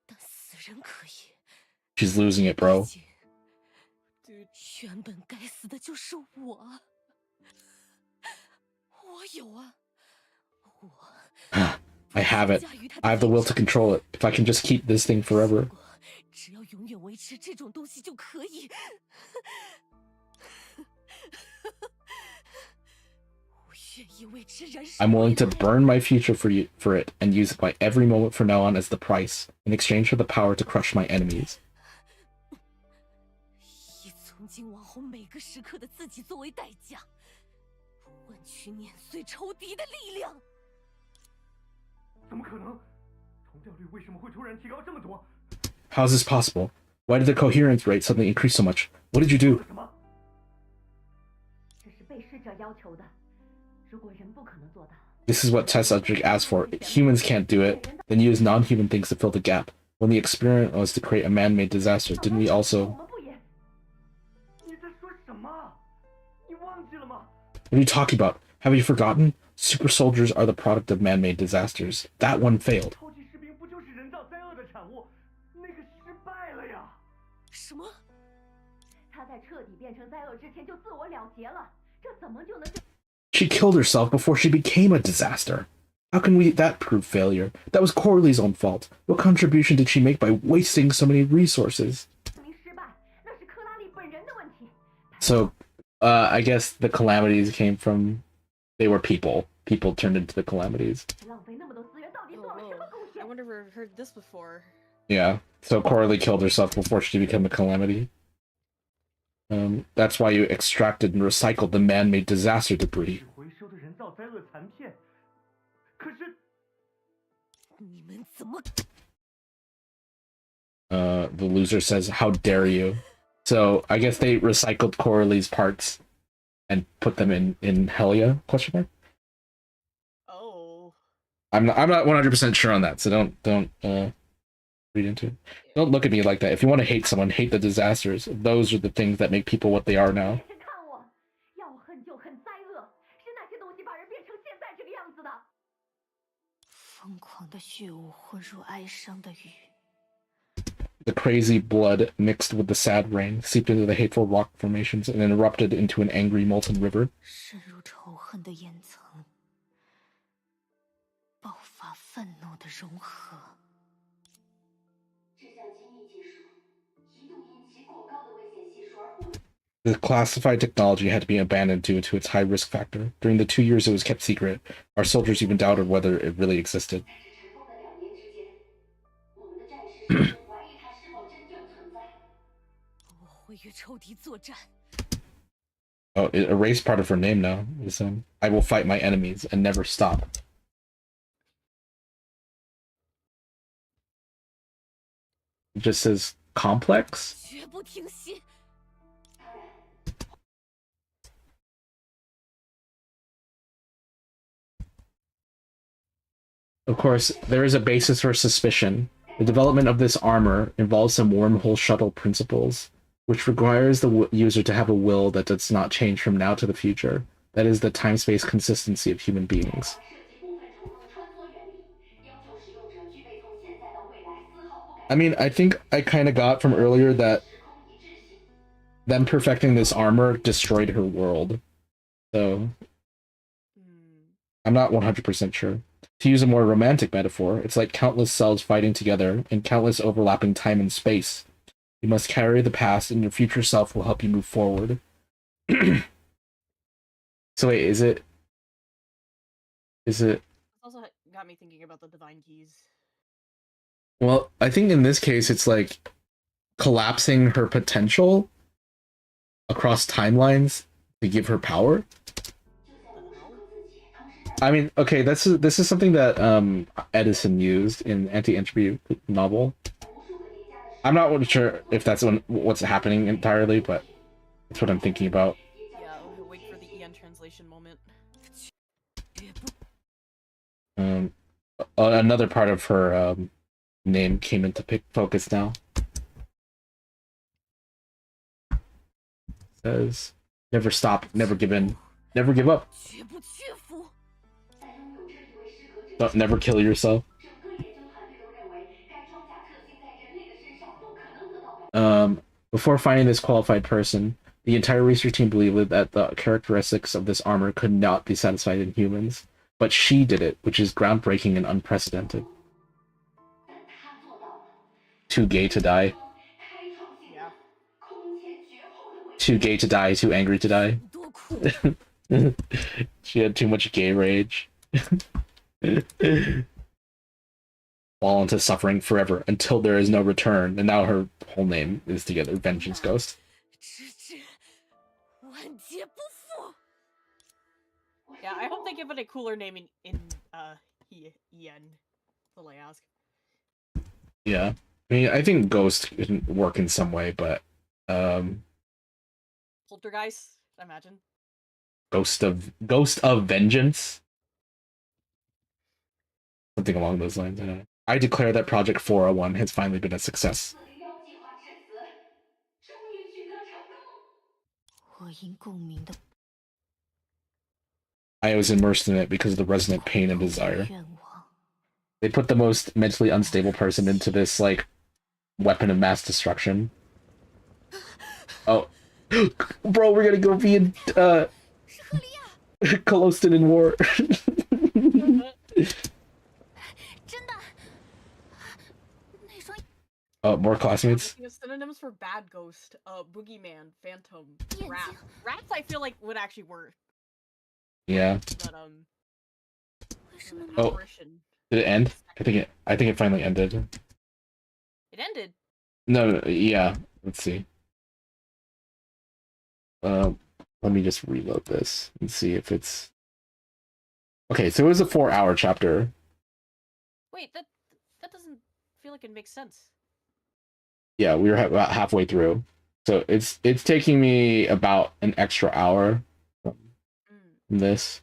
但死人可以。 She's losing it, bro. 原本该死的就是我，我有啊，我。I have it. I have the will to control it. If I can just keep this thing forever. 只要永远维持这种东西就可以。I'm willing to burn my future for it and use my every moment from now on as the price in exchange for the power to crush my enemies. 以从今往后每个时刻的自己作为代价，换取碾碎仇敌的力量。怎么可能？重调率为什么会突然提高这么多？ How is this possible? Why did the coherence rate suddenly increase so much? What did you do? 这是被试者要求的，如果人不可能做到。 This is what test subject asked for. If humans can't do it, then use non-human things to fill the gap. When the experiment was to create a man-made disaster, didn't we also... 你在说什么？你忘记了吗？ What are you talking about? Have you forgotten? Super soldiers are the product of man-made disasters. That one failed. 超级士兵不就是人造灾厄的产物？那个失败了呀！什么？他在彻底变成灾厄之前就自我了结了，这怎么就能？ She killed herself before she became a disaster. How can that prove failure? That was Corley's own fault. What contribution did she make by wasting so many resources? So, I guess the calamities came from... They were people. People turned into the calamities. Oh, I wonder if I've heard this before. Yeah, so Coralie killed herself before she became a calamity. That's why you extracted and recycled the man-made disaster debris. The loser says, "How dare you?" So I guess they recycled Coralie's parts and put them in Helia? Question mark. Oh. I'm not 100% sure on that, so don't read into it. Don't look at me like that. If you want to hate someone, hate the disasters. Those are the things that make people what they are now. 疯狂的血雾混入哀伤的雨。 The crazy blood mixed with the sad rain, seeped into the hateful rock formations, and erupted into an angry molten river. 渗入仇恨的岩层，爆发愤怒的融合。 The classified technology had to be abandoned due to its high risk factor. During the 2 years it was kept secret, our soldiers even doubted whether it really existed. Oh, it erased part of her name now. It's, I will fight my enemies and never stop. It just says complex? Of course, there is a basis for suspicion. The development of this armor involves some wormhole shuttle principles, which requires the user to have a will that does not change from now to the future. That is the time-space consistency of human beings. I mean, I think I kind of got from earlier that them perfecting this armor destroyed her world. So, I'm not 100% sure. To use a more romantic metaphor, it's like countless cells fighting together in countless overlapping time and space. You must carry the past, and your future self will help you move forward. So wait, is it? It's also got me thinking about the divine keys. Well, I think in this case, it's like collapsing her potential across timelines to give her power. I mean, okay, this is something that Edison used in Anti-Entropy novel. I'm not really sure if that's what's happening entirely, but that's what I'm thinking about. Yeah, wait for the Ian translation moment. Another part of her name came into focus now. Says, never stop, never give in, never give up. Don't never kill yourself. Before finding this qualified person, the entire research team believed that the characteristics of this armor could not be satisfied in humans, but she did it, which is groundbreaking and unprecedented. Too gay to die. Yeah. Too gay to die, too angry to die. She had too much gay rage. Fall into suffering forever until there is no return, and now her whole name is together, Vengeance Ghost. Yeah, I hope they give it a cooler name in Ian. That's all I ask. Yeah. I mean, I think Ghost can work in some way, but Poltergeist, I imagine. Ghost of Vengeance? Something along those lines, I don't know. I declare that Project 401 has finally been a success. I was immersed in it because of the resonant pain and desire. They put the most mentally unstable person into this, like, weapon of mass destruction. Oh. Bro, we're gonna go be in, Colostan in war. More classmates? Synonyms for bad ghost, boogeyman, phantom, rat. Rats I feel like would actually work. Yeah. But, oh. Did it end? I think it finally ended. It ended? No, yeah. Let's see. Let me just reload this and see if it's... Okay, so it was a 4-hour chapter. Wait, that doesn't feel like it makes sense. Yeah, we were about halfway through. So it's taking me about an extra hour from this.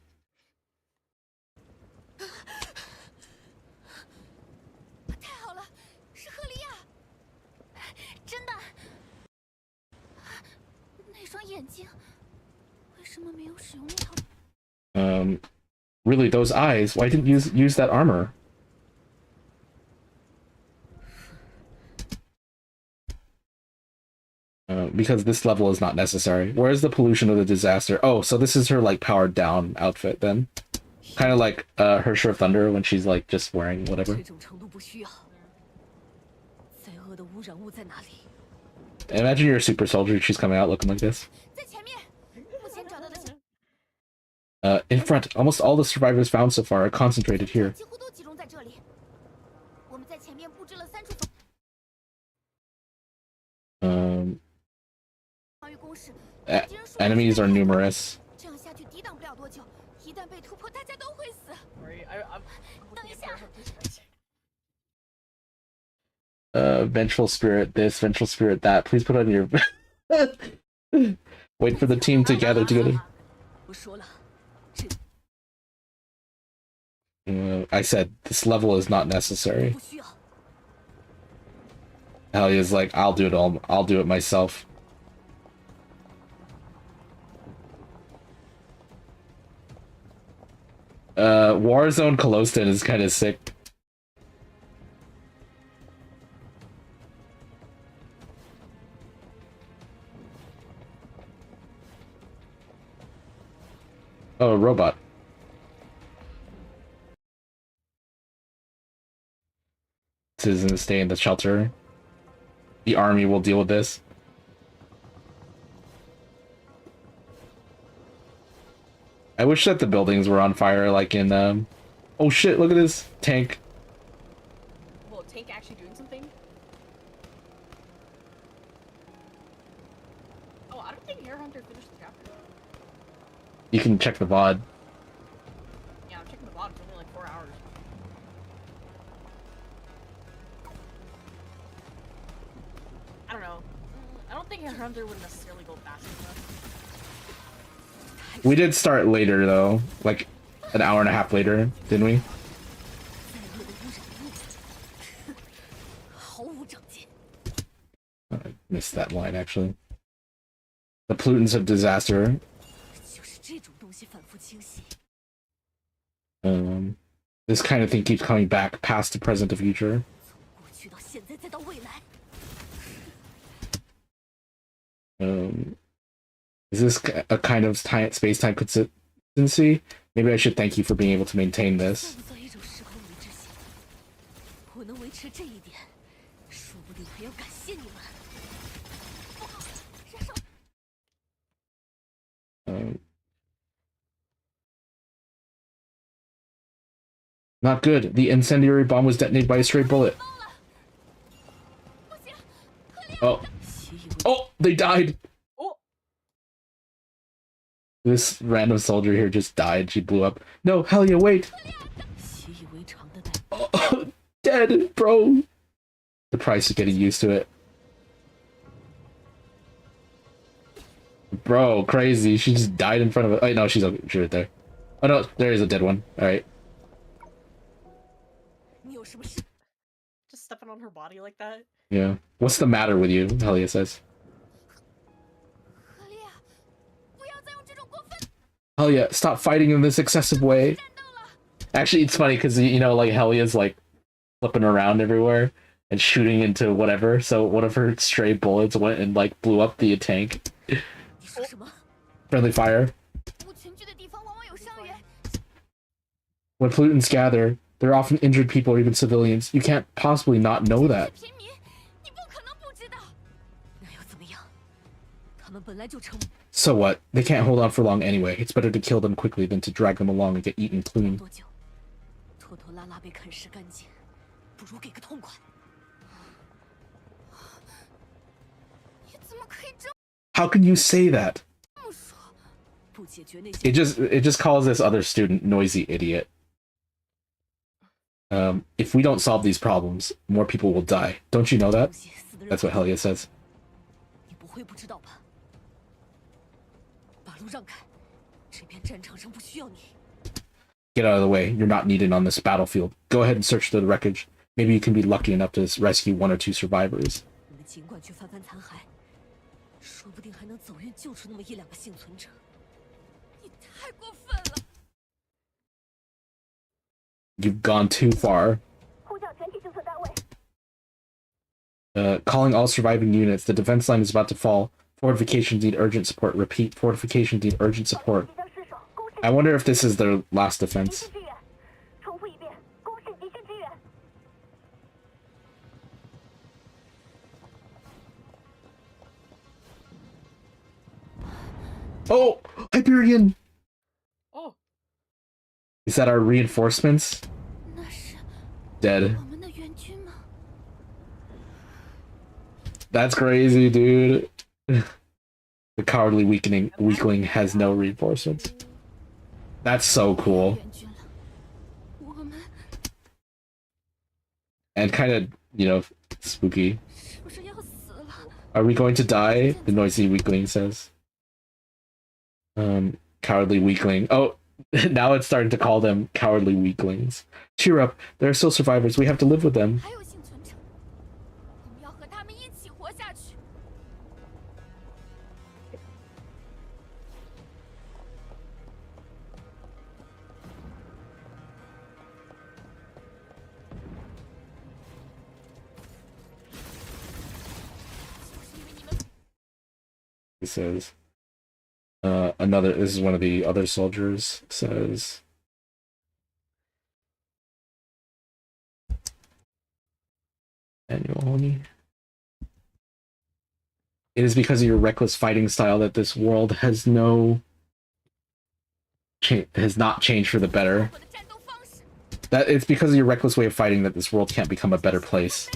Really, those eyes? Why didn't you use that armor? Because this level is not necessary. Where's the pollution of the disaster? Oh, so this is her, like, powered down outfit, then? Kind of like, her Sure Thunder when she's, like, just wearing whatever. Imagine you're a super soldier, she's coming out looking like this. In front, almost all the survivors found so far are concentrated here. Enemies are numerous. Vengeful spirit this, vengeful spirit that. Please put on your... Wait for the team to gather together. I said, this level is not necessary. Hellia's like, I'll do it myself. Warzone Colostan is kind of sick. Oh, a robot. Citizens stay in the shelter. The army will deal with this. I wish that the buildings were on fire, like in, oh shit, look at this tank. Well, tank actually doing something? Oh, I don't think Hare Hunter finished the chapter. You can check the VOD. Yeah, I'm checking the VOD. It's only like 4 hours. I don't know. I don't think Hare Hunter would necessarily go fast enough. We did start later, though. Like, an hour and a half later, didn't we? I missed that line, actually. The pollutants of disaster. This kind of thing keeps coming back, past to present to future. Is this a kind of space-time consistency? Maybe I should thank you for being able to maintain this. Not good. The incendiary bomb was detonated by a stray bullet. Oh. Oh, they died! Oh. This random soldier here just died. She blew up. No, Helia, wait! Oh, dead, bro! The price of getting used to it. Bro, crazy. She just died in front of it. Oh, no, she's right there. Oh, no, there is a dead one. Alright. Just stepping on her body like that? Yeah. What's the matter with you? Helia says. Helia, stop fighting in this excessive way. Actually, it's funny because, you know, like, Helia's, like, flipping around everywhere and shooting into whatever, so one of her stray bullets went and, like, blew up the tank. Friendly fire. When pollutants gather, there are often injured people or even civilians. You can't possibly not know that. So what? They can't hold on for long anyway. It's better to kill them quickly than to drag them along and get eaten clean. How can you say that? It just calls this other student noisy idiot. If we don't solve these problems, more people will die. Don't you know that? That's what Helia says. Get out of the way. You're not needed on this battlefield. Go ahead and search through the wreckage. Maybe you can be lucky enough to rescue 1 or 2 survivors. You've gone too far. Calling all surviving units. The defense line is about to fall. Fortifications need urgent support. Repeat, fortifications need urgent support. I wonder if this is their last defense. Oh! Hyperion! Oh. Is that our reinforcements? Dead. That's crazy, dude. The cowardly weakling has no reinforcements. That's so cool. And kind of, you know, spooky. Are we going to die? The noisy weakling says. Cowardly weakling. Oh, now it's starting to call them cowardly weaklings. Cheer up. There are still survivors. We have to live with them. He says, this is one of the other soldiers, says, annual honey. It is because of your reckless fighting style that this world has has not changed for the better. That it's because of your reckless way of fighting that this world can't become a better place.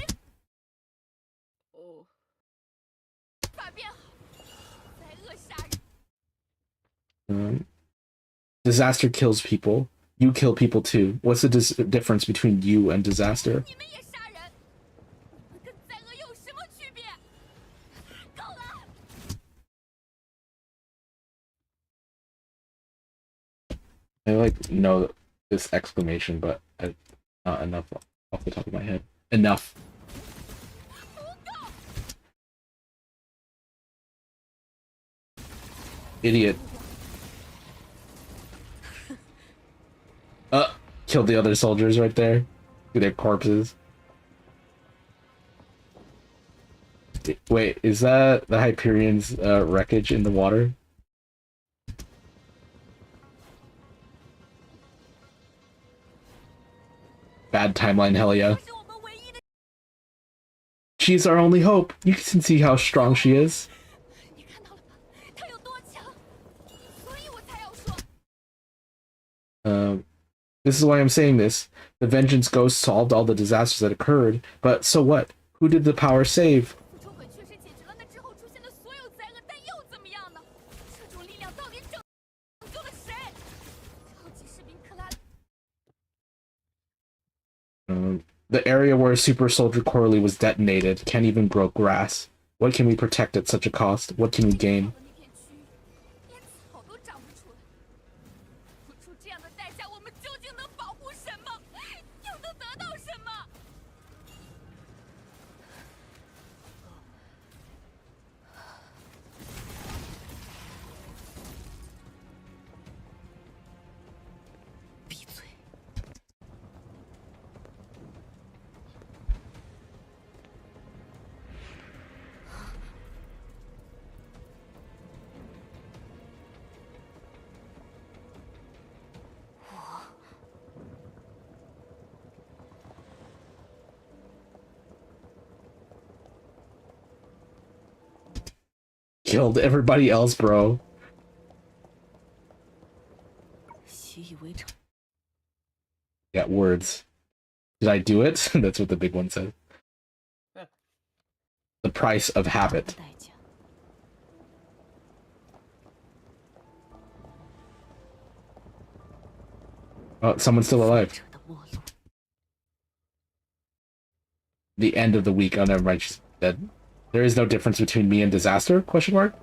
Disaster kills people. You kill people too. What's the difference between you and Disaster? I like know this exclamation, but not enough off the top of my head. Enough. Idiot. Killed the other soldiers right there. To their corpses. Wait, is that the Hyperion's wreckage in the water? Bad timeline, hell yeah. She's our only hope. You can see how strong she is. This is why I'm saying this. The Vengeance Ghost solved all the disasters that occurred, but so what? Who did the power save? The area where Super Soldier Corley was detonated can't even grow grass. What can we protect at such a cost? What can we gain? Killed everybody else, bro. Yeah, words. Did I do it? That's what the big one said. The price of habit. Oh, someone's still alive. The end of the week. Oh, never mind. She's dead. There is no difference between me and Disaster? Question mark.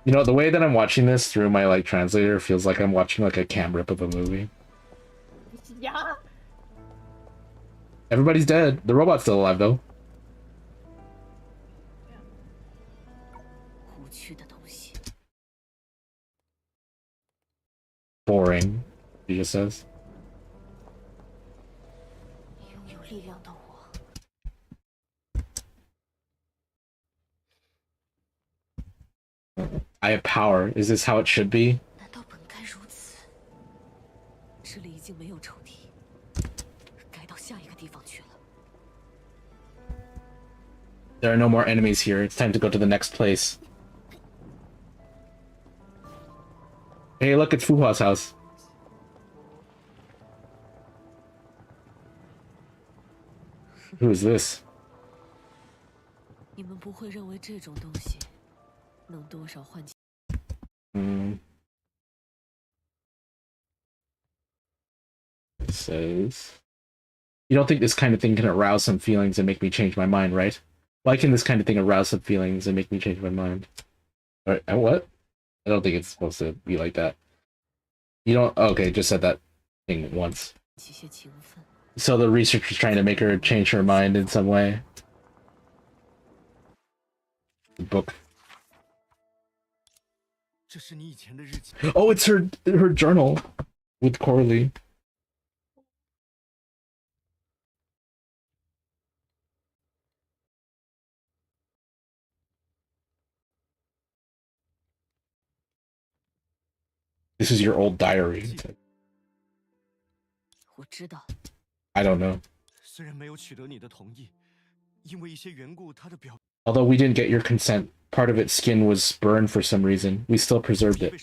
You know, the way that I'm watching this through my like translator feels like I'm watching like a cam rip of a movie. Yeah. Everybody's dead. The robot's still alive though. Boring, he just says. I have power. Is this how it should be? There are no more enemies here. It's time to go to the next place. Hey, look, it's Fuhua's house. Who is this? It says... You don't think this kind of thing can arouse some feelings and make me change my mind, right? Why can this kind of thing arouse some feelings and make me change my mind? Alright, what? I don't think it's supposed to be like that. You don't... Okay, just said that thing once. So the researcher's trying to make her change her mind in some way. The book. Oh, it's her journal with Corley. This is your old diary. I don't know. Although we didn't get your consent, part of its skin was burned for some reason. We still preserved it.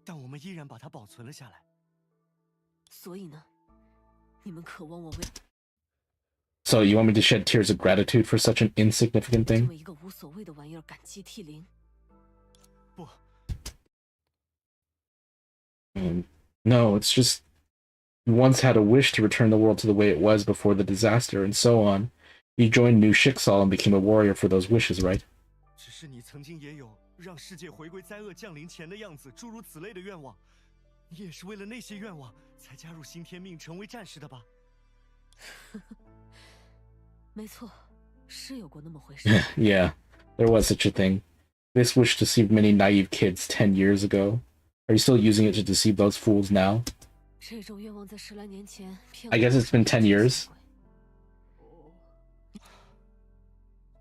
但我们依然把它保存了下来。所以呢，你们渴望我为 So you want me to shed tears of gratitude for such an insignificant 这 thing? 么一个无所谓的玩意儿感激涕零？不， No, it's just you once had a wish to return the world to the way it was before the disaster, and so on. You joined New Shiksal and became a warrior for those wishes, right? 只是你曾经也有让世界回归灾厄降临前的样子，诸如此类的愿望。你也是为了那些愿望才加入新天命，成为战士的吧？没错，是有过那么回事。Yeah, there was such a thing. This wish deceived many naive kids 10 years ago. Are you still using it to deceive those fools now? 这种愿望在10来年前 I guess it's been 10 years.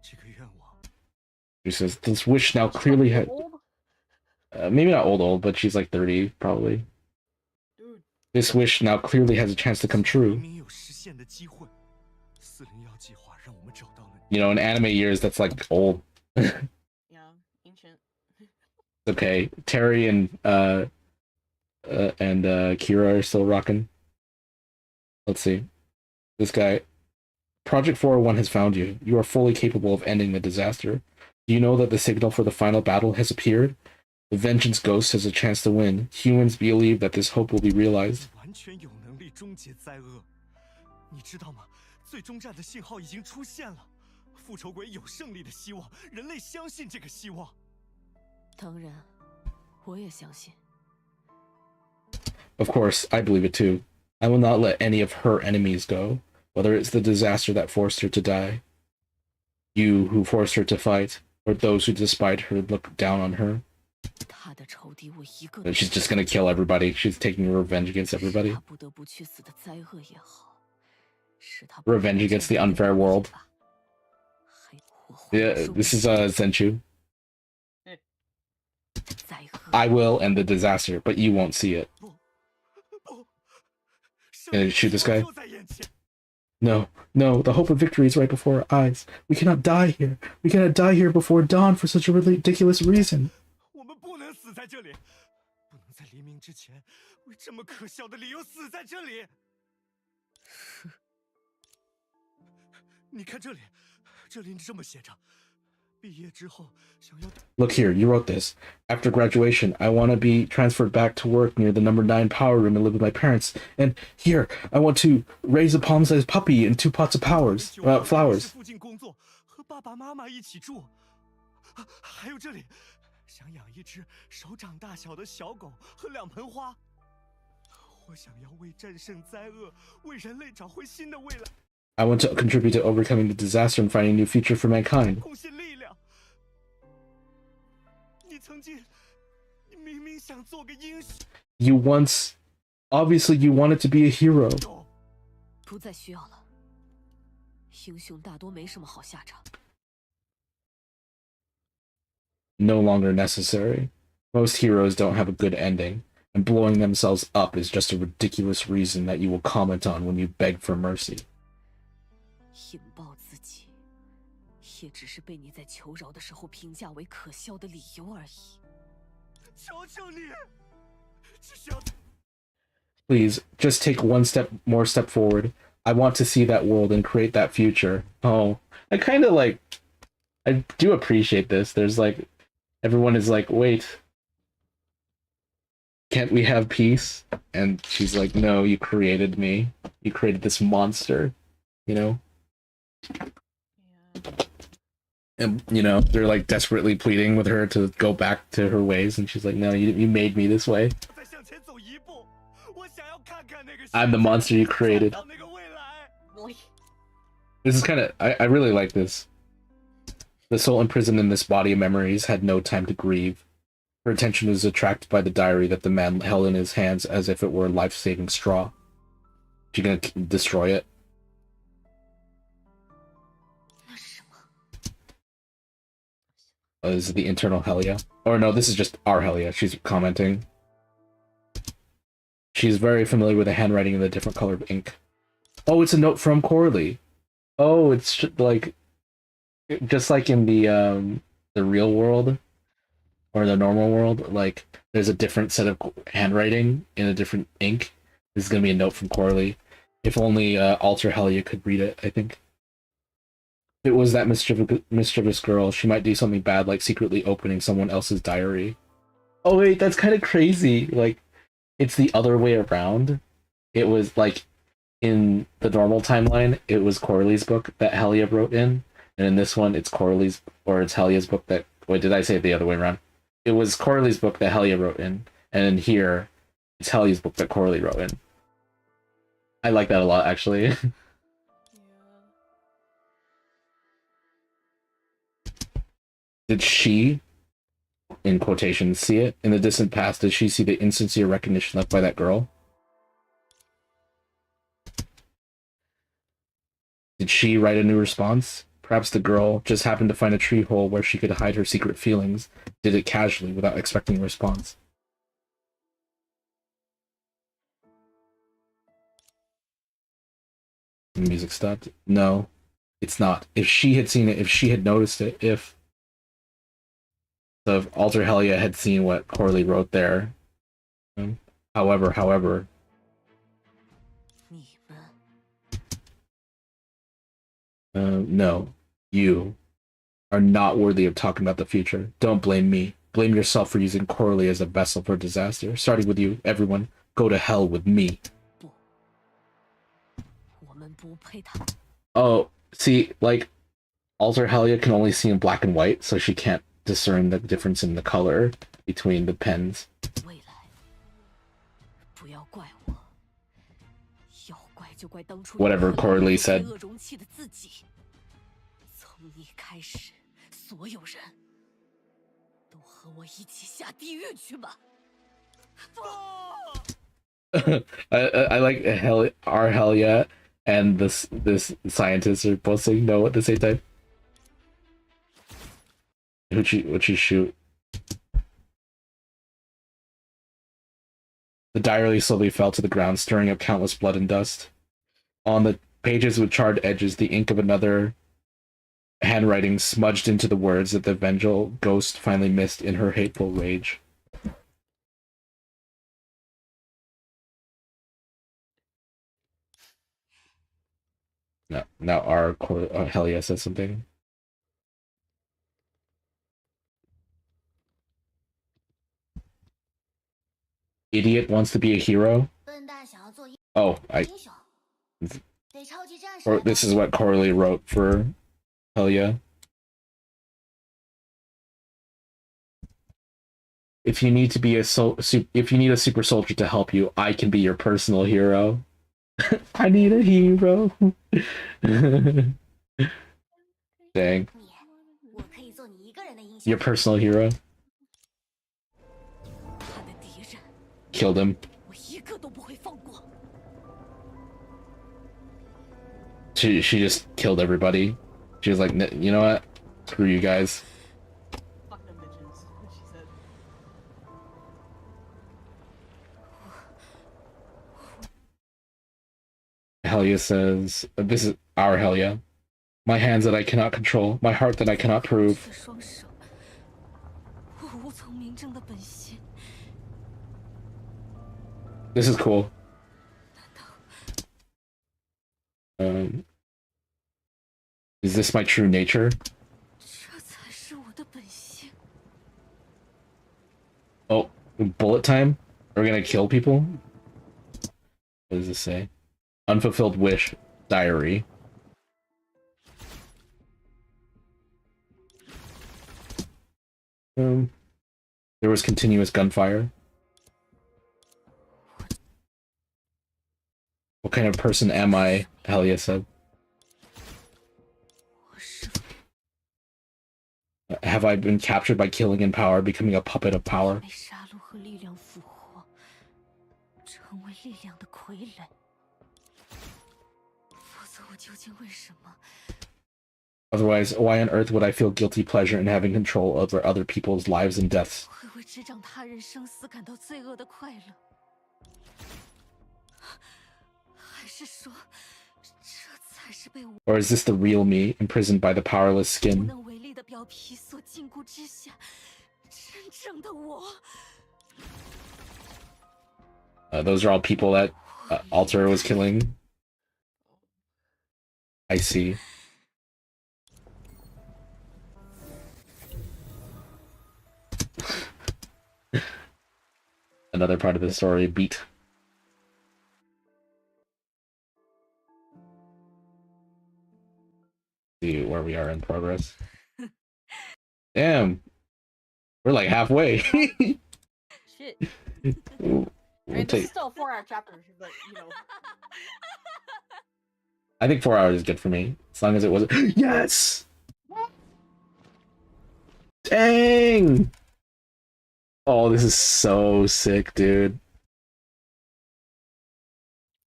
这个愿望 She says, this wish now clearly had... maybe not old, but she's like 30, probably. This wish now clearly has a chance to come true. 明明有实现的机会。401计划让我们找到了你。 You know, in anime years, that's like old. Yeah, ancient. Okay, Terry and Kira are still rocking. Let's see. This guy. Project 401 has found you. You are fully capable of ending the disaster. Do you know that the signal for the final battle has appeared? The Vengeance Ghost has a chance to win. Humans believe that this hope will be realized. 完全有能力终结灾厄。你知道吗？最终战的信号已经出现了。复仇鬼有胜利的希望，人类相信这个希望。当然，我也相信。 Of course, I believe it too. I will not let any of her enemies go, whether it's the disaster that forced her to die, you who forced her to fight, or those who despite her look down on her. 他的仇敌我一个。 She's just gonna kill everybody. She's taking revenge against everybody. 他不得不去死的灾厄也好，是他 Revenge against the unfair world. Yeah, this is Zenchu. I will end the disaster, but you won't see it. Gonna shoot this guy? No, no, the hope of victory is right before our eyes. We cannot die here. We cannot die here before dawn for such a ridiculous reason. 我们不能死在这里，不能在黎明之前为这么可笑的理由死在这里。你看这里，这里这么写着：毕业之后想要。 Look here, you wrote this. After graduation, I want to be transferred back to work near the number 9 power room and live with my parents. And here, I want to raise a palm-sized puppy and 2 pots of flowers. 附近工作，和爸爸妈妈一起住。还有这里，想养一只手掌大小的小狗和2盆花。我想要为战胜灾厄，为人类找回新的未来。 I want to contribute to overcoming the disaster and finding a new future for mankind. 贡献力量。你曾经，你明明想做个英雄。You once... Obviously, you wanted to be a hero. 不再需要了。英雄大多没什么好下场。 No longer necessary. Most heroes don't have a good ending, and blowing themselves up is just a ridiculous reason that you will comment on when you beg for mercy. 引爆自己，也只是被你在求饶的时候评价为可笑的理由而已。求求你，只需要。 Please, just take one more step forward. I want to see that world and create that future. Oh, I kind of like... I do appreciate this. There's like... Everyone is like, wait. Can't we have peace? And she's like, no, you created me. You created this monster. You know? And, you know, they're like desperately pleading with her to go back to her ways. And she's like, no, you made me this way. I'm the monster you created. This is kind of... I really like this. The soul imprisoned in this body of memories had no time to grieve. Her attention was attracted by the diary that the man held in his hands as if it were a life-saving straw. She gonna destroy it? Oh, this is the internal Helia. Or no, this is just our Helia. She's commenting. She's very familiar with the handwriting and the different colored ink. Oh, it's a note from Corley. Oh, it's like just like in the real world or the normal world. Like there's a different set of handwriting in a different ink. This is gonna be a note from Corley. If only Alter Helia could read it. I think. If it was that mischievous girl, she might do something bad, like secretly opening someone else's diary. Oh wait, that's kind of crazy. Like, it's the other way around. It was like in the normal timeline, it was Corley's book that Helia wrote in, and in this one, it's Corley's or it's Helia's book that. Wait, did I say it the other way around? It was Corley's book that Helia wrote in, and in here, it's Helia's book that Corley wrote in. I like that a lot, actually. Did she, in quotations, see it? In the distant past, did she see the insincere recognition left by that girl? Did she write a new response? Perhaps the girl just happened to find a tree hole where she could hide her secret feelings, did it casually without expecting a response. The music stopped. No, it's not. If she had seen it, if she had noticed it, if the Alter Helia had seen what Corley wrote there. However, no, you are not worthy of talking about the future. Don't blame me. Blame yourself for using Corley as a vessel for disaster. Starting with you, everyone, go to hell with me. Oh, see, like, Alter Helia can only see in black and white, so she can't discern the difference in the color between the pens. Whatever Corley said. I like our Helia and this scientist are both saying no at the same time. Would she shoot? The diary slowly fell to the ground, stirring up countless blood and dust. On the pages with charred edges, the ink of another handwriting smudged into the words that the vengeful ghost finally missed in her hateful rage. Now our Helia says something. Idiot wants to be a hero? Oh, or this is what Corley wrote for Helia. If you need to be if you need a super soldier to help you, I can be your personal hero. I need a hero. Dang. Your personal hero. Killed him. She just killed everybody. She was like, you know what? Screw you guys. Fuck them bitches, she said. Helia says, this is our Helia. My hands that I cannot control, my heart that I cannot prove. This is cool. Is this my true nature? Oh, bullet time? We're gonna kill people? What does this say? Unfulfilled wish diary. There was continuous gunfire. What kind of person am I? Helia said. Have I been captured by killing and power, becoming a puppet of power? Otherwise, why on earth would I feel guilty pleasure in having control over other people's lives and deaths? Or is this the real me, imprisoned by the powerless skin? Those are all people that Alter was killing. I see. Another part of the story beat. See where we are in progress. Damn, we're like halfway. Shit. We'll I mean, this take... is still a 4-hour chapter, but you know. I think 4 hours is good for me, as long as it wasn't. Yes. Dang. Oh, this is so sick, dude.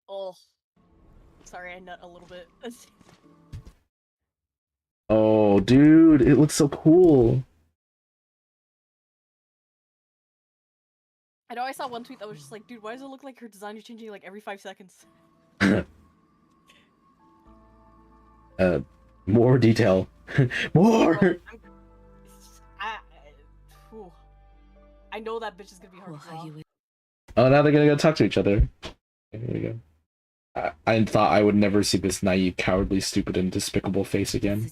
Oh, sorry, I nut a little bit. Oh, dude, it looks so cool. I know I saw one tweet that was just like, dude, why does it look like her design is changing like every 5 seconds? More detail. More! I know that bitch is gonna be hard to draw. Oh, now they're gonna go talk to each other. Here we go. I thought I would never see this naive, cowardly, stupid, and despicable face again.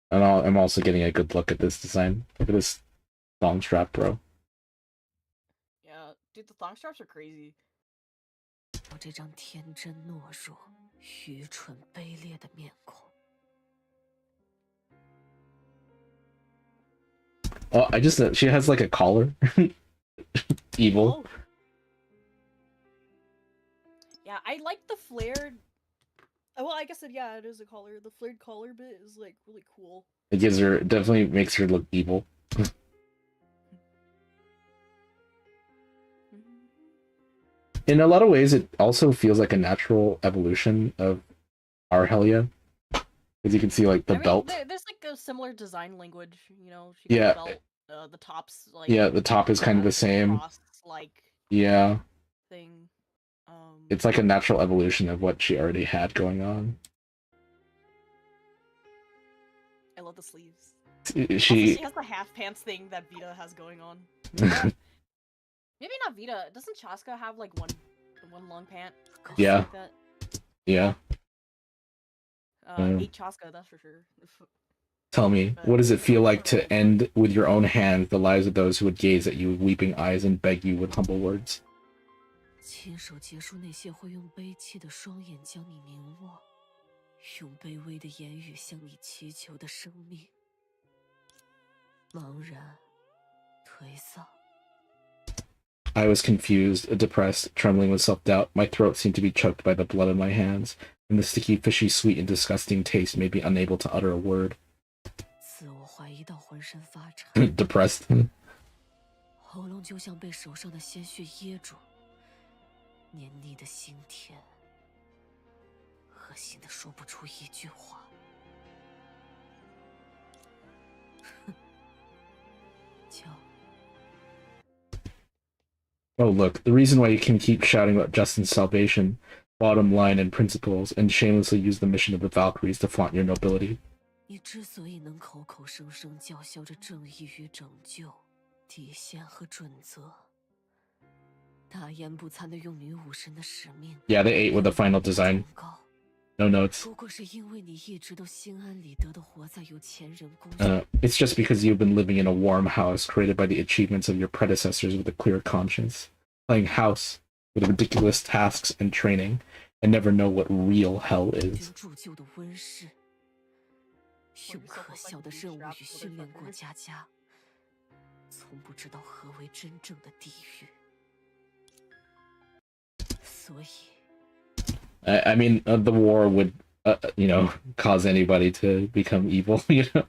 And I'm also getting a good look at this design. Look at this thong strap, bro. Yeah, dude, the thong straps are crazy. Oh, I just she has like a collar. Evil. Oh. Yeah, I like the flared. Well, I guess it is a collar. The flared collar bit is like really cool. It gives her, definitely makes her look evil. In a lot of ways, it also feels like a natural evolution of our Hellia. As you can see, like, the belt. There's like a similar design language, you know? She yeah. The belt, the top's like... Yeah, the top is kind of the same. Cross, like, yeah. Thing. It's like a natural evolution of what she already had going on. I love the sleeves. She... Also, she has the half pants thing that Vita has going on. Maybe not Vita. Doesn't Chaska have like one long pant? Yeah. Like that? Yeah. 8 Chaska, that's for sure. Tell me, what does it feel like to end with your own hands the lives of those who would gaze at you with weeping eyes and beg you with humble words? I was confused, depressed, trembling with self-doubt. My throat seemed to be choked by the blood in my hands, and the sticky, fishy, sweet, and disgusting taste made me unable to utter a word. Depressed. Oh look, the reason why you can keep shouting about Justin's salvation, bottom line, and principles, and shamelessly use the mission of the Valkyries to flaunt your nobility. Yeah, they ate with the final design. No notes. It's just because you've been living in a warm house created by the achievements of your predecessors with a clear conscience, playing house with ridiculous tasks and training, and never know what real hell is. I mean, the war would, you know, cause anybody to become evil, you know?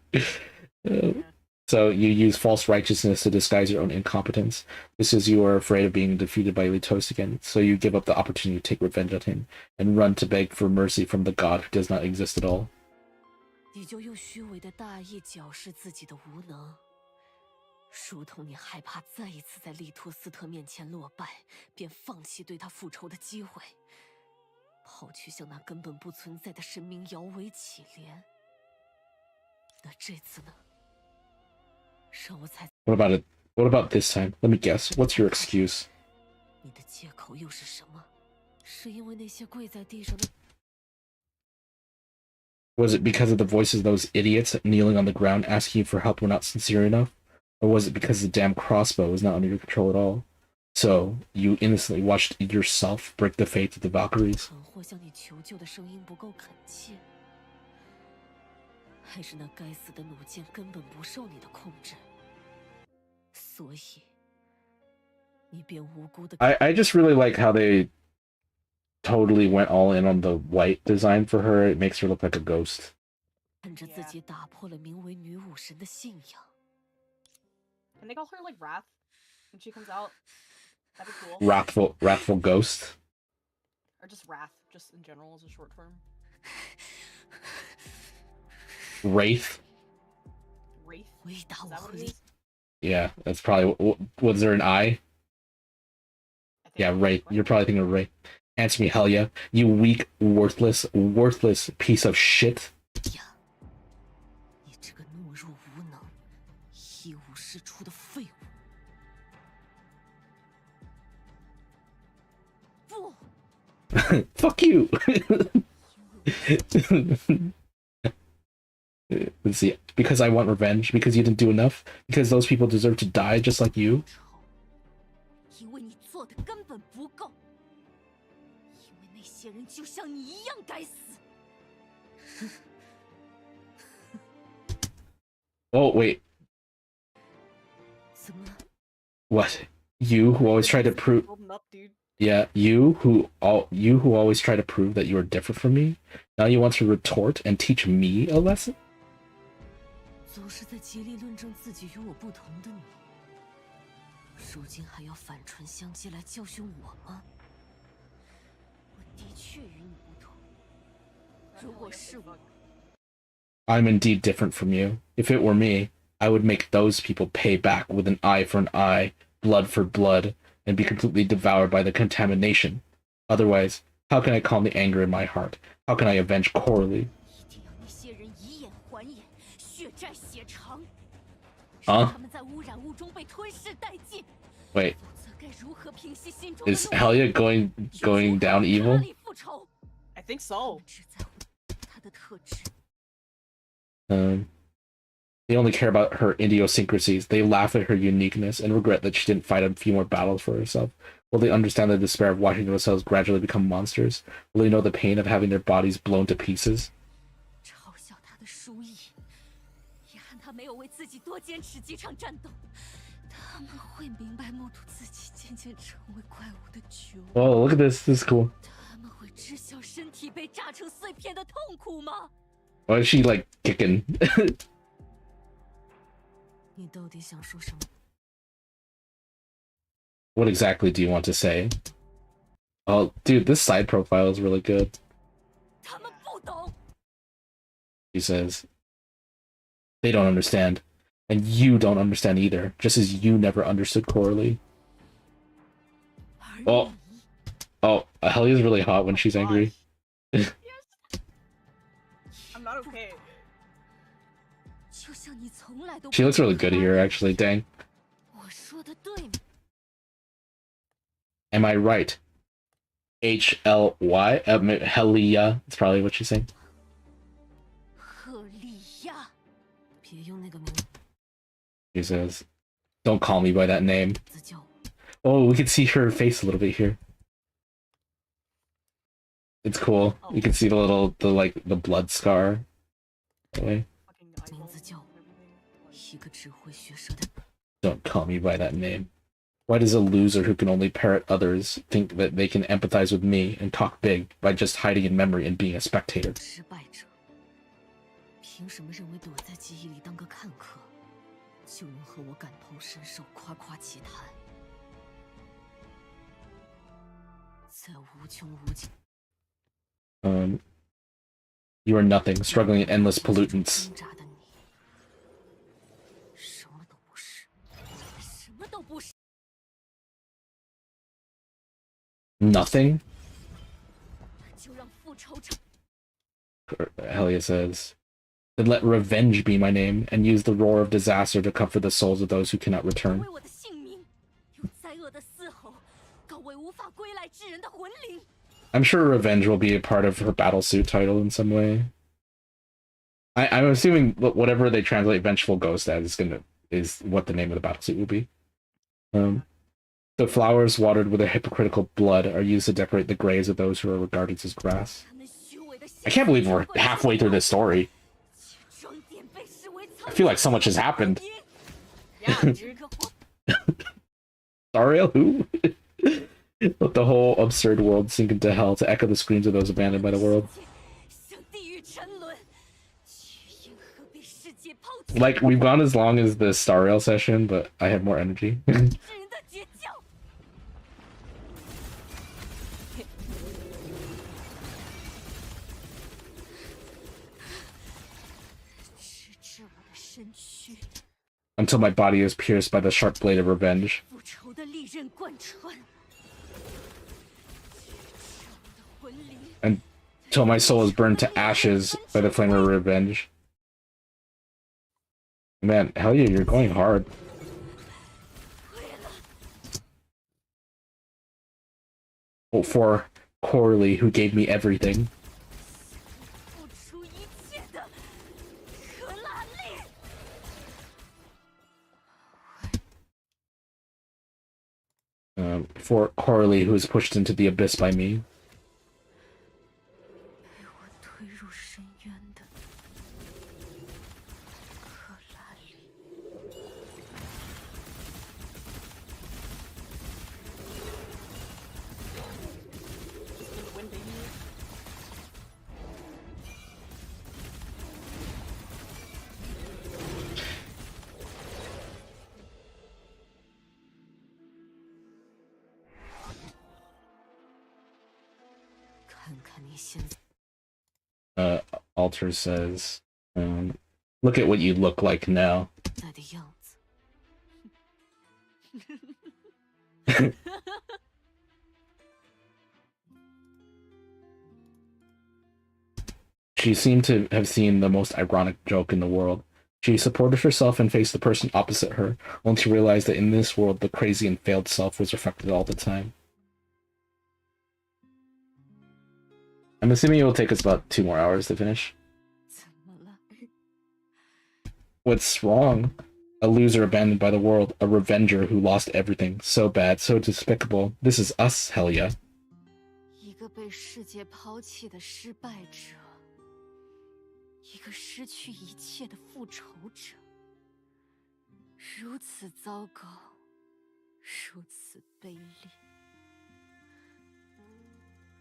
So you use false righteousness to disguise your own incompetence. This is you are afraid of being defeated by Litos again, so you give up the opportunity to take revenge on him, and run to beg for mercy from the god who does not exist at all. 如同你害怕再一次在利托斯特面前落败，便放弃对他复仇的机会，跑去向那根本不存在的神明摇尾乞怜。那这次呢？让我猜。What about it? What about this time? Let me guess. What's your excuse? 你的借口又是什么？是因为那些跪在地上的？ Was it because of the voices of those idiots kneeling on the ground asking you for help were not sincere enough? Or was it because the damn crossbow was not under your control at all? So, you innocently watched yourself break the faith of the Valkyries? 蠢货向你求救的声音不够恳切，还是那该死的弩箭根本不受你的控制，所以你便无辜的。I just really like how they totally went all in on the white design for her. It makes her look like a ghost. 趁着自己打破了名为女武神的信仰。 Can they call her like Wrath when she comes out? That'd be cool. Wrathful ghost. Or just Wrath, just in general as a short term. Wraith. Wraith? Is that what it is? Yeah, that's probably. Was there an I? Yeah, Wraith. You're probably thinking of Wraith. Answer me, hell yeah. You weak, worthless piece of shit. 你这个懦弱无能、一无是处的废物！不。Fuck you. Let's see. Because I want revenge. Because you didn't do enough. Because those people deserve to die just like you. 因为你做的根本不够。因为那些人就像你一样该死。Oh wait. 怎么？ What? You who always try to prove? Yeah, you who always try to prove that you are different from me. Now you want to retort and teach me a lesson? 总是在极力论证自己与我不同的你，如今还要反唇相讥来教训我吗？我的确与你不同。如果是我， I'm indeed different from you. If it were me, I would make those people pay back with an eye for an eye, blood for blood, and be completely devoured by the contamination. Otherwise, how can I calm the anger in my heart? How can I avenge Coralie? 一定要那些人以眼还眼，血债血偿，啊？让他们在污染物中被吞噬殆尽。 Wait, 否则该如何平息心中的 is 怒火？ Helia going down evil? I think so. 只在乎他的特质。 They only care about her idiosyncrasies. They laugh at her uniqueness and regret that she didn't fight a few more battles for herself. Will they understand the despair of watching themselves gradually become monsters? Will they know the pain of having their bodies blown to pieces? 嘲笑他的输赢，遗憾他没有为自己多坚持几场战斗。他们会明白目睹自己渐渐成为怪物的绝望。 Oh, look at this. This is cool. 他们会知晓身体被炸成碎片的痛苦吗？ Why is she like kicking? 你到底想说什么？ What exactly do you want to say? Oh, dude, this side profile is really good. 他们不懂。 She says, they don't understand. And you don't understand either, just as you never understood Coralie. Oh, Helia's really hot when she's angry. I'm not okay. She looks really good here, actually, dang. 我说的对吗？ Am I right? H-L-Y? Helia, that's probably what she's saying. 赫利亚，别用那个名字。 She says, don't call me by that name. 自叫。 Oh, we can see her face a little bit here. It's cool. You can see the blood scar. Anyway. 名字叫一个只会学舌的。 Don't call me by that name. Why does a loser who can only parrot others think that they can empathize with me and talk big by just hiding in memory and being a spectator? 失败者，凭什么认为躲在记忆里当个看客，就能和我感同身受、夸夸其谈？在无穷无尽。 You are nothing, struggling in endless pollutants. 挣扎的你，什么都不是。Nothing? 就让复仇者 Helia says. Then let revenge be my name, and use the roar of disaster to comfort the souls of those who cannot return. 为我的性命，有灾恶的嘶吼，告慰无法归来之人的魂灵。 I'm sure revenge will be a part of her battlesuit title in some way. I'm assuming whatever they translate Vengeful Ghost as is what the name of the battlesuit will be. The flowers watered with a hypocritical blood are used to decorate the graves of those who are regarded as grass. I can't believe we're halfway through this story. I feel like so much has happened. Ariel, who? Let the whole absurd world sink into hell to echo the screams of those abandoned by the world. Like, we've gone as long as the Stariel session, but I have more energy. Until my body is pierced by the sharp blade of revenge. Until my soul is burned to ashes by the flame of revenge. Man, hell yeah, you're going hard. Oh, for Corley, who gave me everything. For Corley, who was pushed into the abyss by me. Alter says, look at what you look like now. She seemed to have seen the most ironic joke in the world. She supported herself and faced the person opposite her, only to realize that in this world, the crazy and failed self was reflected all the time. I'm assuming it will take us about 2 more hours to finish. What's wrong? A loser abandoned by the world, a revenger who lost everything. So bad, so despicable. This is us, Helia. 一个被世界抛弃的失败者，一个失去一切的复仇者，如此糟糕，如此卑劣。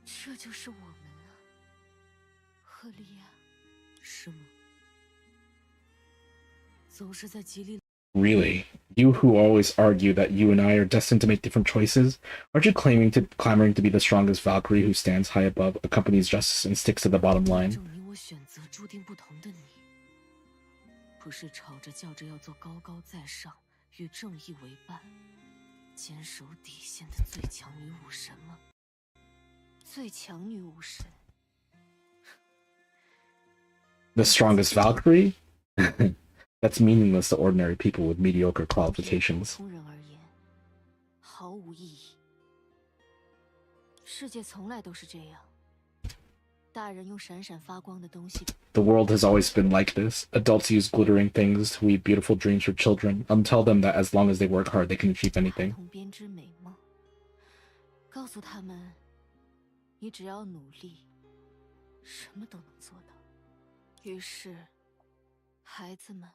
这就是我们啊，赫利亚，是吗？总是在极力。 Really? You who always argue that you and I are destined to make different choices? Aren't you clamoring to be the strongest Valkyrie who stands high above, accompanies justice, and sticks to the bottom line? 证明我选择注定不同的你，不是吵着叫着要做高高在上，与正义为伴，坚守底线的最强女武神吗？最强女武神。The strongest Valkyrie? That's meaningless to ordinary people with mediocre qualifications. 普通人而言，毫无意义。世界从来都是这样，大人用闪闪发光的东西。 The world has always been like this. Adults use glittering things to weave beautiful dreams for children, and tell them that as long as they work hard, they can achieve anything. 童编织美梦，告诉他们，你只要努力，什么都能做到。于是，孩子们。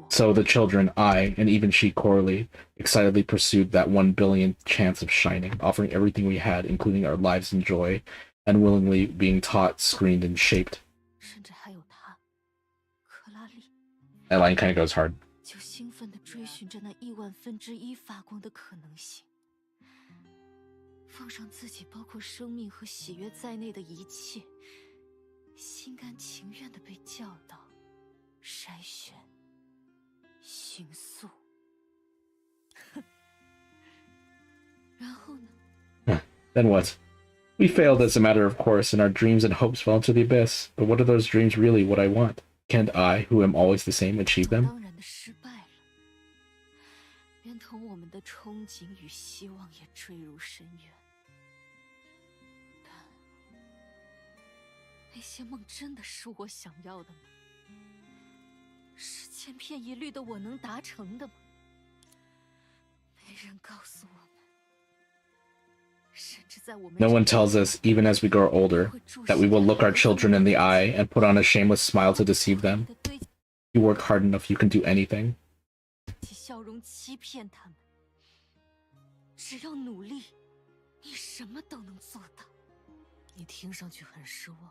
So the children, I, and even she, Coralie, excitedly pursued that 1 billionth chance of shining, offering everything we had, including our lives and joy, unwillingly being taught, screened, and shaped. That line kind of goes hard. 就兴奋地追寻着那1/1000发光的可能性，放上自己包括生命和喜悦在内的一切，心甘情愿地被教导、筛选。 形塑，然后呢？ Then what? We failed as a matter of course, and our dreams and hopes fell into the abyss. But what are those dreams really what I want? Can't I, who am always the same, achieve them? 当然的失败了，连同我们的憧憬与希望也坠入深渊。但那些梦真的是我想要的吗？是千篇一律的我能达成的吗？没人告诉我们。 No one tells us, even as we grow older, that we will look our children in the eye and put on a shameless smile to deceive them. You work hard enough, you can do anything. 笑容欺骗他们，只要努力，你什么都能做到。你听上去很失望。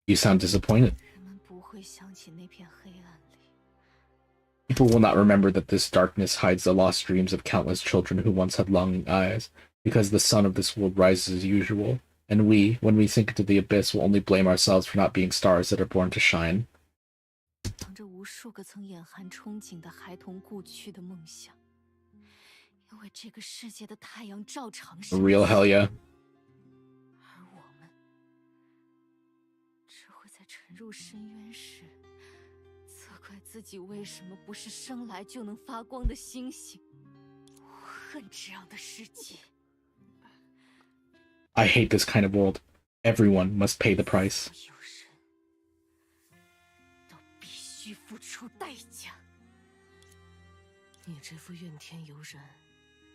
You sound disappointed. 人们不会想起那片黑暗里。 People will not remember that this darkness hides the lost dreams of countless children who once had longing eyes, because the sun of this world rises as usual, and we, when we sink into the abyss, will only blame ourselves for not being stars that are born to shine. 藏着无数个曾眼含憧憬的孩童故去的梦想，因为这个世界的太阳照常升起。 Real hell yeah. 而我们只会在沉入深渊时，责怪自己为什么不是生来就能发光的星星。我恨这样的世界。 I hate this kind of world. Everyone must pay the price. 都必须付出代价。你这副怨天尤人、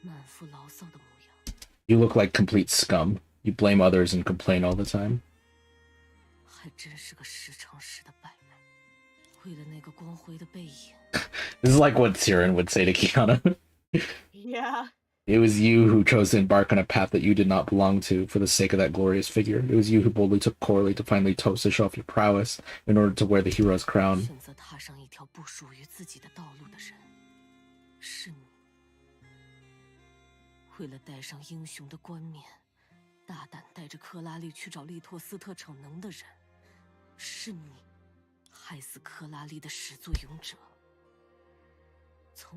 满腹牢骚的模样。 You look like complete scum. You blame others and complain all the time. 还真是个时常识的败类。为了那个光辉的背影。 This is like what Siren would say to Kiana. Yeah. It was you who chose to embark on a path that you did not belong to for the sake of that glorious figure. It was you who boldly took Coralie to finally toast to show off your prowess in order to wear the hero's crown. 选择踏上一条不属于自己的道路的人，是你。为了戴上英雄的冠冕，大胆带着克拉丽去找利托斯特逞能的人，是你。害死克拉丽的始作俑者。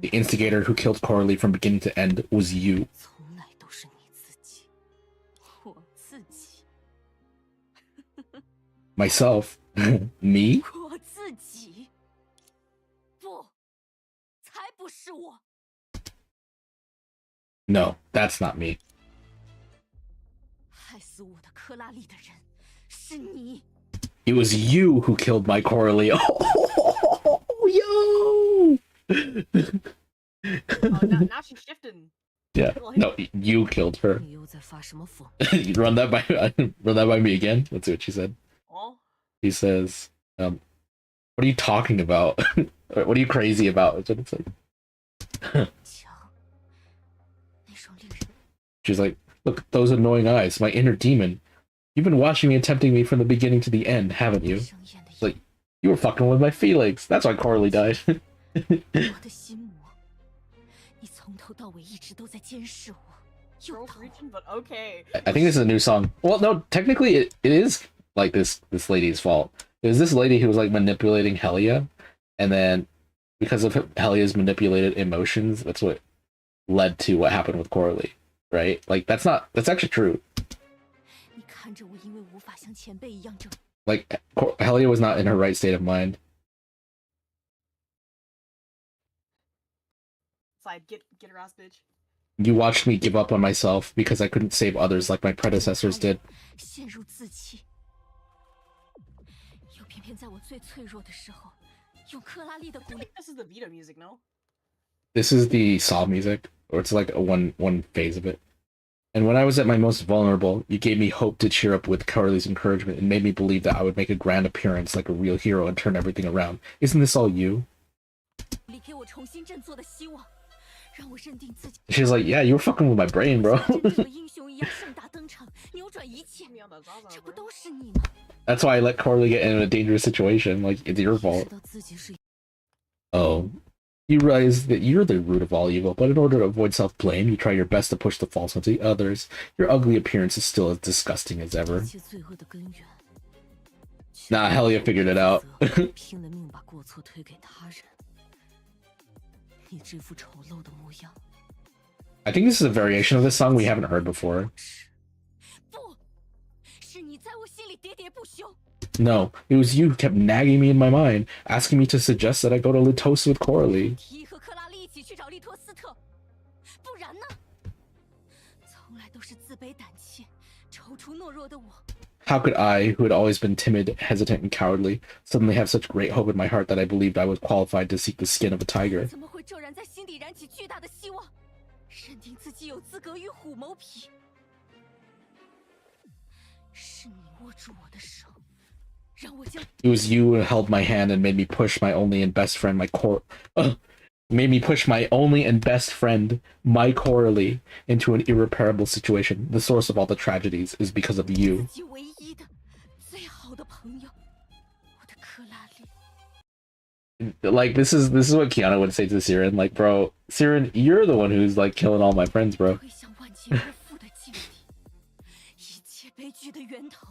The instigator who killed Coralie from beginning to end was you. 从来都是你自己，我自己。Myself? Me? 我自己？不，才不是我。No, that's not me. 害死我的克拉丽的人是你。 It was you who killed my Coralie. Oh, yo! Oh, now she's shifting. Yeah. No, you killed her. run that by me again. Let's see what she said. Oh. He says, "What are you talking about? What are you crazy about?" That's what it's like. She's like, "Look, those annoying eyes, my inner demon. You've been watching me and tempting me from the beginning to the end, haven't you?" It's like, you were fucking with my feelings. That's why Coralie died. 我的心魔，你从头到尾一直都在监视我。But okay. I think this is a new song. Well, no, technically it is like this lady's fault. It was this lady who was like manipulating Helia, and then because of Helia's manipulated emotions, that's what led to what happened with Coralie, right? Like that's actually true. 你看着我，因为无法像前辈一样正。 Like Helia was not in her right state of mind. Side, get her ass, bitch. You watched me give up on myself because I couldn't save others like my predecessors did. 陷入自欺，又偏偏在我最脆弱的时候，用克拉丽的鼓励。This is the Vita music, no? This is the Saw music, or it's like a one phase of it. And when I was at my most vulnerable, you gave me hope to cheer up with Coralie's encouragement and made me believe that I would make a grand appearance like a real hero and turn everything around. Isn't this all you? 给我重新振作的希望，让我认定自己。 She's like, yeah, you were fucking with my brain, bro. 英雄一样盛大登场，扭转一切，这不都是你吗？ That's why I let Coralie get in a dangerous situation. Like, it's your fault. Oh. You realize that you're the root of all evil, but in order to avoid self-blame, you try your best to push the faults onto the others. Your ugly appearance is still as disgusting as ever. Nah, Helia figured it out. 拼了命把过错推给他人，你这副丑陋的模样， I think this is a variation of this song we haven't heard before. 不，是你在我心里喋喋不休。 No, it was you who kept nagging me in my mind, asking me to suggest that I go to Litos with Coralie. 提议和克拉丽一起去找利托斯特，不然呢？从来都是自卑胆怯、踌躇懦弱的我。 How could I, who had always been timid, hesitant, and cowardly, suddenly have such great hope in my heart that I believed I was qualified to seek the skin of a tiger? 怎么会骤然在心底燃起巨大的希望，认定自己有资格与虎谋皮？是你握住我的手，让我将 It was you who held my hand and made me push my only and best friend, made me push my only and best friend, my Coralie, into an irreparable situation. The source of all the tragedies is because of you. 自己唯一的、最好的朋友，我的克拉丽。 Like this is what Kiana would say to Siren. Like, bro, Siren, you're the one who's like killing all my friends, bro. 会向万劫不复的境地，一切悲剧的源头。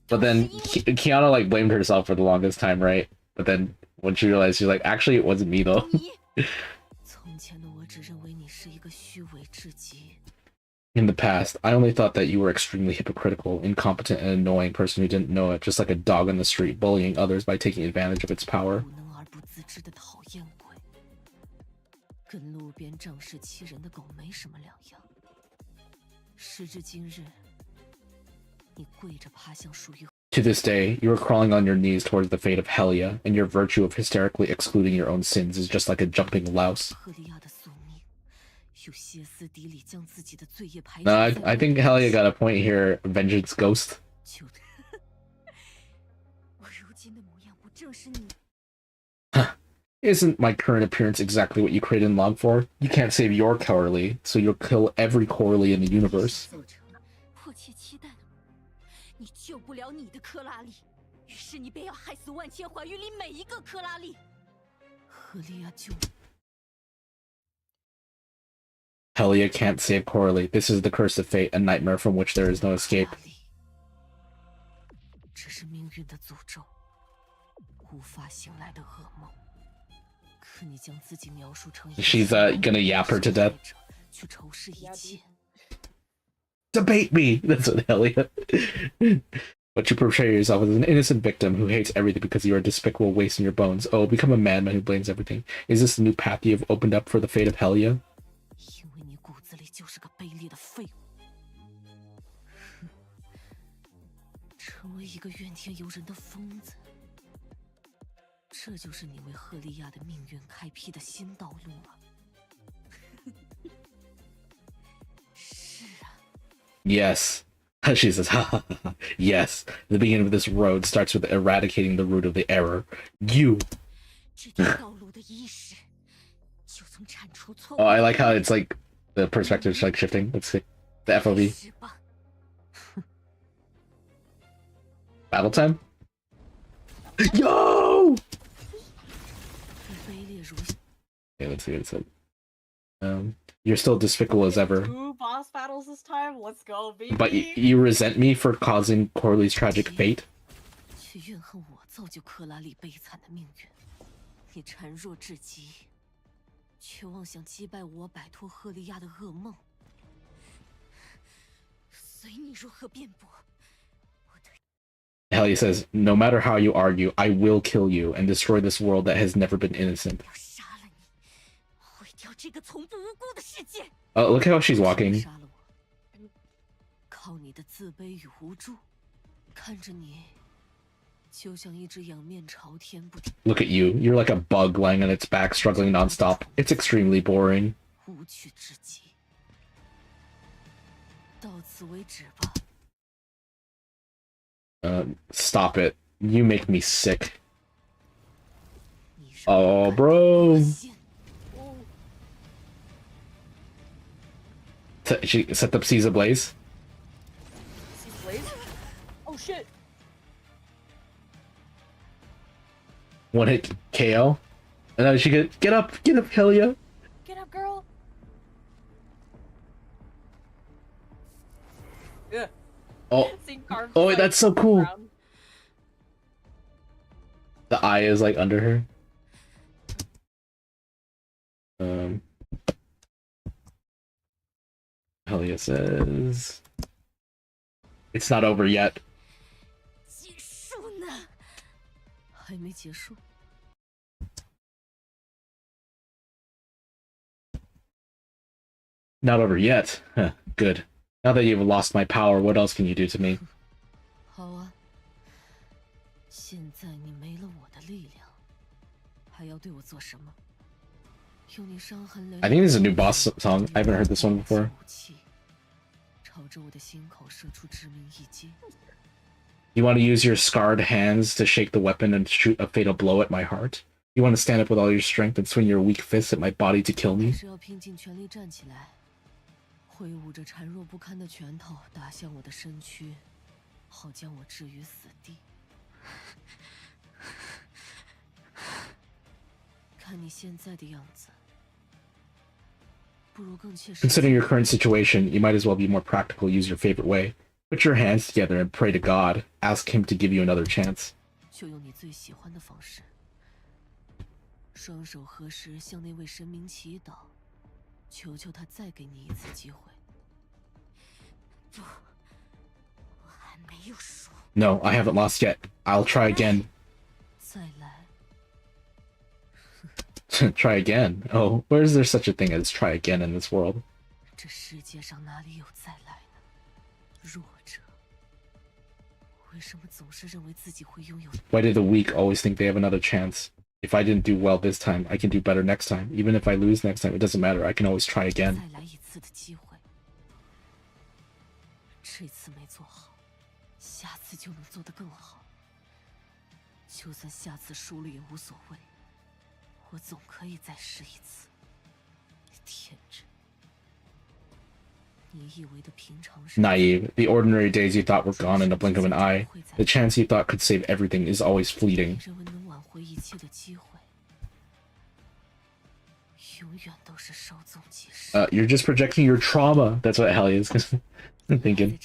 But then Kiana like blamed herself for the longest time, right? But then when she realized, she's like, actually, it wasn't me though. 从前的我只认为你是一个虚伪至极。 In the past, I only thought that you were extremely hypocritical, incompetent, and annoying person who didn't know it, just like a dog on the street, bullying others by taking advantage of its power. 无能而不自知的讨厌鬼，跟路边仗势欺人的狗没什么两样。时至今日，你跪着爬向属于 To this day, you are crawling on your knees towards the fate of Helia, and your virtue of hysterically excluding your own sins is just like a jumping louse. 赫利亚的宿命，又歇斯底里将自己的罪业排 No, I think Helia got a point here. Vengeance Ghost. 就我如今的模样，不正是你？ Isn't my current appearance exactly what you created and longed for? You can't save your Coralie, so you'll kill every Coralie in the universe. 迫切期待的我，你救不了你的克拉丽，于是你便要害死万千寰宇里每一个克拉丽。赫利亚救。 Helia can't save Coralie. This is the curse of fate, a nightmare from which there is no escape. 这是命运的诅咒，无法醒来的噩梦。可你将自己描述成 She's gonna yap her to death. 去仇视一切。 Debate me! That's what Helia. But you portray yourself as an innocent victim who hates everything because you are a despicable waste in your bones. Oh, become a madman who blames everything. Is this the new path you have opened up for the fate of Helia? 因为你骨子里就是个卑劣的废物，成为一个怨天尤人的疯子。这就是你为赫利亚的命运开辟的新道路吗？是啊。 Yes. She says, ha ha ha. Yes. The beginning of this road starts with eradicating the root of the error. You. 这条道路的伊始，就从铲除错误。 Oh, I like how it's like the perspective's like shifting. Let's see. The FOV. Battle time? Yo! Okay, let's see what it said. You're still despicable as ever. 2 boss battles this time. Let's go, baby. But you resent me for causing Corley's tragic fate? 却怨恨我造就克拉丽悲惨的命运。你孱弱至极，却妄想击败我，摆脱赫利亚的噩梦。随你如何辩驳。 Helia says, no matter how you argue, I will kill you and destroy this world that has never been innocent. 毁掉这个从不无辜的世界。 Oh, look how she's walking. 杀了我，靠你的自卑与无助，看着你，就像一只仰面朝天不停。 Look at you. You're like a bug lying on its back, struggling nonstop. It's extremely boring. 无趣至极。到此为止吧。 Stop it. You make me sick. Oh, bro. She set up Caesar Blaze. Blaze? Oh shit. One hit KO. And now she get up, Helia. Get up, girl. Yeah. Oh, oh, wait, that's so cool. The eye is like under her. Helia says, "It's not over yet." 结束呢？还没结束。Not over yet. Huh, good. Now that you've lost my power, what else can you do to me? 好啊。现在你没了我的力量，还要对我做什么？用你伤痕累累。 I think this is a new boss song. I haven't heard this one before. 朝着我的心口射出致命一击。 You want to use your scarred hands to shake the weapon and shoot a fatal blow at my heart? You want to stand up with all your strength and swing your weak fists at my body to kill me? 是要拼尽全力站起来，挥舞着孱弱不堪的拳头打向我的身躯，好将我置于死地。看你现在的样子，不如更切实。 Considering your current situation, you might as well be more practical. Use your favorite way. Put your hands together and pray to God. Ask him to give you another chance. 就用你最喜欢的方式，双手合十，向那位神明祈祷，求求他再给你一次机会。不，我还没有输。 No, I haven't lost yet. I'll try again. 再来。 Try again? Oh, where is there such a thing as try again in this world? 这世界上哪里有再来呢？弱者，为什么总是认为自己会拥有？ Why do the weak always think they have another chance? If I didn't do well this time, I can do better next time. Even if I lose next time, it doesn't matter. I can always try again. 再来一次的机会，这次没做好，下次就能做得更好。就算下次输了也无所谓，我总可以再试一次。天真。 Naive. The ordinary days you thought were gone in a blink of an eye. The chance you thought could save everything is always fleeting. You're just projecting your trauma. That's what Helia is thinking.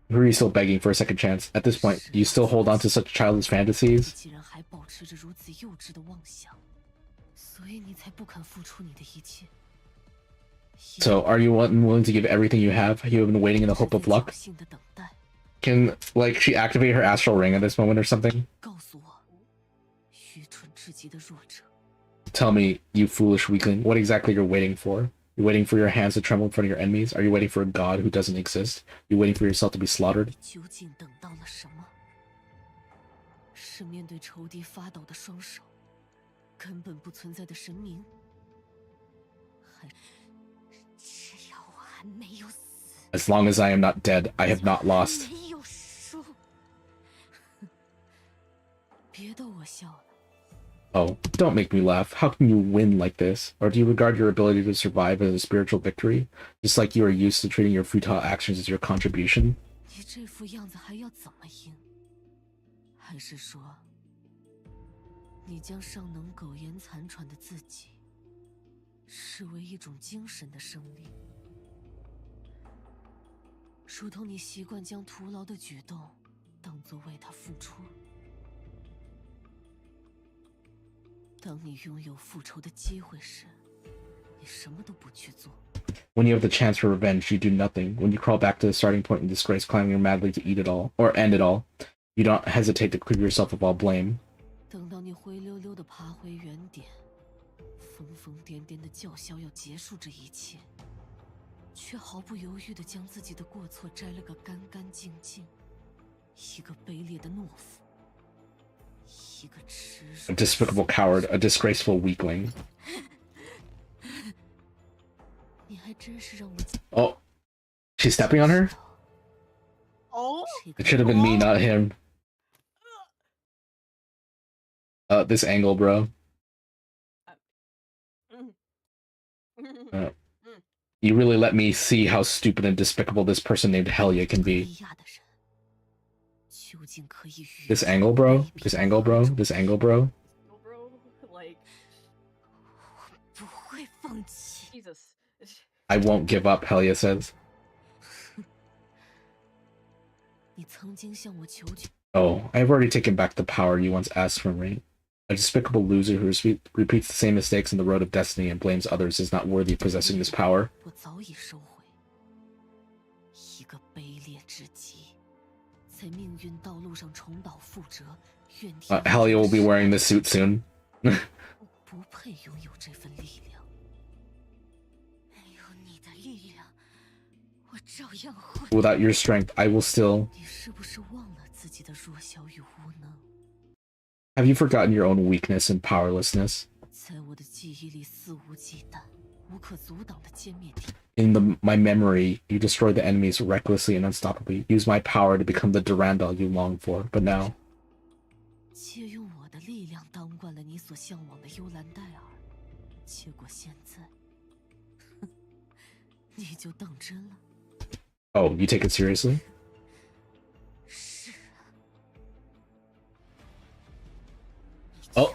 Who are you still begging for a second chance? At this point, do you still hold on to such childish fantasies? So, are you willing to give everything you have? You have been waiting in the hope of luck? Can, like, she activate her astral ring at this moment or something? Tell me, you foolish weakling, what exactly you're waiting for? You're waiting for your hands to tremble in front of your enemies? Are you waiting for a god who doesn't exist? You're waiting for yourself to be slaughtered? 是面对仇敌发抖的双手，根本不存在的神明。只要我还没有死。As long as I am not dead, I have not lost. 没有输。别逗我笑了。 Oh, don't make me laugh. How can you win like this? Or do you regard your ability to survive as a spiritual victory? Just like you are used to treating your futile actions as your contribution? 你这副样子还要怎么赢？还是说，你将尚能苟延残喘的自己，视为一种精神的胜利？如同你习惯将徒劳的举动当作为他付出。 当你拥有复仇的机会时，你什么都不去做。 When you have the chance for revenge, you do nothing. When you crawl back to the starting point in disgrace, clamoring madly to eat it all, or end it all, you don't hesitate to clear yourself of all blame. 等到你灰溜溜地爬回原点，疯疯癫癫地叫嚣要结束这一切，却毫不犹豫地将自己的过错摘了个干干净净，一个卑劣的懦夫。 A despicable coward, a disgraceful weakling. Oh, she's stepping on her? Oh, it should have been me, not him. This angle, bro. You really let me see how stupid and despicable this person named Helia can be. This angle, bro? This angle, bro? This angle, bro? like, Jesus. I won't give up, Helia says. Oh, I've already taken back the power you once asked from me. A despicable loser who repeats the same mistakes on the road of destiny and blames others is not worthy of possessing this power. Helia will be wearing this suit soon. Without your strength, I will still... Have you forgotten your own weakness and powerlessness? In my memory, you destroy the enemies recklessly and unstoppably. Use my power to become the Durandal you long for, but now... Oh, you take it seriously? Oh!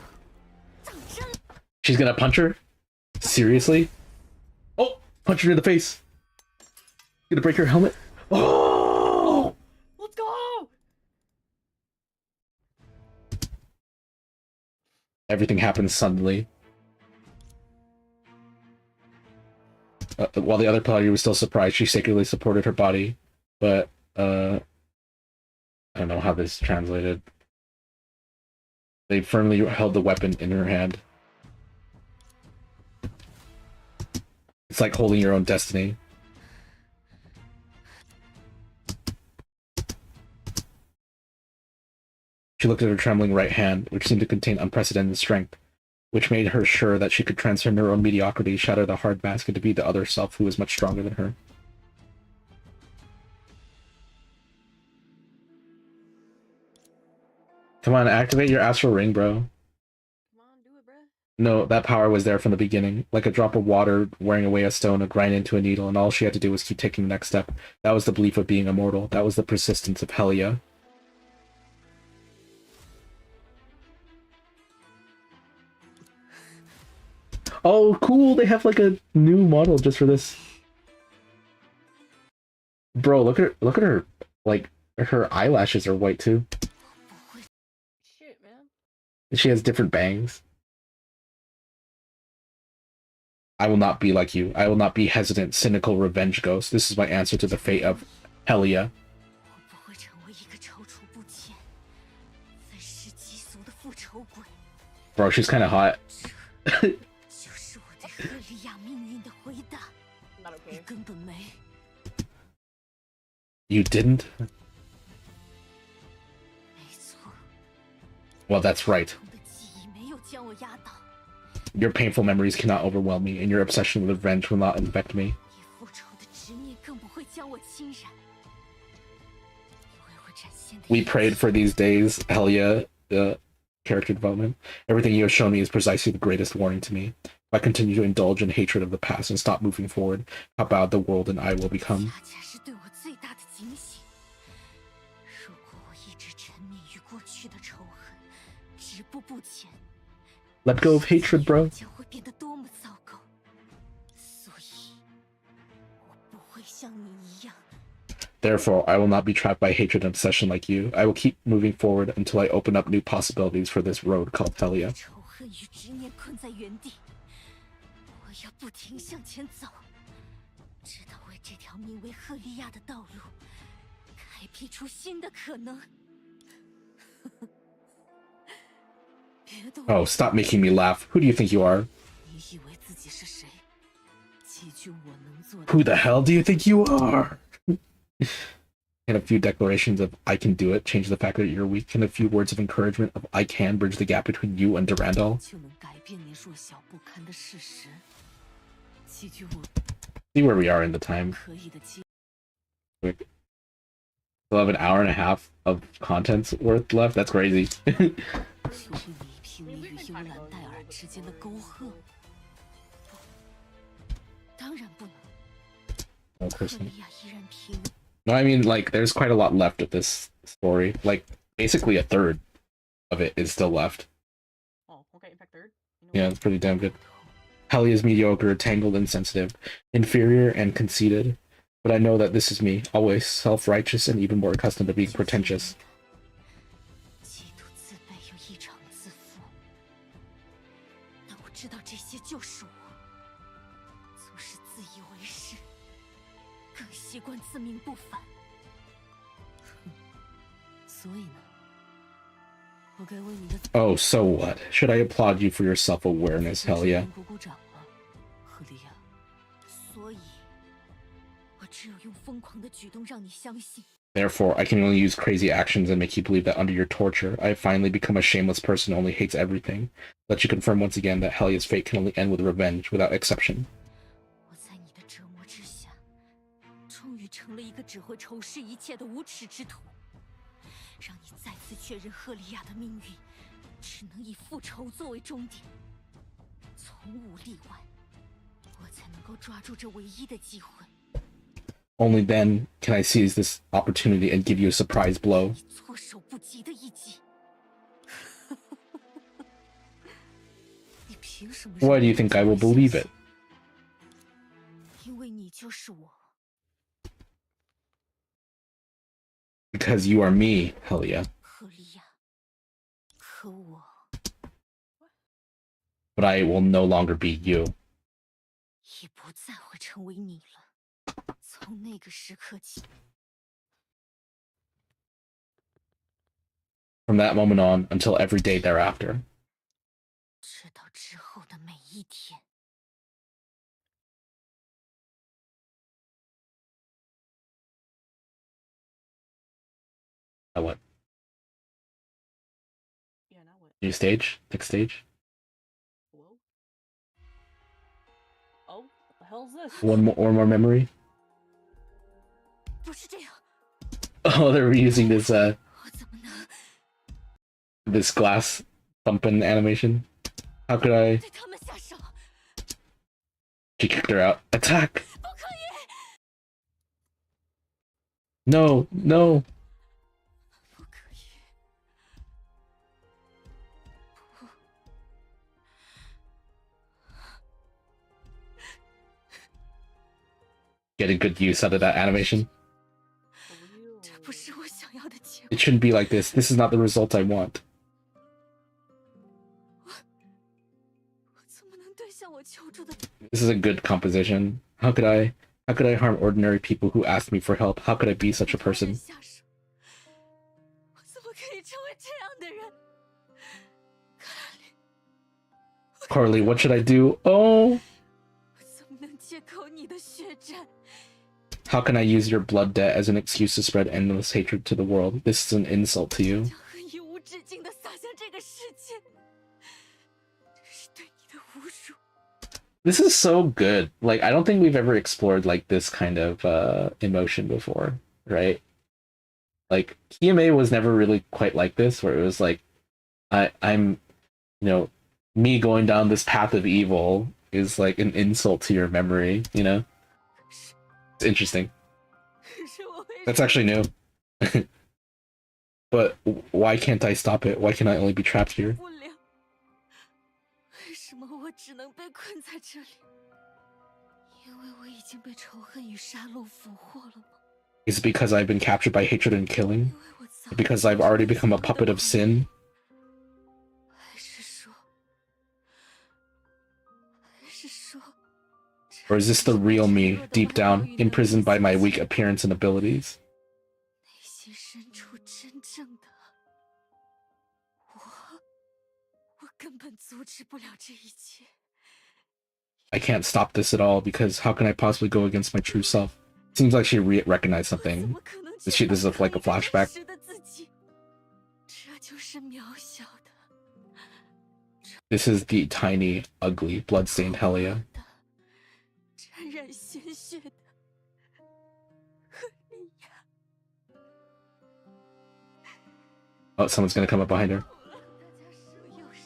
She's gonna punch her? Seriously? Oh! Punch her in the face! Gonna break her helmet? Oh! Let's go! Everything happens suddenly. While the other player was still surprised, she sacredly supported her body, but, I don't know how this translated. They firmly held the weapon in her hand. It's like holding your own destiny. She looked at her trembling right hand, which seemed to contain unprecedented strength, which made her sure that she could transcend her own mediocrity, shatter the hard mask, and defeat the other self who was much stronger than her. Come on, activate your astral ring, bro. Come on, do it, bro. No, that power was there from the beginning. Like a drop of water wearing away a stone would grind into a needle, and all she had to do was keep taking the next step. That was the belief of being immortal. That was the persistence of Helia. Oh, cool! They have like a new model just for this. Bro, look at her. Like, her eyelashes are white too. Shit, man. She has different bangs. I will not be like you. I will not be hesitant, cynical revenge ghost. This is my answer to the fate of Helia. Bro, she's kind of hot. Not okay. You didn't? Well, that's right. Your painful memories cannot overwhelm me, and your obsession with revenge will not infect me. We prayed for these days, Helia, character development. Everything you have shown me is precisely the greatest warning to me. If I continue to indulge in hatred of the past and stop moving forward, how bad the world and I will become. Let go of hatred, bro. Therefore, I will not be trapped by hatred and obsession like you. I will keep moving forward until I open up new possibilities for this road called Helia. Oh, stop making me laugh. Who do you think you are? Who the hell do you think you are? And a few declarations of I can do it, change the fact that you're weak, and a few words of encouragement of I can bridge the gap between you and Durandal. See where we are in the time. Quick. We'll have an hour and a half of content's worth left. That's crazy. Oh, no, I mean, like, there's quite a lot left of this story. Like, basically a third of it is still left. Oh, okay, in fact, third? You know Yeah, it's pretty damn good. Helia is mediocre, tangled, insensitive, inferior, and conceited. But I know that this is me, always self-righteous and even more accustomed to being pretentious. 知道这些就是我，总是自以为是，更习惯自命不凡。所以呢？我该为你的 Oh, so what? Should I applaud you for your self-awareness? Hell yeah. 鼓掌吗，赫利亚？所以，我只有用疯狂的举动让你相信。 Therefore, I can only use crazy actions and make you believe that under your torture, I have finally become a shameless person who only hates everything. Let you confirm once again that Helia's fate can only end with revenge, without exception. 我在你的折磨之下，终于成了一个只会仇视一切的无耻之徒。让你再次确认赫利亚的命运，只能以复仇作为终点，从无例外。我才能够抓住这唯一的机会。 Only then can I seize this opportunity and give you a surprise blow. 措手不及的一击。你凭什么？ Why do you think I will believe it? 因为你就是我。 Because you are me, Helia. 赫利亚，可我 But I will no longer be you. 已不再会成为你了。从那个时刻起。 From that moment on, until every day thereafter. 直到之后的每一天。 Now what? Yeah, now what? New stage? Next stage? Whoa. Oh, what the hell's this? One more memory? 不是这样。 Oh, they're reusing this, 我怎么能 this glass thumping animation. How could I? 对他们下手？ She kicked her out. Attack! 不可以！ No, no. 不可以！不。 Getting good use out of that animation. 这不是我想要的结果。 It shouldn't be like this. This is not the result I want. 我怎么能对向我求助的？ This is a good composition. How could I harm ordinary people who ask me for help? How could I be such a person? 下手？我怎么可以成为这样的人？ Carly, what should I do? Oh! 我怎么能借口你的血战？ How can I use your blood debt as an excuse to spread endless hatred to the world? This is an insult to you. 将恨意无止境地洒向这个世界，这是对你的侮辱。 This is so good. Like, I don't think we've ever explored like this kind of emotion before, right? Like, KMA was never really quite like this, where it was like, I'm, you know, me going down this path of evil is like an insult to your memory, you know? It's interesting. That's actually new. But why can't I stop it? Why can I only be trapped here? 不了。为什么我只能被困在这里？因为我已经被仇恨与杀戮俘获了吗？ Is it because I've been captured by hatred and killing? 因为我早 Because I've already become a puppet of sin? 还是说？还是说？ Or is this the real me, deep down, imprisoned by my weak appearance and abilities? 内心深处真正的我根本阻止不了这一切。 I can't stop this at all, because how can I possibly go against my true self? Seems like she recognized something. This is like a flashback. 这就是渺小的。 This is the tiny, ugly, bloodstained Helia. 沾染鲜血的赫利亚。 Oh, someone's gonna come up behind her. 大家手又失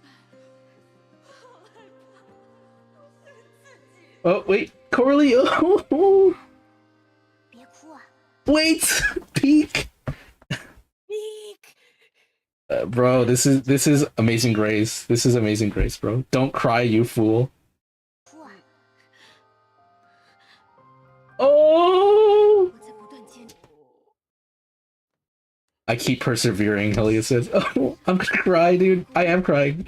败了，好害怕，好恨自己。 Oh, wait, Corley! Oh, 别哭啊！ wait! Peek! Bro, this is Amazing Grace. This is Amazing Grace, bro. Don't cry, you fool. 哭啊！ Oh! 我在不断坚持。 I keep persevering, Helia says. Oh, I'm gonna cry, dude. I am crying.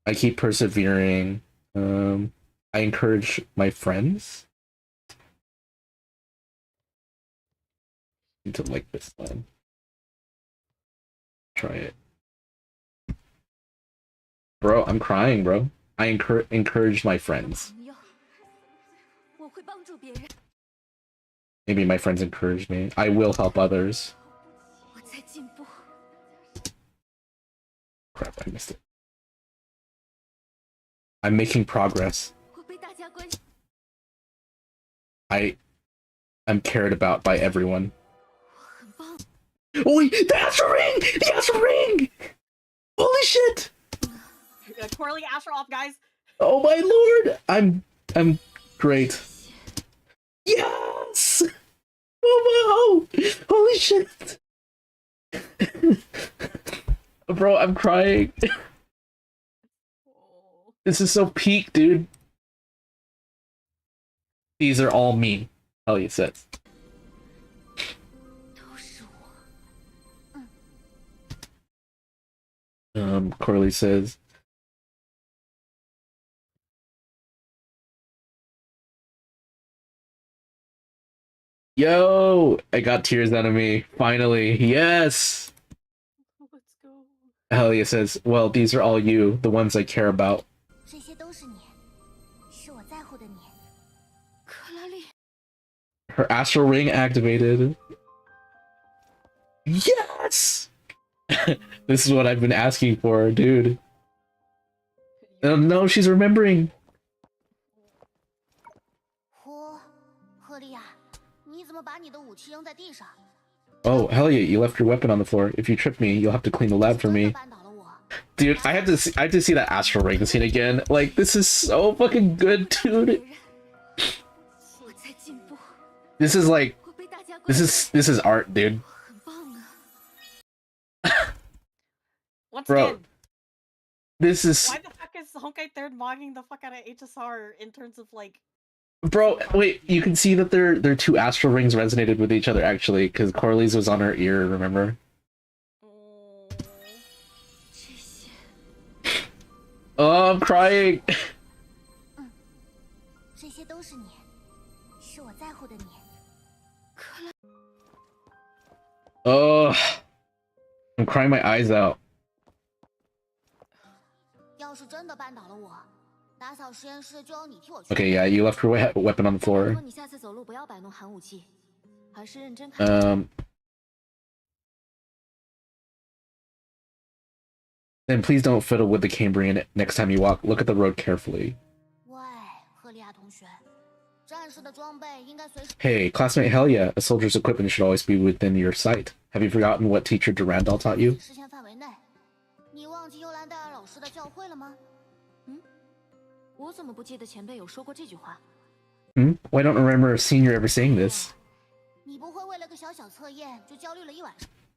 I keep persevering. I encourage my friends. Need to like this line. Try it. Bro, I'm crying, bro. I encourage my friends. Maybe my friends encourage me. I will help others. Crap, I missed it. I'm making progress. I'm cared about by everyone. Oh, the astral ring! The astral ring! Holy shit! Twirling astral off, guys. Oh my lord! I'm great. Yes! Oh wow! Holy shit! Bro, I'm crying. This is so peak, dude. These are all me. Elliot says. Corley says. Yo! I got tears out of me. Finally. Yes! Let's go. Elliot says, well, these are all you, the ones I care about. Her astral ring activated. Yes! This is what I've been asking for, dude. Oh no, she's remembering. Oh, hell yeah, you left your weapon on the floor. If you trip me, you'll have to clean the lab for me. Dude, I have to see that astral ring scene again. Like, this is so fucking good, dude. This is like, this is art, dude. Once Bro, again, this is... why the fuck is Honkai 3rd mogging the fuck out of HSR in terms of, like... Bro, wait, you can see that their two astral rings resonated with each other, actually, because Corley's was on her ear, remember? Oh, I'm crying! Oh, I'm crying my eyes out. Okay, yeah, you left your weapon on the floor. Then please don't fiddle with the Cambrian next time you walk. Look at the road carefully. Hey, classmate, hell yeah. A soldier's equipment should always be within your sight. Have you forgotten what teacher Durandal taught you? Why don't I remember a senior ever saying this?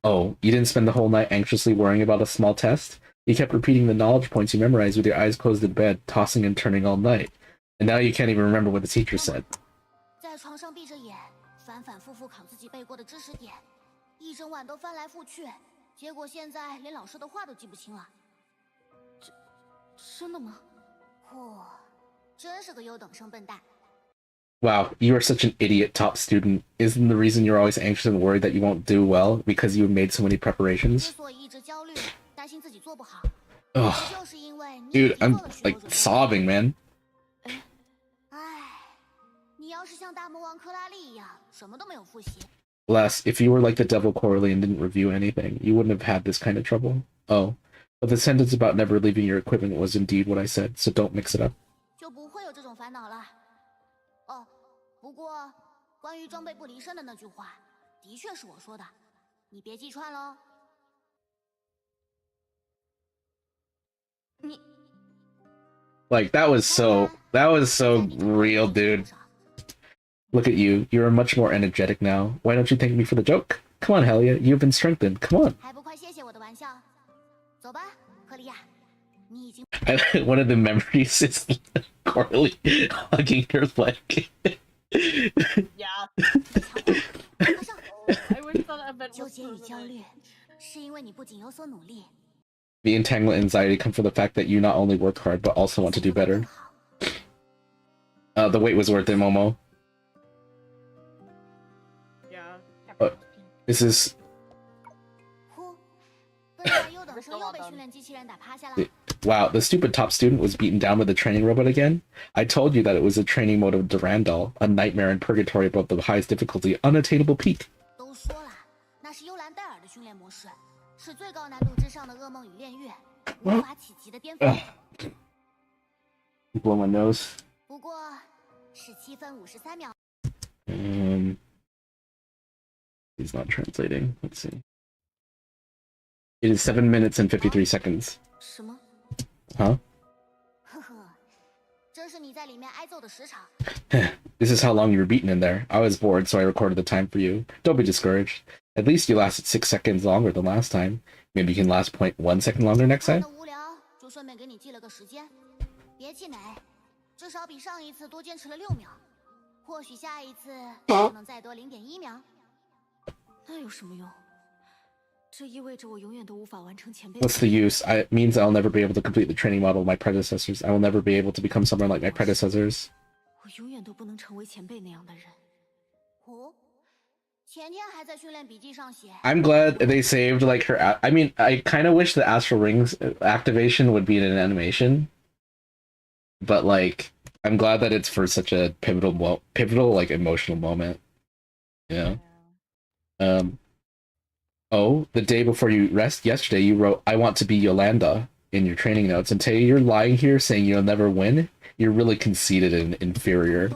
Oh, you didn't spend the whole night anxiously worrying about a small test? You kept repeating the knowledge points you memorized with your eyes closed in bed, tossing and turning all night. And now you can't even remember what the teacher said. Wow, you are such an idiot top student. Isn't the reason you're always anxious and worried that you won't do well because you've made so many preparations? Ugh. Dude, I'm like sobbing, man. Les, if you were like the Devil Corley and didn't review anything, you wouldn't have had this kind of trouble. Oh, but the sentence about never leaving your equipment was indeed what I said, so don't mix it up. Like, that was so real, dude. Look at you. You're much more energetic now. Why don't you thank me for the joke? Come on, Helia. You've been strengthened. Come on. One of the memories is Corley hugging her leg. Yeah. I wish that event was The entanglement anxiety come from the fact that you not only work hard but also want to do better. The wait was worth it, Momo. Yeah. This is... Wow, the stupid top student was beaten down with a training robot again? I told you that it was a training mode of Durandal, a nightmare in purgatory above the highest difficulty, unattainable peak. Blow my nose. He's not translating. Let's see. It is 7 minutes and 53 seconds. Huh? This is how long you were beaten in there. I was bored, so I recorded the time for you. Don't be discouraged. At least you lasted 6 seconds longer than last time. Maybe you can last 0.1 second longer next time? What's the use? It means I'll never be able to complete the training model of my predecessors. I will never be able to become someone like my predecessors. I'm glad they saved like her. I mean, I kind of wish the Astral Rings activation would be in an animation, but like, I'm glad that it's for such a pivotal like emotional moment. Yeah. Oh, the day before you rest yesterday, you wrote, "I want to be Yolanda" in your training notes, and today you're lying here saying you'll never win. You're really conceited and inferior.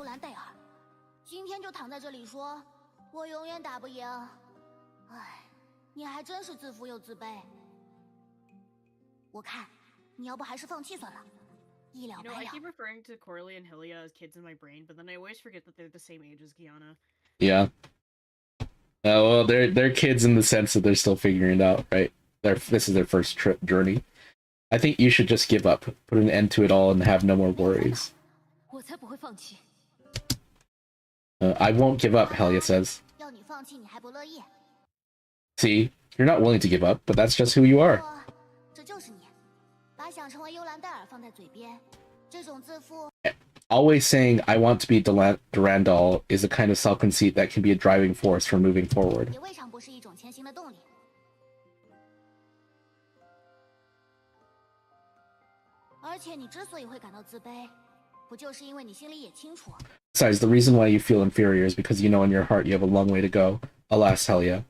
You know, I keep referring to Corley and Hylia as kids in my brain, but then I always forget that they're the same age as Kiana. Yeah. Well, they're kids in the sense that they're still figuring it out, right? This is their first journey. I think you should just give up, put an end to it all, and have no more worries. I won't give up, Helia says. See, you're not willing to give up, but that's just who you are. Always saying, "I want to be Durandal" is a kind of self-conceit that can be a driving force for moving forward. Besides, the reason why you feel inferior is because you know in your heart you have a long way to go. Alas, Helia.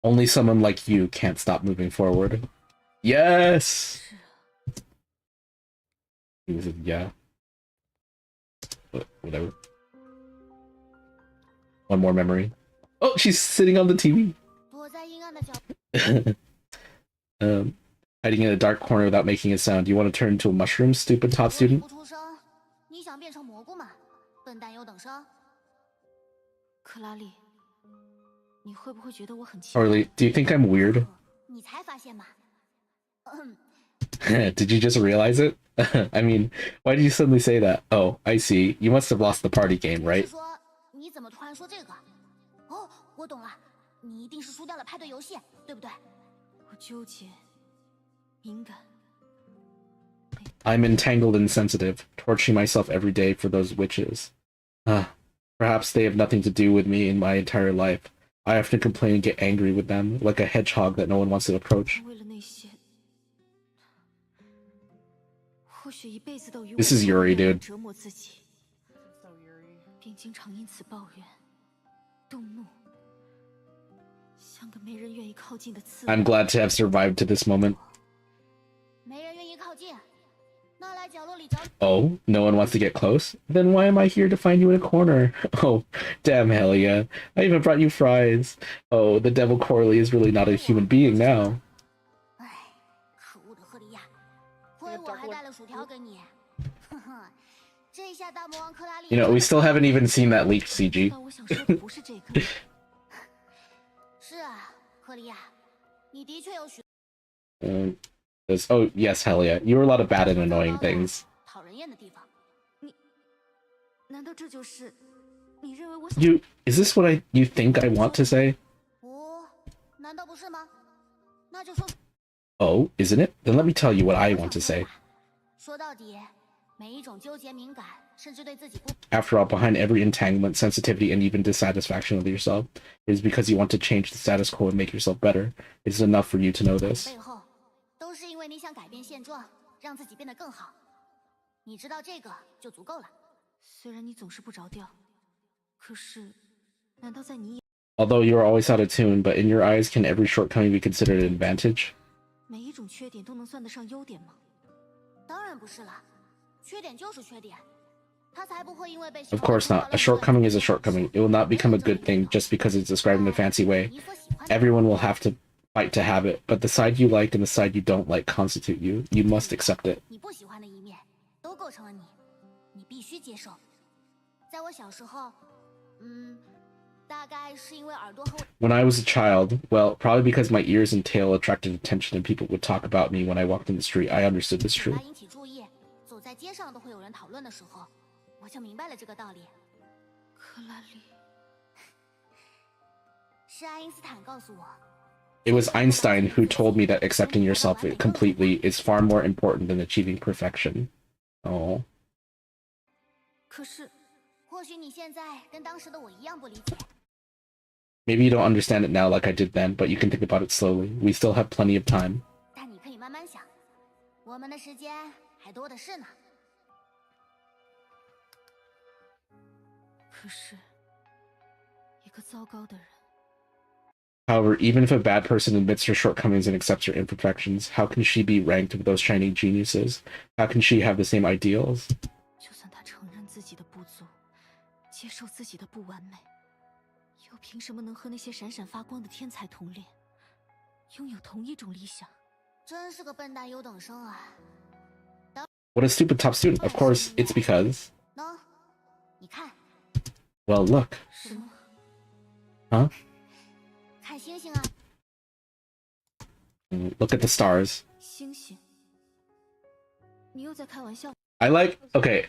Only someone like you can't stop moving forward. Yes! He was yeah. But whatever. One more memory. Oh, she's sitting on the TV! Hiding in a dark corner without making a sound. You want to turn into a mushroom, stupid top student? Orly, do you think I'm weird? Did you just realize it? I mean, why did you suddenly say that? Oh, I see. You must have lost the party game, right? I'm entangled and sensitive, torturing myself every day for those witches. Perhaps they have nothing to do with me in my entire life. I often complain and get angry with them, like a hedgehog that no one wants to approach. This is Yuri, dude. I'm glad to have survived to this moment. Oh, no one wants to get close? Then why am I here to find you in a corner? Oh, damn Helia. I even brought you fries. Oh, the devil Corley is really not a human being now. You know, we still haven't even seen that leaked CG. Oh, yes, Helia. You were a lot of bad and annoying things. 难道这就是你认为我You is this what you think I want to say? 不，难道不是吗？那就说。Oh, isn't it? Then let me tell you what I want to say. 说到底，每一种纠结、敏感，甚至对自己不。 After all, behind every entanglement, sensitivity, and even dissatisfaction with yourself is because you want to change the status quo and make yourself better. It's enough for you to know this. 背后都是因为你想改变现状，让自己变得更好。你知道这个就足够了。虽然你总是不着调，可是，难道在你？ Although you are always out of tune, but in your eyes, can every shortcoming be considered an advantage? 每一种缺点都能算得上优点吗？当然不是了，缺点就是缺点，它才不会因为被。 Of course not. A shortcoming is a shortcoming. It will not become a good thing just because it's described in a fancy way. Everyone will have to fight to have it, but the side you like and the side you don't like constitute you. You must accept it. 你不喜欢的一面都构成了你，你必须接受。在我小时候，大概是因为耳朵和。 When I was a child, well, probably because my ears and tail attracted attention and people would talk about me when I walked in the street, I understood this truth. 引起注意，走在街上都会有人讨论的时候，我就明白了这个道理。克拉丽，是爱因斯坦告诉我。 It was Einstein who told me that accepting yourself completely is far more important than achieving perfection. Oh. 可是，或许你现在跟当时的我一样不理解。 Maybe you don't understand it now like I did then, but you can think about it slowly. We still have plenty of time. 但你可以慢慢想，我们的时间还多的是呢。可是，一个糟糕的人。 However, even if a bad person admits her shortcomings and accepts her imperfections, how can she be ranked with those shining geniuses? How can she have the same ideals? 就算他承认自己的不足，接受自己的不完美，又凭什么能和那些闪闪发光的天才同列，拥有同一种理想？真是个笨蛋优等生啊！ What a stupid top student. Of course, it's because... 喏，你看。 Well, look. 什么？ Huh? 看星星啊！ Look at the stars. 星星？你又在开玩笑？ I like... Okay.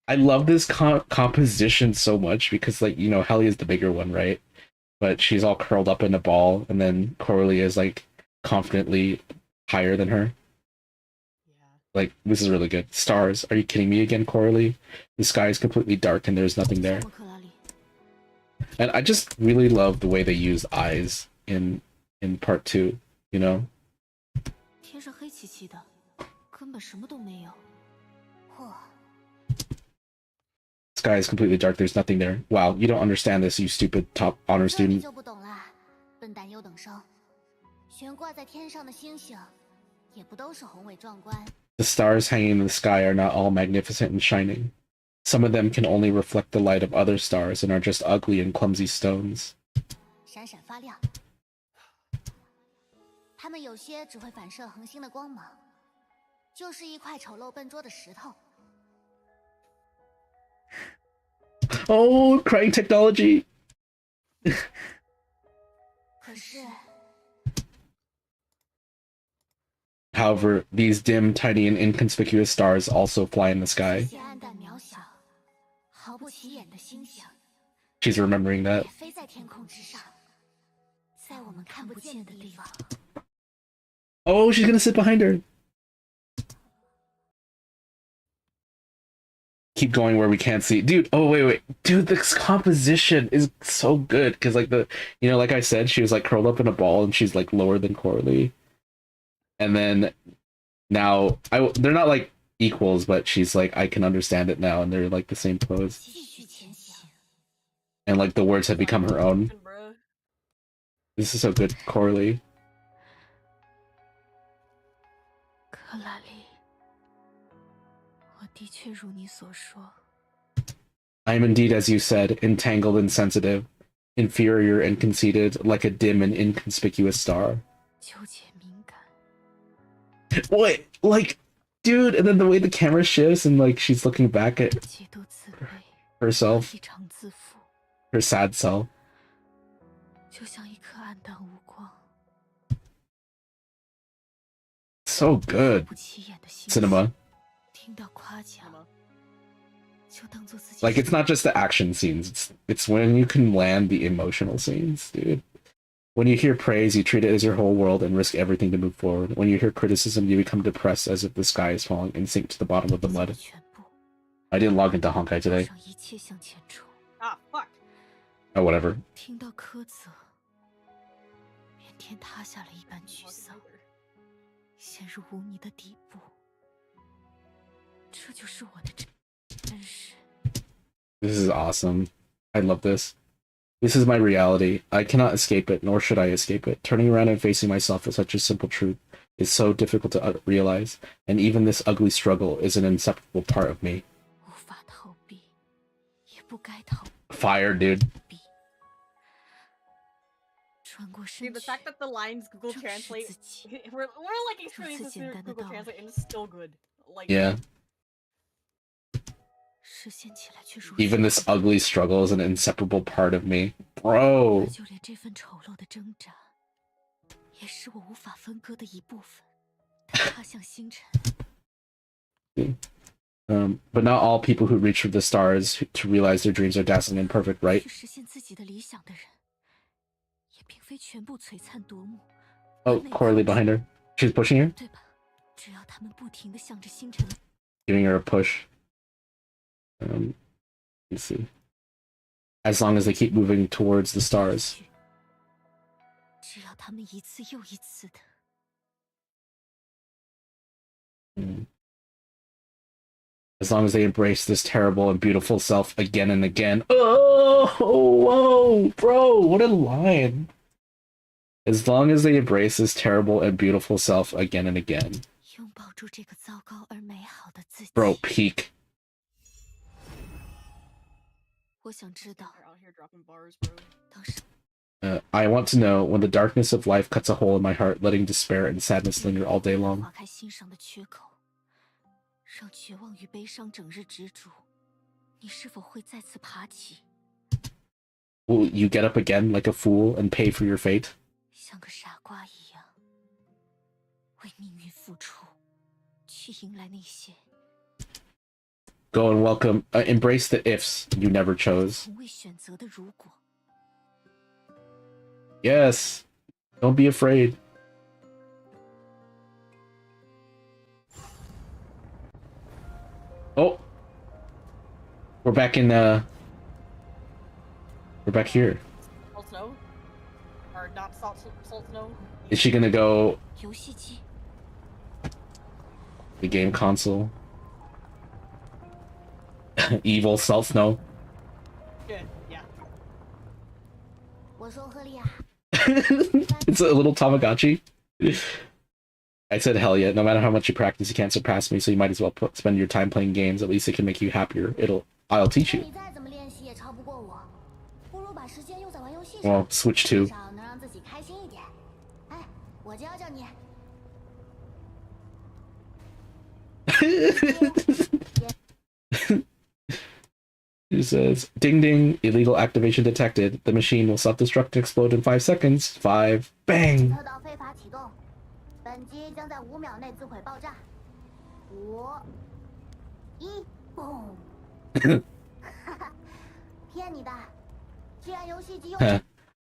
I love this composition so much because, like, you know, Helly is the bigger one, right? But she's all curled up in a ball, and then Coralie is, like, confidently higher than her. Like, this is really good. Stars. Are you kidding me again, Coralie? The sky is completely dark and there's nothing there. And I just really love the way they use eyes in part 2, you know? 天上黑漆漆的，根本什么都没有。嚯！ Sky is completely dark, there's nothing there. Wow, you don't understand this, you stupid top honor 这你 student. 就不懂了，笨蛋优等生。悬挂在天上的星星，也不都是宏伟壮观。 The stars hanging in the sky are not all magnificent and shining. Some of them can only reflect the light of other stars and are just ugly and clumsy stones. 闪闪发亮。它们有些只会反射恒星的光芒，就是一块丑陋笨拙的石头。 Oh, crying technology! 可是。 However, these dim, tiny, and inconspicuous stars also fly in the sky. 暗淡渺小、毫不起眼的星星， She's remembering that. 飞在天空之上，在我们看不见的地方。 Oh, she's gonna sit behind her! Keep going where we can't see. Dude, oh, wait. Dude, this composition is so good, because, like, you know, like I said, she was, like, curled up in a ball, and she's, like, lower than Coralie. And then now they're not like equals, but she's like, I can understand it now, and they're like the same pose. And like the words have become her own. This is so good, Coralie. 克拉丽，我的确如你所说。 I am indeed, as you said, entangled and sensitive, inferior and conceited, like a dim and inconspicuous star. 纠结敏感。 What? Like, dude, and then the way the camera shifts and like she's looking back at herself, her sad self. 就像一颗暗淡无光。 So good. Cinema. 听到夸奖，就 Like, it's not just the action scenes. It's when you can land the emotional scenes, dude. When you hear praise, you treat it as your whole world and risk everything to move forward. When you hear criticism, you become depressed as if the sky is falling and sink to the bottom of the mud. I didn't log into Honkai today. Ah, fuck. Oh, whatever. 听到苛责，便天塌下了一般沮丧，陷入污泥的底部。这就是我的真实。This is awesome. I love this. This is my reality. I cannot escape it, nor should I escape it. Turning around and facing myself is such a simple truth. It's so difficult to realize, and even this ugly struggle is an inseparable part of me. 无法逃避，也不该逃避。 Fire, dude. Dude, the fact that the lines Google Translate, we're like experiencing this through Google Translate, and it's still good. Like, yeah. Even this ugly struggle is an inseparable part of me, bro. But not all people who reach for the stars to realize their dreams are dazzling and perfect, right? Oh, Coralie behind her. She's pushing her? Giving her a push. Let's see. As long as they keep moving towards the stars. As long as they embrace this terrible and beautiful self again and again. Oh, whoa, bro, what a line. As long as they embrace this terrible and beautiful self again and again. Bro, peak. I want to know when the darkness of life cuts a hole in my heart, letting despair and sadness linger all day long. Will you get up again like a fool and pay for your fate? Go and welcome, embrace the ifs you never chose. Yes, don't be afraid. Oh, we're back in, we're back here. Salt snow? Or not salt snow? Is she gonna go the game console? Evil Salt Snow. Good, yeah. It's a little Tamagotchi. I said hell yeah, no matter how much you practice, you can't surpass me, so you might as well spend your time playing games. At least it can make you happier. I'll teach you. Well, Switch 2. It says, ding ding, illegal activation detected. The machine will self-destruct and explode in 5 seconds. 5, bang!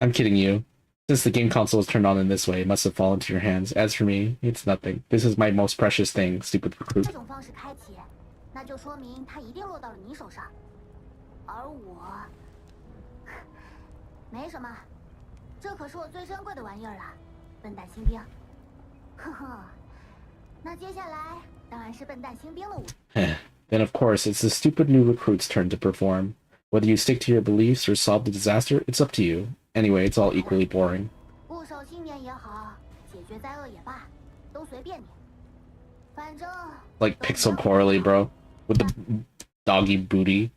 I'm kidding you. Since the game console was turned on in this way, it must have fallen to your hands. As for me, it's nothing. This is my most precious thing, stupid recruit. Then of course, it's the stupid new recruit's turn to perform. Whether you stick to your beliefs or solve the disaster, it's up to you. Anyway, it's all equally boring. Like Pixel Coralie, bro. With the doggy booty.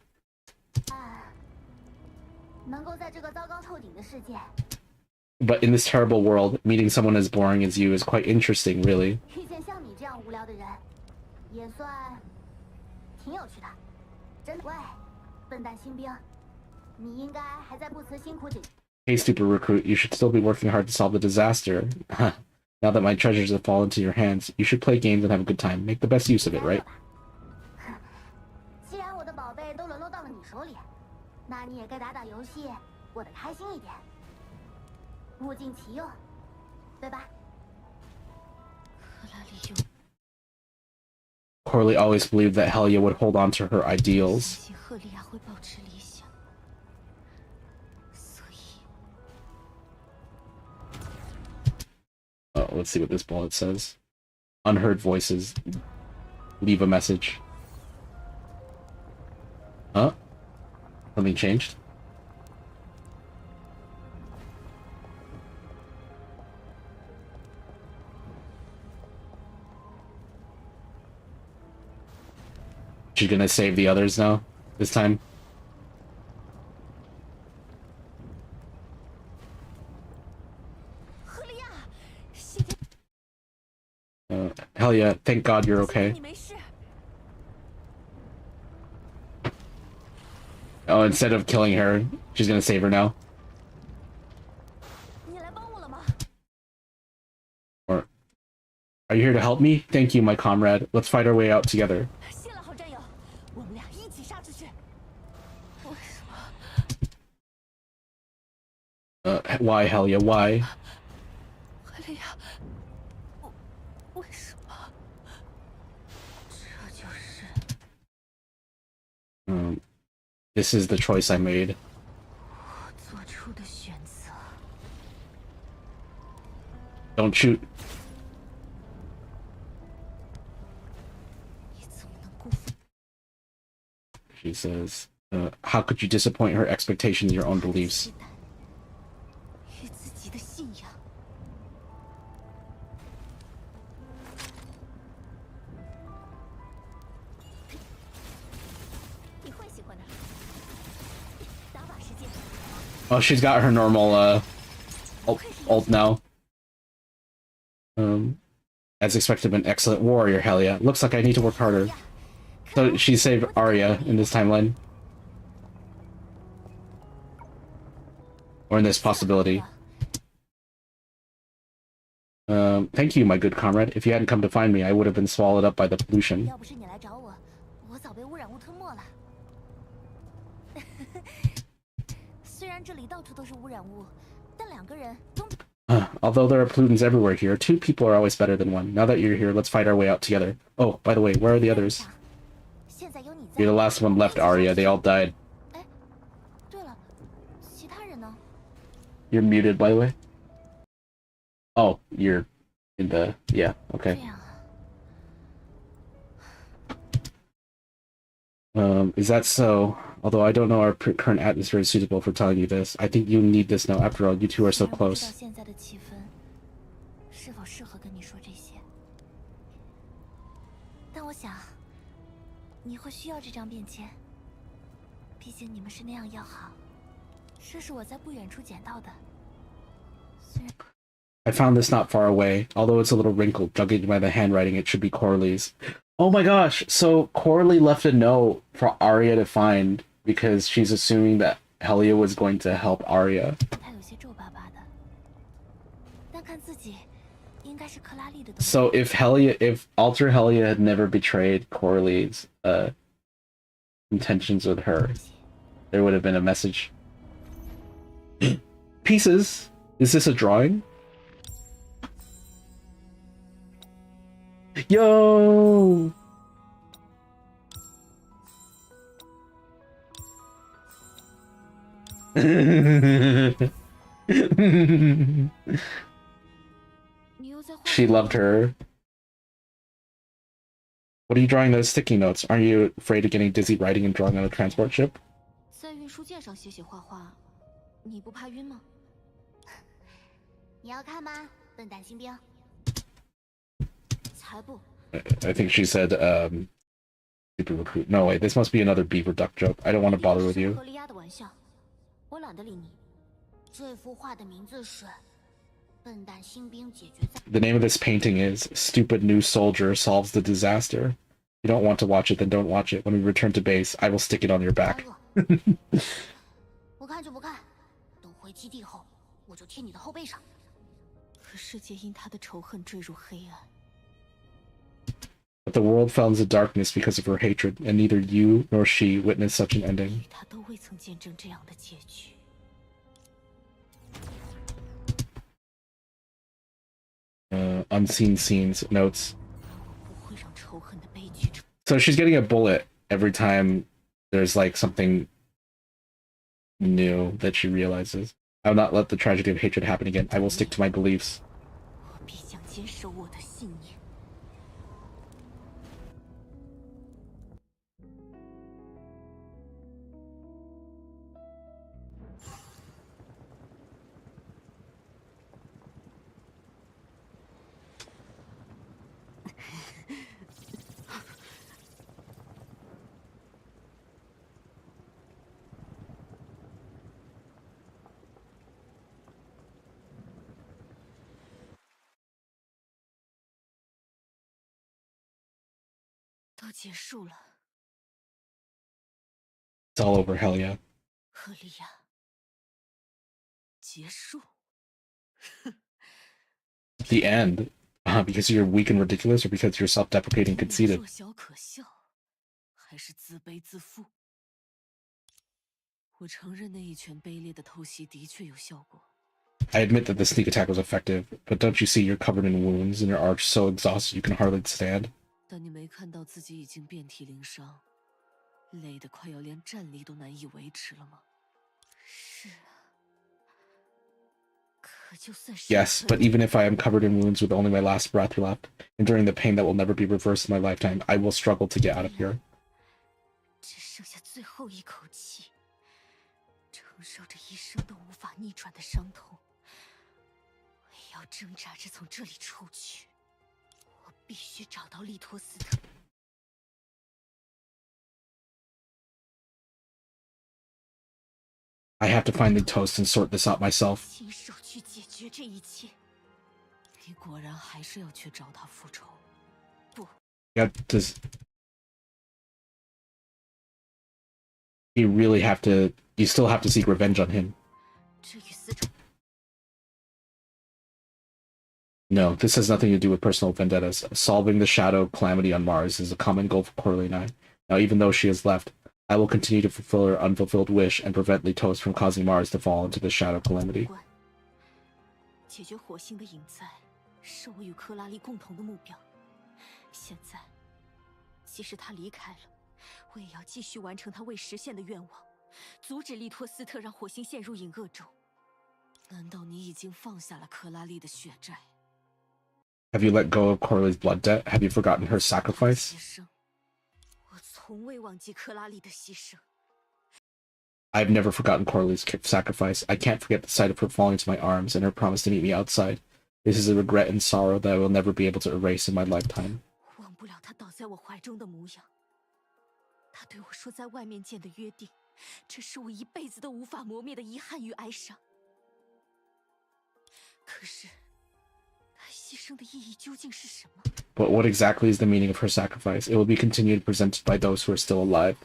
But in this terrible world, meeting someone as boring as you is quite interesting, really. Hey, stupid recruit, you should still be working hard to solve the disaster. Now that my treasures have fallen into your hands, you should play games and have a good time. Make the best use of it, right? 你手里，那你也该打打游戏，过得开心一点，物尽其用，对吧？ 克拉丽就 Corley always believed that Helia would hold on to her ideals. 相信赫利亚会保持理想，所以 Oh, let's see what this bullet says. Unheard voices. Leave a message. Huh? Something changed? She's gonna save the others now? This time? Helia, thank God you're okay. Oh, instead of killing her, she's gonna save her now. Or, are you here to help me? Thank you, my comrade. Let's fight our way out together. Why, Helia? Why? This is the choice I made. Don't shoot. She says, how could you disappoint her expectations, your own beliefs? Oh, she's got her normal, ult now. As expected, an excellent warrior, Helia. Looks like I need to work harder. So she saved Arya in this timeline. Or in this possibility. Thank you, my good comrade. If you hadn't come to find me, I would have been swallowed up by the pollution. Although there are pollutants everywhere here, two people are always better than one. Now that you're here, let's fight our way out together. Oh, by the way, where are the others? You're the last one left, Arya. They all died. You're muted, by the way. Oh, you're in the... yeah, okay. Is that so? Although I don't know our current atmosphere is suitable for telling you this. I think you need this now. After all, you two are so close. I found this not far away. Although it's a little wrinkled, judging by the handwriting, it should be Corley's. Oh my gosh, so Corley left a note for Arya to find because she's assuming that Helia was going to help Arya. So if Alter Helia had never betrayed Corley's intentions with her, there would have been a message. Pieces? Is this a drawing? Yo! She loved her. What are you drawing those sticky notes? Aren't you afraid of getting dizzy writing and drawing on a transport ship? I think she said, super recruit. No, wait, this must be another beaver duck joke. I don't want to bother with you. The name of this painting is Stupid New Soldier Solves the Disaster. If you don't want to watch it, then don't watch it. When we return to base, I will stick it on your back. But the world fell into darkness because of her hatred, and neither you nor she witnessed such an ending. Unseen scenes, notes. So she's getting a bullet every time there's like something new that she realizes. I will not let the tragedy of hatred happen again. I will stick to my beliefs. It's all over, hell yeah. The end. Because you're weak and ridiculous, or because you're self-deprecating conceited? I admit that the sneak attack was effective, but don't you see you're covered in wounds and your arch so exhausted you can hardly stand? Yes, but even if I am covered in wounds with only my last breath left, enduring the pain that will never be reversed in my lifetime, I will struggle to get out of here. I have to find the toast and sort this out myself. Yeah, does you really have to? You still have to seek revenge on him. No, this has nothing to do with personal vendettas. Solving the shadow calamity on Mars is a common goal for Coralie and I. Now, even though she has left, I will continue to fulfill her unfulfilled wish and prevent Litos from causing Mars to fall into the shadow calamity. Have you let go of Coralie's blood debt? Have you forgotten her sacrifice? I've never forgotten Coralie's sacrifice. I can't forget the sight of her falling to my arms and her promise to meet me outside. This is a regret and sorrow that I will never be able to erase in my lifetime. But what exactly is the meaning of her sacrifice? It will be continued presented by those who are still alive.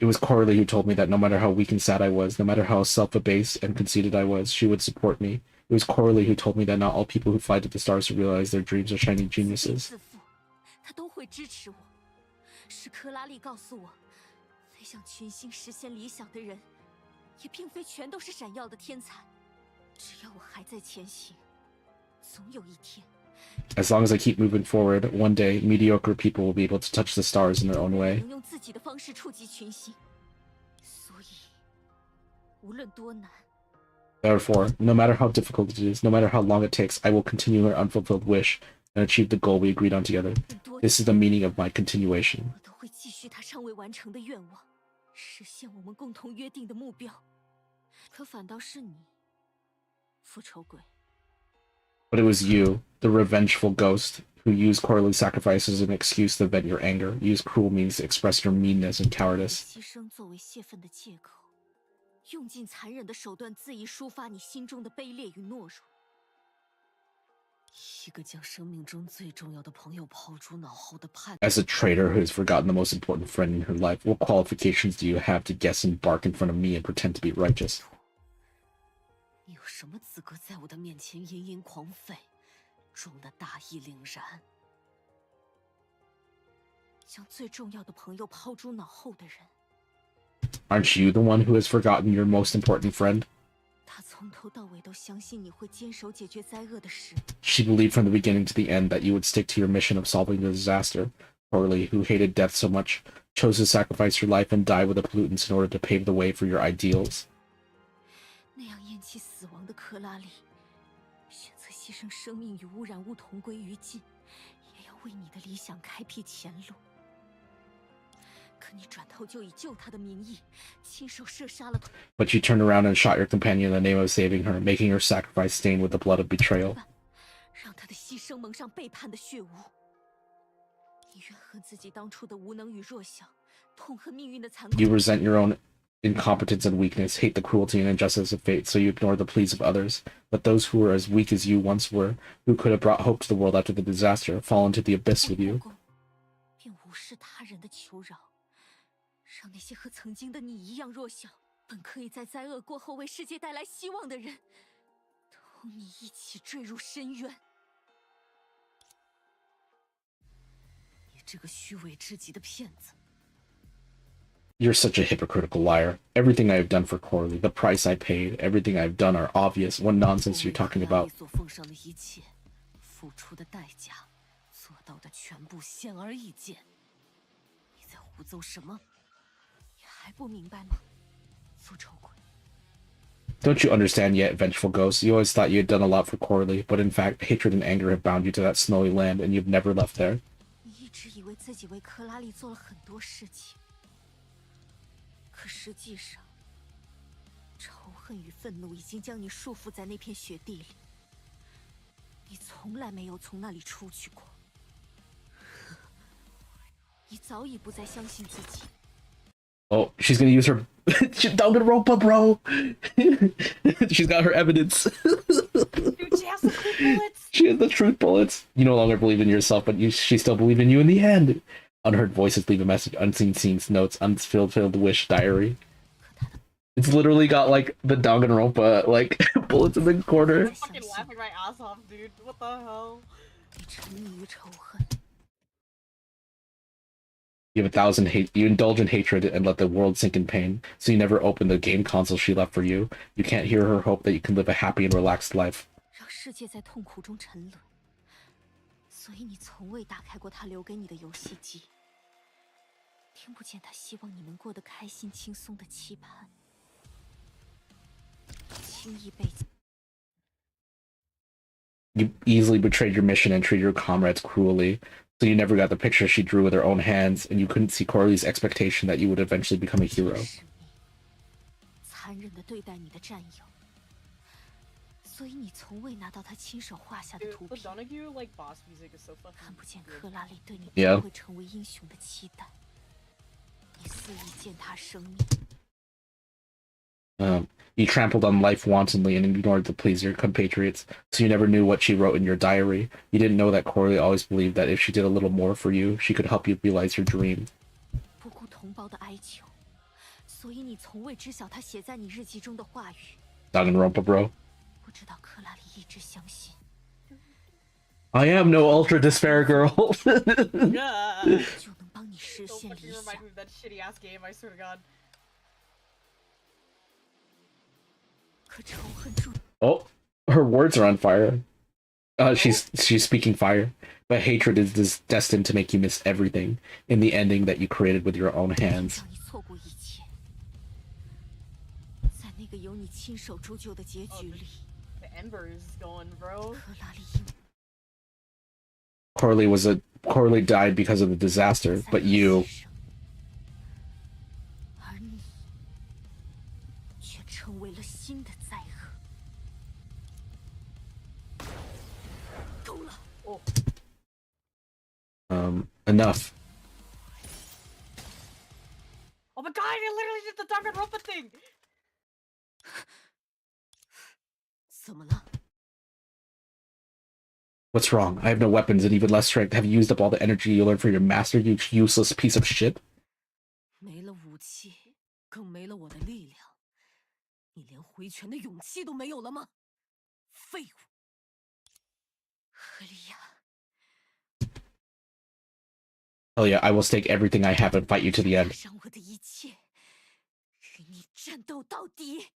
It was Coralie who told me that no matter how weak and sad I was, no matter how self-abased and conceited I was, she would support me. It was Coralie who told me that not all people who fly to the stars to realize their dreams are shining geniuses. As long as I keep moving forward, one day, mediocre people will be able to touch the stars in their own way. Therefore, no matter how difficult it is, no matter how long it takes, I will continue her unfulfilled wish and achieve the goal we agreed on together. This is the meaning of my continuation. But it was you, the revengeful ghost, who used Coralie's sacrifice as an excuse to vent your anger, used cruel means to express your meanness and cowardice. As a traitor who has forgotten the most important friend in her life, what qualifications do you have to guess and bark in front of me and pretend to be righteous? 你有什么资格在我的面前吟吟狂吠，装得大义凛然？将最重要的朋友抛诸脑后的人。Aren't you the one who has forgotten your most important friend? 他从头到尾都相信你会坚守解决灾厄的事。She believed from the beginning to the end that you would stick to your mission of solving the disaster. Corley, who hated death so much, chose to sacrifice your life and die with the pollutants in order to pave the way for your ideals. 那样厌弃死亡的克拉里，选择牺牲生命与污染物同归于尽，也要为你的理想开辟前路。可你转头就以救他的名义，亲手射杀了。But you turned around and shot your companion in the name of saving her, making her sacrifice stained with the blood of betrayal. 让他的牺牲蒙上背叛的血污。你怨恨自己当初的无能与弱小，痛恨命运的残酷。You resent your own incompetence and weakness, hate the cruelty and injustice of fate, so you ignore the pleas of others. But those who were as weak as you once were, who could have brought hope to the world after the disaster, fall into the abyss with you. 便无视他人的求饶，让那些和曾经的你一样弱小，本可以在灾厄过后为世界带来希望的人，同你一起坠入深渊。你这个虚伪至极的骗子！ You're such a hypocritical liar. Everything I have done for Corley, the price I paid, everything I've done are obvious. What nonsense you're talking about? 所奉上的一切，付出的代价，做到的全部显而易见。你在胡诌什么？你还不明白吗？复仇鬼！ Don't you understand yet, vengeful ghost? You always thought you had done a lot for Corley, but in fact, hatred and anger have bound you to that snowy land, and you've never left there. 你一直以为自己为克拉丽做了很多事情。 可实际上，仇恨与愤怒已经将你束缚在那片雪地里。你从来没有从那里出去过。你早已不再相信自己。Oh, she's gonna use her Danganronpa, bro. She's got her evidence. Dude, she has the truth bullets. She has the truth bullets. You no longer believe in yourself, but she still believed in you in the end. Unheard voices leave a message, unseen scenes, notes, unfulfilled wish diary. It's literally got like the Danganronpa like bullets in the corner. I'm fucking laughing my ass off, dude. What the hell? You have 1,000 hate. You indulge in hatred and let the world sink in pain. So you never open the game console she left for you. You can't hear her hope that you can live a happy and relaxed life. 让世界在痛苦中沉沦，所以你从未打开过他留给你的游戏机。 听不见他希望你能过得开心、轻松的期盼，轻易被。You easily betrayed your mission and treated your comrades cruelly, so you never got the picture she drew with her own hands, and you couldn't see Corley's expectation that you would eventually become a hero. 残忍地对待你的战友，所以你从未拿到他亲手画下的图片。看不见克拉丽对你将会成为英雄的期待。 你肆意践踏生命。You trampled on life wantonly and ignored the pleas of your compatriots, so you never knew what she wrote in your diary. You didn't know that Corley always believed that if she did a little more for you, she could help you realize your dream. 不顾同胞的哀求，所以你从未知晓他写在你日记中的话语。Danganronpa, bro. 不知道克拉丽一直相信。 I am no ultra despair girl. 就能帮你实现理想。 That shitty ass game, I swear to God. Oh, her words are on fire. She's speaking fire, but hatred is destined to make you miss everything in the ending that you created with your own hands. 在那个由你亲手铸就的结局里 The embers going, bro. Corley died because of the disaster, but you. 而你却成为了新的灾厄。够了。Oh. Enough. Oh my God! I literally did the Danganronpa thing. 怎么了？ What's wrong? I have no weapons and even less strength. Have you used up all the energy you learned from your master, you useless piece of shit? 没了武器，更没了我的力量，你连回拳的勇气都没有了吗？废物！何利亚。 Oh yeah, I will stake everything I have and fight you to the end. 让我的一切，与你战斗到底。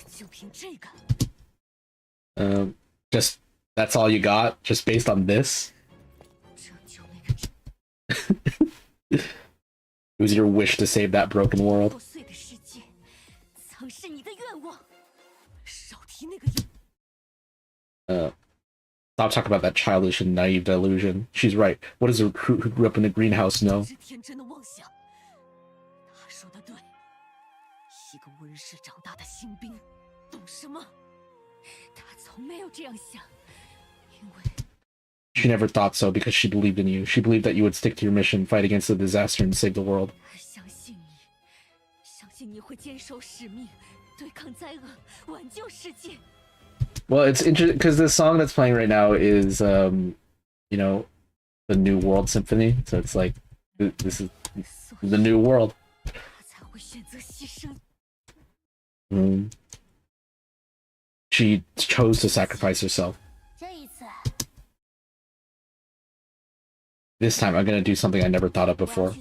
就凭这个。Just that's all you got? Just based on this? It was your wish to save that broken world. Stop talking about that childish and naive delusion. She's right. What does a recruit who grew up in a greenhouse know? She never thought so because she believed in you. She believed that you would stick to your mission, fight against the disaster, and save the world. Well, it's interesting because the song that's playing right now is, you know, the New World Symphony. So it's like, this is the new world. She chose to sacrifice herself. This time I'm gonna do something I never thought of before.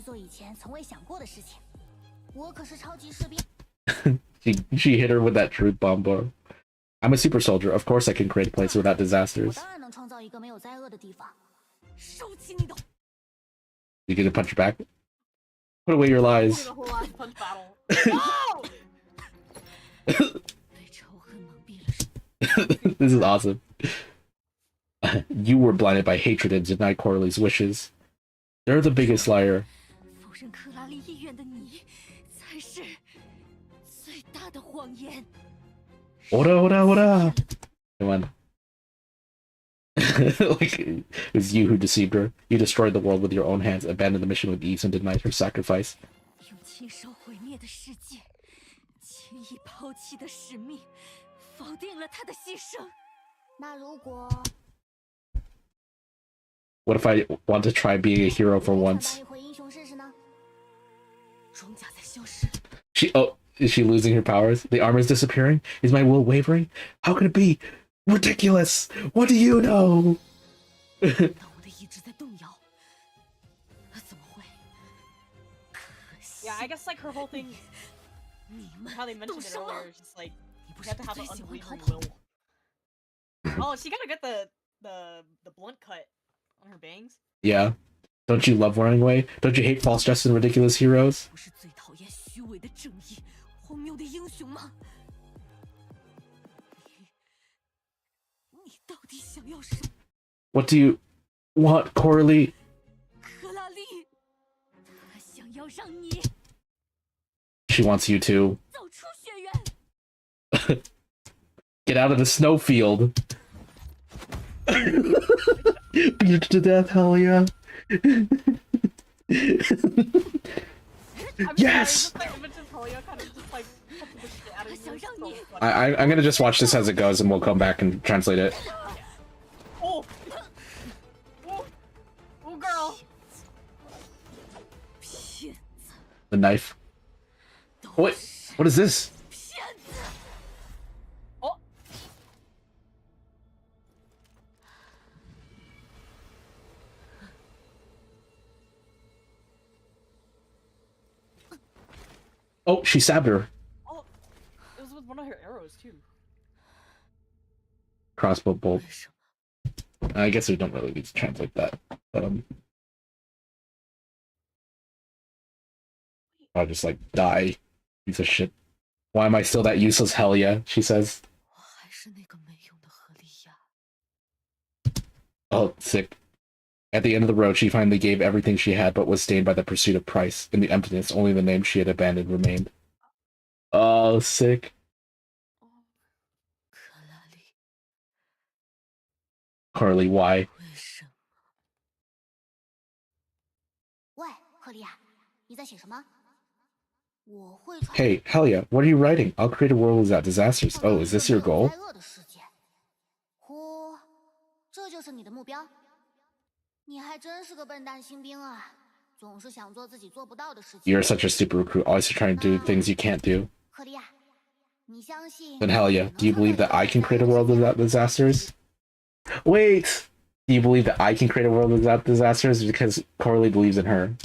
She hit her with that truth bomb bar. I'm a super soldier. Of course I can create a place without disasters. You get to punch her back? Put away your lies. This is awesome. You were blinded by hatred and denied Corley's wishes. They're the biggest liar. Ora. Come on. Like, it was you who deceived her. You destroyed the world with your own hands, abandoned the mission with ease, and denied her sacrifice. What if I want to try being a hero for once? Is she losing her powers? The armor is disappearing? Is my will wavering? How can it be? Ridiculous! What do you know? Yeah, I guess like her whole thing, how they mentioned it earlier, is just like you have to have an unwavering will. Oh, she gotta get the blunt cut on her bangs. Yeah. Don't you love running away? Don't you hate false dressed and ridiculous heroes? What do you want, Corley? She wants you to get out of the snowfield. Beat her to death, hell yeah. Yes! I'm gonna just watch this as it goes and we'll come back and translate it. Oh! Oh, girl! The knife. Wait, what is this? Oh! Oh, she stabbed her. Oh, it was with one of her arrows too. Crossbow bolt. I guess we don't really need to translate that. But, I'll just like die. Piece of shit. Why am I still that useless hell yeah? She says. Oh, sick. At the end of the road, she finally gave everything she had, but was stained by the pursuit of price. In the emptiness, only the name she had abandoned remained. Oh, sick. Carly, why? Hey, Helia, what are you writing? I'll create a world without disasters. Oh, is this your goal? 这就是你的目标？你还真是个笨蛋新兵啊，总是想做自己做不到的事情。You're such a stupid recruit, always trying to do things you can't do. 克利亚，你相信 Then hell yeah, do you believe that I can create a world without disasters? Wait! Do you believe that I can create a world without disasters? Because Coralie believes in her.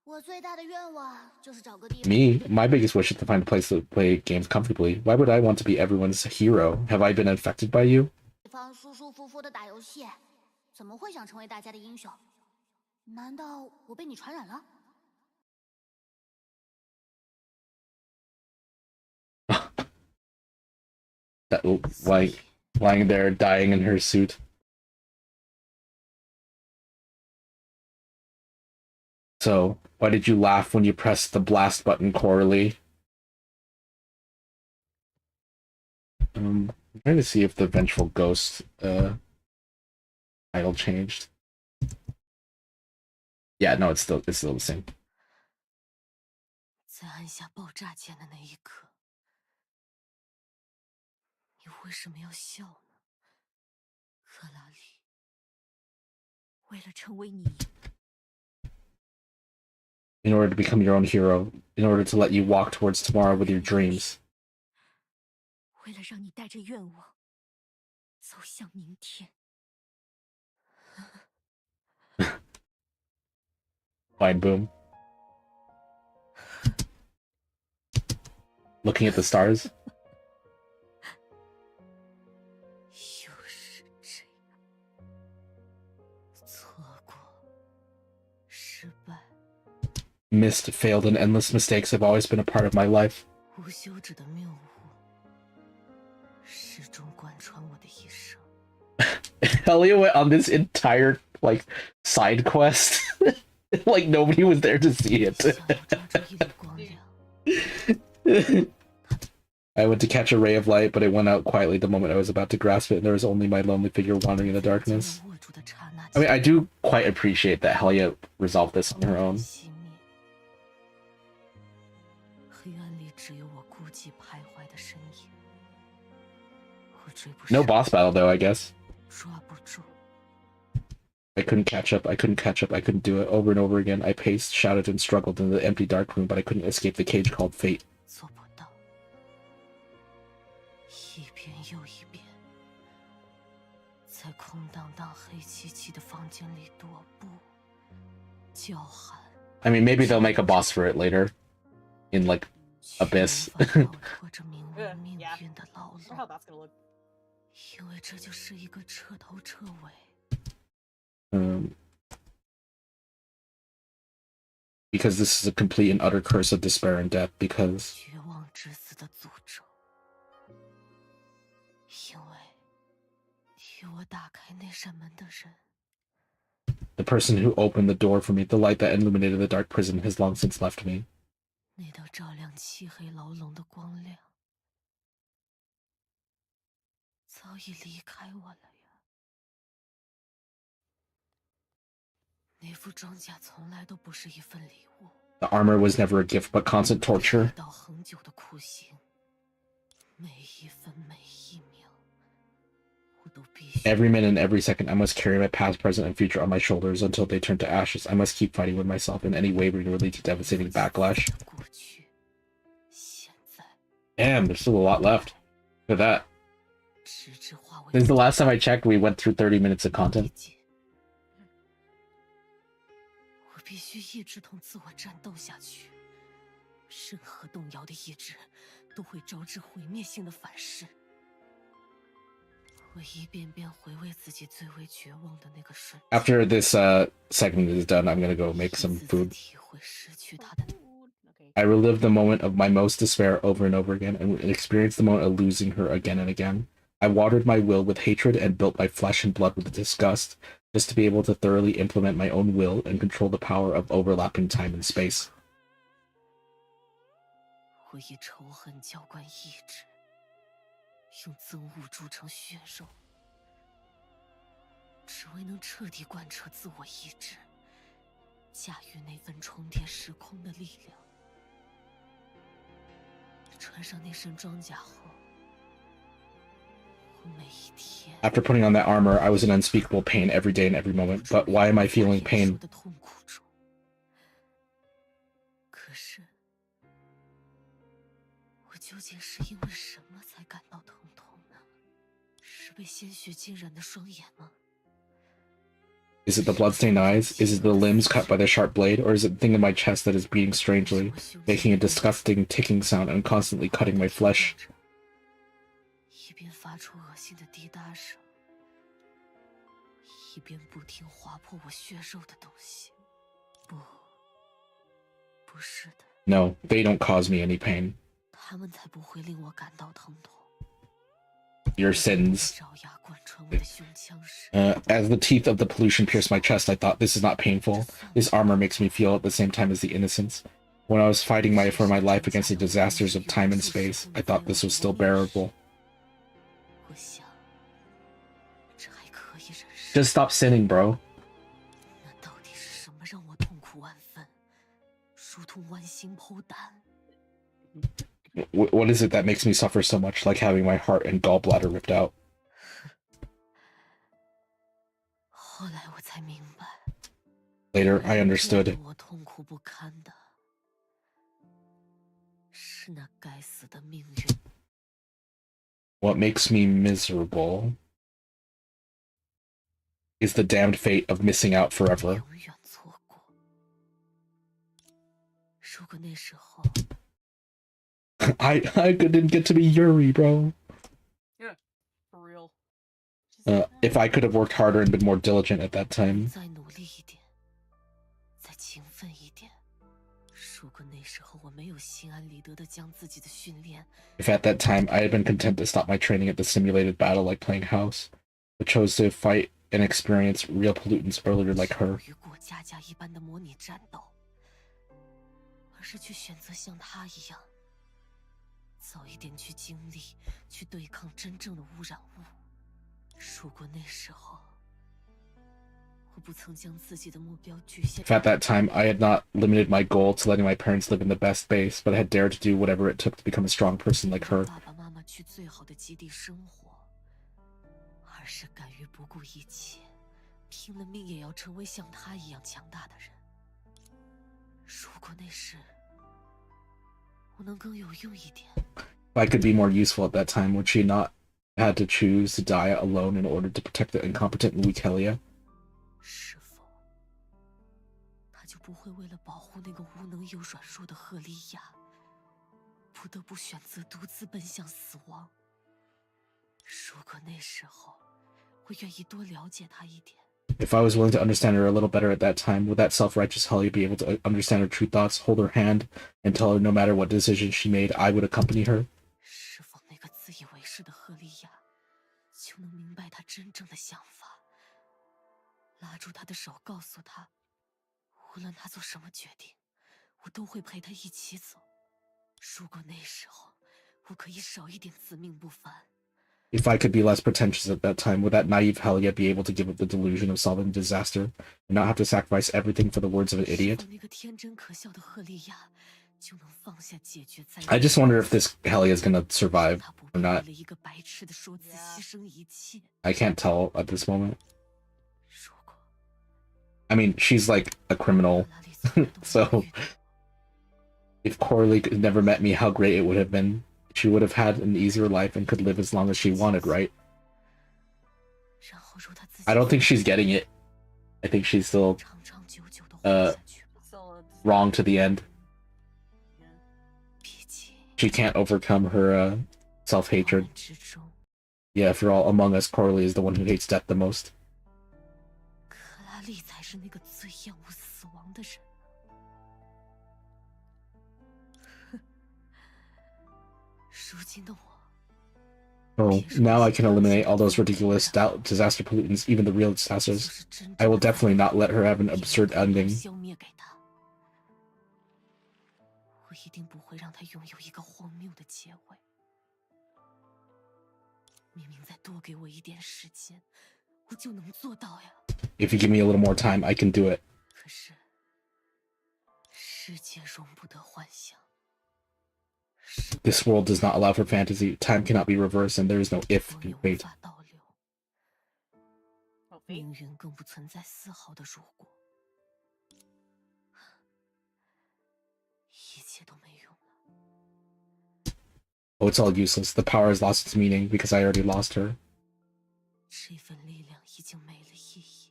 我最大的愿望就是找个地方。Me, my biggest wish is to find a place to play games comfortably. Why would I want to be everyone's hero? Have I been infected by you? 对方舒舒服服的打游戏，怎么会想成为大家的英雄？难道我被你传染了？ That, like, lying there, dying in her suit. So, why did you laugh when you pressed the blast button, Coralie? I'm trying to see if the Vengeful Ghost title changed. Yeah, no, it's still the same. 在按下爆炸键的那一刻，你为什么要笑呢，克拉丽？为了成为你。 In order to become your own hero, in order to let you walk towards tomorrow with your dreams. 为了让你带着愿望走向明天。Fine, boom. Looking at the stars. 又是这样，错过，失败。 Missed, failed, and endless mistakes have always been a part of my life. 无休止的谬误，始终贯穿我的一生。Elliot went on this entire, like, side quest. Like, nobody was there to see it. I went to catch a ray of light, but it went out quietly the moment I was about to grasp it, and there was only my lonely figure wandering in the darkness. I mean, I do quite appreciate that Helia resolved this on her own. No boss battle, though, I guess. I couldn't catch up, I couldn't do it. Over and over again, I paced, shouted, and struggled in the empty dark room, but I couldn't escape the cage called fate. I mean, maybe they'll make a boss for it later. In, like, Abyss. Yeah. I wonder how that's gonna look. Because this is a complete and utter curse of despair and death, because... The person who opened the door for me, the light that illuminated the dark prison, has long since left me. The armor was never a gift, but constant torture. Every minute and every second, I must carry my past, present, and future on my shoulders until they turn to ashes. I must keep fighting with myself, and any wavering will lead to devastating backlash. Damn, there's still a lot left. Look at that. Since the last time I checked, we went through 30 minutes of content. After this segment is done, I'm gonna go make some food. I relived the moment of my most despair over and over again, and experienced the moment of losing her again and again. I watered my will with hatred and built my flesh and blood with disgust, just to be able to thoroughly implement my own will and control the power of overlapping time and space. After putting on that armor, I was in unspeakable pain every day and every moment. But why am I feeling pain? Is it the bloodstained eyes? Is it the limbs cut by the sharp blade? Or is it the thing in my chest that is beating strangely, making a disgusting ticking sound and constantly cutting my flesh? No, they don't cause me any pain. Your sins. As the teeth of the pollution pierced my chest, I thought, this is not painful. This armor makes me feel at the same time as the innocence. When I was fighting for my life against the disasters of time and space, I thought this was still bearable. Just stop sinning, bro. What is it that makes me suffer so much, like having my heart and gallbladder ripped out? Later, I understood. What makes me miserable is the damned fate of missing out forever. I didn't get to be Yuri, bro. Yeah, for real. If I could have worked harder and been more diligent at that time. If at that time I had been content to stop my training at the simulated battle like playing house, but chose to fight and experience real pollutants earlier like her. If at that time I had not limited my goal to letting my parents live in the best base, but had dared to do whatever it took to become a strong person like her. If I could be more useful at that time, would she not had to choose to die alone in order to protect the incompetent and weak Helia? If I was willing to understand her a little better at that time, would that self-righteous Helia be able to understand her true thoughts, hold her hand, and tell her no matter what decision she made, I would accompany her? If I could be less pretentious at that time, would that naive Helia be able to give up the delusion of solving disaster and not have to sacrifice everything for the words of an idiot? I just wonder if this Helia is gonna survive or not. I can't tell at this moment. I mean, she's like a criminal, so if Coralie could never met me, how great it would have been. She would have had an easier life and could live as long as she wanted, right? I don't think she's getting it. I think she's still wrong to the end. She can't overcome her self-hatred. Yeah, for all among us, Coralie is the one who hates death the most. Oh, now I can eliminate all those ridiculous disaster pollutants, even the real disasters. I will definitely not let her have an absurd ending. If you give me a little more time, I can do it. This world does not allow for fantasy. Time cannot be reversed, and there is no if in fate. 命运更不存在丝毫的如果，一切都没用了。Oh, it's all useless. The power has lost its meaning because I already lost her. 这份力量已经没了意义，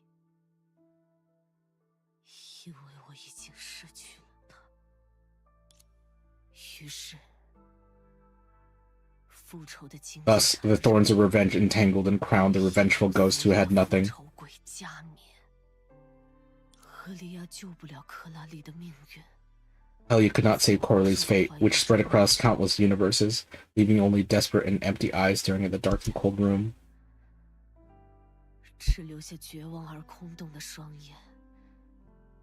因为我已经失去了它。于是。 Thus, the thorns of revenge entangled and crowned the revengeful ghost who had nothing. Helia could not save Corley's fate, which spread across countless universes, leaving only desperate and empty eyes staring at the dark and cold room. 只留下绝望而空洞的双眼，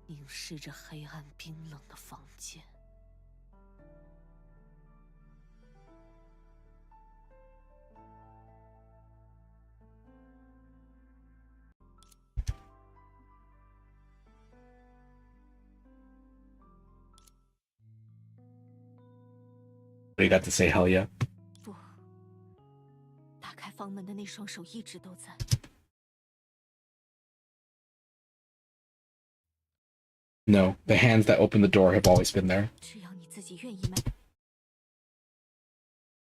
凝视着黑暗冰冷的房间。 What do you got to say, Helia? 不，打开房门的那双手一直都在。No, the hands that opened the door have always been there. 只要你自己愿意迈。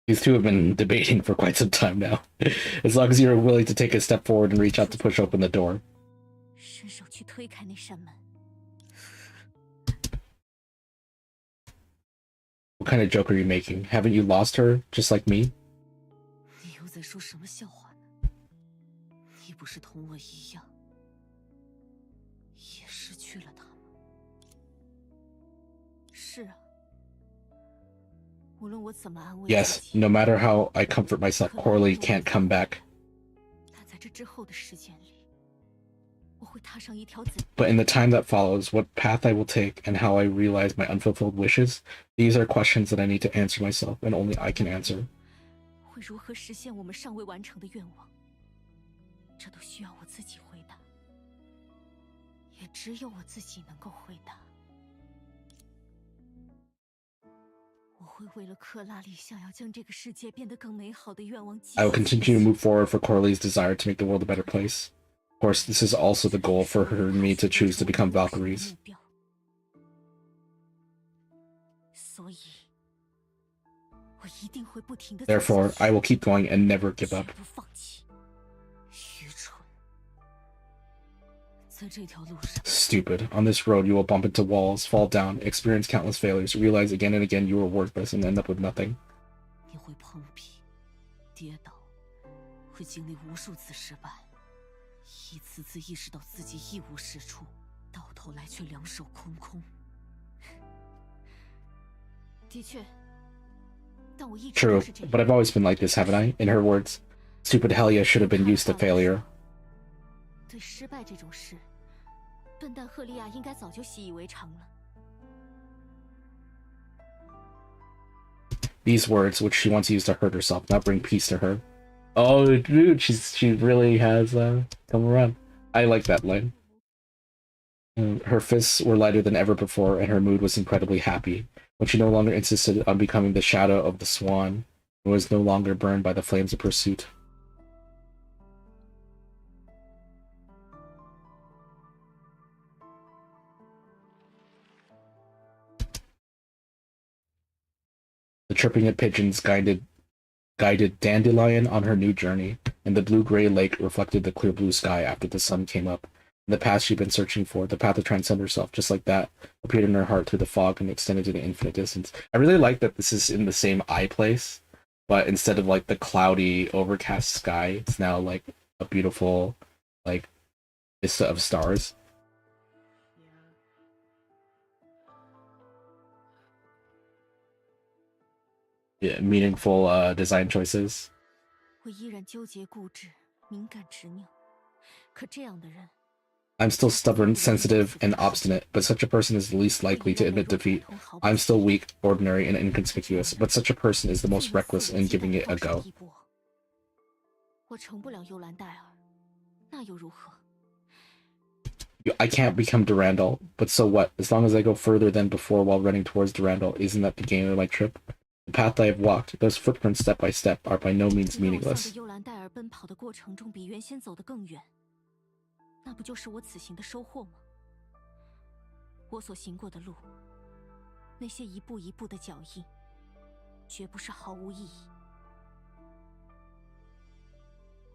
These two have been debating for quite some time now. As long as you're willing to take a step forward and reach out to push open the door. 伸手去推开那扇门。 What kind of joke are you making? Haven't you lost her, just like me? 你又在说什么笑话呢？你不是同我一样，也失去了他吗？是啊。无论我怎么安慰 Yes, no matter how I comfort myself, Corley can't come back. 但在这之后的时间里。 But in the time that follows, what path I will take and how I realize my unfulfilled wishes, these are questions that I need to answer myself, and only I can answer. 会如何实现我们尚未完成的愿望？这都需要我自己回答，也只有我自己能够回答。我会为了克拉里想要将这个世界变得更美好的愿望。I will continue to move forward for Corley's desire to make the world a better place. Of course, this is also the goal for her and me to choose to become Valkyries. Therefore, I will keep going and never give up. Stupid. On this road, you will bump into walls, fall down, experience countless failures, realize again and again you are worthless, and end up with nothing. 你会碰壁、跌倒，会经历无数次失败。 一次次意识到自己一无是处，到头来却两手空空。的确，但我一直 True, but I've always been like this, haven't I? In her words, stupid Helia should have been used to failure. 对失败这种事，笨蛋赫利亚应该早就习以为常了。 These words, which she once used to hurt herself, now bring peace to her. Oh, dude, she really has come around. I like that line. Her fists were lighter than ever before, and her mood was incredibly happy when she no longer insisted on becoming the shadow of the swan, and was no longer burned by the flames of pursuit. The chirping of pigeons guided Dandelion on her new journey, and the blue-gray lake reflected the clear blue sky after the sun came up. And the path she'd been searching for, the path to transcend herself, just like that, appeared in her heart through the fog and extended to the infinite distance. I really like that this is in the same eye place, but instead of like the cloudy, overcast sky, it's now like a beautiful, like, vista of stars. Yeah, meaningful design choices. 我依然纠结固执、敏感执拗，可这样的人。 I'm still stubborn, sensitive, and obstinate, but such a person is the least likely to admit defeat. I'm still weak, ordinary, and inconspicuous, but such a person is the most reckless in giving it a go. 我成不了幽兰戴尔，那又如何？ I can't become Durandal, but so what? As long as I go further than before while running towards Durandal, isn't that the game of my trip? The path I have walked, those footprints step by step, are by no means meaningless. 幽兰戴尔奔跑的过程中比原先走得更远，那不就是我此行的收获吗？我所行过的路，那些一步一步的脚印，绝不是毫无意义。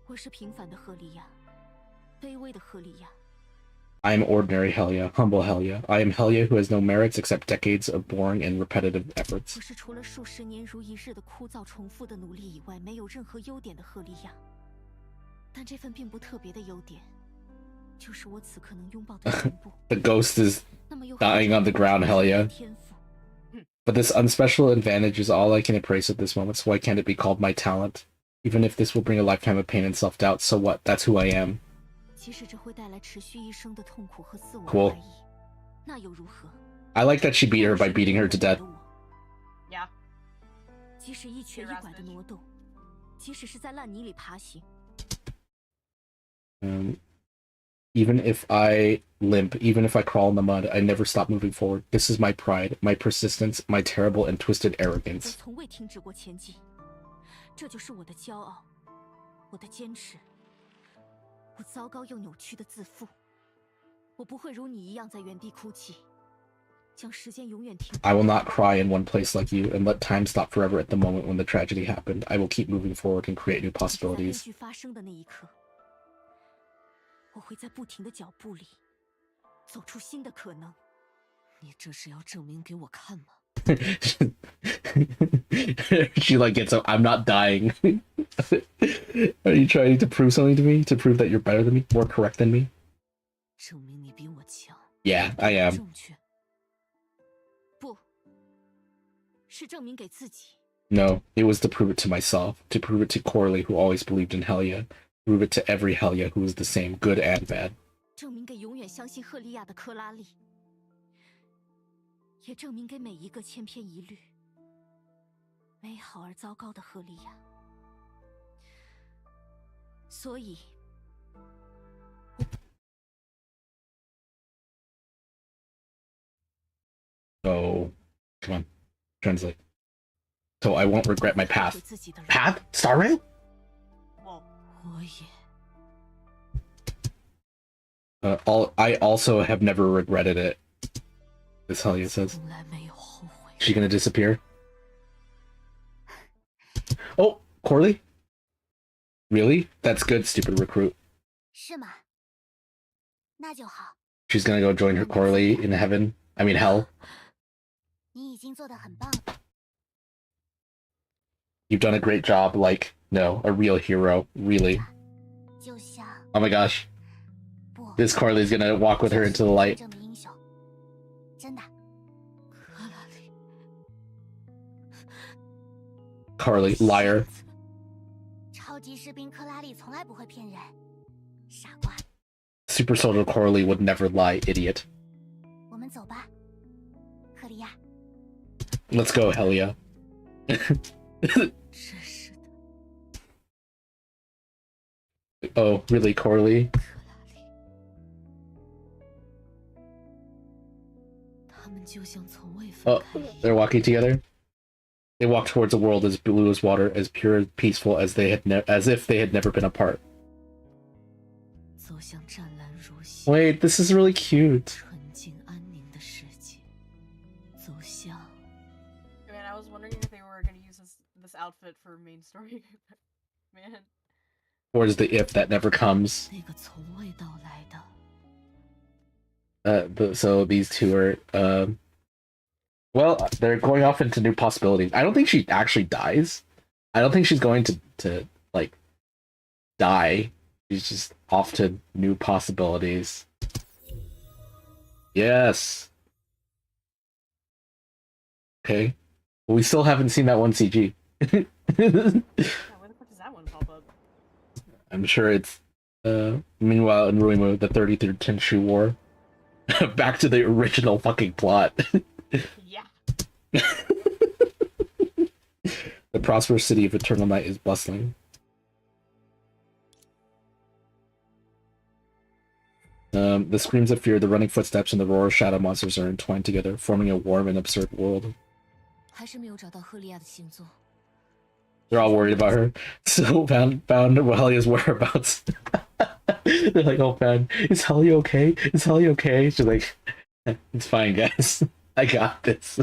我是平凡的赫利亚，卑微的赫利亚。 I am ordinary Helia, humble Helia. I am Helia who has no merits except decades of boring and repetitive efforts. 我是除了数十年如一日的枯燥重复的努力以外，没有任何优点的赫利亚。但这份并不特别的优点，就是我此刻能拥抱的全部。The ghost is dying on the ground, Helia. But this unspecial advantage is all I can embrace at this moment, so why can't it be called my talent? Even if this will bring a lifetime of pain and self-doubt, so what? That's who I am. 即使这会带来持续一生的痛苦和自我 Cool. 怀疑，那又如何？ I like that she beat her by beating her to death. Yeah. 即使一瘸一拐的挪动，即使是在烂泥里爬行。Even if I limp, even if I crawl in the mud, I never stop moving forward. This is my pride, my persistence, my terrible and twisted 我 arrogance. 从未停止过前进，这就是我的骄傲，我的坚持。 我糟糕又扭曲的自负，我不会如你一样在原地哭泣，将时间永远停。I will not cry in one place like you, and let time stop forever at the moment when the tragedy happened. I will keep moving forward and create new 在悲 possibilities. 剧发生的那一刻，我会在不停的脚步里走出新的可能。你这是要证明给我看吗？ She like gets up. I'm not dying. Are you trying to prove something to me? To prove that you're better than me, more correct than me? 证明你比我强。 Yeah, I am. 正确，不是证明给自己。 No, it was to prove it to myself, to prove it to Corley, who always believed in Helia, prove it to every Helia who was the same, good and bad. 证明给永远相信赫利亚的克拉丽，也证明给每一个千篇一律、美好而糟糕的赫利亚。所以， So, come on, translate. So I won't regret my path. Path? Star Rail? 我也。 I also have never regretted it. This Helia says. 从来没有后悔。 She gonna disappear? Oh, Corley? Really? That's good, stupid recruit. 是吗？那就好。 She's gonna go join her Corley in heaven. I mean hell. 你已经做得很棒。 You've done a great job, like, no, a real hero, really. 就像 Oh my gosh. 不， This Corley's gonna walk with her into the light. 真正的英雄，真的。 克拉丽， Corley, liar. 超级士兵克拉丽从来不会骗人，傻瓜。 Super Soldier Corley would never lie, idiot. 我们走吧，克里亚。 Let's go, Helia. 真是的， Oh, really, Corley? 克拉丽，他们就像从未分 Oh, 开一样。 they're walking together. They walk towards a world as blue as water, as pure and peaceful as as if they had never been apart. 走向湛蓝如血、 Wait, this is really cute. 纯净安宁的世界，走向 I mean, I was wondering if they were gonna use this outfit for main story. Man. Towards the if that never comes. 那个从未到来的。 So these two are, well, they're going off into new possibilities. I don't think she actually dies. I don't think she's going to like, die. She's just off to new possibilities. Yes. Okay. Well, we still haven't seen that one CG. Yeah, where the fuck does that one pop up? I'm sure it's, meanwhile in Ruimu, the 33rd Tenshu War. Back to the original fucking plot. Yeah. The prosperous city of Eternal Night is bustling. The screams of fear, the running footsteps, and the roar of shadow monsters are entwined together, forming a warm and absurd world. 还是没有找到赫利亚的行踪。 They're all worried about her. So found Helia's whereabouts. They're like, oh man, is Helia okay? Is Helia okay? She's like, it's fine, guys. I got this.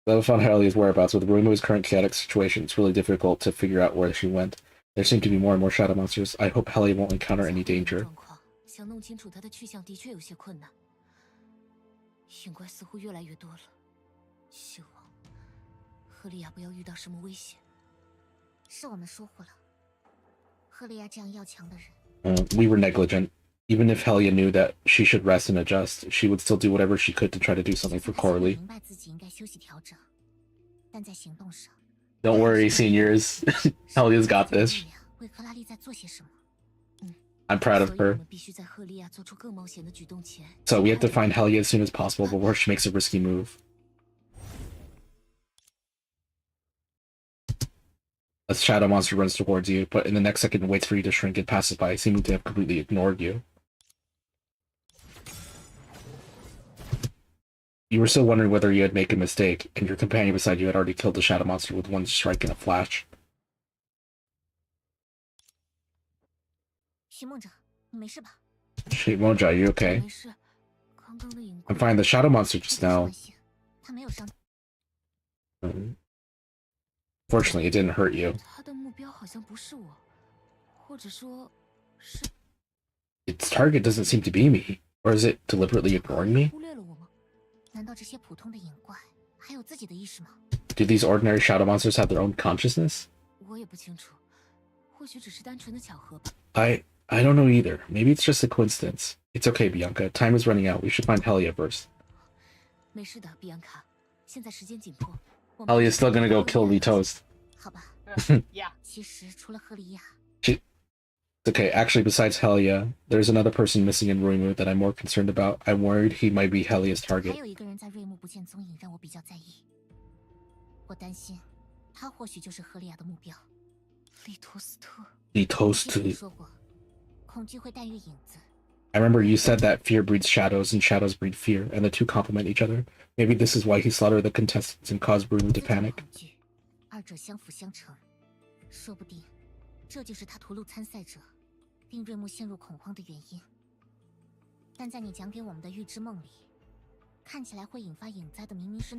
So found Helia's whereabouts. With Ruimu's current chaotic situation, it's really difficult to figure out where she went. There seem to be more and more shadow monsters. I hope Helia won't encounter any danger. 想弄清楚他的去向的确有些困难。影怪似乎越来越多了，希望赫利亚不要遇到什么危险。是我们疏忽了。赫利亚这样要强的人。We were negligent. Even if Helia knew that she should rest and adjust, she would still do whatever she could to try to do something for Coralie. 明白自己应该休息调整，但在行动上。Don't worry, seniors. Helia's got this. 为克拉丽在做些什么？ I'm proud of her. 必须在赫利亚做出更冒险的举动前。So we have to find Helia as soon as possible before she makes a risky move. A shadow monster runs towards you, but in the next second waits for you to shrink and passes by, seeming to have completely ignored you. You were still wondering whether you had made a mistake, and your companion beside you had already killed the shadow monster with one strike and a flash. 徐梦者，你没事吧？ Shimoja, are you okay? 没事，刚刚的影 I'm fine. The shadow monster just now. 他没有伤。Fortunately, it didn't hurt you. 他的目标好像不是我，或者说是 Its target doesn't seem to be me. Or is it deliberately ignoring me? 忽略了我吗？难道这些普通的影怪还有自己的意识吗？ Do these ordinary shadow monsters have their own consciousness? 我也不清楚，或许只是单纯的巧合吧。 I don't know either. Maybe it's just a coincidence. It's okay, Bianca. Time is running out. We should find Helia first. 没事的，比安卡。现在时间紧迫。 Helia's still gonna go kill Lee Toast. 好吧。Yeah. 其实除了赫利亚， Okay, actually, besides Helia, there's another person missing in Ruimu that I'm more concerned about. I'm worried he might be Helia's 还 target. 有一个人在瑞木不见踪影，让我比较在意。我担心，他或许就是赫利亚的目标。利托斯特。 Lee Toast. 你说过，恐惧会带越影子。 I remember you said that fear breeds shadows and shadows breed fear, and the two complement each other. Maybe this is why he slaughtered the contestants and caused Ruimu to panic. 恐惧，二者相辅相成，说不定这就是他屠戮参赛者，令瑞木陷入恐慌的原因。但在你讲给我们的预知梦里，看起来会引发影灾的明明是。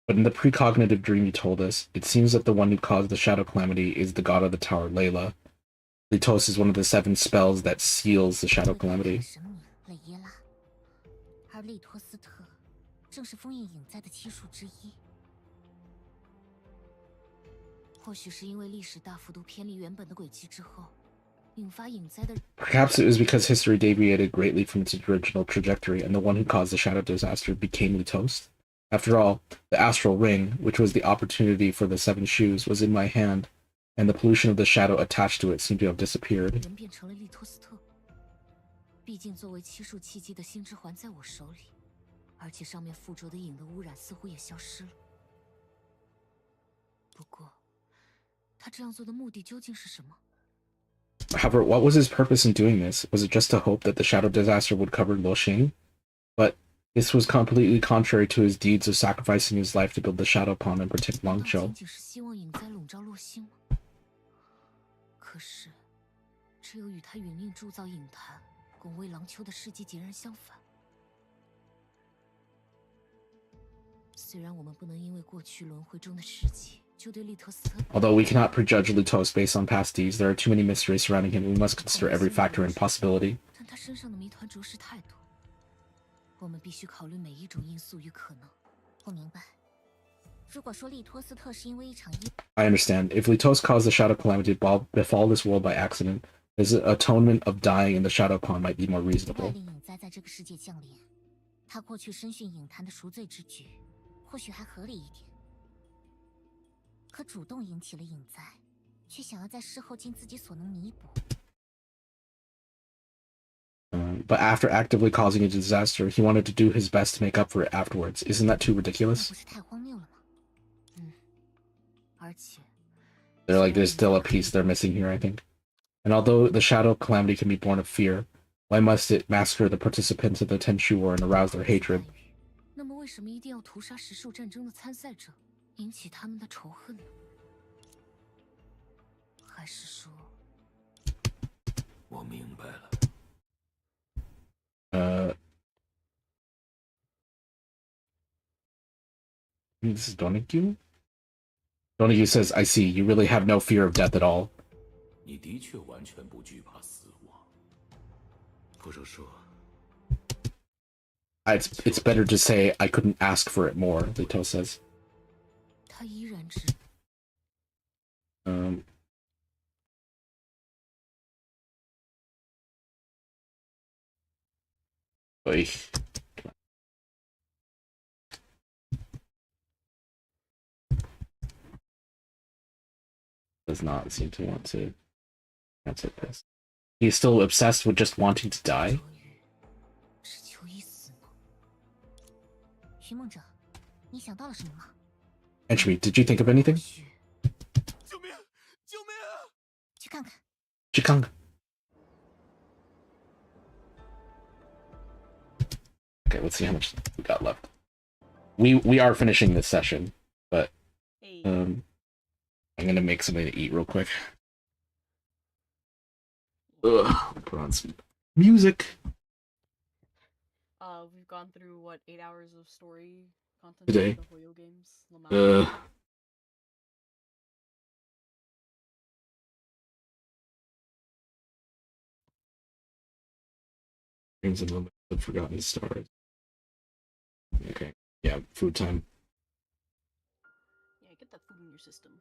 But in the precognitive dream you told us, it seems that the one who caused the shadow calamity is the god of the tower, Layla. Litos is one of the 7 spells that seals the shadow calamity. 神明雷耶拉，而利托斯特正是封印影灾的七术之一。或许是因为历史大幅度偏离原本的轨迹之后，引发影灾的。 Perhaps it was because history deviated greatly from its original trajectory, and the one who caused the shadow disaster became Litos. After all, the astral ring, which was the opportunity for the 7 shoes, was in my hand, and the pollution of the shadow attached to it seemed to have disappeared. 人变成了利托斯特。毕竟作为七术契机的星之环在我手里，而且上面附着的影的污染似乎也消失了。不过，他这样做的目的究竟是什么？ However, what was his purpose in doing this? Was it just to hope that the shadow disaster would cover Luoxing? But this was completely contrary to his deeds of sacrificing his life to build the shadow pond and protect 难道 Longqiu. 仅仅是希望影灾笼罩洛星吗？可是，只有与他殒命铸造影坛、拱卫廊丘的事迹截然相反。虽然我们不能因为过去轮回中的事迹就对利特斯特， Although we cannot prejudge Litos based on past deeds, there are too many mysteries surrounding him. We must consider every factor and possibility. 但他身上的谜团着实太多，我们必须考虑每一种因素与可能。我明白。如果说利托斯特是因为一场意， I understand. If Litos caused the shadow calamity to befall this world by accident, his atonement of dying in the shadow pond might be more 带 reasonable. 领影灾在这个世界降临，他过去深训影坛的赎罪之举，或许还合理一点。可主动引起了影灾，却想要在事后尽自己所能弥补。 But after actively causing a disaster, he wanted to do his best to make up for it afterwards. Isn't that too 那 ridiculous? 不是太荒谬了吗？而且， They're like, there's still a piece they're missing here, I think. And although the shadow calamity can be born of fear, why must it massacre the participants of the Tenchu War and arouse their hatred? 那么为什么一定要屠杀石兽战争的参赛者，引起他们的仇恨呢？还是说，我明白了。This is Donahue? Donahue says, I see, you really have no fear of death at all. 你的确完全不惧怕死亡。不如说， It's better to say I couldn't ask for it more, Leto says. 他依然知。Oy. Does not seem to want to answer this. He's still obsessed with just wanting to die? 只求一死吗？寻梦者，你想到了什么吗？ Entry, did you think of anything? 救命！救命啊！去看看。去看看。Okay, let's see how much we got left. We are finishing this session, but I'm gonna make something to eat real quick. Ugh, put on some music. We've gone through what 8 hours of story content Today. of the Hoyo games. Dreams and moments of forgotten stars. Okay, yeah, food time. Yeah, get that food in your system.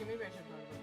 Actually, maybe I should talk about it.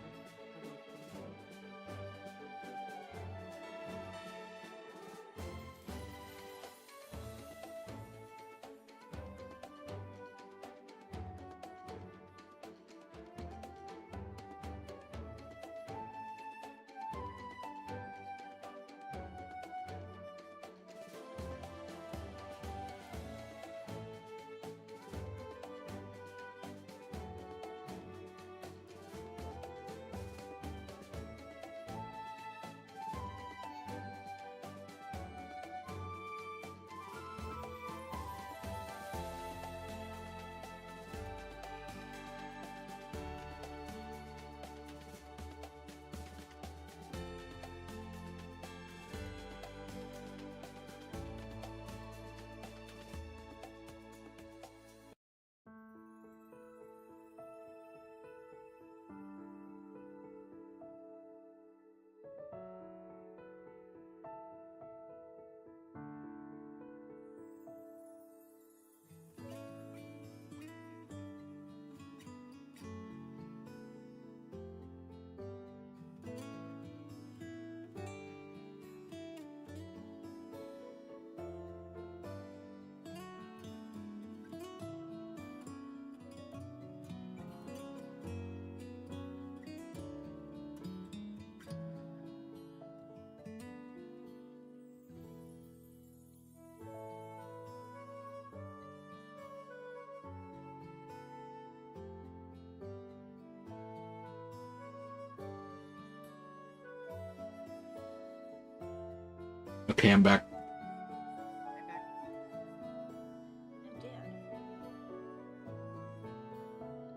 Okay, I'm back.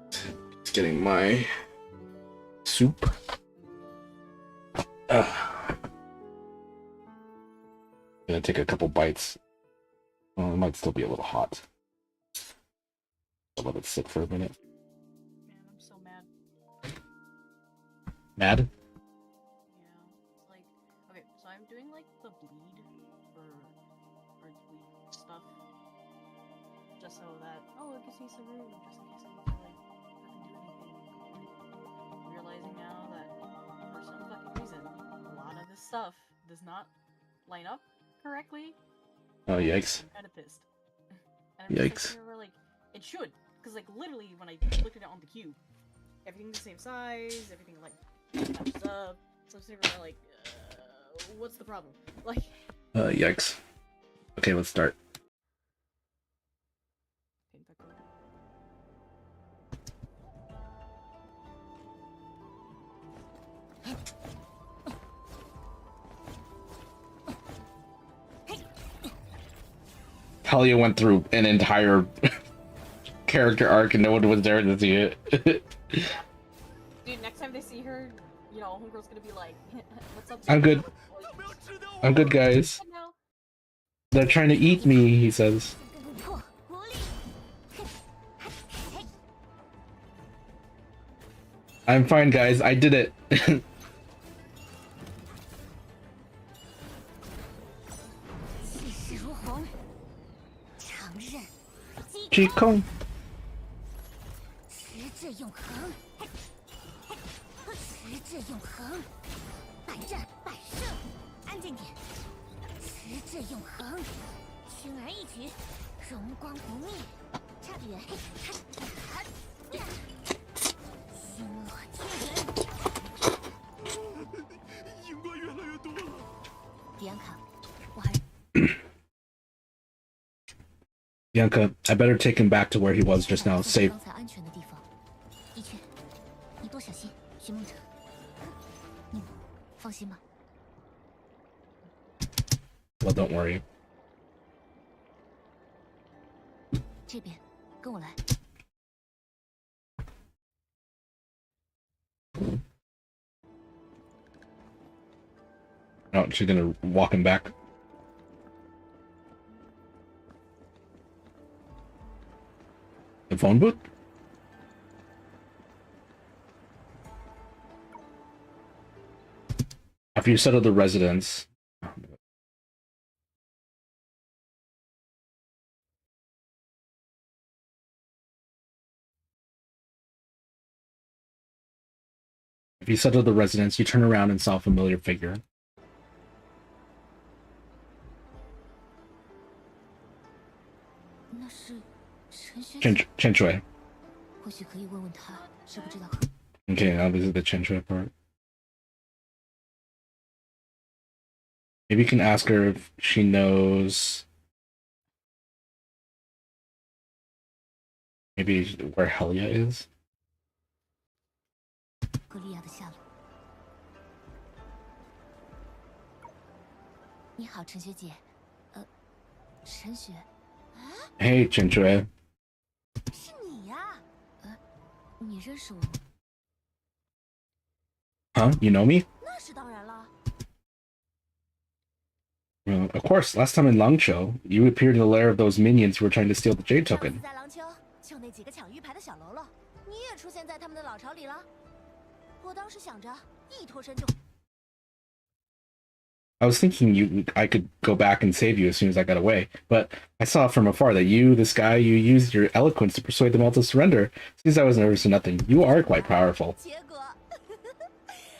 Just getting my soup. Gonna take a couple bites. Well, it might still be a little hot. I'll let it sit for a minute. Man, I'm so mad. Mad? Yeah, it's like, okay, so I'm doing like the bleed for bleed stuff, just so that it gives me some room, just in case I need to like fucking do anything. Realizing now that for some fucking reason, a lot of this stuff does not line up correctly. Oh, yikes. I'm kind of pissed. And I'm just, Yikes. like, sitting here, like, it should, because like literally when I looked at it on the cube, everything's the same size, everything like matches up. So I'm sitting there like, what's the problem? Like, Yikes. Okay, let's start. Talia went through an entire character arc and no one was there to see it. dude, next time they see her, you know, homegirl's gonna be like, what's up? I'm good. I'm good, guys. They're trying to eat me, he says. I'm fine, guys. I did it. G-Kong. 实质永恒，实质永恒，百战百胜，安静点，实质永恒，轻而易举，荣光不灭，差别，星落天人，荧光越来越多了。迪安卡，我还。Bianca, I better take him back to where he was just now. Safe. 刚才安全的地方，的确，你多小心，寻梦者。你放心吧。 Well, don't worry. 这边，跟我来。 Oh, she's gonna walk him back. The phone booth? After you settle the residence, If you settle the residence, you turn around and saw a familiar figure. 那是陈学Chen 姐， Chen Shui. 或许可以问问她知不知道。 Okay, now this is the Chen Shui part. Maybe you can ask her if she knows. Maybe where Helia is. 格利亚的下落。你好，陈学姐。陈雪。 Hey, Chen Shui. 是你呀？你认识我吗？ Huh? You know me? 那是当然了。 Of course. Last time in Langzhou, you appeared in the lair of those minions who were trying to steal the Jade 上次 token. 在廊丘，就那几个抢玉牌的小喽啰，你也出现在他们的老巢里了。我当时想着，一脱身就。 I was thinking I could go back and save you as soon as I got away, but I saw from afar that this guy, you used your eloquence to persuade them all to surrender. Since I was nervous to nothing, you are quite powerful. 结果，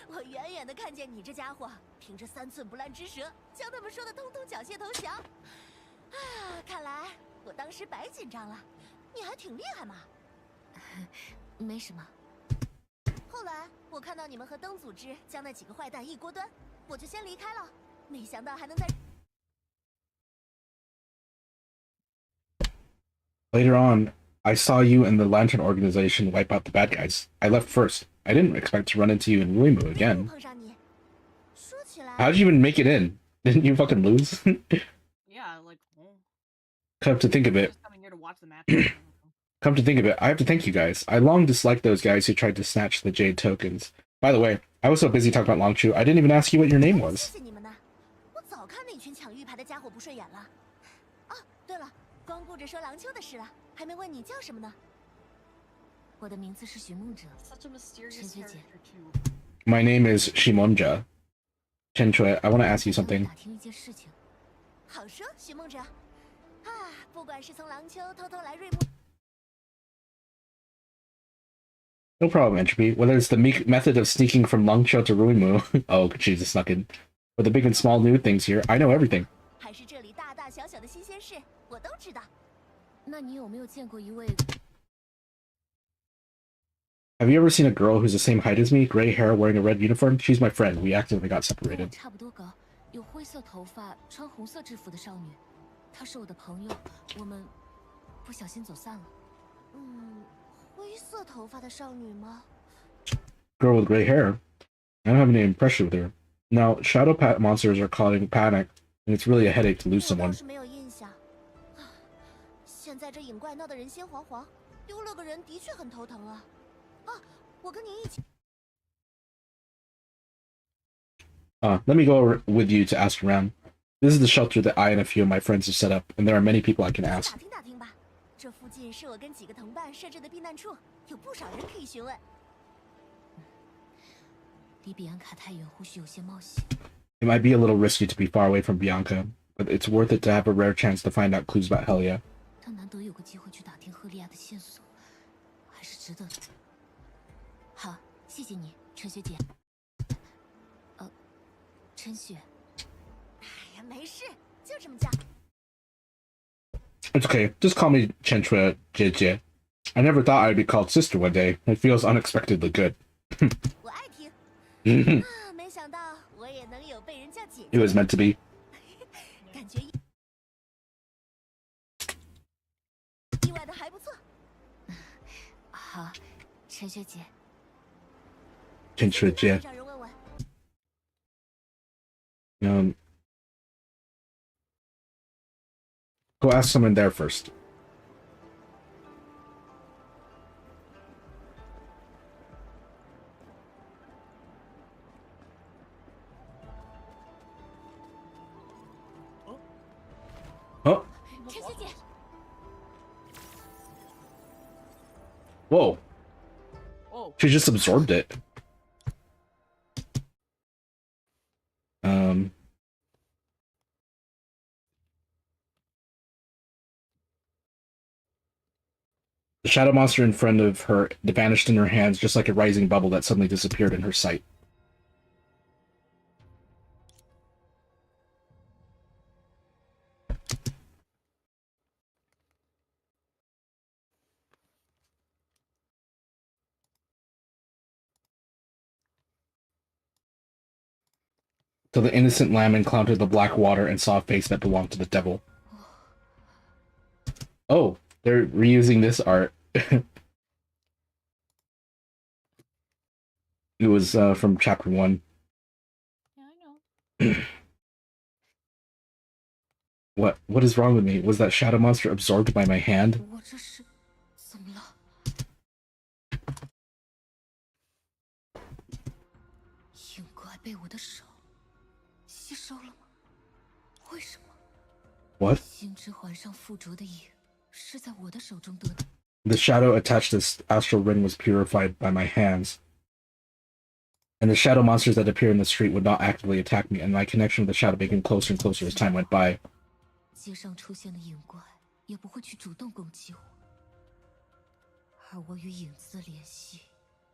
我远远的看见你这家伙凭着3寸不烂之舌，将他们说的通通缴械投降。啊，看来我当时白紧张了。你还挺厉害嘛。没什么。后来我看到你们和灯组织将那几个坏蛋一锅端，我就先离开了。没想到还能在。 Later on, I saw you and the Lantern Organization wipe out the bad guys. I left first. I didn't expect to run into you in Ruimu again. 碰上你，说起来， How did you even make it in? Didn't you fucking lose? Yeah, like. Oh. Come to think of it. Just coming here to watch the match. Come to think of it, I have to thank you guys. I long disliked those guys who tried to snatch the Jade tokens. By the way, I was so busy talking about Longchu, I didn't even ask you what your name was. 谢谢你们呢，我早看那群抢玉牌的家伙不顺眼了。哦，对了，光顾着说廊丘的事了，还没问你叫什么呢。我的名字是许梦哲， Such a mysterious 陈学姐。 character too. My name is Shimonja. Chen Shui, I want to ask you 想 something. 打听一件事情。好说，许梦哲。啊，不管是从廊丘偷偷来瑞木。 No problem, Entropy. Whether it's the method of sneaking from Longqiao to Ruimu, oh, Jesus, snuck in, or the big and small new things here, I know everything. 还是这里大大小小的新鲜事，我都知道。那你有没有见过一位？ Have you ever seen a girl who's the same height as me, gray hair, wearing a red uniform? She's my friend. We accidentally got 和我 separated. 差不多高，有灰色头发，穿红色制服的少女，她是我的朋友，我们不小心走散了。嗯，灰色头发的少女吗？ Girl with gray hair. I don't have any impression with her. Now, shadow monsters are causing panic, and it's really a headache to lose 我倒 someone. 是没有印象。唉现在这影怪闹得人心惶惶，丢了个人的确很头疼啊。啊，我跟您一起。 Let me go with you to ask around. This is the shelter that I and a few of my friends have set up, and there are many people I can 去 ask. 打听打听吧，这附近是我跟几个同伴设置的避难处，有不少人可以询问。离比安卡太远，或许有些冒险。 It might be a little risky to be far away from Bianca, but it's worth it to have a rare chance to find out clues about Helia. 但难得有个机会去打听赫利亚的线索，还是值得的。好，谢谢你，陈学姐。陈雪。哎呀，没事，就这么叫。 It's okay. Just call me Chentra Jie. I never thought I'd be called sister one day. It feels unexpectedly good. 我爱听。 It 啊，没想到我也能有被人叫姐 was 姐， meant to be. 感觉意外的还不错。好，陈学姐。 Chentra Jie. 让人问问。 Go ask someone there first. Oh, 陈学姐， whoa. Oh. She just absorbed it. The shadow monster in front of her vanished in her hands, just like a rising bubble that suddenly disappeared in her sight. So the innocent lamb encountered the black water and saw a face that belonged to the devil. Oh, they're reusing this art. It was from chapter 1. Yeah, I know. What is wrong with me? Was that shadow monster absorbed by my hand? 我这是怎么了？影怪被我的手吸收了吗？为什么？ What? 心之环上附着的影是在我的手中得的。 The shadow attached to this astral ring was purified by my hands. And the shadow monsters that appear in the street would not actively attack me, and my connection with the shadow became closer and closer as time went by. 街上出现的影怪也不会去主动攻击我，而我与影子的联系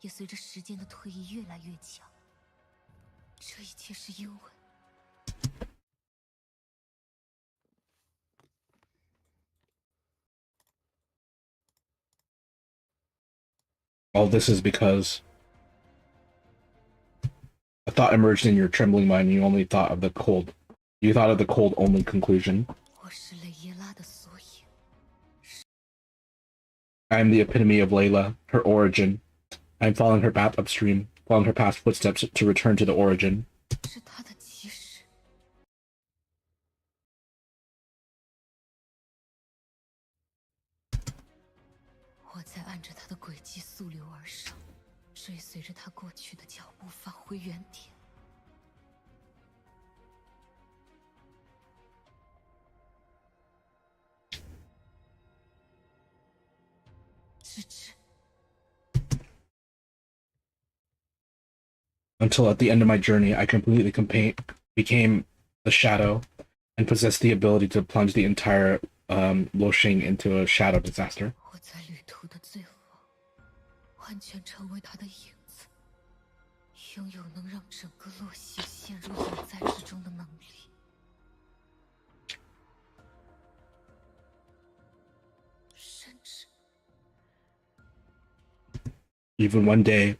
也随着时间的推移越来越强。这一切是因为 All this is because a thought emerged in your trembling mind, and you only thought of the cold. You thought of the cold only conclusion. 我是雷耶拉的缩影。 I am the epitome of Layla, her origin. I am following her path upstream, following her past footsteps to return to the origin. 是他的起始。我在按着他的轨迹溯流而上，追随着他过去的脚步返回原点。直至 Until at the end of my journey, I completely became the shadow and possessed the ability to plunge the entire Loshing into a shadow disaster. 我在旅途的最后，完全成为他的影子，拥有能让整个洛希陷入隐在之中的能力。 甚至 Even one day,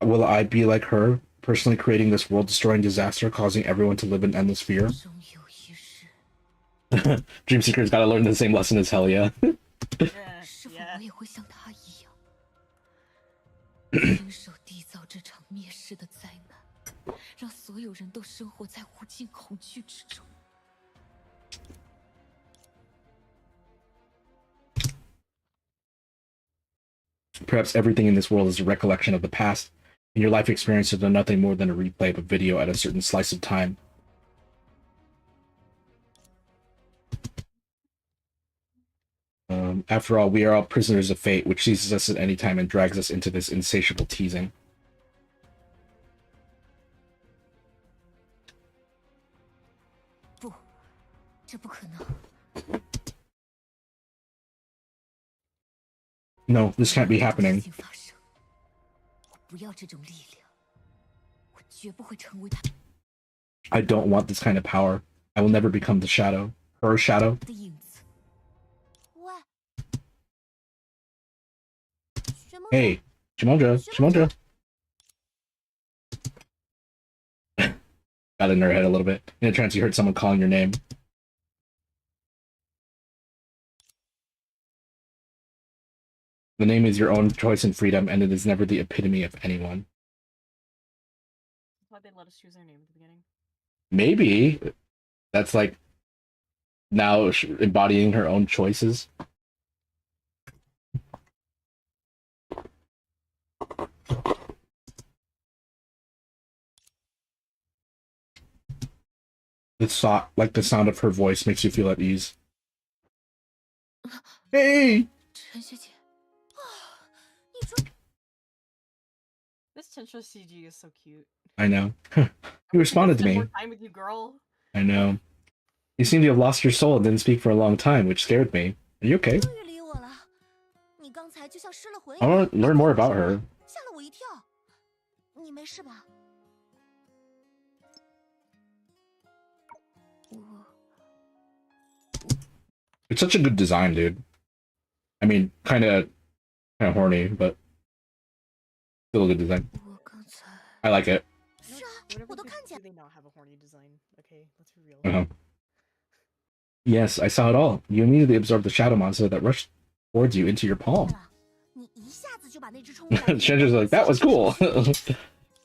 will I be like her, personally creating this world-destroying disaster, causing everyone to live in endless fear? 终有一日， Dreamseeker's gotta learn the same lesson as Helia. Yeah, 是否 yeah. 我也会像他一样，亲手缔造这场灭世的灾难，让所有人都生活在无尽恐惧之中？ Perhaps everything in this world is a recollection of the past, and your life experiences are nothing more than a replay of a video at a certain slice of time. After all, we are all prisoners of fate, which seizes us at any time and drags us into this insatiable teasing. No, this can't be happening. I don't want this kind of power. I will never become the shadow. Her shadow. Hey, Shimondra. Got in her head a little bit. In a trance, you heard someone calling your name. The name is your own choice and freedom, and it is never the epitome of anyone. Why'd they let us choose their name at the beginning? Maybe. That's like now embodying her own choices. Like the sound of her voice makes you feel at ease. Hey! This Tensho CG is so cute. I know. You responded to me. More time with you, girl. I know. You seem to have lost your soul and didn't speak for a long time, which scared me. Are you okay? 才就像失了魂 I 一样 want to learn more about her. 吓了我一跳。你没事吧？我 It's such a good design, dude. I mean, kind of horny, but still a good design. 我刚才 I like it. 是啊， Whatever 我都 do 看见。 they not have a horny design? Okay, let's be real. Uh-huh. Yes, I saw it all. You immediately absorbed the shadow monster that rushed towards you into your palm. 你一下子就把那只冲过来的 Shendra's like, that was cool.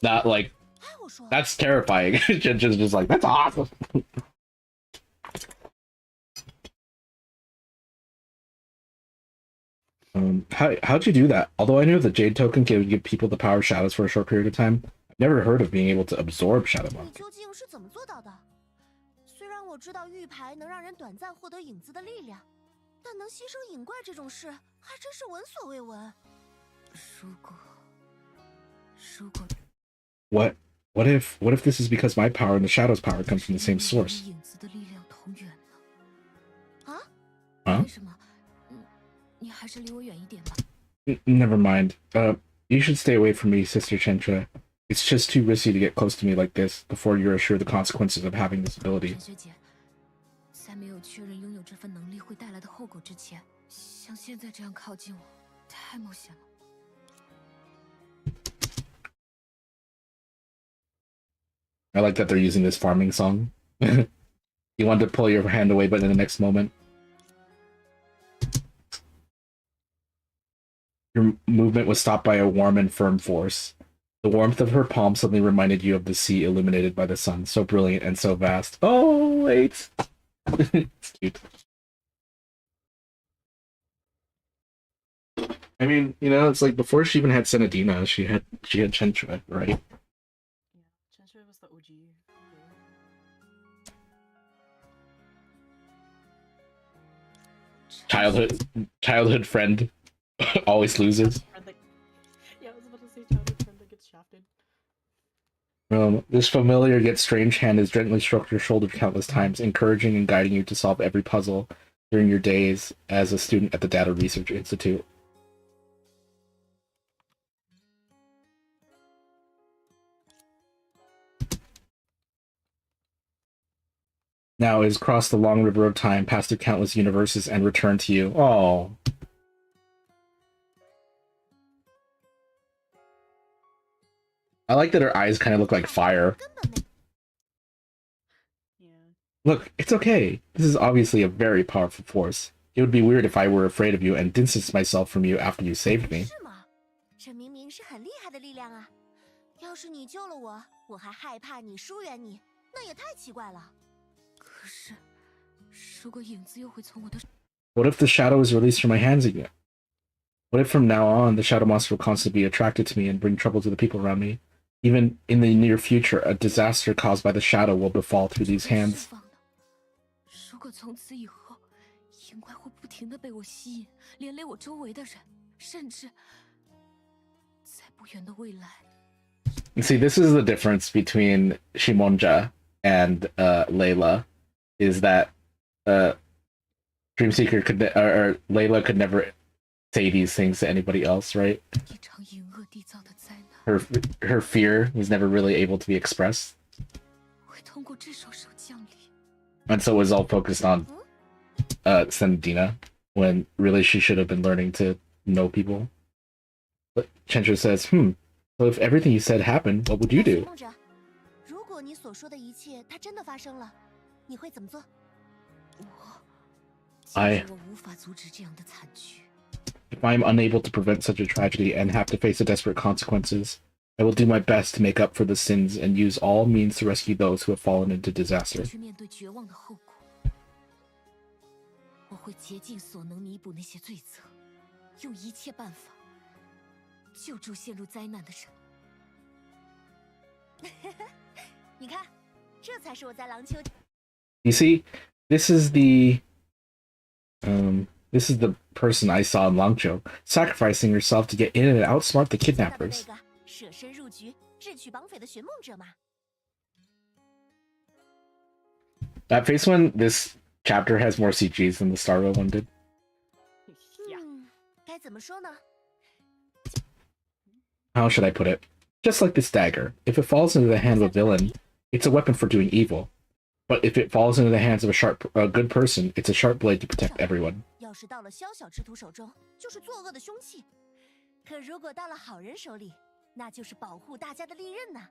Not like, 哎，我说 that's terrifying. Shendra's just like, that's awesome. How'd you do that? Although I knew the Jade token could give people the power of shadows for a short period of time, I've never heard of being able to absorb shadow 你 monsters. 究竟是怎么做到的？虽然我知道玉牌能让人短暂获得影子的力量，但能牺牲影怪这种事还真是闻所未闻。如果 What if this is because my power and the shadow's power comes from the same source? 影子的力量同源呢？啊？ Huh? 为什么？你还是离我远一点吧。 Never mind. You should stay away from me, Sister Chentra. It's just too risky to get close to me like this before you're assured the consequences of having this ability. 陈学姐，在没有确认拥有这份能力会带来的后果之前，像现在这样靠近我，太冒险了。 I like that they're using this farming song. You want to pull your hand away, but in the next moment, your movement was stopped by a warm and firm force. The warmth of her palm suddenly reminded you of the sea illuminated by the sun, so brilliant and so vast. Oh, wait. It's cute. I mean, you know, it's like before she even had Senadina, she had Chentra, right? Yeah, Chentra was the OG. Childhood friend always loses. Yeah, I was about to say childhood friend that gets shafted. This familiar yet strange hand has gently stroked your shoulder countless times, encouraging and guiding you to solve every puzzle during your days as a student at the Data Research Institute. Now it has crossed the long river of time, passed through countless universes, and returned to you. Oh. I like that her eyes kind of look like fire. Yeah. Look, it's okay. This is obviously a very powerful force. It would be weird if I were afraid of you and distanced myself from you after you saved me. 是吗？这明明是很厉害的力量啊！要是你救了我，我还害怕你疏远你，那也太奇怪了。 可是，如果影子又会从我的 What if the shadow is released from my hands again? What if from now on the shadow monster will constantly be attracted to me and bring trouble to the people around me? Even in the near future, a disaster caused by the shadow will befall through these hands. 如果从此以后，影怪会不停地被我吸引，连累我周围的人，甚至在不远的未来。 You see, this is the difference between Shimonja and Layla, is that Dreamseeker could or Layla could never say these things to anybody else, right? 一场隐恶缔造的灾难 Her fear was never really able to be expressed, 会通过这双手降临。 and so it was all focused on Senadina, when really she should have been learning to know people. But Chentra says, so if everything you said happened, what would you do? 梦者，如果你所说的一切它真的发生了，你会怎么做？我无法阻止这样的惨剧。 If I am unable to prevent such a tragedy and have to face the desperate consequences, I will do my best to make up for the sins and use all means to rescue those who have fallen into disaster. 去面对绝望的后果，我会竭尽所能弥补那些罪责，用一切办法救助陷入灾难的人。你看，这才是我在廊丘。 You see, this is the person I saw in Langzhou, sacrificing herself to get in and outsmart the kidnappers. 舍身入局、智取绑匪的寻梦者嘛。 That face one, this chapter has more CGs than the Starro one did. Yeah. 该怎么说呢？ How should I put it? Just like this dagger, if it falls into the hand of a villain, it's a weapon for doing evil. But if it falls into the hands of a good person, it's a sharp blade to protect everyone. 要是到了宵小之徒手中，就是作恶的凶器；可如果到了好人手里，那就是保护大家的利刃呐。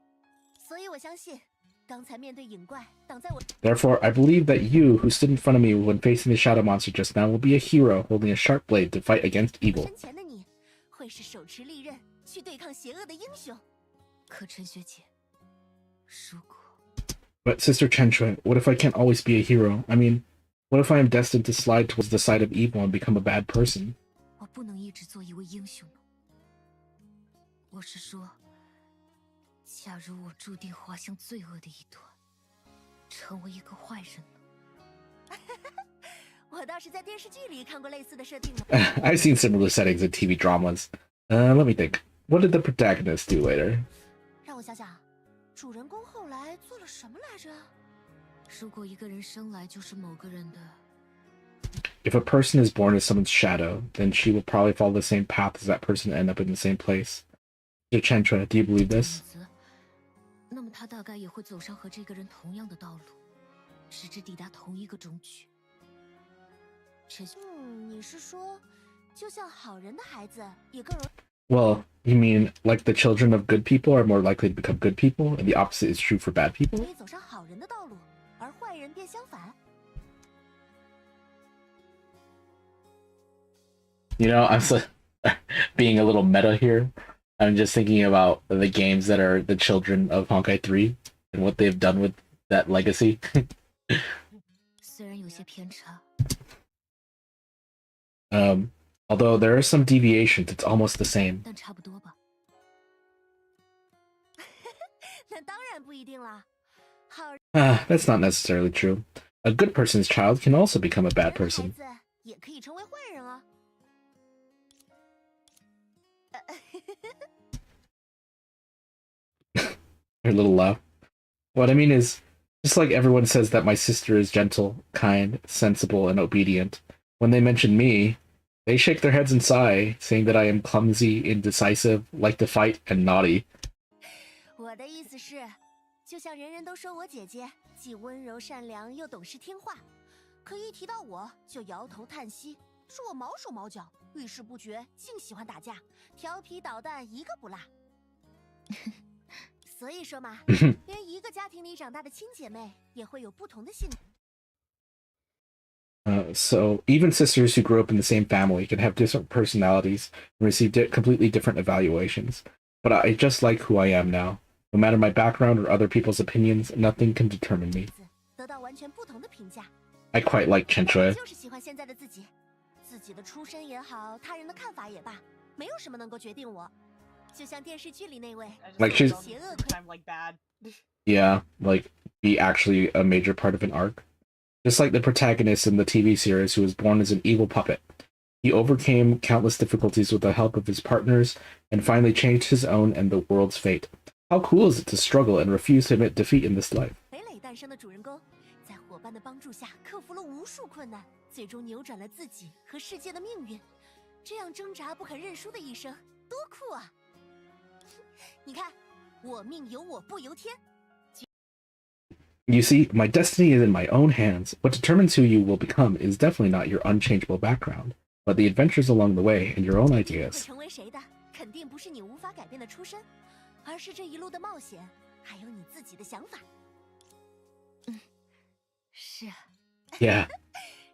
所以我相信，刚才面对影怪挡在我。 Therefore, I believe that you, who stood in front of me when facing the shadow monster just now, will be a hero holding a sharp blade to fight against evil. 身前的你，会是手持利刃去对抗邪恶的英雄。可陈学姐，如果 But Sister Chenchua, what if I can't always be a hero? I mean, what if I am destined to slide towards the side of evil and become a bad person? 我不能一直做一位英雄呢。我是说，假如我注定滑向罪恶的一端，成为一个坏人呢？我倒是在电视剧里看过类似的设定呢。I've seen similar settings in TV dramas. Let me think. What did the protagonist do later? 让我想想，主人公后来做了什么来着？如果一个人生来就是某个人的， If a person is born as someone's shadow, then she will probably follow the same path as that person and end up in the same place. Sister Chenchua, do you believe this? 那么他大概也会走上和这个人同样的道路，直至抵达同一个终局。你是说，就像好人的孩子也更容？ Well, you mean like the children of good people are more likely to become good people, and the opposite is true for bad people? 可以走上好人的道路，而坏人便相反。 You know, I'm being a little meta here. I'm just thinking about the games that are the children of Honkai 3 and what they've done with that legacy. 虽然有些偏差。 Although there are some deviations, it's almost the same. 但差不多吧。那当然不一定啦。好。 That's not necessarily true. A good person's child can also become a bad person. 孩子也可以成为坏人啊。Her little laugh. What I mean is, just like everyone says that my sister is gentle, kind, sensible, and obedient, when they mention me, they shake their heads and sigh, saying that I am clumsy, indecisive, like to fight, and naughty. 我的意思是，就像人人都说我姐姐既温柔善良又懂事听话，可一提到我就摇头叹息，说我毛手毛脚，遇事不决，净喜欢打架，调皮捣蛋一个不落。所以说嘛，连一个家庭里长大的亲姐妹也会有不同的性格。 So even sisters who grew up in the same family can have different personalities and receive completely different evaluations. But I just like who I am now. No matter my background or other people's opinions, nothing can determine me. 得到完全不同的评价。 I quite like Chenchua. 就是喜欢现在的自己，自己的出身也好，他人的看法也罢，没有什么能够决定我。就像电视剧里那位， Like she's 邪恶 I'm like bad. yeah, like be actually a major part of an arc. Just like the protagonist in the TV series who was born as an evil puppet. He overcame countless difficulties with the help of his partners and finally changed his own and the world's fate. How cool is it to struggle and refuse to admit defeat in this life? 傀儡诞生的主人公，在伙伴的帮助下克服了无数困难，最终扭转了自己和世界的命运。这样挣扎不肯认输的一生，多酷啊！你看，我命由我不由天。 You see, my destiny is in my own hands. What determines who you will become is definitely not your unchangeable background, but the adventures along the way and your own 会 ideas. 成为谁的，肯定不是你无法改变的出身，而是这一路的冒险，还有你自己的想法。是啊。 Yeah,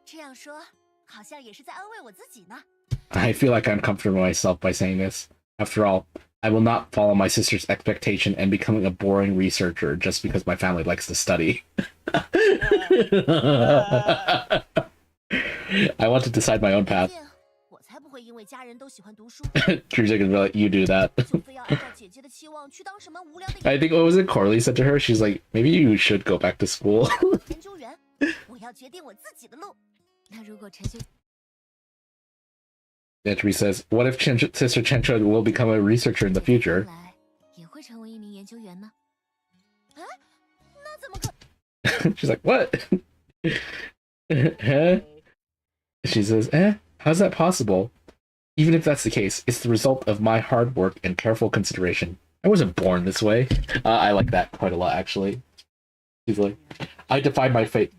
这样说，好像也是在安慰我自己呢。 I feel like I'm comforting myself by saying this. After all, I will not follow my sister's expectation and becoming a boring researcher just because my family likes to study. I want to decide my own path. 我才不会因为家人都喜欢读书， Teresa can be like, you do that. 就非要按照姐姐的期望去当什么无聊的 I think what was it Corley said to her? She's like, maybe you should go back to school. 研究员。我要决定我自己的路。那如果陈秀， Teresa says, what if Sister Chenchua will become a researcher in the future? 来也会成为一名研究员呢？ 啊？那怎么可？ She's like, what? Huh? She says, how's that possible? Even if that's the case, it's the result of my hard work and careful consideration. I wasn't born this way. I like that quite a lot, actually. He's like, I defied my fate.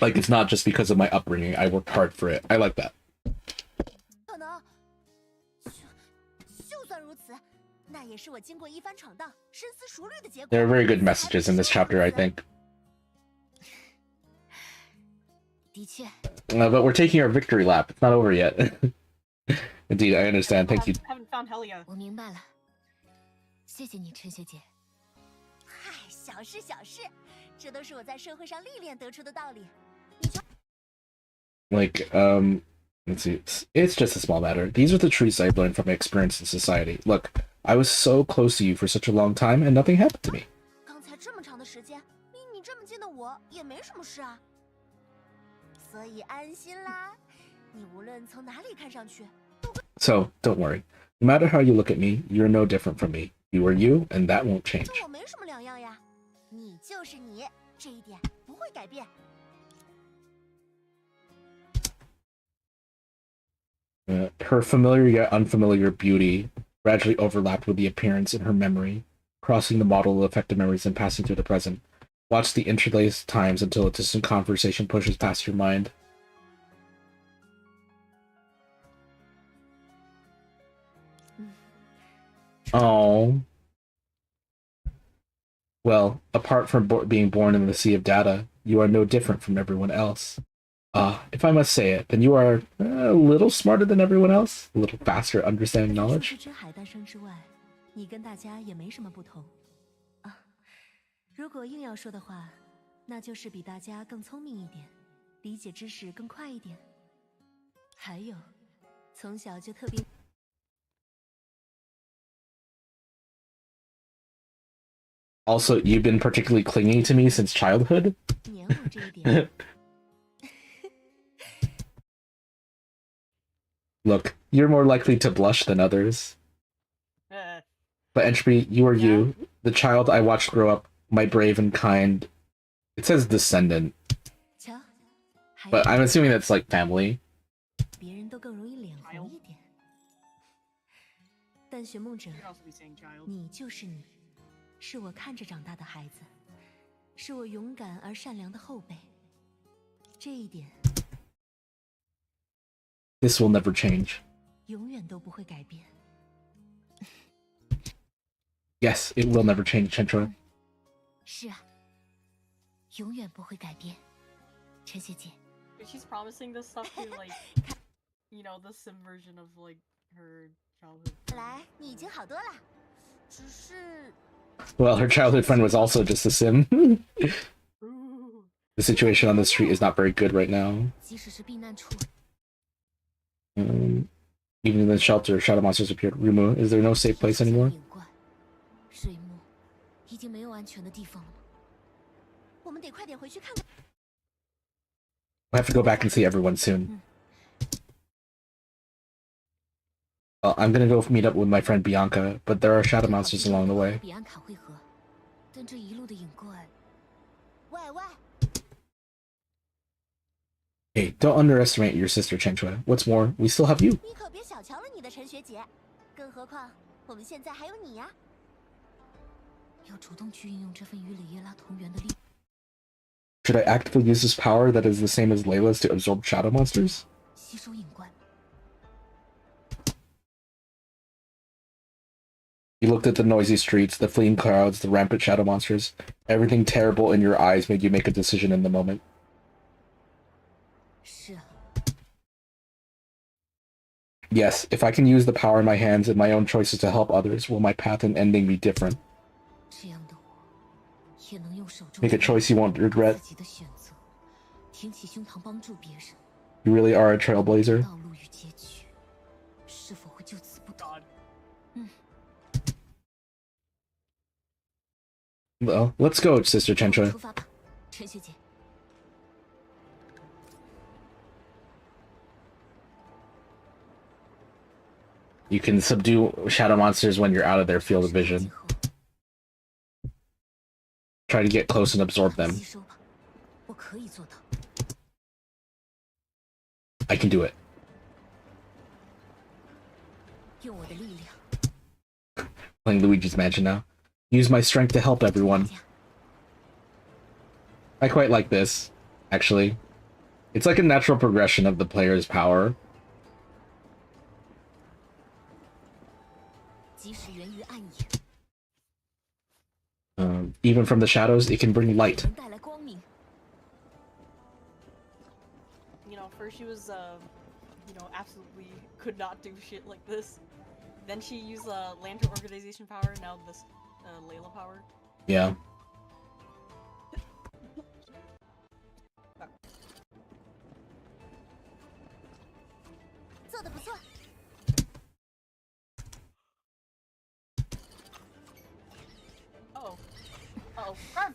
Like, it's not just because of my upbringing. I worked hard for it. I like that. There are very good messages in this chapter, I think. But we're taking our victory lap. It's not over yet. Indeed, I understand. Thank you. Haven't found Helia. 我明白了，谢谢你，陈学姐。嗨，小事小事，这都是我在社会上历练得出的道理。 Like, let's see. It's just a small matter. These are the truths I've learned from my experience in society. Look, I was so close to you for such a long time, and nothing happened to me. 刚才这么长的时间，离你这么近的我也没什么事啊，所以安心啦。你无论从哪里看上去， So, don't worry. No matter how you look at me, you're no different from me. You are you, and that won't change. 跟我没什么两样呀。你就是你，这一点不会改变。 Her familiar yet unfamiliar beauty gradually overlapped with the appearance in her memory, crossing the model of affected memories and passing through the present. Watch the interlaced times until a distant conversation pushes past your mind. Oh. Well, apart from being born in the sea of data, you are no different from everyone else. If I must say it, then you are a little smarter than everyone else, a little faster at understanding knowledge. 除海诞生之外，你跟大家也没什么不同啊。如果硬要说的话，那就是比大家更聪明一点，理解知识更快一点。还有，从小就特别。 Also, you've been particularly clingy to me since childhood. Look, you're more likely to blush than others. But Entropy, you are you, the child I watched grow up, my brave and kind. It says descendant. But I'm assuming that's like family. 别人都更容易脸红一点。但寻梦者，你就是你，是我看着长大的孩子，是我勇敢而善良的后辈。这一点。 This will never change. 永远都不会改变。 Yes, it will never change, Chenchua. 是啊，永远不会改变，陈学姐。 She's promising this stuff to like, you know, the sim version of like her childhood. 来，你已经好多了，只是。 Well, her childhood friend was also just a sim. The situation on the street is not very good right now. 即使是避难处。 Even in the shelter, shadow monsters appeared. Rumu, is there no safe place anymore? 水幕已经没有安全的地方了。我们得快点回去看看。 I have to go back and see everyone soon. Well, I'm gonna go meet up with my friend Bianca, but there are shadow monsters along the way. 彼岸卡汇合，但这一路的隐怪。喂喂。 Hey, don't underestimate your sister Chenchua. What's more, we still have you. 你可别小瞧了你的陈学姐，更何况我们现在还有你呀。要主动去运用这份与里耶拉同源的力。 Should I actively use this power that is the same as Layla's to absorb shadow monsters? 吸收隐怪。 You looked at the noisy streets, the fleeing crowds, the rampant shadow monsters. Everything terrible in your eyes made you make a decision in the moment. 是啊。 Yes, if I can use the power in my hands and my own choices to help others, will my path and ending be different? 这样的我，也能用手中 Make a choice you won't regret. 自己的选择，挺起胸膛帮助别人。 You really are a trailblazer. 道路与结局，是否会就此不同？ Well, let's go, Sister Chenchua. 出发吧，陈学姐。 You can subdue shadow monsters when you're out of their field of vision. Try to get close and absorb them. 吸收吧，我可以做到。I can do it. 用我的力量。 Playing Luigi's Mansion now. Use my strength to help everyone. I quite like this, actually. It's like a natural progression of the player's power. 即使源于暗影， Even from the shadows, it can bring light. 能带来光明。 You know, first she was, you know, absolutely could not do shit like this. Then she used Lantern Organization power, now this Layla power. Yeah. Oh. Uh-oh. Run!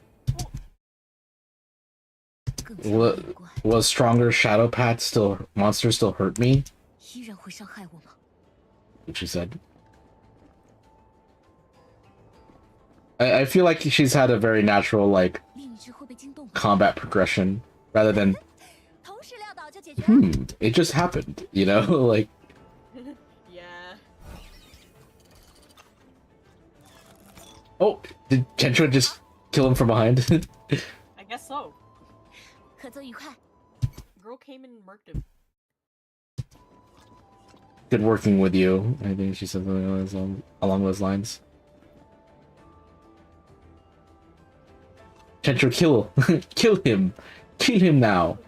Will stronger shadow path monsters still hurt me? 依然会伤害我吗？ What she said. I feel like she's had a very natural, like, 另一只会被惊动吗？ combat progression, rather than, 同时撂倒就解决了。 it just happened, you know? Like, Yeah. oh, did Chentra just kill him from behind? I guess so. 合作愉快。 Girl came in and murked him. Good working with you. I think she said something along those lines. Chentra, kill him. Kill him now.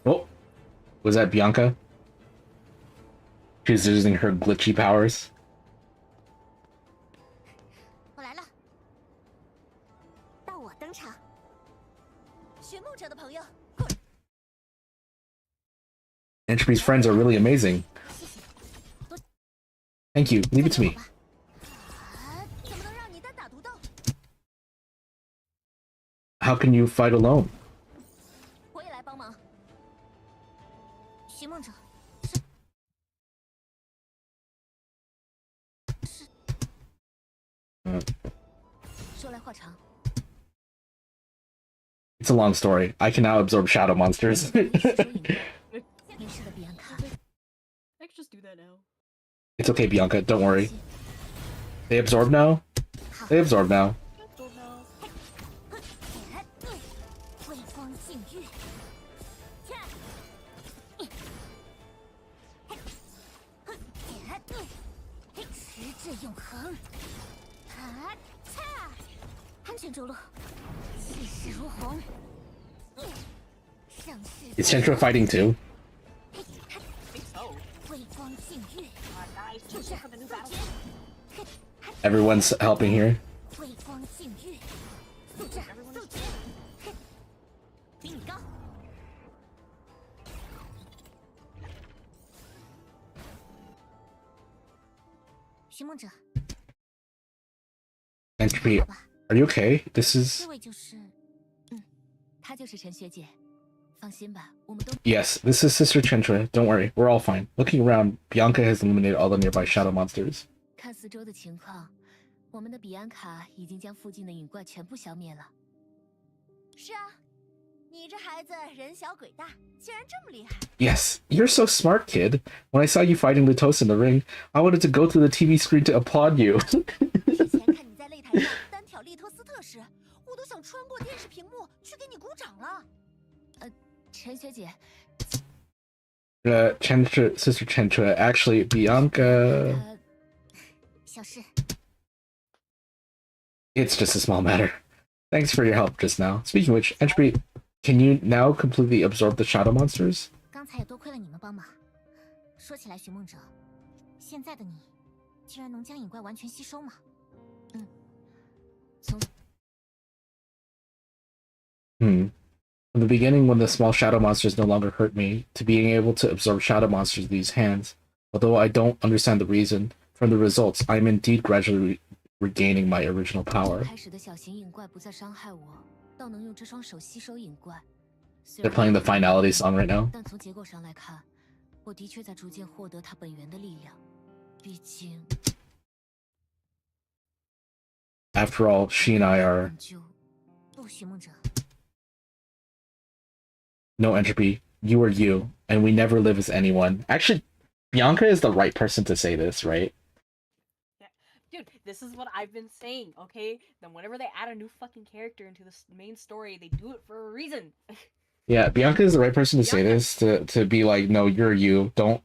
Oh, was that Bianca? She's using her glitchy powers. 我来了，到我登场。寻梦者的朋友， Entropy's friends are really amazing. Thank you. Leave it to me. 怎么能让你单打独斗？ How can you fight alone? 我也来帮忙。 寻梦者，说来话长。 It's a long story. I can now absorb shadow monsters. 没事的，比安卡。 I could just do that now. It's okay, Bianca. Don't worry. They absorb now? They absorb now. Don't know. 微光禁欲，持志永恒，安全着陆，气势如虹。 Is Chentra fighting too? I think so. 微光禁欲， Guys, push it for the new battle. Everyone's helping here. 微光禁欲，速战速决，比你高。 寻梦者， Entropy, are you okay? This is... 这位就是，她就是陈学姐。放心吧，我们都 Yes, this is Sister Chentra. Don't worry, we're all fine. Looking around, Bianca has eliminated all the nearby shadow monsters. 看四周的情况，我们的比安卡已经将附近的影怪全部消灭了。是啊，你这孩子人小鬼大，竟然这么厉害。 Yes, you're so smart, kid. When I saw you fighting Lutos in the ring, I wanted to go to the TV screen to applaud you. 之前看你在擂台上单挑利托斯特时，我都想穿过电视屏幕去给你鼓掌了。陈学姐， Chentra, Sister Chentra, actually, Bianca... 小事。 It's just a small matter. Thanks for your help just now. Speaking of which, Entropy, can you now completely absorb the shadow monsters? 刚才也多亏了你们帮忙。说起来，寻梦者，现在的你，竟然能将影怪完全吸收吗？从 From the beginning, when the small shadow monsters no longer hurt me, to being able to absorb shadow monsters with these hands, although I don't understand the reason, From the results, I am indeed gradually regaining my original power. 开始的小型影怪不再伤害我，倒能用这双手吸收影怪。They're playing the finality song right now. 但从结构上来看，我的确在逐渐获得它本源的力量。毕竟 After all, she and I are 不，许梦者。 no entropy. You are you, and we never live as anyone. Actually, Bianca is the right person to say this, right? Yeah. Dude, this is what I've been saying, okay? Then whenever they add a new fucking character into the main story, they do it for a reason. Yeah, Bianca is the right person to say this, to be like, no, you're you. Don't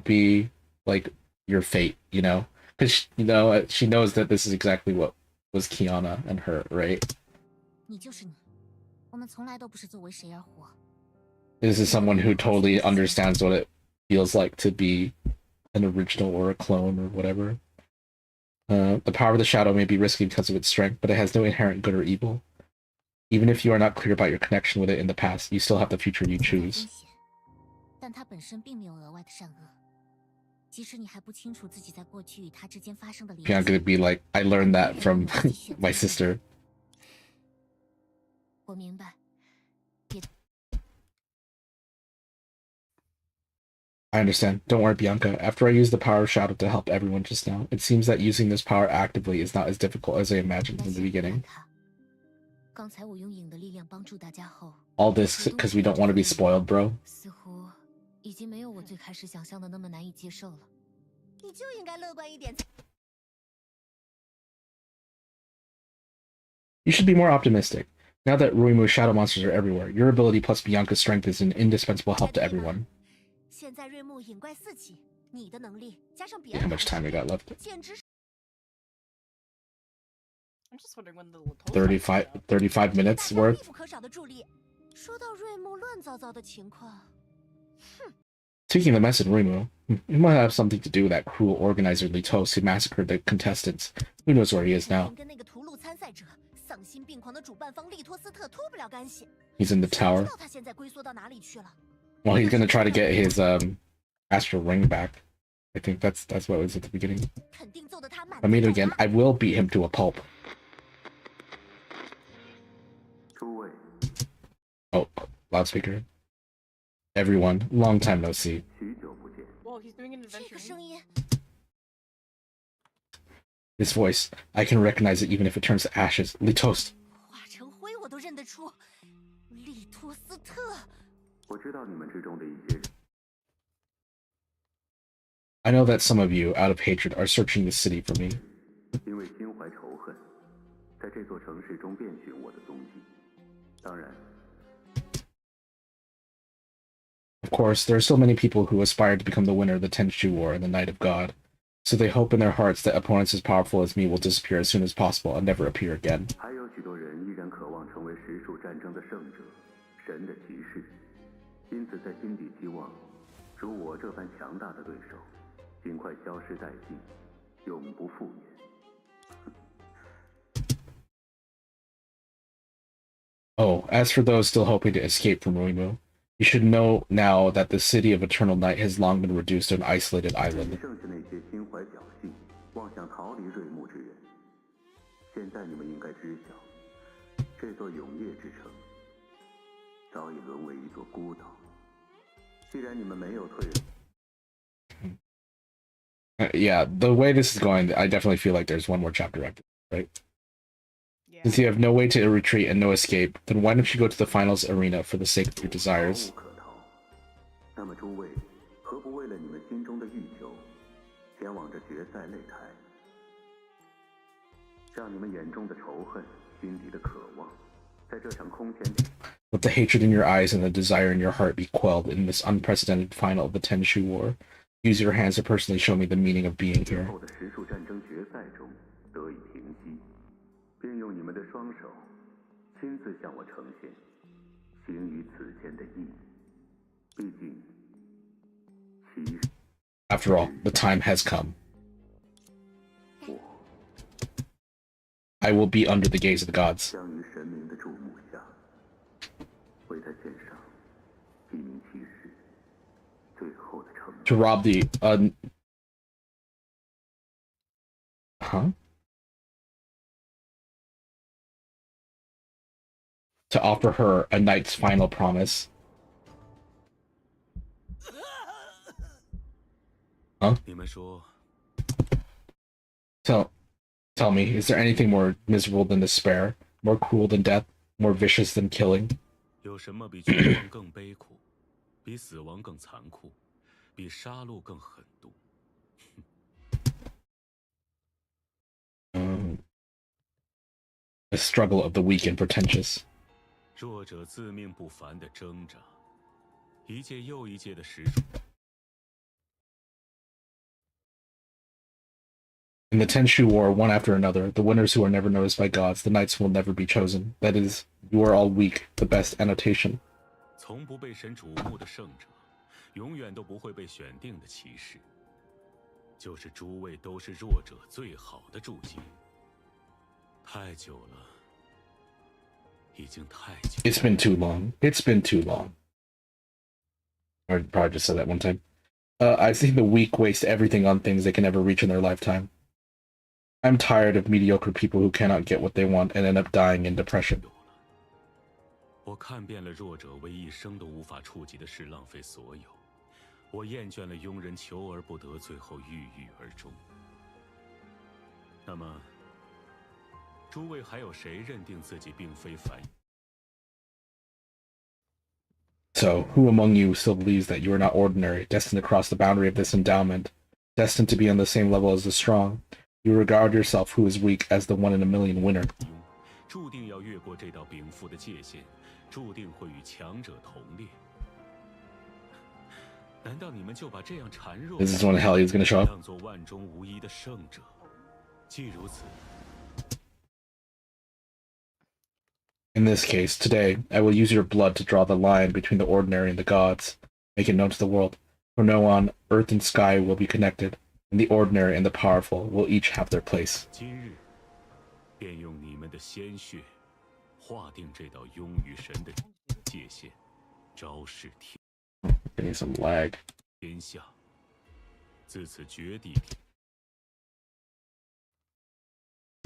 be like your fate, you know? Because you know she knows that this is exactly what was Kiana and her, right? 你就是你，我们从来都不是作为谁而活。 This is someone who totally understands what it feels like to be an original or a clone or whatever. The power of the shadow may be risky because of its strength, but it has no inherent good or evil. Even if you are not clear about your connection with it in the past, you still have the future you choose. 但它本身并没有额外的善恶。即使你还不清楚自己在过去与它之间发生的联系。 You're not gonna be like, I learned that from my sister. 我明白。 I understand. Don't worry, Bianca. After I used the power of Shadow to help everyone just now, it seems that using this power actively is not as difficult as I imagined in the beginning. 刚才我用影的力量帮助大家后 All this because we don't want to be spoiled, bro. 似乎已经没有我最开始想象的那么难以接受了。你就应该乐观一点。You should be more optimistic. Now that Ruimu's shadow monsters are everywhere, your ability plus Bianca's strength is an indispensable help to everyone. 现在瑞木影怪四起，你的能力加上别 How 人， much time we got left? 简直是 I'm just wondering when the little 35 minutes 必 worth. 不可少的助力。说到瑞木乱糟糟的情况， Taking the mess in Ruimu, it might have something to do with that cruel organizer Litos who massacred the contestants. Who knows where he is now? 跟那个屠戮参赛者丧心病狂的主办方利托斯特脱不了干系。 He's in the 不 tower. 知道他现在龟缩到哪里去了。 Well, he's gonna try to get his astral ring back. I think that's what it was at the beginning. 肯定揍得他满 If I meet him again, I will beat him to a pulp. 诸位， Oh, loudspeaker. Everyone, long time no see. 许久不见。 Well, he's doing an 这 adventure. 个声音， This voice, I can recognize it even if it turns to ashes. Litos. 化成灰我都认得出，利托斯特。 我知道你们之中的一些人， I know that some of you, out of hatred, are searching the city for me. 因为心怀仇恨，在这座城市中遍寻我的踪迹。当然， Of course, there are so many people who aspire to become the winner of the Tenchu War and the Knight of God. So they hope in their hearts that opponents as powerful as me will disappear as soon as possible and never appear again. 还有许多人依然渴望成为实数战争的胜者，神的骑士。因此，在心底希望，如我这般强大的对手，尽快消失殆尽，永不复原。 Oh, as for those still hoping to escape from Ruimu, you should know now that the city of Eternal Night has long been reduced to an isolated island. 正是那些心怀侥幸、妄想逃离瑞木之人。现在你们应该知晓，这座永夜之城早已沦为一座孤岛。既然你们没有退， Yeah, the way this is going, I definitely feel like there's one more chapter after, right? Yeah. Since you have no way to retreat and no escape, then why don't you go to the finals arena for the sake of your 逃 desires? 无可逃。那么诸位，何不为了你们心中的欲求，前往这决赛擂台，让你们眼中的仇恨、心底的渴望，在这场空前 Let the hatred in your eyes and the desire in your heart be quelled in this unprecedented final of the Tenshu War. Use your hands to personally show me the meaning of being 之 here. 后的实数战争决赛中得以平息，并用你们的双手亲自向我呈现行于此间的意义。毕竟，骑士 After all, the time has come. 我 I will be under the gaze of the gods. 将于神明的注目下，为他献上一名骑士最后的承诺。To rob the Huh? To offer her a knight's final promise. Huh? Tell me, is there anything more miserable than despair, more cruel than death, more vicious than killing? 有什么比绝望更悲苦，比死亡更残酷，比杀戮更狠毒？The struggle of the weak and pretentious. 弱者自命不凡的挣扎，一届又一届的实属。In the Tenshu War, one after another, the winners who are never noticed by gods, the knights who will never be chosen. That is, you are all weak, the best annotation. 从不被神瞩目的圣者，永远都不会被选定的骑士，就是诸位都是弱者最好的注解。太久了，已经太久。It's been too long. It's been too long. Or probably just said that one time. I've seen the weak waste everything on things they can never reach in their lifetime. I'm tired of mediocre people who cannot get what they want and end up dying in depression. 我看遍了弱者为一生都无法触及的事浪费所有，我厌倦了庸人求而不得，最后郁郁而终。那么，诸位还有谁认定自己并非凡？ So, who among you still believes that you are not ordinary, destined to cross the boundary of this endowment, destined to be on the same level as the strong? You regard yourself who is weak as the 1 in a million winner. 注定要越过这道禀赋的界限，注定会与强者同列。难道你们就把这样孱弱 This is when the hell he was going to show up. 当作万中无一的圣者？既如此。 In this case, today, I will use your blood to draw the line between the ordinary and the gods. Make it known to the world. From now on, earth and sky will be connected, and the ordinary and the powerful will each have their place. 今日，便用你们的鲜血，划定这道庸与神的界限，昭示天。 Getting some lag. 天下，自此绝地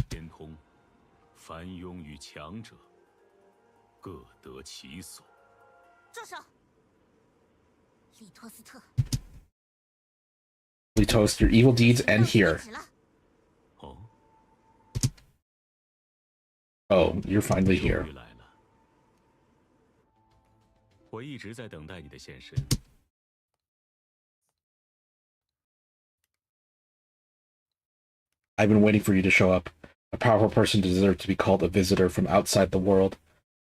天通，凡庸与强者。 各得其所。住手！利托斯特。We toast your evil deeds end here. Oh, you're finally here. 我一直在等待你的现身。I've been waiting for you to show up. A powerful person deserves to be called a visitor from outside the world.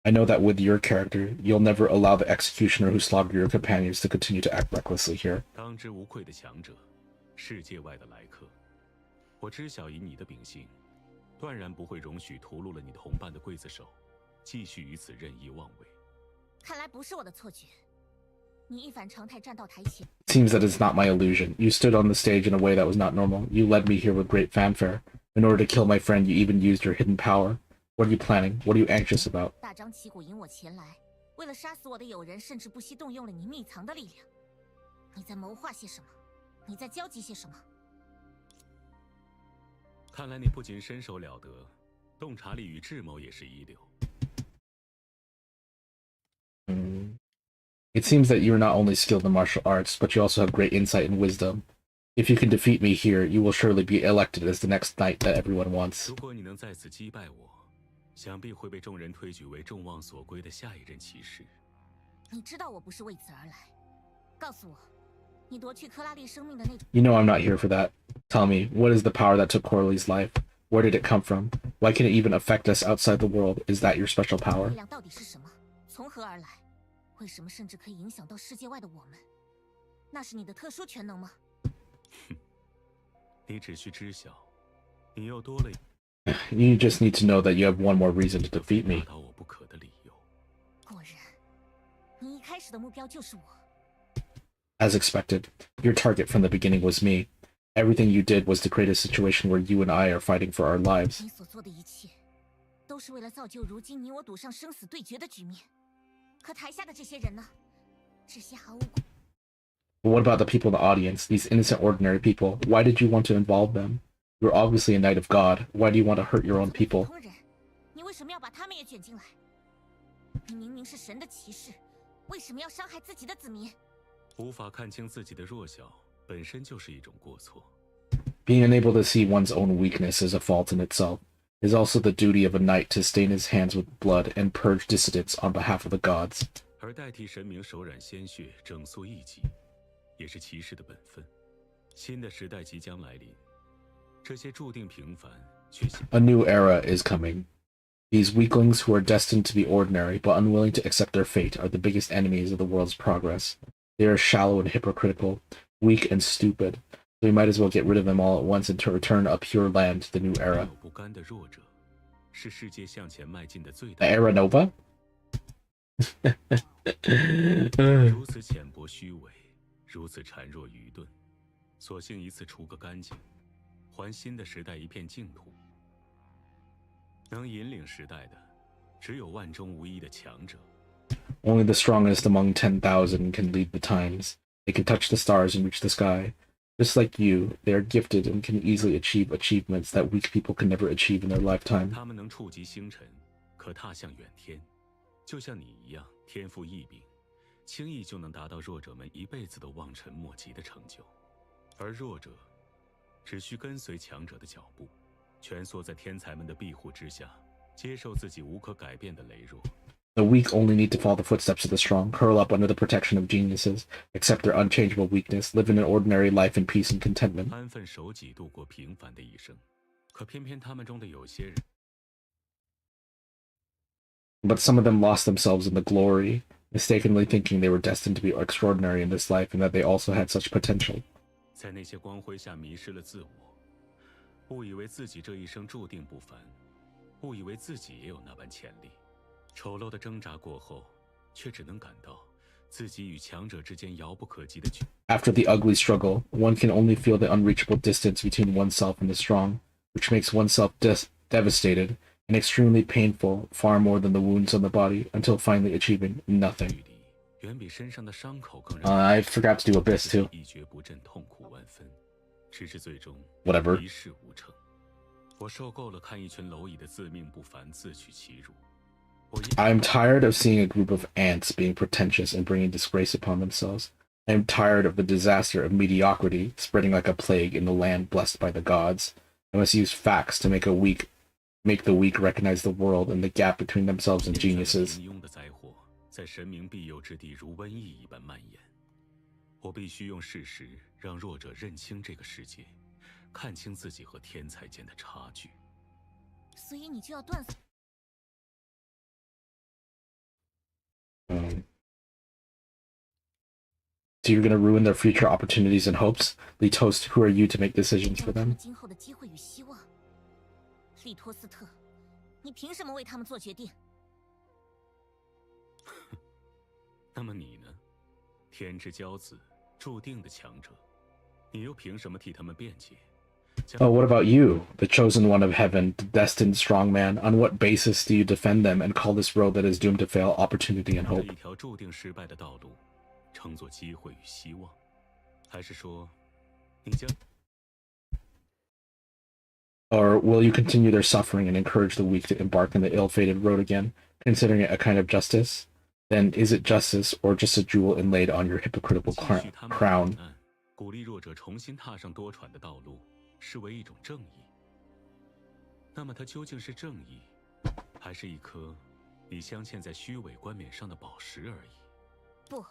I know that with your character, you'll never allow the executioner who slaughtered your companions to continue to act recklessly here. 当之无愧的强者，世界外的来客。我知晓以你的秉性，断然不会容许屠戮了你同伴的刽子手，继续于此任意妄为。看来不是我的错觉，你一反常态站到台前。 Seems that it's not my illusion. You stood on the stage in a way that was not normal. You led me here with great fanfare. In order to kill my friend, you even used your hidden power. What are you planning? What are you anxious about? 大张旗鼓引我前来，为了杀死我的友人，甚至不惜动用了你秘藏的力量。你在谋划些什么？你在焦急些什么？看来你不仅身手了得，洞察力与智谋也是一流。It seems that you are not only skilled in martial arts, but you also have great insight and wisdom. If you can defeat me here, you will surely be elected as the next knight that everyone wants. 如果你能再次击败我，想必会被众人推举为众望所归的下一任骑士。你知道我不是为此而来。告诉我，你夺去克拉丽生命的那种。 You know I'm not here for that. Tell me, what is the power that took Coralie's life? Where did it come from? Why can it even affect us outside the world? Is that your special power? 力量到底是什么？从何而来？为什么甚至可以影响到世界外的我们？那是你的特殊全能吗？你只需知晓，你又多了。 You just need to know that you have one more reason to defeat me. 达到我不可的理由。果然，你一开始的目标就是我。 As expected, your target from the beginning was me. Everything you did was to create a situation where you and I are fighting for our lives. 你所做的一切，都是为了造就如今你我赌上生死对决的局面。可台下的这些人呢？这些毫无。 But what about the people in the audience, these innocent ordinary people? Why did you want to involve them? You're obviously a knight of God. Why do you want to hurt your own people? 你为什么要把他们也卷进来？你明明是神的骑士，为什么要伤害自己的子民？无法看清自己的弱小，本身就是一种过错。Being unable to see one's own weakness is a fault in itself. It is also the duty of a knight to stain his hands with blood and purge dissidents on behalf of the gods. 而代替神明手染鲜血，整肃异己，也是骑士的本分。新的时代即将来临，这些注定平凡却 A new era is coming. These weaklings who are destined to be ordinary but unwilling to accept their fate are the biggest enemies of the world's progress. They are shallow and hypocritical, weak and stupid, so we might as well get rid of them all at once and to return a pure land to the new era. 不甘的弱者，是世界向前迈进的最 The Era Nova? 如此浅薄虚伪，如此孱弱愚钝，索性一次除个干净，还新的时代一片净土。能引领时代的，只有万中无一的强者。Only the strongest among 10,000 can lead the times. They can touch the stars and reach the sky. Just like you, they are gifted and can easily achieve achievements that weak people can never achieve in their lifetime. 他们能触及星辰，可踏向远天，就像你一样，天赋异禀，轻易就能达到弱者们一辈子都望尘莫及的成就。而弱者，只需跟随强者的脚步，蜷缩在天才们的庇护之下，接受自己无可改变的羸弱。The weak only need to follow the footsteps of the strong, curl up under the protection of geniuses, accept their unchangeable weakness, live in an ordinary life in peace and contentment. 安分守己度过平凡的一生，可偏偏他们中的有些人， But some of them lost themselves in the glory, mistakenly thinking they were destined to be extraordinary in this life and that they also had such potential. 在那些光辉下迷失了自我，误以为自己这一生注定不凡，误以为自己也有那般潜力。丑陋的挣扎过后，却只能感到自己与强者之间遥不可及的距。 After the ugly struggle, one can only feel the unreachable distance between oneself and the strong, which makes oneself devastated and extremely painful, far more than the wounds on the body, until finally achieving nothing. 远比身上的伤口更让 I forgot to do Abyss too. 一蹶不振，痛苦万分，直至最终 Whatever. 一事无成。我受够了看一群蝼蚁的自命不凡，自取其辱。 I'm tired of seeing a group of ants being pretentious and bringing disgrace upon themselves. I am tired of the disaster of mediocrity spreading like a plague in the land blessed by the gods. I must use facts to make the weak recognize the world and the gap between themselves and geniuses. 平庸的灾祸在神明庇佑之地如瘟疫一般蔓延。我必须用事实让弱者认清这个世界，看清自己和天才间的差距。所以你就要断送。 So you're gonna ruin their future opportunities and hopes? Lee Toast, who are you to make decisions for them? 今后的机会与希望，利托斯特，你凭什么为他们做决定？那么你呢？天之骄子，注定的强者，你又凭什么替他们辩解？ Oh, what about you, the chosen one of heaven, the destined strong man? On what basis do you defend them and call this road that is doomed to fail opportunity and hope? 一条注定失败的道路，称作机会与希望，还是说，你将？ Or will you continue their suffering and encourage the weak to embark on the ill-fated road again, considering it a kind of justice? Then is it justice or just a jewel inlaid on your hypocritical crown? 鼓励弱者重新踏上多舛的道路，视为一种正义。那么它究竟是正义，还是一颗你镶嵌在虚伪冠冕上的宝石而已？不，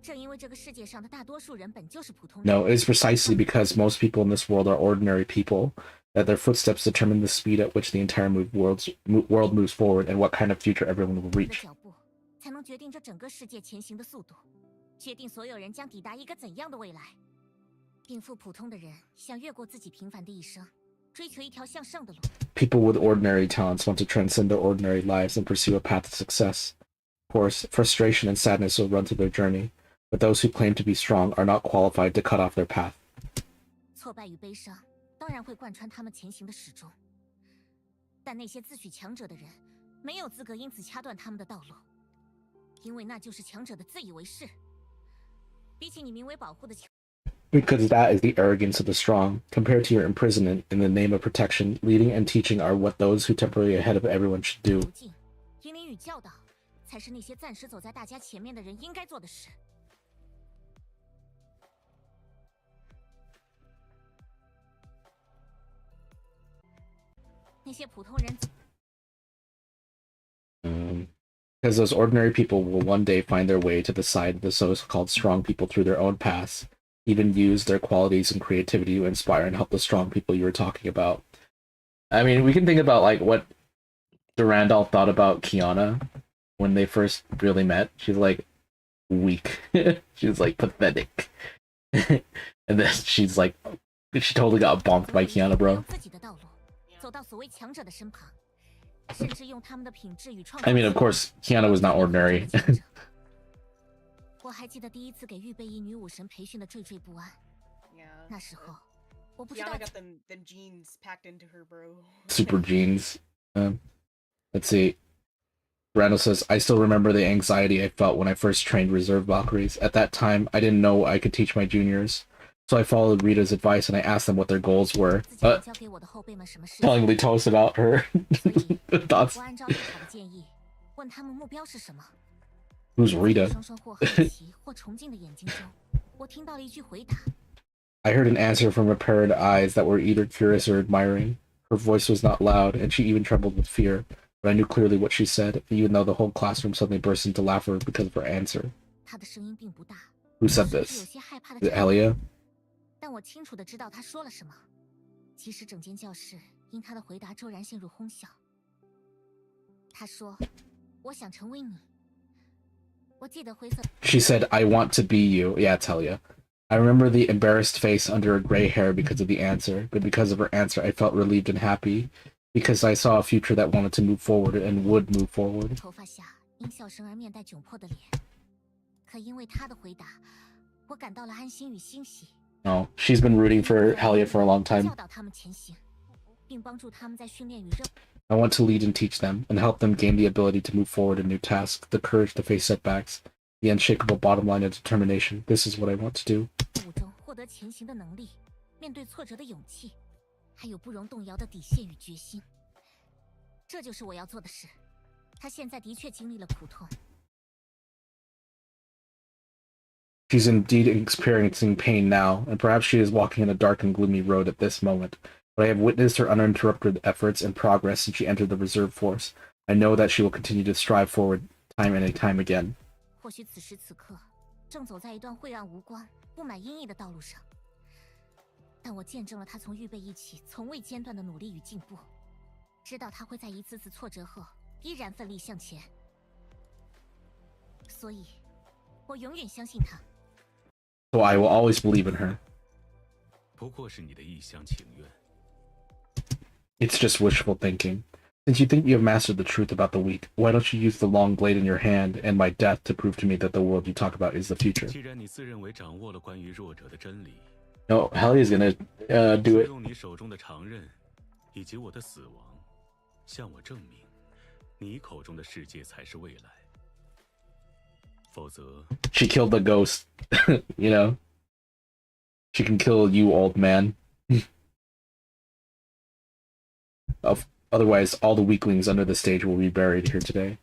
正因为这个世界上的大多数人本就是普通人。 No, it is precisely because most people in this world are ordinary people that their footsteps determine the speed at which the entire world moves forward and what kind of future everyone will reach. 脚步才能决定这整个世界前行的速度，决定所有人将抵达一个怎样的未来。禀赋普通的人想越过自己平凡的一生，追求一条向上的路。 People with ordinary talents want to transcend their ordinary lives and pursue a path to success. Of course, frustration and sadness will run through their journey, but those who claim to be strong are not qualified to cut off their path. 挫败与悲伤当然会贯穿他们前行的始终，但那些自诩强者的人没有资格因此掐断他们的道路，因为那就是强者的自以为是。比起你名为保护的强， Because that is the arrogance of the strong, compared to your imprisonment in the name of protection. Leading and teaching are what those who temporarily ahead of everyone should do. 引领与教导，才是那些暂时走在大家前面的人应该做的事。那些普通人。Because those ordinary people will one day find their way to the side of the so-called strong people through their own paths, even use their qualities and creativity to inspire and help the strong people you were talking about. I mean, we can think about like what Durandal thought about Kiana when they first really met. She's like weak. She's like pathetic. And then she's like, she totally got bumped by Kiana, bro. I mean, of course, Kiana was not ordinary. 我还记得第一次给预备役女武神培训的惴惴不安。那时候，我不知道。Kiana got them genes packed into her, bro. Super genes. Let's see. Randall says, I still remember the anxiety I felt when I first trained reserve Valkyries. At that time, I didn't know I could teach my juniors. So I followed Rita's advice and I asked them what their goals were. Telling Litos about her thoughts. Who's Rita? I heard an answer from her paired eyes that were either curious or admiring. Her voice was not loud, and she even trembled with fear. But I knew clearly what she said, even though the whole classroom suddenly burst into laughter because of her answer. Who said this? Is it Helia? 但我清楚的知道他说了什么。其实整间教室因他的回答骤然陷入哄笑。他说：“我想成为你。”我记得灰色。She said, "I want to be you." Yeah, Helia. I remember the embarrassed face under her gray hair because of the answer, but because of her answer, I felt relieved and happy, because I saw a future that wanted to move forward and would move forward. 头发下因笑声而面带窘迫的脸，可因为他的回答，我感到了安心与欣喜。 Oh, she's been rooting for Helia for a long time. I want to lead and teach them, and help them gain the ability to move forward in new tasks, the courage to face setbacks, the unshakable bottom line of determination. This is what I want to do. She's indeed experiencing pain now, and perhaps she is walking in a dark and gloomy road at this moment. But I have witnessed her uninterrupted efforts and progress since she entered the reserve force. I know that she will continue to strive forward time and time again. 或许此时此刻正走在一段晦暗无光、布满阴翳的道路上，但我见证了她从预备役起从未间断的努力与进步，知道她会在一次次挫折后依然奋力向前，所以，我永远相信她。 So I will always believe in her. 不过是你的一厢情愿。 It's just wishful thinking. Since you think you have mastered the truth about the weak, why don't you use the long blade in your hand and my death to prove to me that the world you talk about is the future? 既然你自认为掌握了关于弱者的真理， No, Helia's gonna do it. 用你手中的长刃以及我的死亡，向我证明，你口中的世界才是未来。 否则 She killed the ghost, you know? She can kill you, old man. Otherwise, all the weaklings under the stage will be buried here today.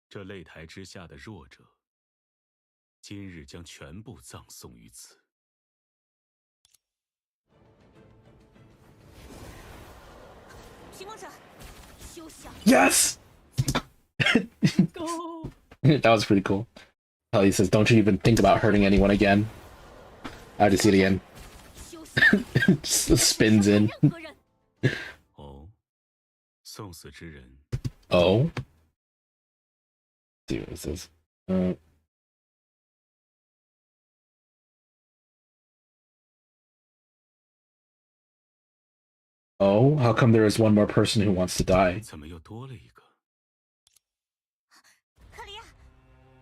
这擂台之下的弱者，今日将全部葬送于此。 Yes! Go! That was pretty cool. Helia says, don't you even think about hurting anyone again. I have to see it again. Just spins in. Oh. 送死之人。 Oh? Let's see what this is. Oh, how come there is one more person who wants to die? 怎么又多了一个？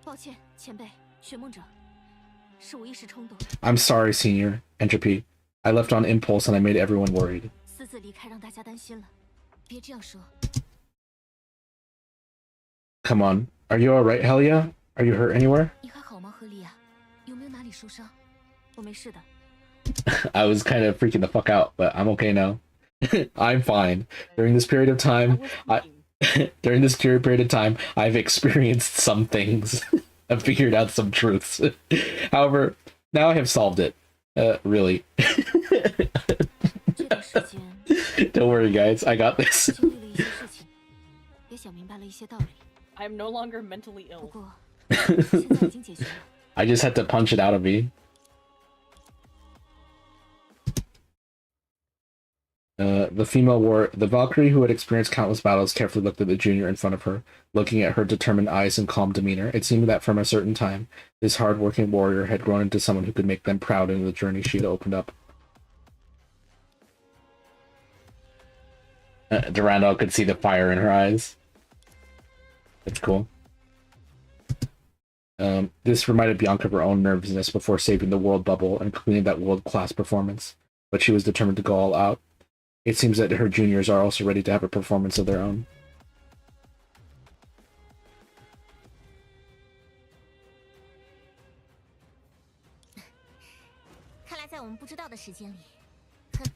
抱歉，前辈，寻梦者，是我一时冲动。 I'm sorry, Senior. Entropy. I left on impulse and I made everyone worried. 私自离开，让大家担心了。别这样说。 Come on. Are you alright, Helia? Are you hurt anywhere? 你还好吗，赫利亚？有没有哪里受伤？我没事的。I was kind of freaking the fuck out, but I'm okay now. I'm fine. During this period of time, during this period of time, I've experienced some things. I've figured out some truths. However, now I have solved it. Really. Don't worry, guys. I got this. I'm no longer mentally ill. I just had to punch it out of me. The Valkyrie who had experienced countless battles carefully looked at the junior in front of her, looking at her determined eyes and calm demeanor. It seemed that from a certain time, this hard-working warrior had grown into someone who could make them proud in the journey she had opened up. Durandal could see the fire in her eyes. That's cool. This reminded Bianca of her own nervousness before saving the world bubble and completing that world-class performance, but she was determined to go all out. It seems that her juniors are also ready to have a performance of their own.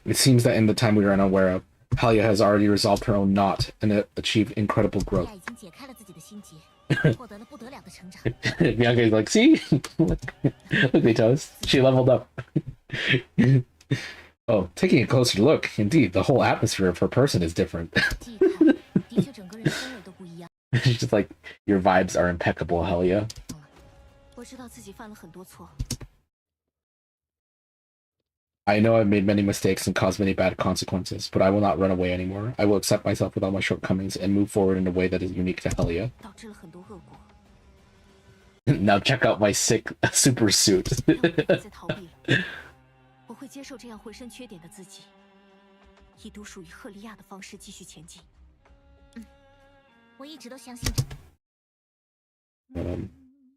It seems that in the time we are unaware of, Halia has already resolved her own knot and achieved incredible growth. Bianca is like, see? Look, they toast. She leveled up. Oh, taking a closer look, indeed, the whole atmosphere of her person is different. She's just like, your vibes are impeccable, Halia. I know I've made many mistakes and caused many bad consequences, but I will not run away anymore. I will accept myself with all my shortcomings and move forward in a way that is unique to Halia. Now check out my sick super suit.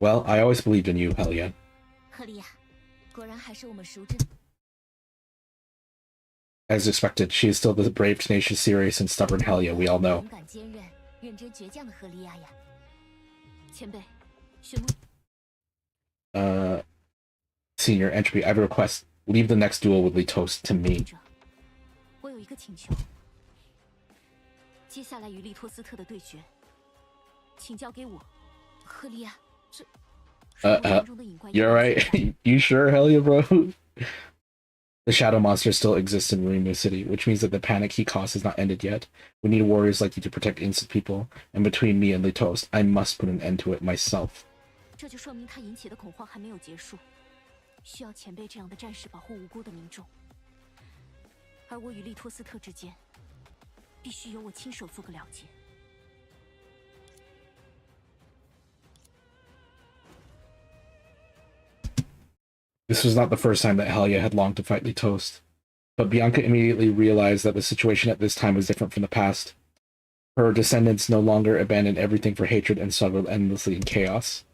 Well, I always believed in you, Halia. As expected, she is still the brave, tenacious, serious, and stubborn Halia we all know. Senior, Entropy, I have a request. Leave the next duel with Litos to me. You're right. You sure, Halia, bro? The Shadow Monster still exists in Rimu City, which means that the panic he caused has not ended yet. We need warriors like you to protect innocent people, and between me and Litos, I must put an end to it myself. This was not the first time that Halia had longed to fight Litos, but Bianca immediately realized that the situation at this time was different from the past. Her descendants no longer abandoned everything for hatred and struggled endlessly in chaos.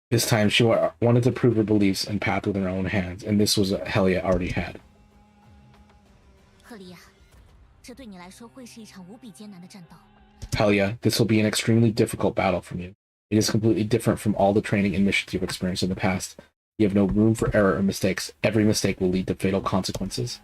This time, she wanted to prove her beliefs and path with her own hands, and this was what Halia already had. Halia, this will be an extremely difficult battle for you. It is completely different from all the training and missions you've experienced in the past. You have no room for error or mistakes. Every mistake will lead to fatal consequences.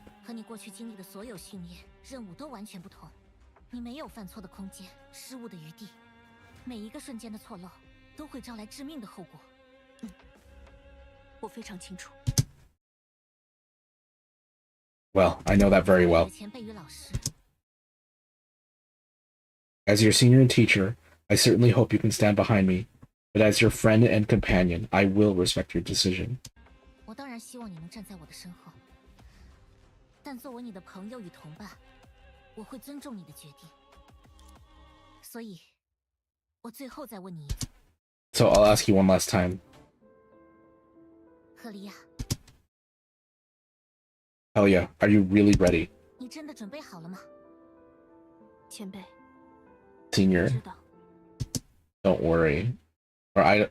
Well, I know that very well. As your senior and teacher, I certainly hope you can stand behind me, but as your friend and companion, I will respect your decision. So I'll ask you one last time. Halia, are you really ready? Senior, don't worry. I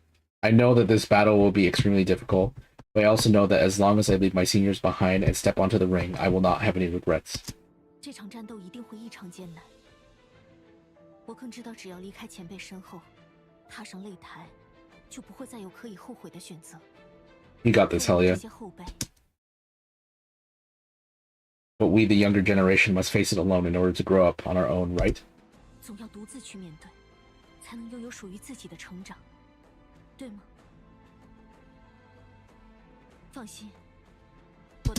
know that this battle will be extremely difficult, but I also know that as long as I leave my seniors behind and step onto the ring, I will not have any regrets. 我更知道，只要离开前辈身后，踏上擂台，就不会再有可以后悔的选择。You got this, Helya. 这些后辈 But we, the younger generation, must face it alone in order to grow up on our own, right? 总要独自去面对，才能拥有属于自己的成长，对吗？放心，我。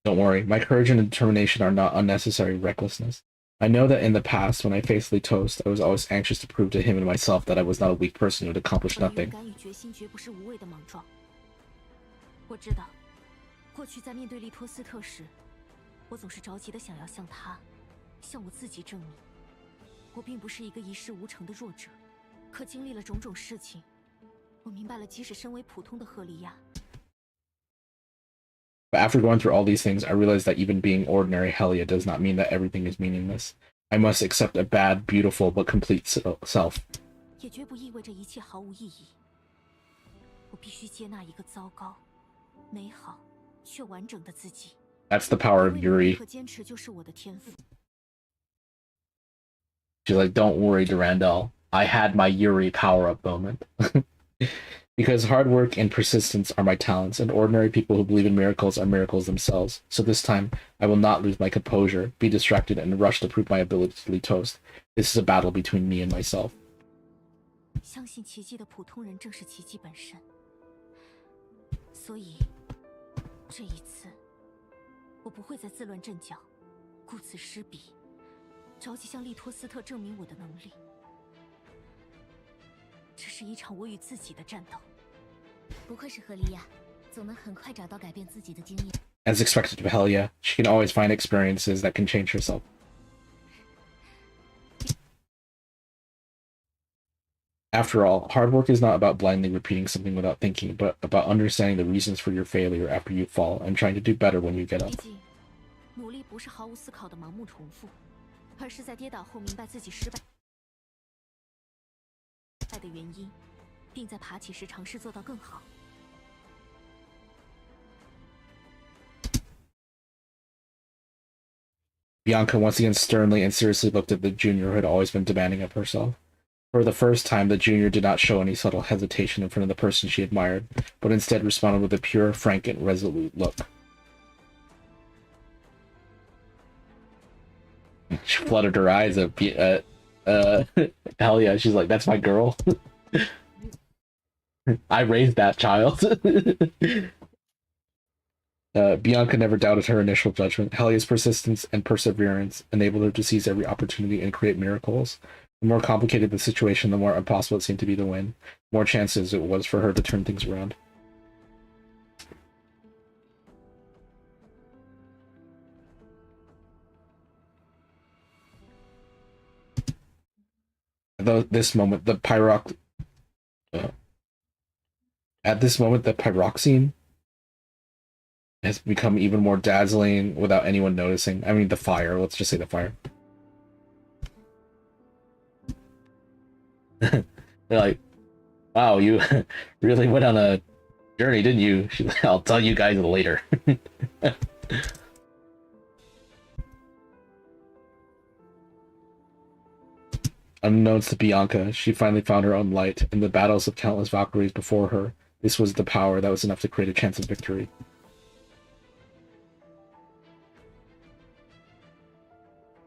Don't worry, my courage and determination are not unnecessary recklessness. I know that in the past, when I faced Toast, I was always anxious to prove to him and myself that I was not a weak person who had accomplished 我的 nothing. 勇敢与决心绝不是无谓的莽撞。我知道，过去在面对利托斯特时，我总是着急的想要向他，向我自己证明，我并不是一个一事无成的弱者。可经历了种种事情，我明白了，即使身为普通的赫利亚。 But after going through all these things, I realized that even being ordinary Helya does not mean that everything is meaningless. I must accept a bad, beautiful, but complete self. 也绝不意味着一切毫无意义。我必须接纳一个糟糕、美好却完整的自己。 That's the power of Yuri. 可坚持就是我的天赋。 She's like, don't worry, Durandal. I had my Yuri power-up moment. Because hard work and persistence are my talents, and ordinary people who believe in miracles are miracles themselves. So this time, I will not lose my composure, be distracted, and rush to prove my ability to lead Toast. This is a battle between me and myself. 相信奇迹的普通人正是奇迹本身。所以，这一次，我不会再自乱阵脚，顾此失彼，着急向利托斯特证明我的能力。 这是一场我与自己的战斗。不愧是赫利亚，总能很快找到改变自己的经验。As expected of Helya, she can always find experiences that can change herself. After all, hard work is not about blindly repeating something without thinking, but about understanding the reasons for your failure after you fall and trying to do better when you get up. 毕竟，努力不是毫无思考的盲目重复，而是在跌倒后明白自己失败的原因，并在爬起时尝试做到更好。 Bianca once again sternly and seriously looked at the junior who had always been demanding of herself. For the first time, the junior did not show any subtle hesitation in front of the person she admired, but instead responded with a pure, frank, and resolute look. She fluttered her eyes at hell yeah, she's like, that's my girl. I raised that child. Bianca never doubted her initial judgment. Helya's persistence and perseverance enabled her to seize every opportunity and create miracles. The more complicated the situation, the more impossible it seemed to be to win. The more chances it was for her to turn things around. At this moment, the pyroxene has become even more dazzling without anyone noticing. I mean, the fire. Let's just say the fire. They're like, wow, you really went on a journey, didn't you? She's like, I'll tell you guys later. Unbeknownst to Bianca, she finally found her own light. In the battles of countless Valkyries before her, this was the power that was enough to create a chance of victory.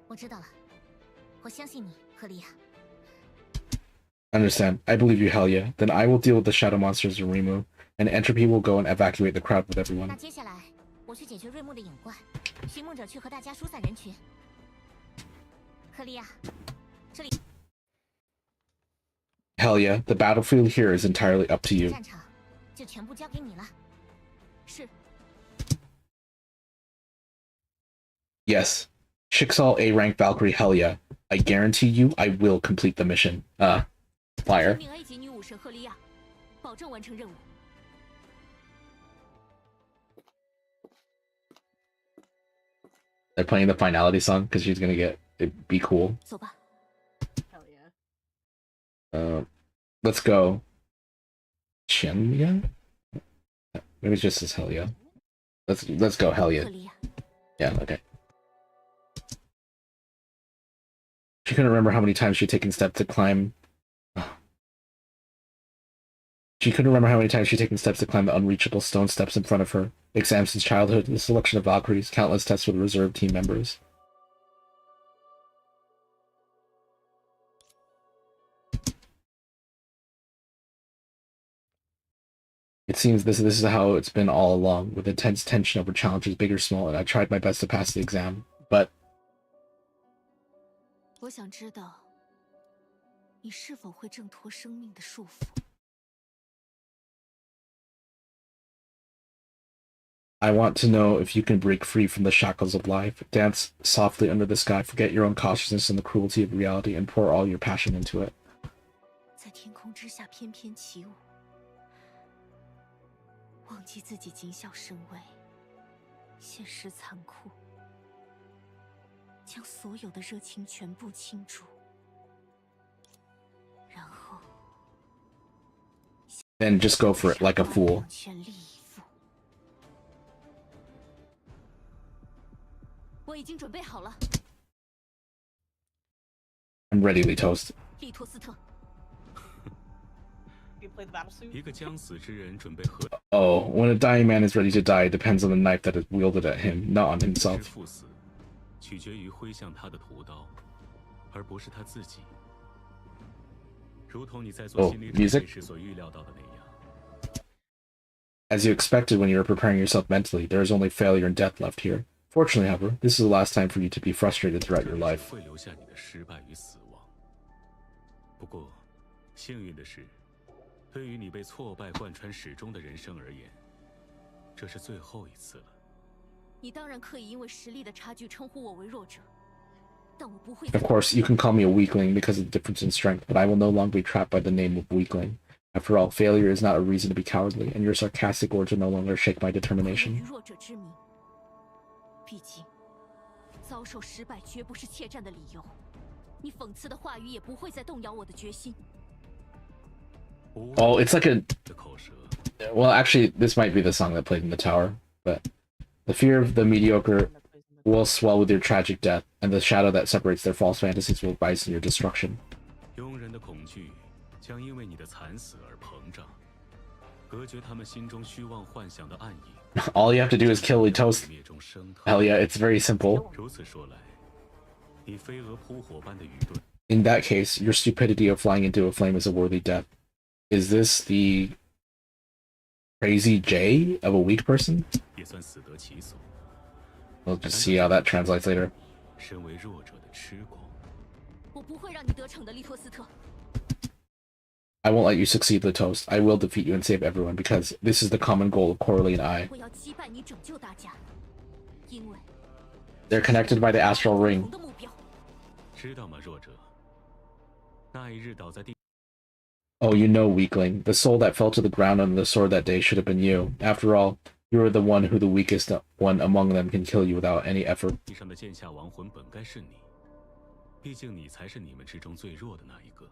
我知道了，我相信你，赫利亚。 Understand. I believe you, Helya. Then I will deal with the shadow monsters in Rimu, and Entropy will go and evacuate the crowd with everyone. 那接下来，我去解决瑞木的隐患，寻梦者去和大家疏散人群。赫利亚，这里。 Helya, the battlefield here is entirely up to you. 战场就全部交给你了。是。 Yes. Schicksal A-rank Valkyrie Helya. I guarantee you I will complete the mission. Fire. 命 A 级女武神赫利亚，保证完成任务。 They're playing the finality song because she's gonna get it. Be cool. 走吧。 Hell yeah. Let's go. Chenya? Maybe it's just as Helya. Let's go. Hell yeah. 克莉亚， Yeah. Okay. She couldn't remember how many times she'd taken steps to climb. She couldn't remember how many times she'd taken steps to climb the unreachable stone steps in front of her. Exams since childhood, the selection of Valkyries, countless tests with reserve team members. It seems this is how it's been all along, with intense tension over challenges big or small, and I tried my best to pass the exam, but 我想知道，你是否会挣脱生命的束缚？ I want to know if you can break free from the shackles of life, dance softly under the sky, forget your own cautiousness and the cruelty of reality, and pour all your passion into it. 在天空之下翩翩起舞，忘记自己谨小慎微，现实残酷，将所有的热情全部倾注，然后 Then just go for it like a fool. 全力以赴。我已经准备好了， I'm ready, Toast. 利托斯特。 You play the battle suit? 一个将死之人准备和 Oh, when a dying man is ready to die, it depends on the knife that is wielded at him, not on 之 himself. 赴死，取决于挥向他的屠刀，而不是他自己。如同你在做 Oh, 心理准 music? 备时所预料到的那样。 As you expected when you were preparing yourself mentally, there is only failure and death left here. Fortunately, however, this is the last time for you to be frustrated throughout your life. 会留下你的失败与死亡。不过，幸运的是，对于你被挫败贯穿始终的人生而言，这是最后一次了。你当然可以因为实力的差距称呼我为弱者，但我不会。 Of course, you can call me a weakling because of the difference in strength, but I will no longer be trapped by the name of weakling. After all, failure is not a reason to be cowardly, and your sarcastic words will no longer shake my 以 determination. 弱者之名，毕竟遭受失败绝不是怯战的理由。你讽刺的话语也不会再动摇我的决心。 Oh, it's like a... 的口舌， Well, actually, this might be the song that played in the tower, but... The fear of the mediocre will swell with your tragic death, and the shadow that separates their false fantasies will rise in your destruction. 庸人的恐惧将因为你的惨死而膨胀，隔绝他们心中虚妄幻想的暗影。 All you have to do is kill Toast. 灭中生疼。 Hell yeah, it's very simple. 如此说来，你飞蛾扑火般的愚钝， In that case, your stupidity of flying into a flame is a worthy death. Is this the crazy J of a weak person? 也算死得其所。 We'll just see how that translates later. 身为弱者的痴狂， 我不会让你得逞的，利托斯特。 I won't let you succeed, the Toast. I will defeat you and save everyone, because this is the common goal of Coralie and I. 我要击败你，拯救大家，因为 They're connected by the astral 共 ring. 同的目标。 知道吗，弱者？那一日倒在地， Oh, you know, weakling. The soul that fell to the ground under the sword that day should have been you. After all, you are the one who the weakest one among them can kill you without any effort. 地上的剑下亡魂本该是你，毕竟你才是你们之中最弱的那一个。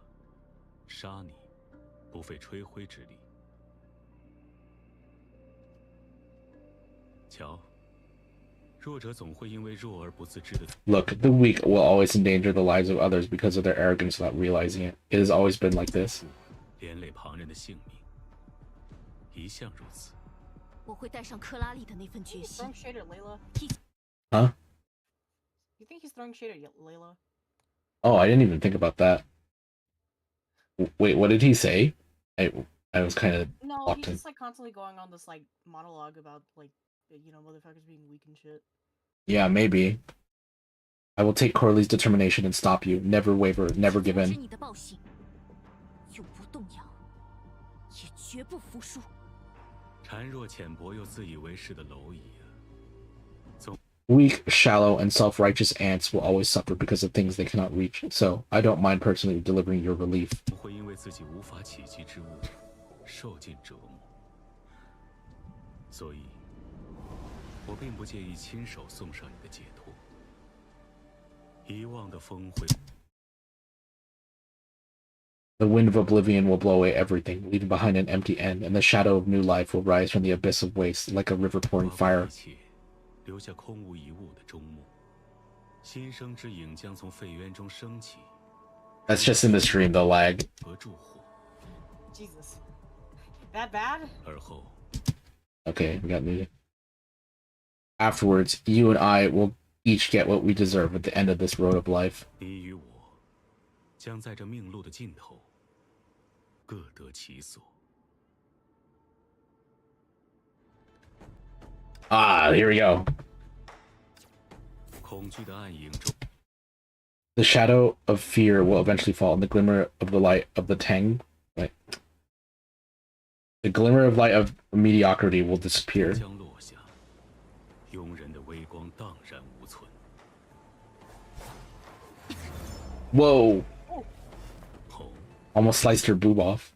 杀你，不费吹灰之力。瞧，弱者总会因为弱而不自知的。 Look, the weak will always endanger the lives of others because of their arrogance without realizing it. It has always been like this. 连累旁人的性命，一向如此。 我会带上克拉丽的那份决 He's 心 throwing。shade at Layla. Huh? You think he's throwing shade at Layla? Oh, I didn't even think about that. Wait, what did he say? I was kind of No, locked he's in. just like constantly going on this like monologue about like motherfuckers being weak and shit. Yeah, maybe. I will take Corley's determination and stop you. Never waver, never give 阻止 in. 你的暴行，永不动摇，也绝不服输。 孱弱浅薄又自以为是的蝼蚁啊， Weak, shallow, and self-righteous ants will always suffer because of things they cannot reach, so I don't mind personally delivering your relief. 不会因为自己无法企及之物受尽折磨，所以，我并不介意亲手送上你的解脱。遗忘的峰会。The wind of oblivion will blow away everything, leaving behind an empty end, and the shadow of new life will rise from the abyss of waste, like a river pouring fire. 留下空无一物的终末，新生之影将从废渊中升起。 That's just in the stream, the lag. Jesus. That bad? 而后 Okay, we got music. Afterwards, you and I will each get what we deserve at the end of this road of life. 你与我将在这命路的尽头各得其所。 Ah, here we go. 恐惧的暗影中， The shadow of fear will eventually fall, and the glimmer of the light of the tang, right? The glimmer of light of mediocrity will disappear. 将落下，庸人的微光荡然无存。 Whoa! Oh. Almost sliced her boob off.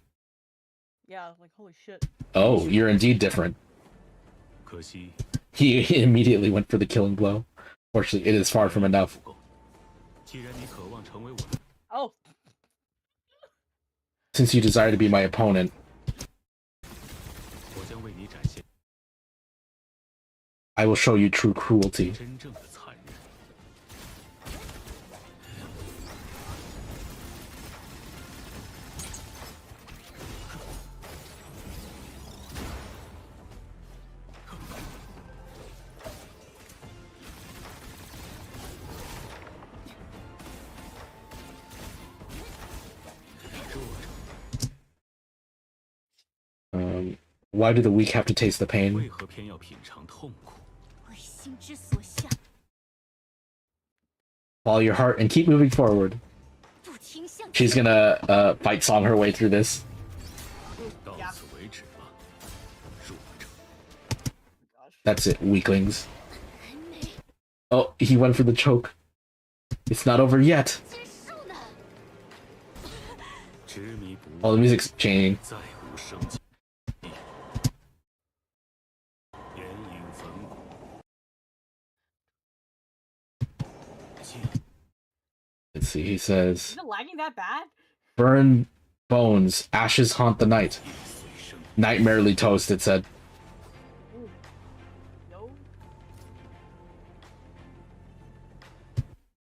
Yeah, like holy shit. Oh, you're indeed different. 可惜 He immediately went for the killing blow. Fortunately, it is far from enough. 不够。既然你渴望成为我的， Oh. Since you desire to be my opponent, 我将为你展现 I will show you true cruelty. 真正的残忍。 Why do the weak have to taste the pain? 为何偏要品尝痛苦？ 为心之所向， Follow your heart and keep moving forward. 不停向 She's 前。 gonna fight song her way through this. 到此为止吧，弱者。 That's it, weaklings. 还没 Oh, he went for the choke. It's not over yet. 结束呢。执迷不悟， Oh, the music's changing. 再无生机。眼影粉骨，剑 Let's see, he says, Is it lagging that bad? burn bones, ashes haunt the night. 随生。 Nightmarely toast, it said. Ooh. No.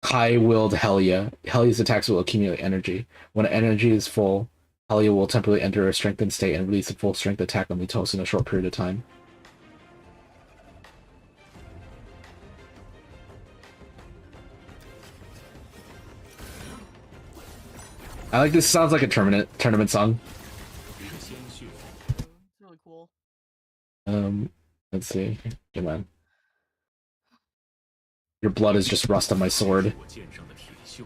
High-willed Helia. Helia's attacks will accumulate energy. When energy is full, Helia will temporarily enter a strengthened state and release a full-strength attack on Litos in a short period of time. I like this. Sounds like a tournament song. 鲜血 It's really cool. Let's see. Come on. Your blood is just rust on my sword. 我剑上的铁锈。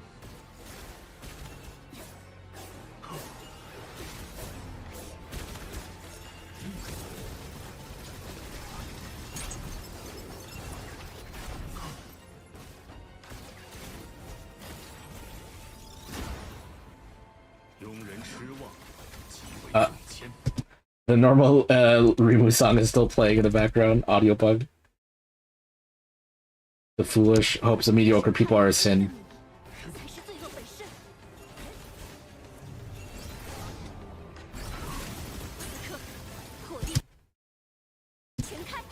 庸人痴妄，即为用谦。 The normal Rimu song is still playing in the background. Audio bug. The foolish hopes of mediocre people are a sin. 才是罪恶本身。此刻，火力全开。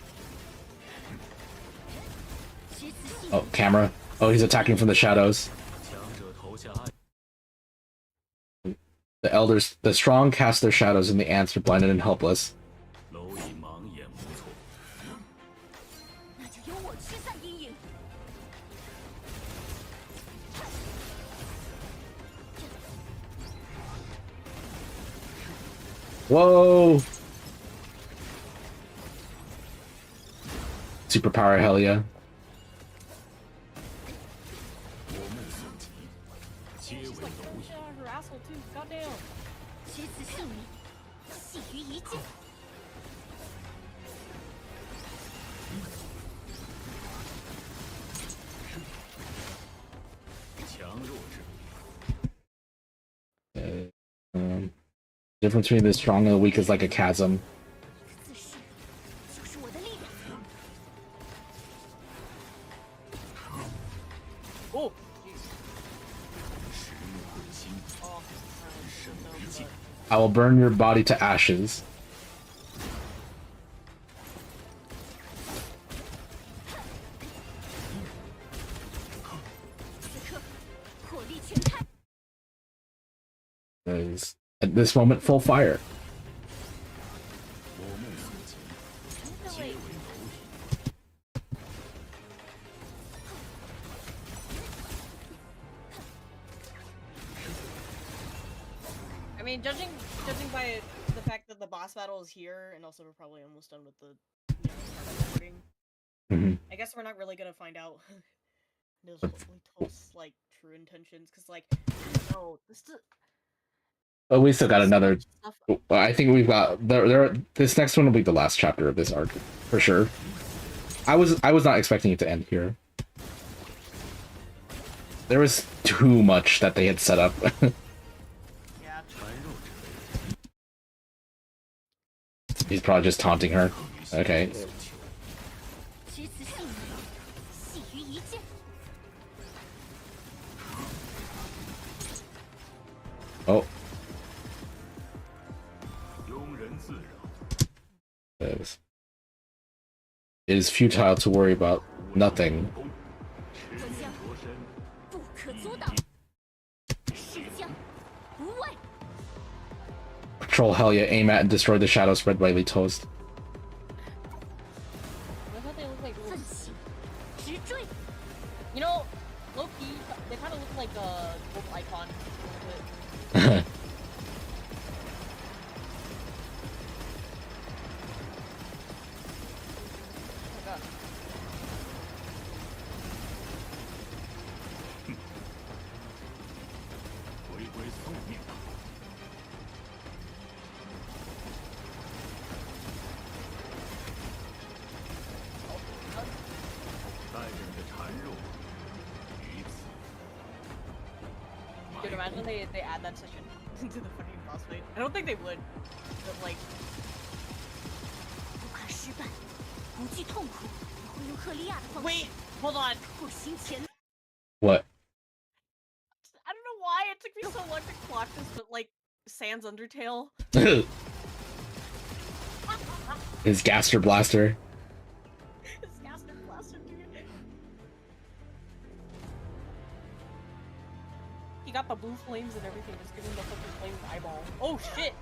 决死信 Oh, camera. Oh, he's attacking from the shadows. 强者投下暗， The elders, the strong cast their shadows, and the ants are blinded and helpless. 蝼蚁盲眼无措。 那就由我驱散阴影。 Whoa! Superpower Helia. 我目所及，皆为 She's like 蝼 throwing 蚁 shit。on her asshole too. Goddamn. 决死性命，系于一剑。 强弱之别， Difference between the strong and the weak is like a chasm. 自噬就是我的力量。 Oh. 实木贵心， Oh. 生 No. I will burn your body to ashes. Is at this moment full fire. I mean, judging by the fact that the boss battle is here, and also we're probably almost done with the recording. I guess we're not really gonna find out his hopefully Toast's like true intentions, because like I don't know, But we still got another. I think we've got there. This next one will be the last chapter of this arc, for sure. I was not expecting it to end here. There was too much that they had set up. Yeah. He's probably just taunting her. Okay. Oh. It is futile to worry about nothing. Patrol hell yeah, aim at and destroy the shadow spread by Toast. I thought they looked like you know, low-key, they kind of look like a Wolf Icon a little bit. Dude, imagine they add that section into the fucking boss fight. I don't think they would, but like. Wait, hold on. What? I don't know why it took me so long to clock this, but like, Sans Undertale. His Gaster Blaster. His Gaster Blaster, dude. He got the blue flames and everything, just giving the fucking flames eyeball. Oh shit!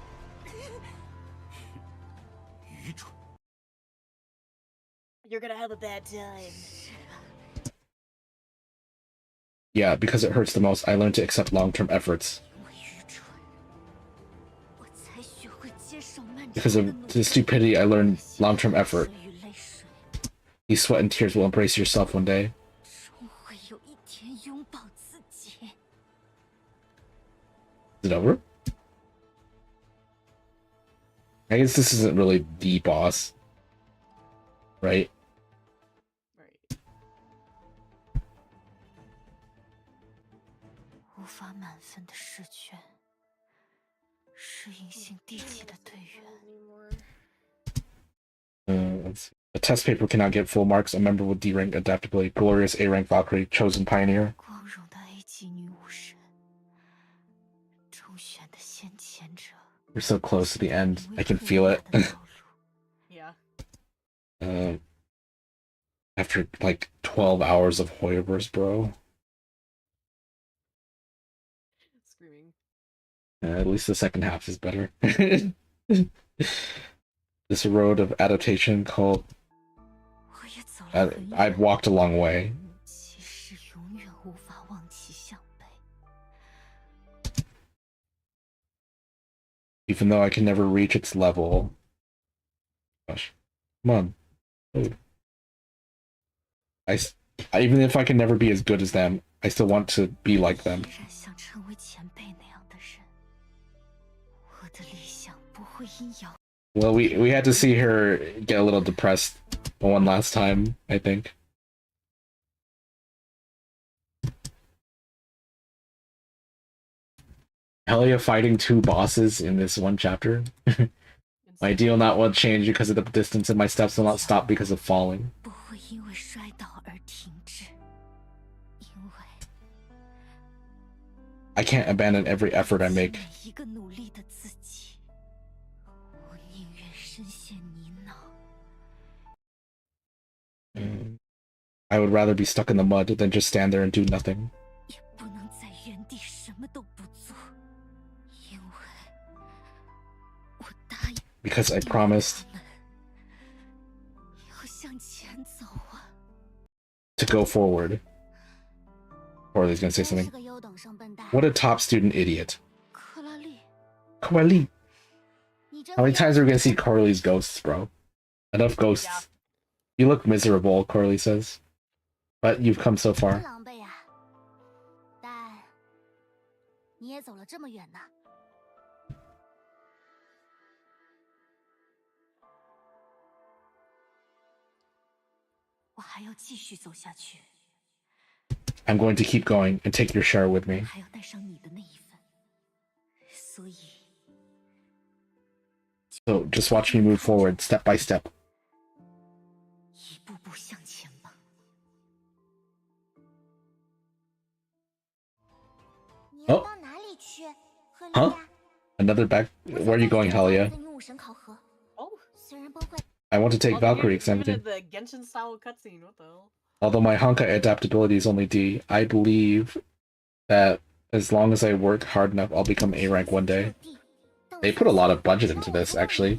You're gonna have a bad time. Yeah, because it hurts the most, I learned to accept long-term efforts. Because of the stupidity, I learned long-term effort. These sweat and tears will embrace yourself one day. Is it over? I guess this isn't really the boss. Right? Right. 无法满分的试卷，是隐形地级的队员。 Let's see. A test paper cannot get full marks. A member with D rank adaptability. Glorious A rank Valkyrie. Chosen Pioneer. 光荣的 A 级女武神，中选的先前者。 We're so close to the end. I can feel it. Yeah. After like 12 hours of Hoyoverse, bro. Screaming. At least the second half is better. This road of adaptation called... I've walked a long way. Even though I can never reach its level. Gosh. Come on. Dude. Even if I can never be as good as them, I still want to be like them. Well, we had to see her get a little depressed one last time, I think. Helia fighting two bosses in this one chapter. My deal not will change because of the distance, and my steps will not stop because of falling. I can't abandon every effort I make. 每一个努力的自己，我宁愿深陷泥淖。 I would rather be stuck in the mud than just stand there and do nothing. 也不能在原地什么都不做，因为我答应 Because I promised 他们要向前走啊。 to go forward. Corley's gonna say 真是 something. 个优等生笨蛋。 What a top student idiot. 克拉丽， Carly. 你真 How many 不 times 要 are we gonna see Carly's ghosts, bro? Enough ghosts. Yeah. You look miserable, Carly says. But you've come so 不 far. 狼狈啊，但你也走了这么远呢。我还要继续走下去， I'm going to keep going and take your share with me. 还要带上你的那一份，所以 So just watch me move forward step by step. 一步步向前吧。 你要 Oh. 到哪里去，赫利 Huh? 亚？ Another back. Where are you going, Helia? 跟女武神考核， Oh. 虽然崩坏， I want to take Oh, they Valkyrie even examining. did the Genshin style cutscene. What the hell? Although my honkai adaptability is only D, I believe that as long as I work hard enough, I'll become A rank one day. They put a lot of budget into this, actually.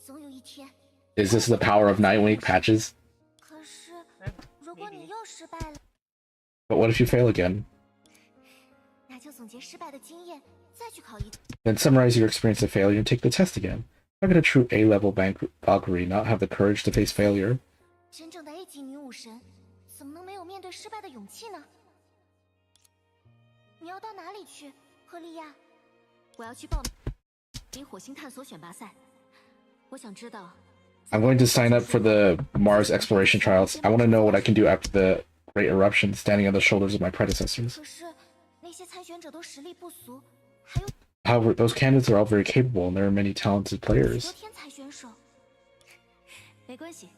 总有一天。 Is this the power of 9 week patches? 可是，如果你又失败了， But what if you fail again? 那就总结失败的经验，再去考一次。 Then summarize your experience of failure and take the test again. How could a true A-level Valkyrie not have the courage to face failure? 真正的 A 级女武神，怎么能没有面对失败的勇气呢？你要到哪里去，赫利亚？我要去报名火星探索选拔赛。我想知道。 I'm going to sign up for the Mars exploration trials. I want to know what I can do after the great eruption, standing on the shoulders of my predecessors. 可是那些参选者都实力不俗，还有 However, those candidates are all very capable, and there are many talented 许 players. 多天才选手。没关系，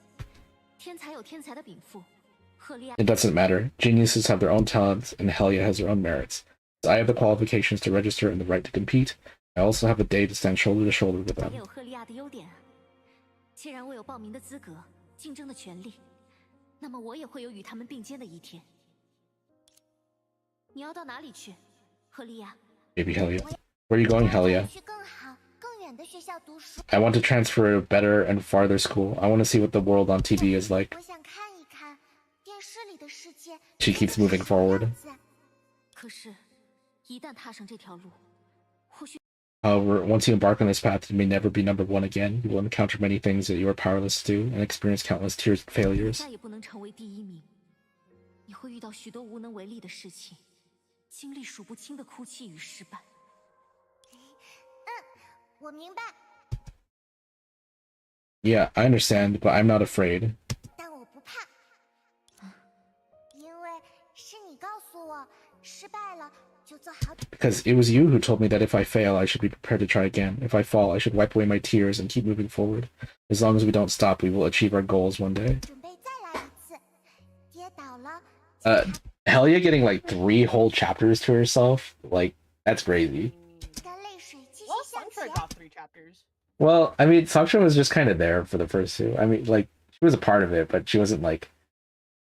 天才有天才的禀赋。赫利亚 It doesn't matter. Geniuses have their own talents, and Helia has her own merits. I have the qualifications to register and the right to compete. I also have a day to stand shoulder to shoulder with 也 them. 有赫利亚的优点啊。既然我有报名的资格、竞争的权利，那么我也会有与他们并肩的一天。你要到哪里去，赫利亚？ Maybe Helia. Where are you going, Helia? 去更好、更远的学校读书。 I want to transfer to a better and farther school. I want to see what the world on TV is like. 我想看一看电视里的世界。 She keeps moving forward. 可是，一旦踏上这条路，或许 However, once you embark on this path, you may never be number one again. You will encounter many things that you are powerless to do, and experience countless tears and failures. 再也不能成为第一名。你会遇到许多无能为力的事情，经历数不清的哭泣与失败。我明白， Yeah, I understand, but I'm not afraid. 但我不怕，因为是你告诉我，失败了就做好。 Because it was you who told me that if I fail, I should be prepared to try again. If I fall, I should wipe away my tears and keep moving forward. As long as we don't stop, we will achieve our goals one day. 准备再来一次，跌倒了。 Helia getting like 3 whole chapters to herself, like, that's crazy. 让泪水继续 Well, 向 Sancho 前。 got 3 chapters. Well, I mean, Saksha was just kind of there for the first 2. I mean, like, she was a part of it, but she wasn't like,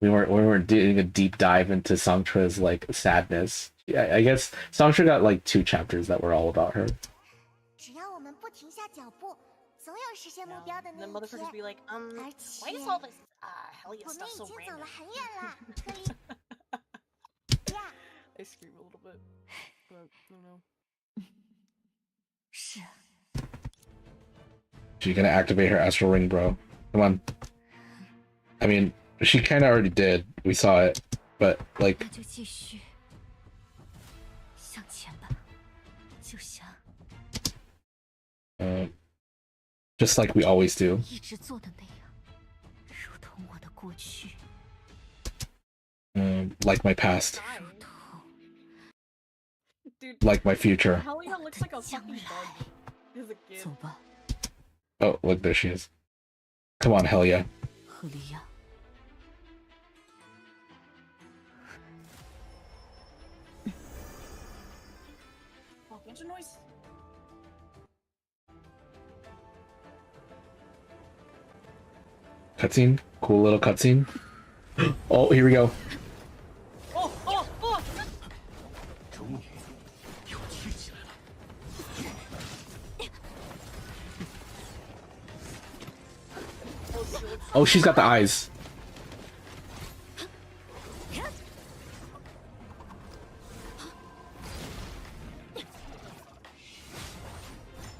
we weren't doing a deep dive into Sangtra's like sadness. I guess Sangsha got like 2 chapters that were all about her. 只要我们不停下脚步，总有实现目 Now, 标的那 then 一 motherfuckers 天。 be like,而 why 且 is all this Helliot 我们 stuff 已 so 经走了 random? 很远了，克里。呀， I scream a little bit, but I don't know. 是啊， She's gonna activate her astral ring, bro. Come on. I mean, she kind of already did. We saw it, but like, 那就继续向前吧，就像 just like we always do. 一直做的那样，如同我的过去， Like my past, 如同 Dude, like my future. Helliot looks like a fucking bug. As a kid. 走吧， Oh, look, there she is. Come on, Helia. 赫利亚。Engine noise. Cutscene. Cool little cutscene. Oh, here we go. Oh, oh, oh! 终于有趣起来了。 Oh, she's got the eyes.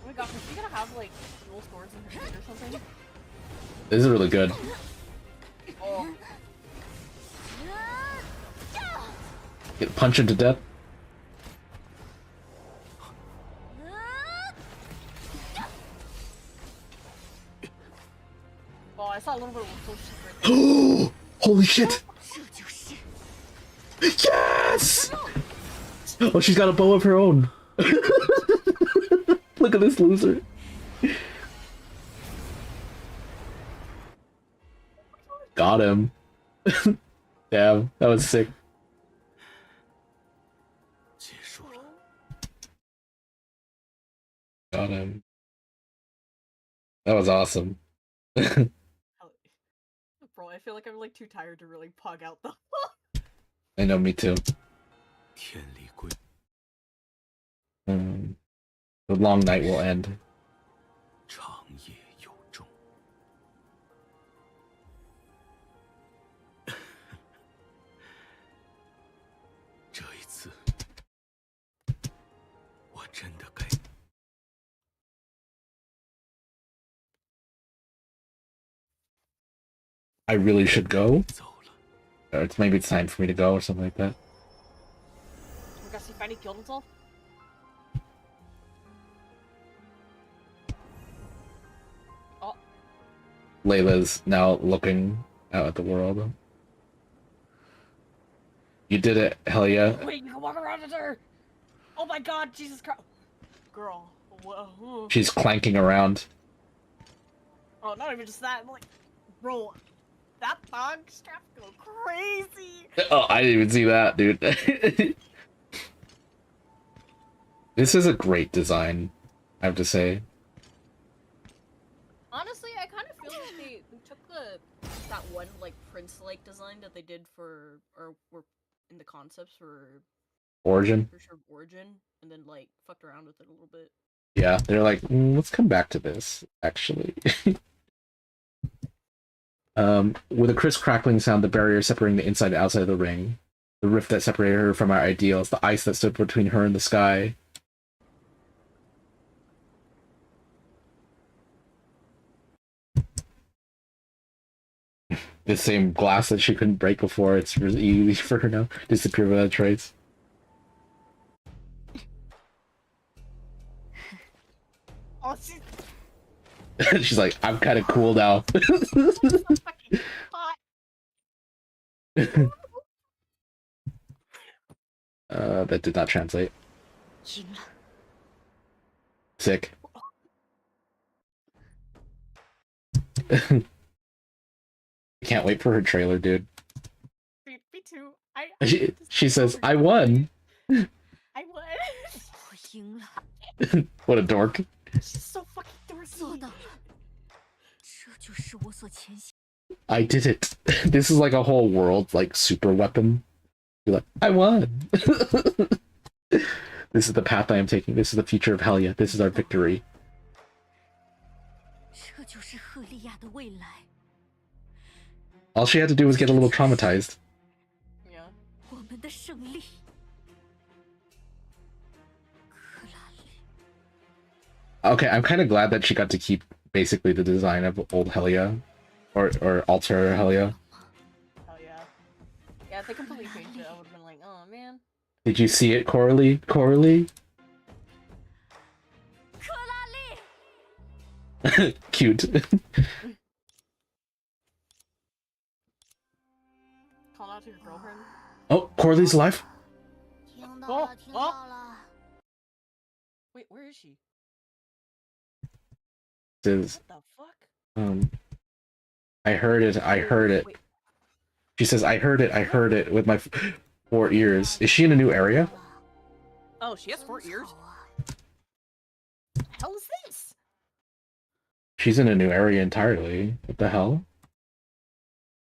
Oh my gosh, is she gonna have like dual swords in her hand or something? This is really good. Oh. Get punched him to death. Oh, I saw a little bit of close right there. Holy shit! Yes! Oh, she's got a bow of her own. Look at this loser. Got him. Damn, that was sick. 结束了。 Got him. That was awesome. Bro, I feel like I'm like too tired to really pug out though. I know, me too. 天理归。 The long night will end. 长夜有终。这一次，我真的该。 I really should go. Or maybe it's time for me to go or something like that. We got to see if Fanny killed himself. Oh. Layla's now looking out at the world. You did it, hell yeah. Wait, you can walk around with her. Oh my god, Jesus Christ. Girl. Whoa. She's clanking around. Oh, not even just that. Like, bro, that thong strap go crazy. Oh, I didn't even see that, dude. This is a great design, I have to say. Honestly, I kind of feel like they took that one like Prince-like design that they did for, or were in the concepts for Origin? for sure Origin, and then like fucked around with it a little bit. Yeah, they're like, let's come back to this, actually. With a crisp crackling sound, the barrier separating the inside and outside of the ring. The rift that separated her from our ideals, the ice that stood between her and the sky. The same glass that she couldn't break before, it's really easy for her now. Disappear without a trace. Oh, She's like, I'm kind of cool now. That did not translate. Sick. Can't wait for her trailer, dude. Me too. She says, I won. I won. What a dork. She's so fucking dorky. I did it. This is like a whole world, like, super weapon. You're like, I won. This is the path I am taking. This is the future of Helia. This is our victory. All she had to do was get a little traumatized. Yeah. Okay, I'm kind of glad that she got to keep basically the design of old Helia, or alter Helia. Hell yeah. Yeah, if they completely changed it, I would have been like, oh man. Did you see it, Coralie? Coralie? Cute. Call out to your girlfriend. Oh, Coralie's alive? Wait, where is she? Says, What the fuck? I heard it, I heard it. Wait. She says, I heard it with my 4 ears. Is she in a new area? Oh, she has 4 ears? hell is this? She's in a new area entirely. What the hell?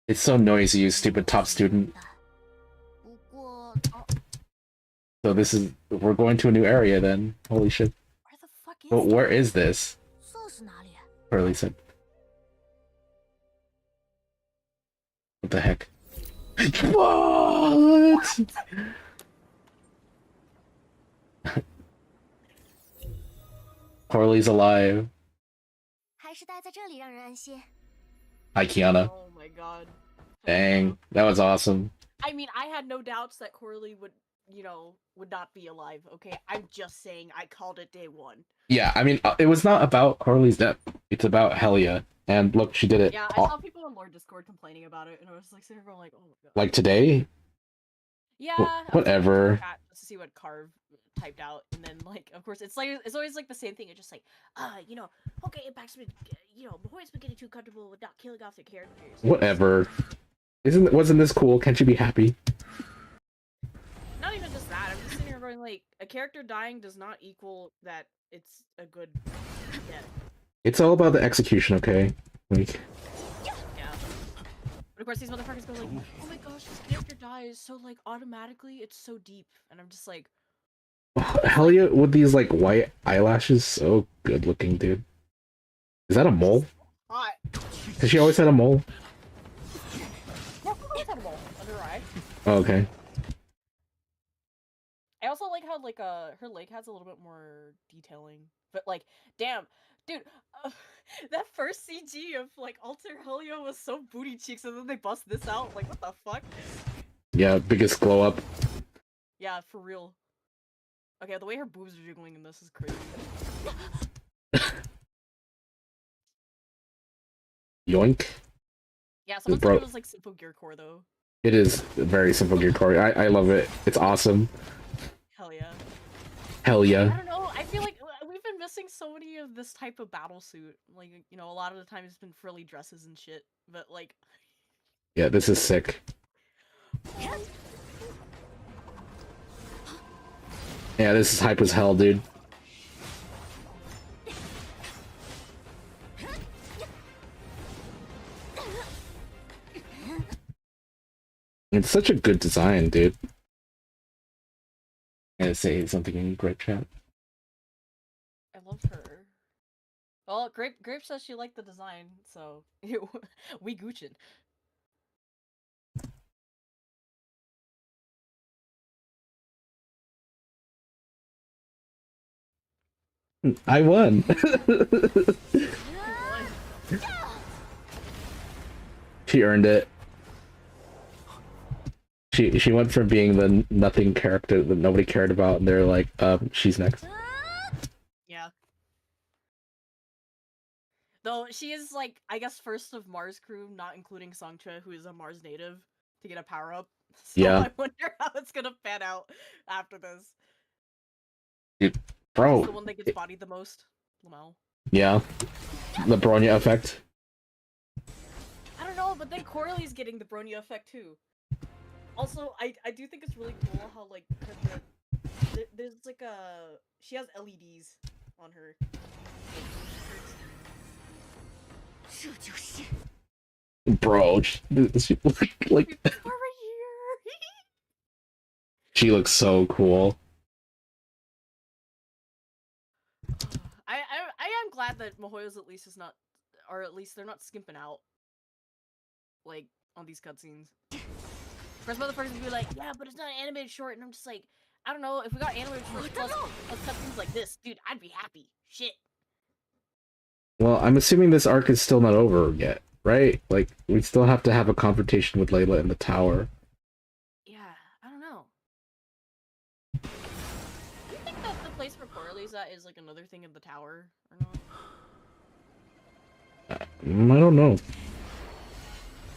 It's so noisy, you stupid top student. 不过 So this is... We're going to a new area then. Holy shit. Where the fuck is But where is this? 这是哪里？ Curly said. What the heck? What? Corley's alive. 还是待在这里让人安心。 Hi, Kiana. Oh my god. Dang, that was awesome. I mean, I had no doubts that Corley would, you know, would not be alive, okay? I'm just saying I called it day one. Yeah, I mean, it was not about Corley's death. It's about Helia. And look, she did it. Yeah, I saw people in Lord Discord complaining about it, and I was like sitting there going like, oh my god. Like today? Yeah. I was Whatever. looking at just to see what Carve typed out, and then like, of course, it's always like the same thing. It's just like, you know, okay, Impact's been, you know, Mahoy's been getting too comfortable with not killing off their characters. Whatever. Wasn't this cool? Can't you be happy? Not even just that. I'm just sitting here going like, a character dying does not equal that it's a good death. It's all about the execution, okay? Like, Yeah. But of course, these motherfuckers go like, oh my gosh, this character dies, so like automatically it's so deep, and I'm just like, Helia with these like white eyelashes, so good looking, dude. Is that a mole? hot. Has she always had a mole? Yeah, always had a mole under her eye. Oh, okay. I also like how like her leg has a little bit more detailing, but like, damn, dude, that first CG of like Alter Helio was so booty cheeks, and then they bust this out. Like, what the fuck? Yeah, biggest glow up. Yeah, for real. Okay, the way her boobs are jiggling in this is crazy. Yoink. Yeah, someone said Bro. it was like simple gear core though. It is very simple gear core. I love it. It's awesome. Hell yeah. Hell I yeah. don't know. I feel like we've been missing so many of this type of battle suit. Like, you know, a lot of the time it's been frilly dresses and shit. But like, Yeah, this is sick. Yeah, this is hype as hell, dude. It's such a good design, dude. I gotta say something in great chat. I love her. Well, Grape says she liked the design, so we Gucci'd. I won. She earned it. She went from being the nothing character that nobody cared about, and they're like, she's next. Yeah. Though she is like, I guess, first of Mars crew, not including Songcha, who is a Mars native, to get a power up. So Yeah. I wonder how it's gonna pan out after this. Dude, bro. She's the one that gets bodied the most. Lamau. Yeah. The Bronya effect. I don't know, but then Corley's getting the Bronya effect too. Also, I do think it's really cool how like there's like she has LEDs on her. Bro, she like she looks so cool. I am glad that Mahoyo's at least is not, or at least they're not skimping out, like, on these cutscenes. First motherfuckers would be like, yeah, but it's not an animated short, and I'm just like, I don't know, if we got animated shorts plus cutscenes like this, dude, I'd be happy. Shit. Well, I'm assuming this arc is still not over yet, right? Like, we still have to have a confrontation with Layla in the tower. Yeah, I don't know. Do you think that the place where Corley's at is like another thing in the tower, or not? I don't know.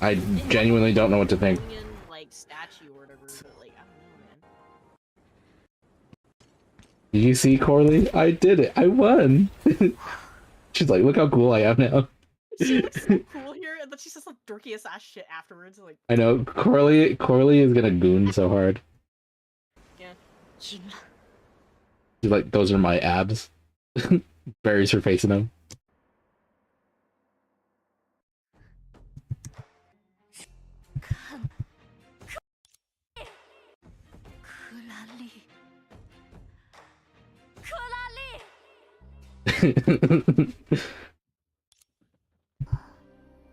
I genuinely don't know what to think. Like statue or whatever, but like I don't know, man. Did you see Corley? I did it. I won. She's like, look how cool I am now. She looks so cool here, and then she says some dorkiest ass shit afterwards. Like, I know Corley is gonna goon so hard. yeah. She's like, those are my abs. buries her face in them.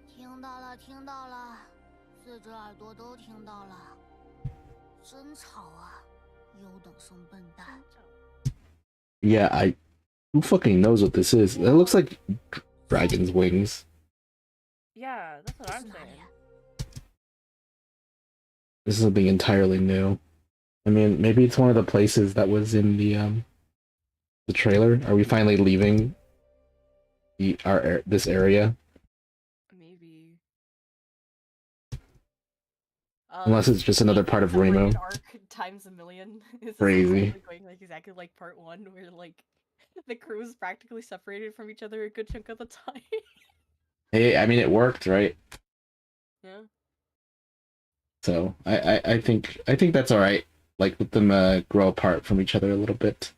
听到了，听到了，4只耳朵都听到了，真吵啊！优等生笨蛋。Yeah, who fucking knows what this is? It looks like dragon's wings. Yeah, that's what I'm saying. This is something entirely new. I mean, maybe it's one of the places that was in the trailer. Are we finally leaving this area? Maybe. Unless it's just another part of Remo. Arc times a million. It's Crazy. Going like exactly like part 1, where like the crew is practically separated from each other a good chunk of the time. Hey, I mean, it worked, right? Yeah. So I think that's all right. Like, let them grow apart from each other a little bit.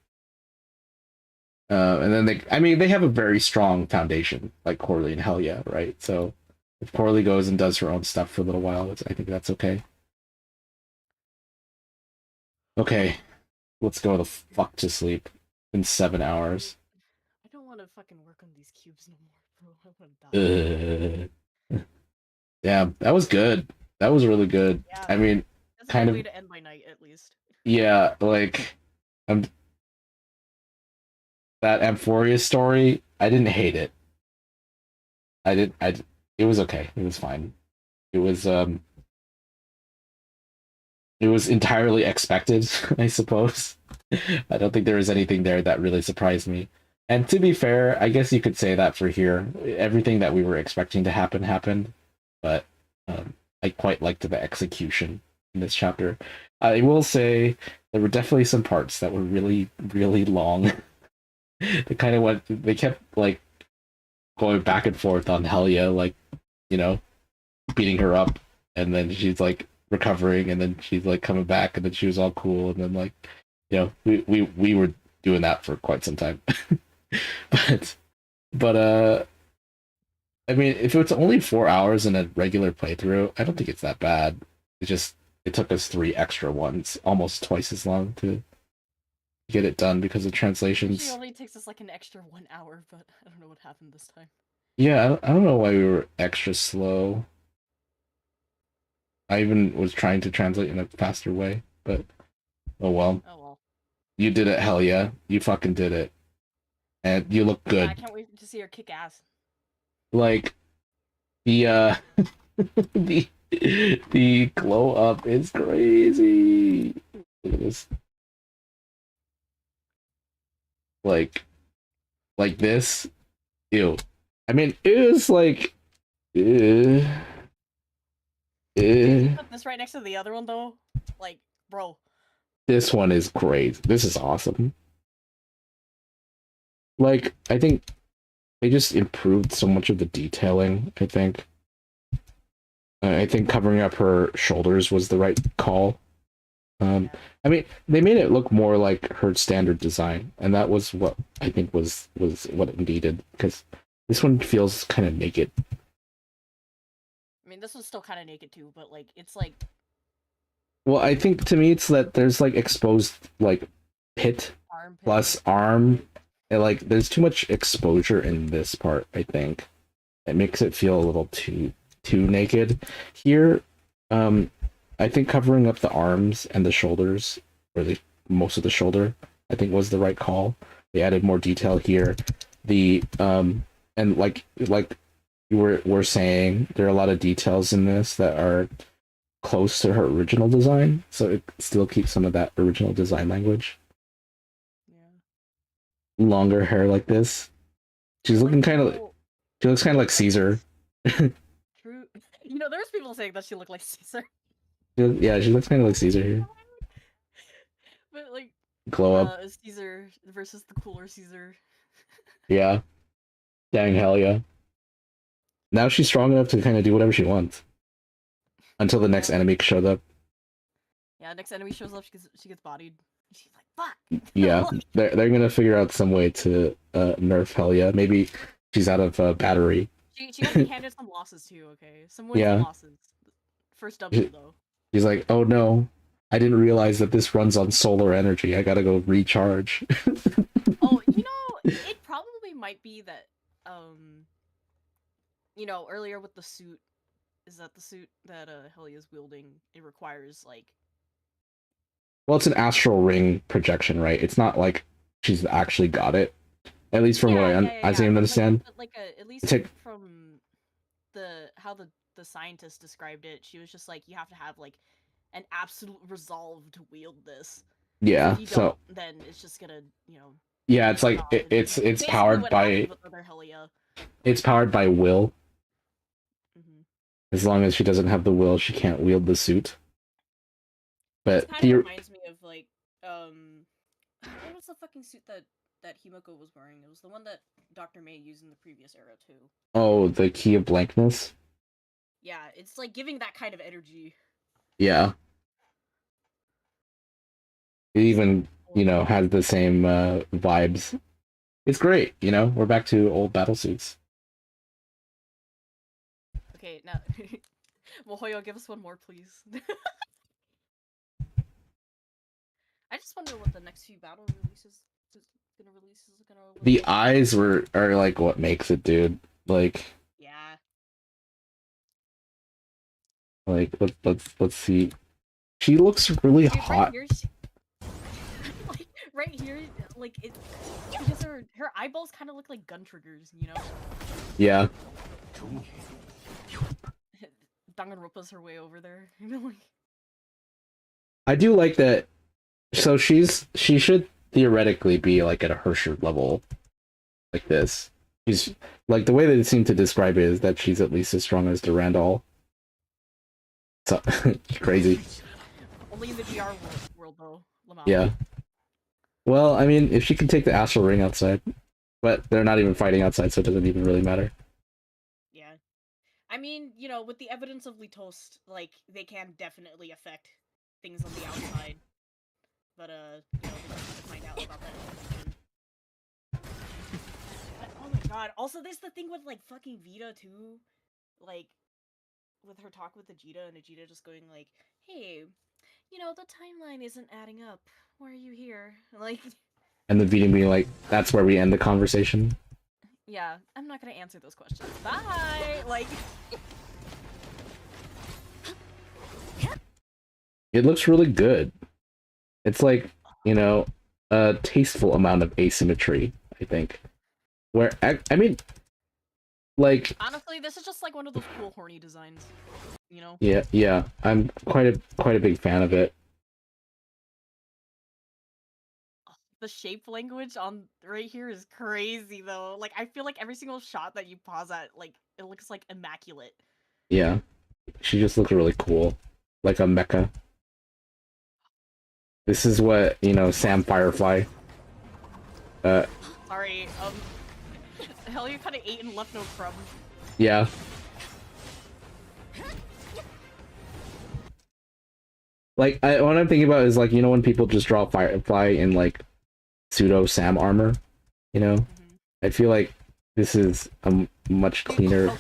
And then they have a very strong foundation, like Corley and Hell Yeah, right? So if Corley goes and does her own stuff for a little while, I think that's okay. Okay, let's go the fuck to sleep. It's been 7 hours. I don't want to fucking work on these cubes no more, bro. I want to die. Yeah, that was good. That was really good. Yeah, I mean, that's kind a of way to end my night, at least. Yeah, like that Amphoria story, I didn't hate it. It was okay. It was fine. It was entirely expected, I suppose. I don't think there was anything there that really surprised me. And to be fair, I guess you could say that for here. Everything that we were expecting to happen happened, but I quite liked the execution in this chapter. I will say there were definitely some parts that were really, really long. They kept like going back and forth on Helia, like, you know, beating her up, and then she's like recovering, and then she's like coming back, and then she was all cool, and then like, you know, we were doing that for quite some time. but I mean, if it's only 4 hours in a regular playthrough, I don't think it's that bad. It took us 3 extra ones, almost twice as long to get it done because of translations. It only takes us like an extra 1 hour, but I don't know what happened this time. Yeah, I don't know why we were extra slow. I even was trying to translate in a faster way, but oh well. Oh well. You did it, Hell yeah. You fucking did it. And you look good. I can't wait to see her kick ass. Like, the the glow up is crazy. Look at this. Like this. Ew. I mean, it was like Put this right next to the other one though. Like, bro. This one is great. This is awesome. Like, I think they just improved so much of the detailing, I think. I think covering up her shoulders was the right call. I mean, they made it look more like her standard design, and that was what I think was what it needed, because this one feels kind of naked. I mean, this one's still kind of naked too, but like, it's like... Well, I think to me it's that there's like exposed like pit plus arm, and like there's too much exposure in this part. I think it makes it feel a little too naked. Here, I think covering up the arms and the shoulders, or most of the shoulder, I think was the right call. They added more detail here. And like you were saying, there are a lot of details in this that are close to her original design, so it still keeps some of that original design language. Yeah. Longer hair like this. She's looking kind of. She looks kind of like Caesar. True. You know, there's people saying that she looked like Caesar. Yeah, she looks kind of like Caesar here. But like, glow up. Caesar versus the cooler Caesar. Yeah. Dang, hell yeah. Now she's strong enough to kind of do whatever she wants. Until the next enemy shows up. Yeah, next enemy shows up, she gets bodied. She's like, fuck. Yeah, Like, they're gonna figure out some way to nerf Helia. Maybe she's out of battery. she got to be handed some losses too. Okay, some wins and Yeah. losses. First W though. She's like, oh no, I didn't realize that this runs on solar energy. I gotta go recharge. Oh, you know, it probably might be that, you know, earlier with the suit, is that the suit that Helia's wielding? It requires like. Well, it's an astral ring projection, right? It's not like she's actually got it. At least from what I seem to understand. Like at least It's like, from how the scientist described it, she was just like, you have to have like an absolute resolve to wield this. yeah. If you So don't, then it's just gonna, you know. yeah, it's like it's Basically powered what by happened with other Helia. it's powered by will. Mhm. As long as she doesn't have the will, she can't wield the suit. This But kind of reminds me of like what was the fucking suit that Himiko was wearing? It was the one that Dr. May used in the previous era too. oh, the key of blankness. Yeah, it's like giving that kind of energy. Yeah. It even, you know, has the same vibes. It's great, you know? We're back to old battle suits. Okay, now Mohoyo, give us one more, please. I just wonder what the next few battle releases is gonna look The like. eyes are like what makes it, dude. Like, Yeah. like let's see. She looks really Dude, hot. Right here, like, right here, like it, because her eyeballs kind of look like gun triggers, you know. Yeah. Danganronpa's her way over there, you know, like. I do like that. So she should theoretically be like at a Hershey level, like this. She's like, the way they seem to describe it is that she's at least as strong as Durandal. So crazy. Only in the VR world though. Lamau. Yeah. Well, I mean, if she can take the astral ring outside, but they're not even fighting outside, so it doesn't even really matter. Yeah. I mean, you know, with the evidence of Litost, like, they can definitely affect things on the outside. But, you know, we'll have to find out about that information. But, oh my god, also there's the thing with, like, fucking Vita, too. Like, with her talk with Vegeta, and Vegeta just going, like, hey, you know, the timeline isn't adding up. Why are you here? Like... And the Vita being like, that's where we end the conversation. Yeah, I'm not gonna answer those questions. Bye! Like... It looks really good. It's like, you know, a tasteful amount of asymmetry, I think. Where, I mean, like... Honestly, this is just like one of those cool horny designs, you know? Yeah, I'm quite a big fan of it. The shape language on right here is crazy, though. Like, I feel like every single shot that you pause at, like, it looks, like, immaculate. Yeah. She just looks really cool. Like a mecha. This is what, you know, Sam Firefly. Sorry, hell, you kinda ate and left no crumb. Yeah. Like, what I'm thinking about is, like, you know when people just draw Firefly in, like, pseudo Sam armor? You know? I feel like this is a much cleaner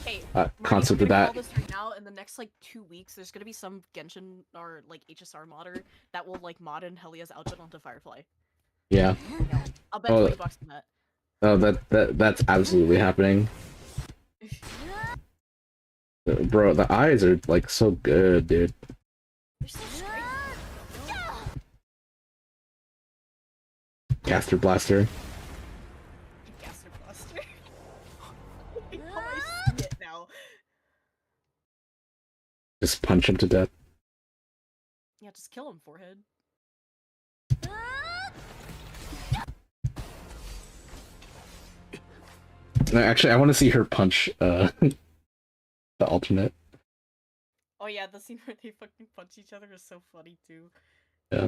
concept of that. This right now, in the next, like, 2 weeks, there's gonna be some Genshin or, like, HSR modder that will, like, mod in Helia's outfit onto Firefly. Yeah. I'll bet $20 on that. Oh, that's absolutely happening. Bro, the eyes are, like, so good, dude. They're so straight. Gaster Blaster. Gaster Blaster. I see it now. Just punch him to death. Yeah, just kill him, forehead. No, actually, I want to see her punch, the alternate. Oh yeah, the scene where they fucking punch each other is so funny, too. Yeah.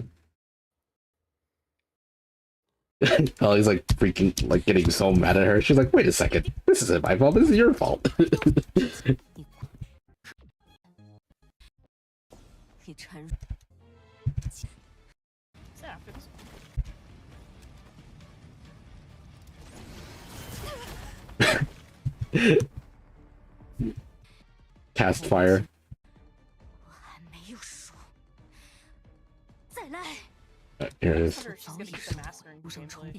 Oh, he's like freaking, like, getting so mad at her. She's like, wait a second, this isn't my fault, this is your fault. So after this one. Cast fire. 我还没有输，再来！ Here it is. She's gonna keep the mastering gameplay.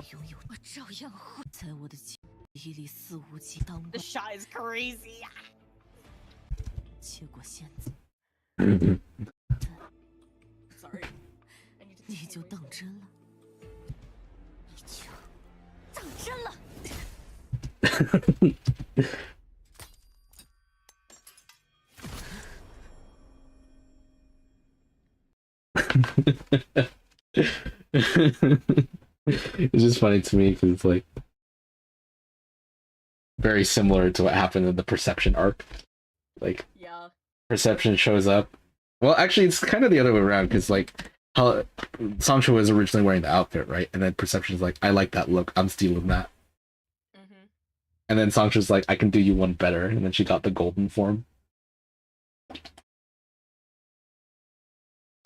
我照样会在我的记忆里肆无忌惮。 The shot is crazy. 结果现在 Sorry. I need to 你就当真了，你就当真了。It's just funny to me because it's like very similar to what happened in the Perception arc. Like, Yeah. Perception shows up. Well, actually, it's kind of the other way around because like how Sancho was originally wearing the outfit, right? And then Perception's like, I like that look. I'm stealing that. And then Sancho's like, I can do you one better. And then she got the golden form.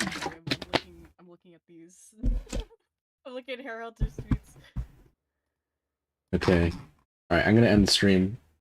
Sorry, I'm looking at these. I'm looking at Hair Hunter's tweets. Okay. Alright, I'm gonna end the stream.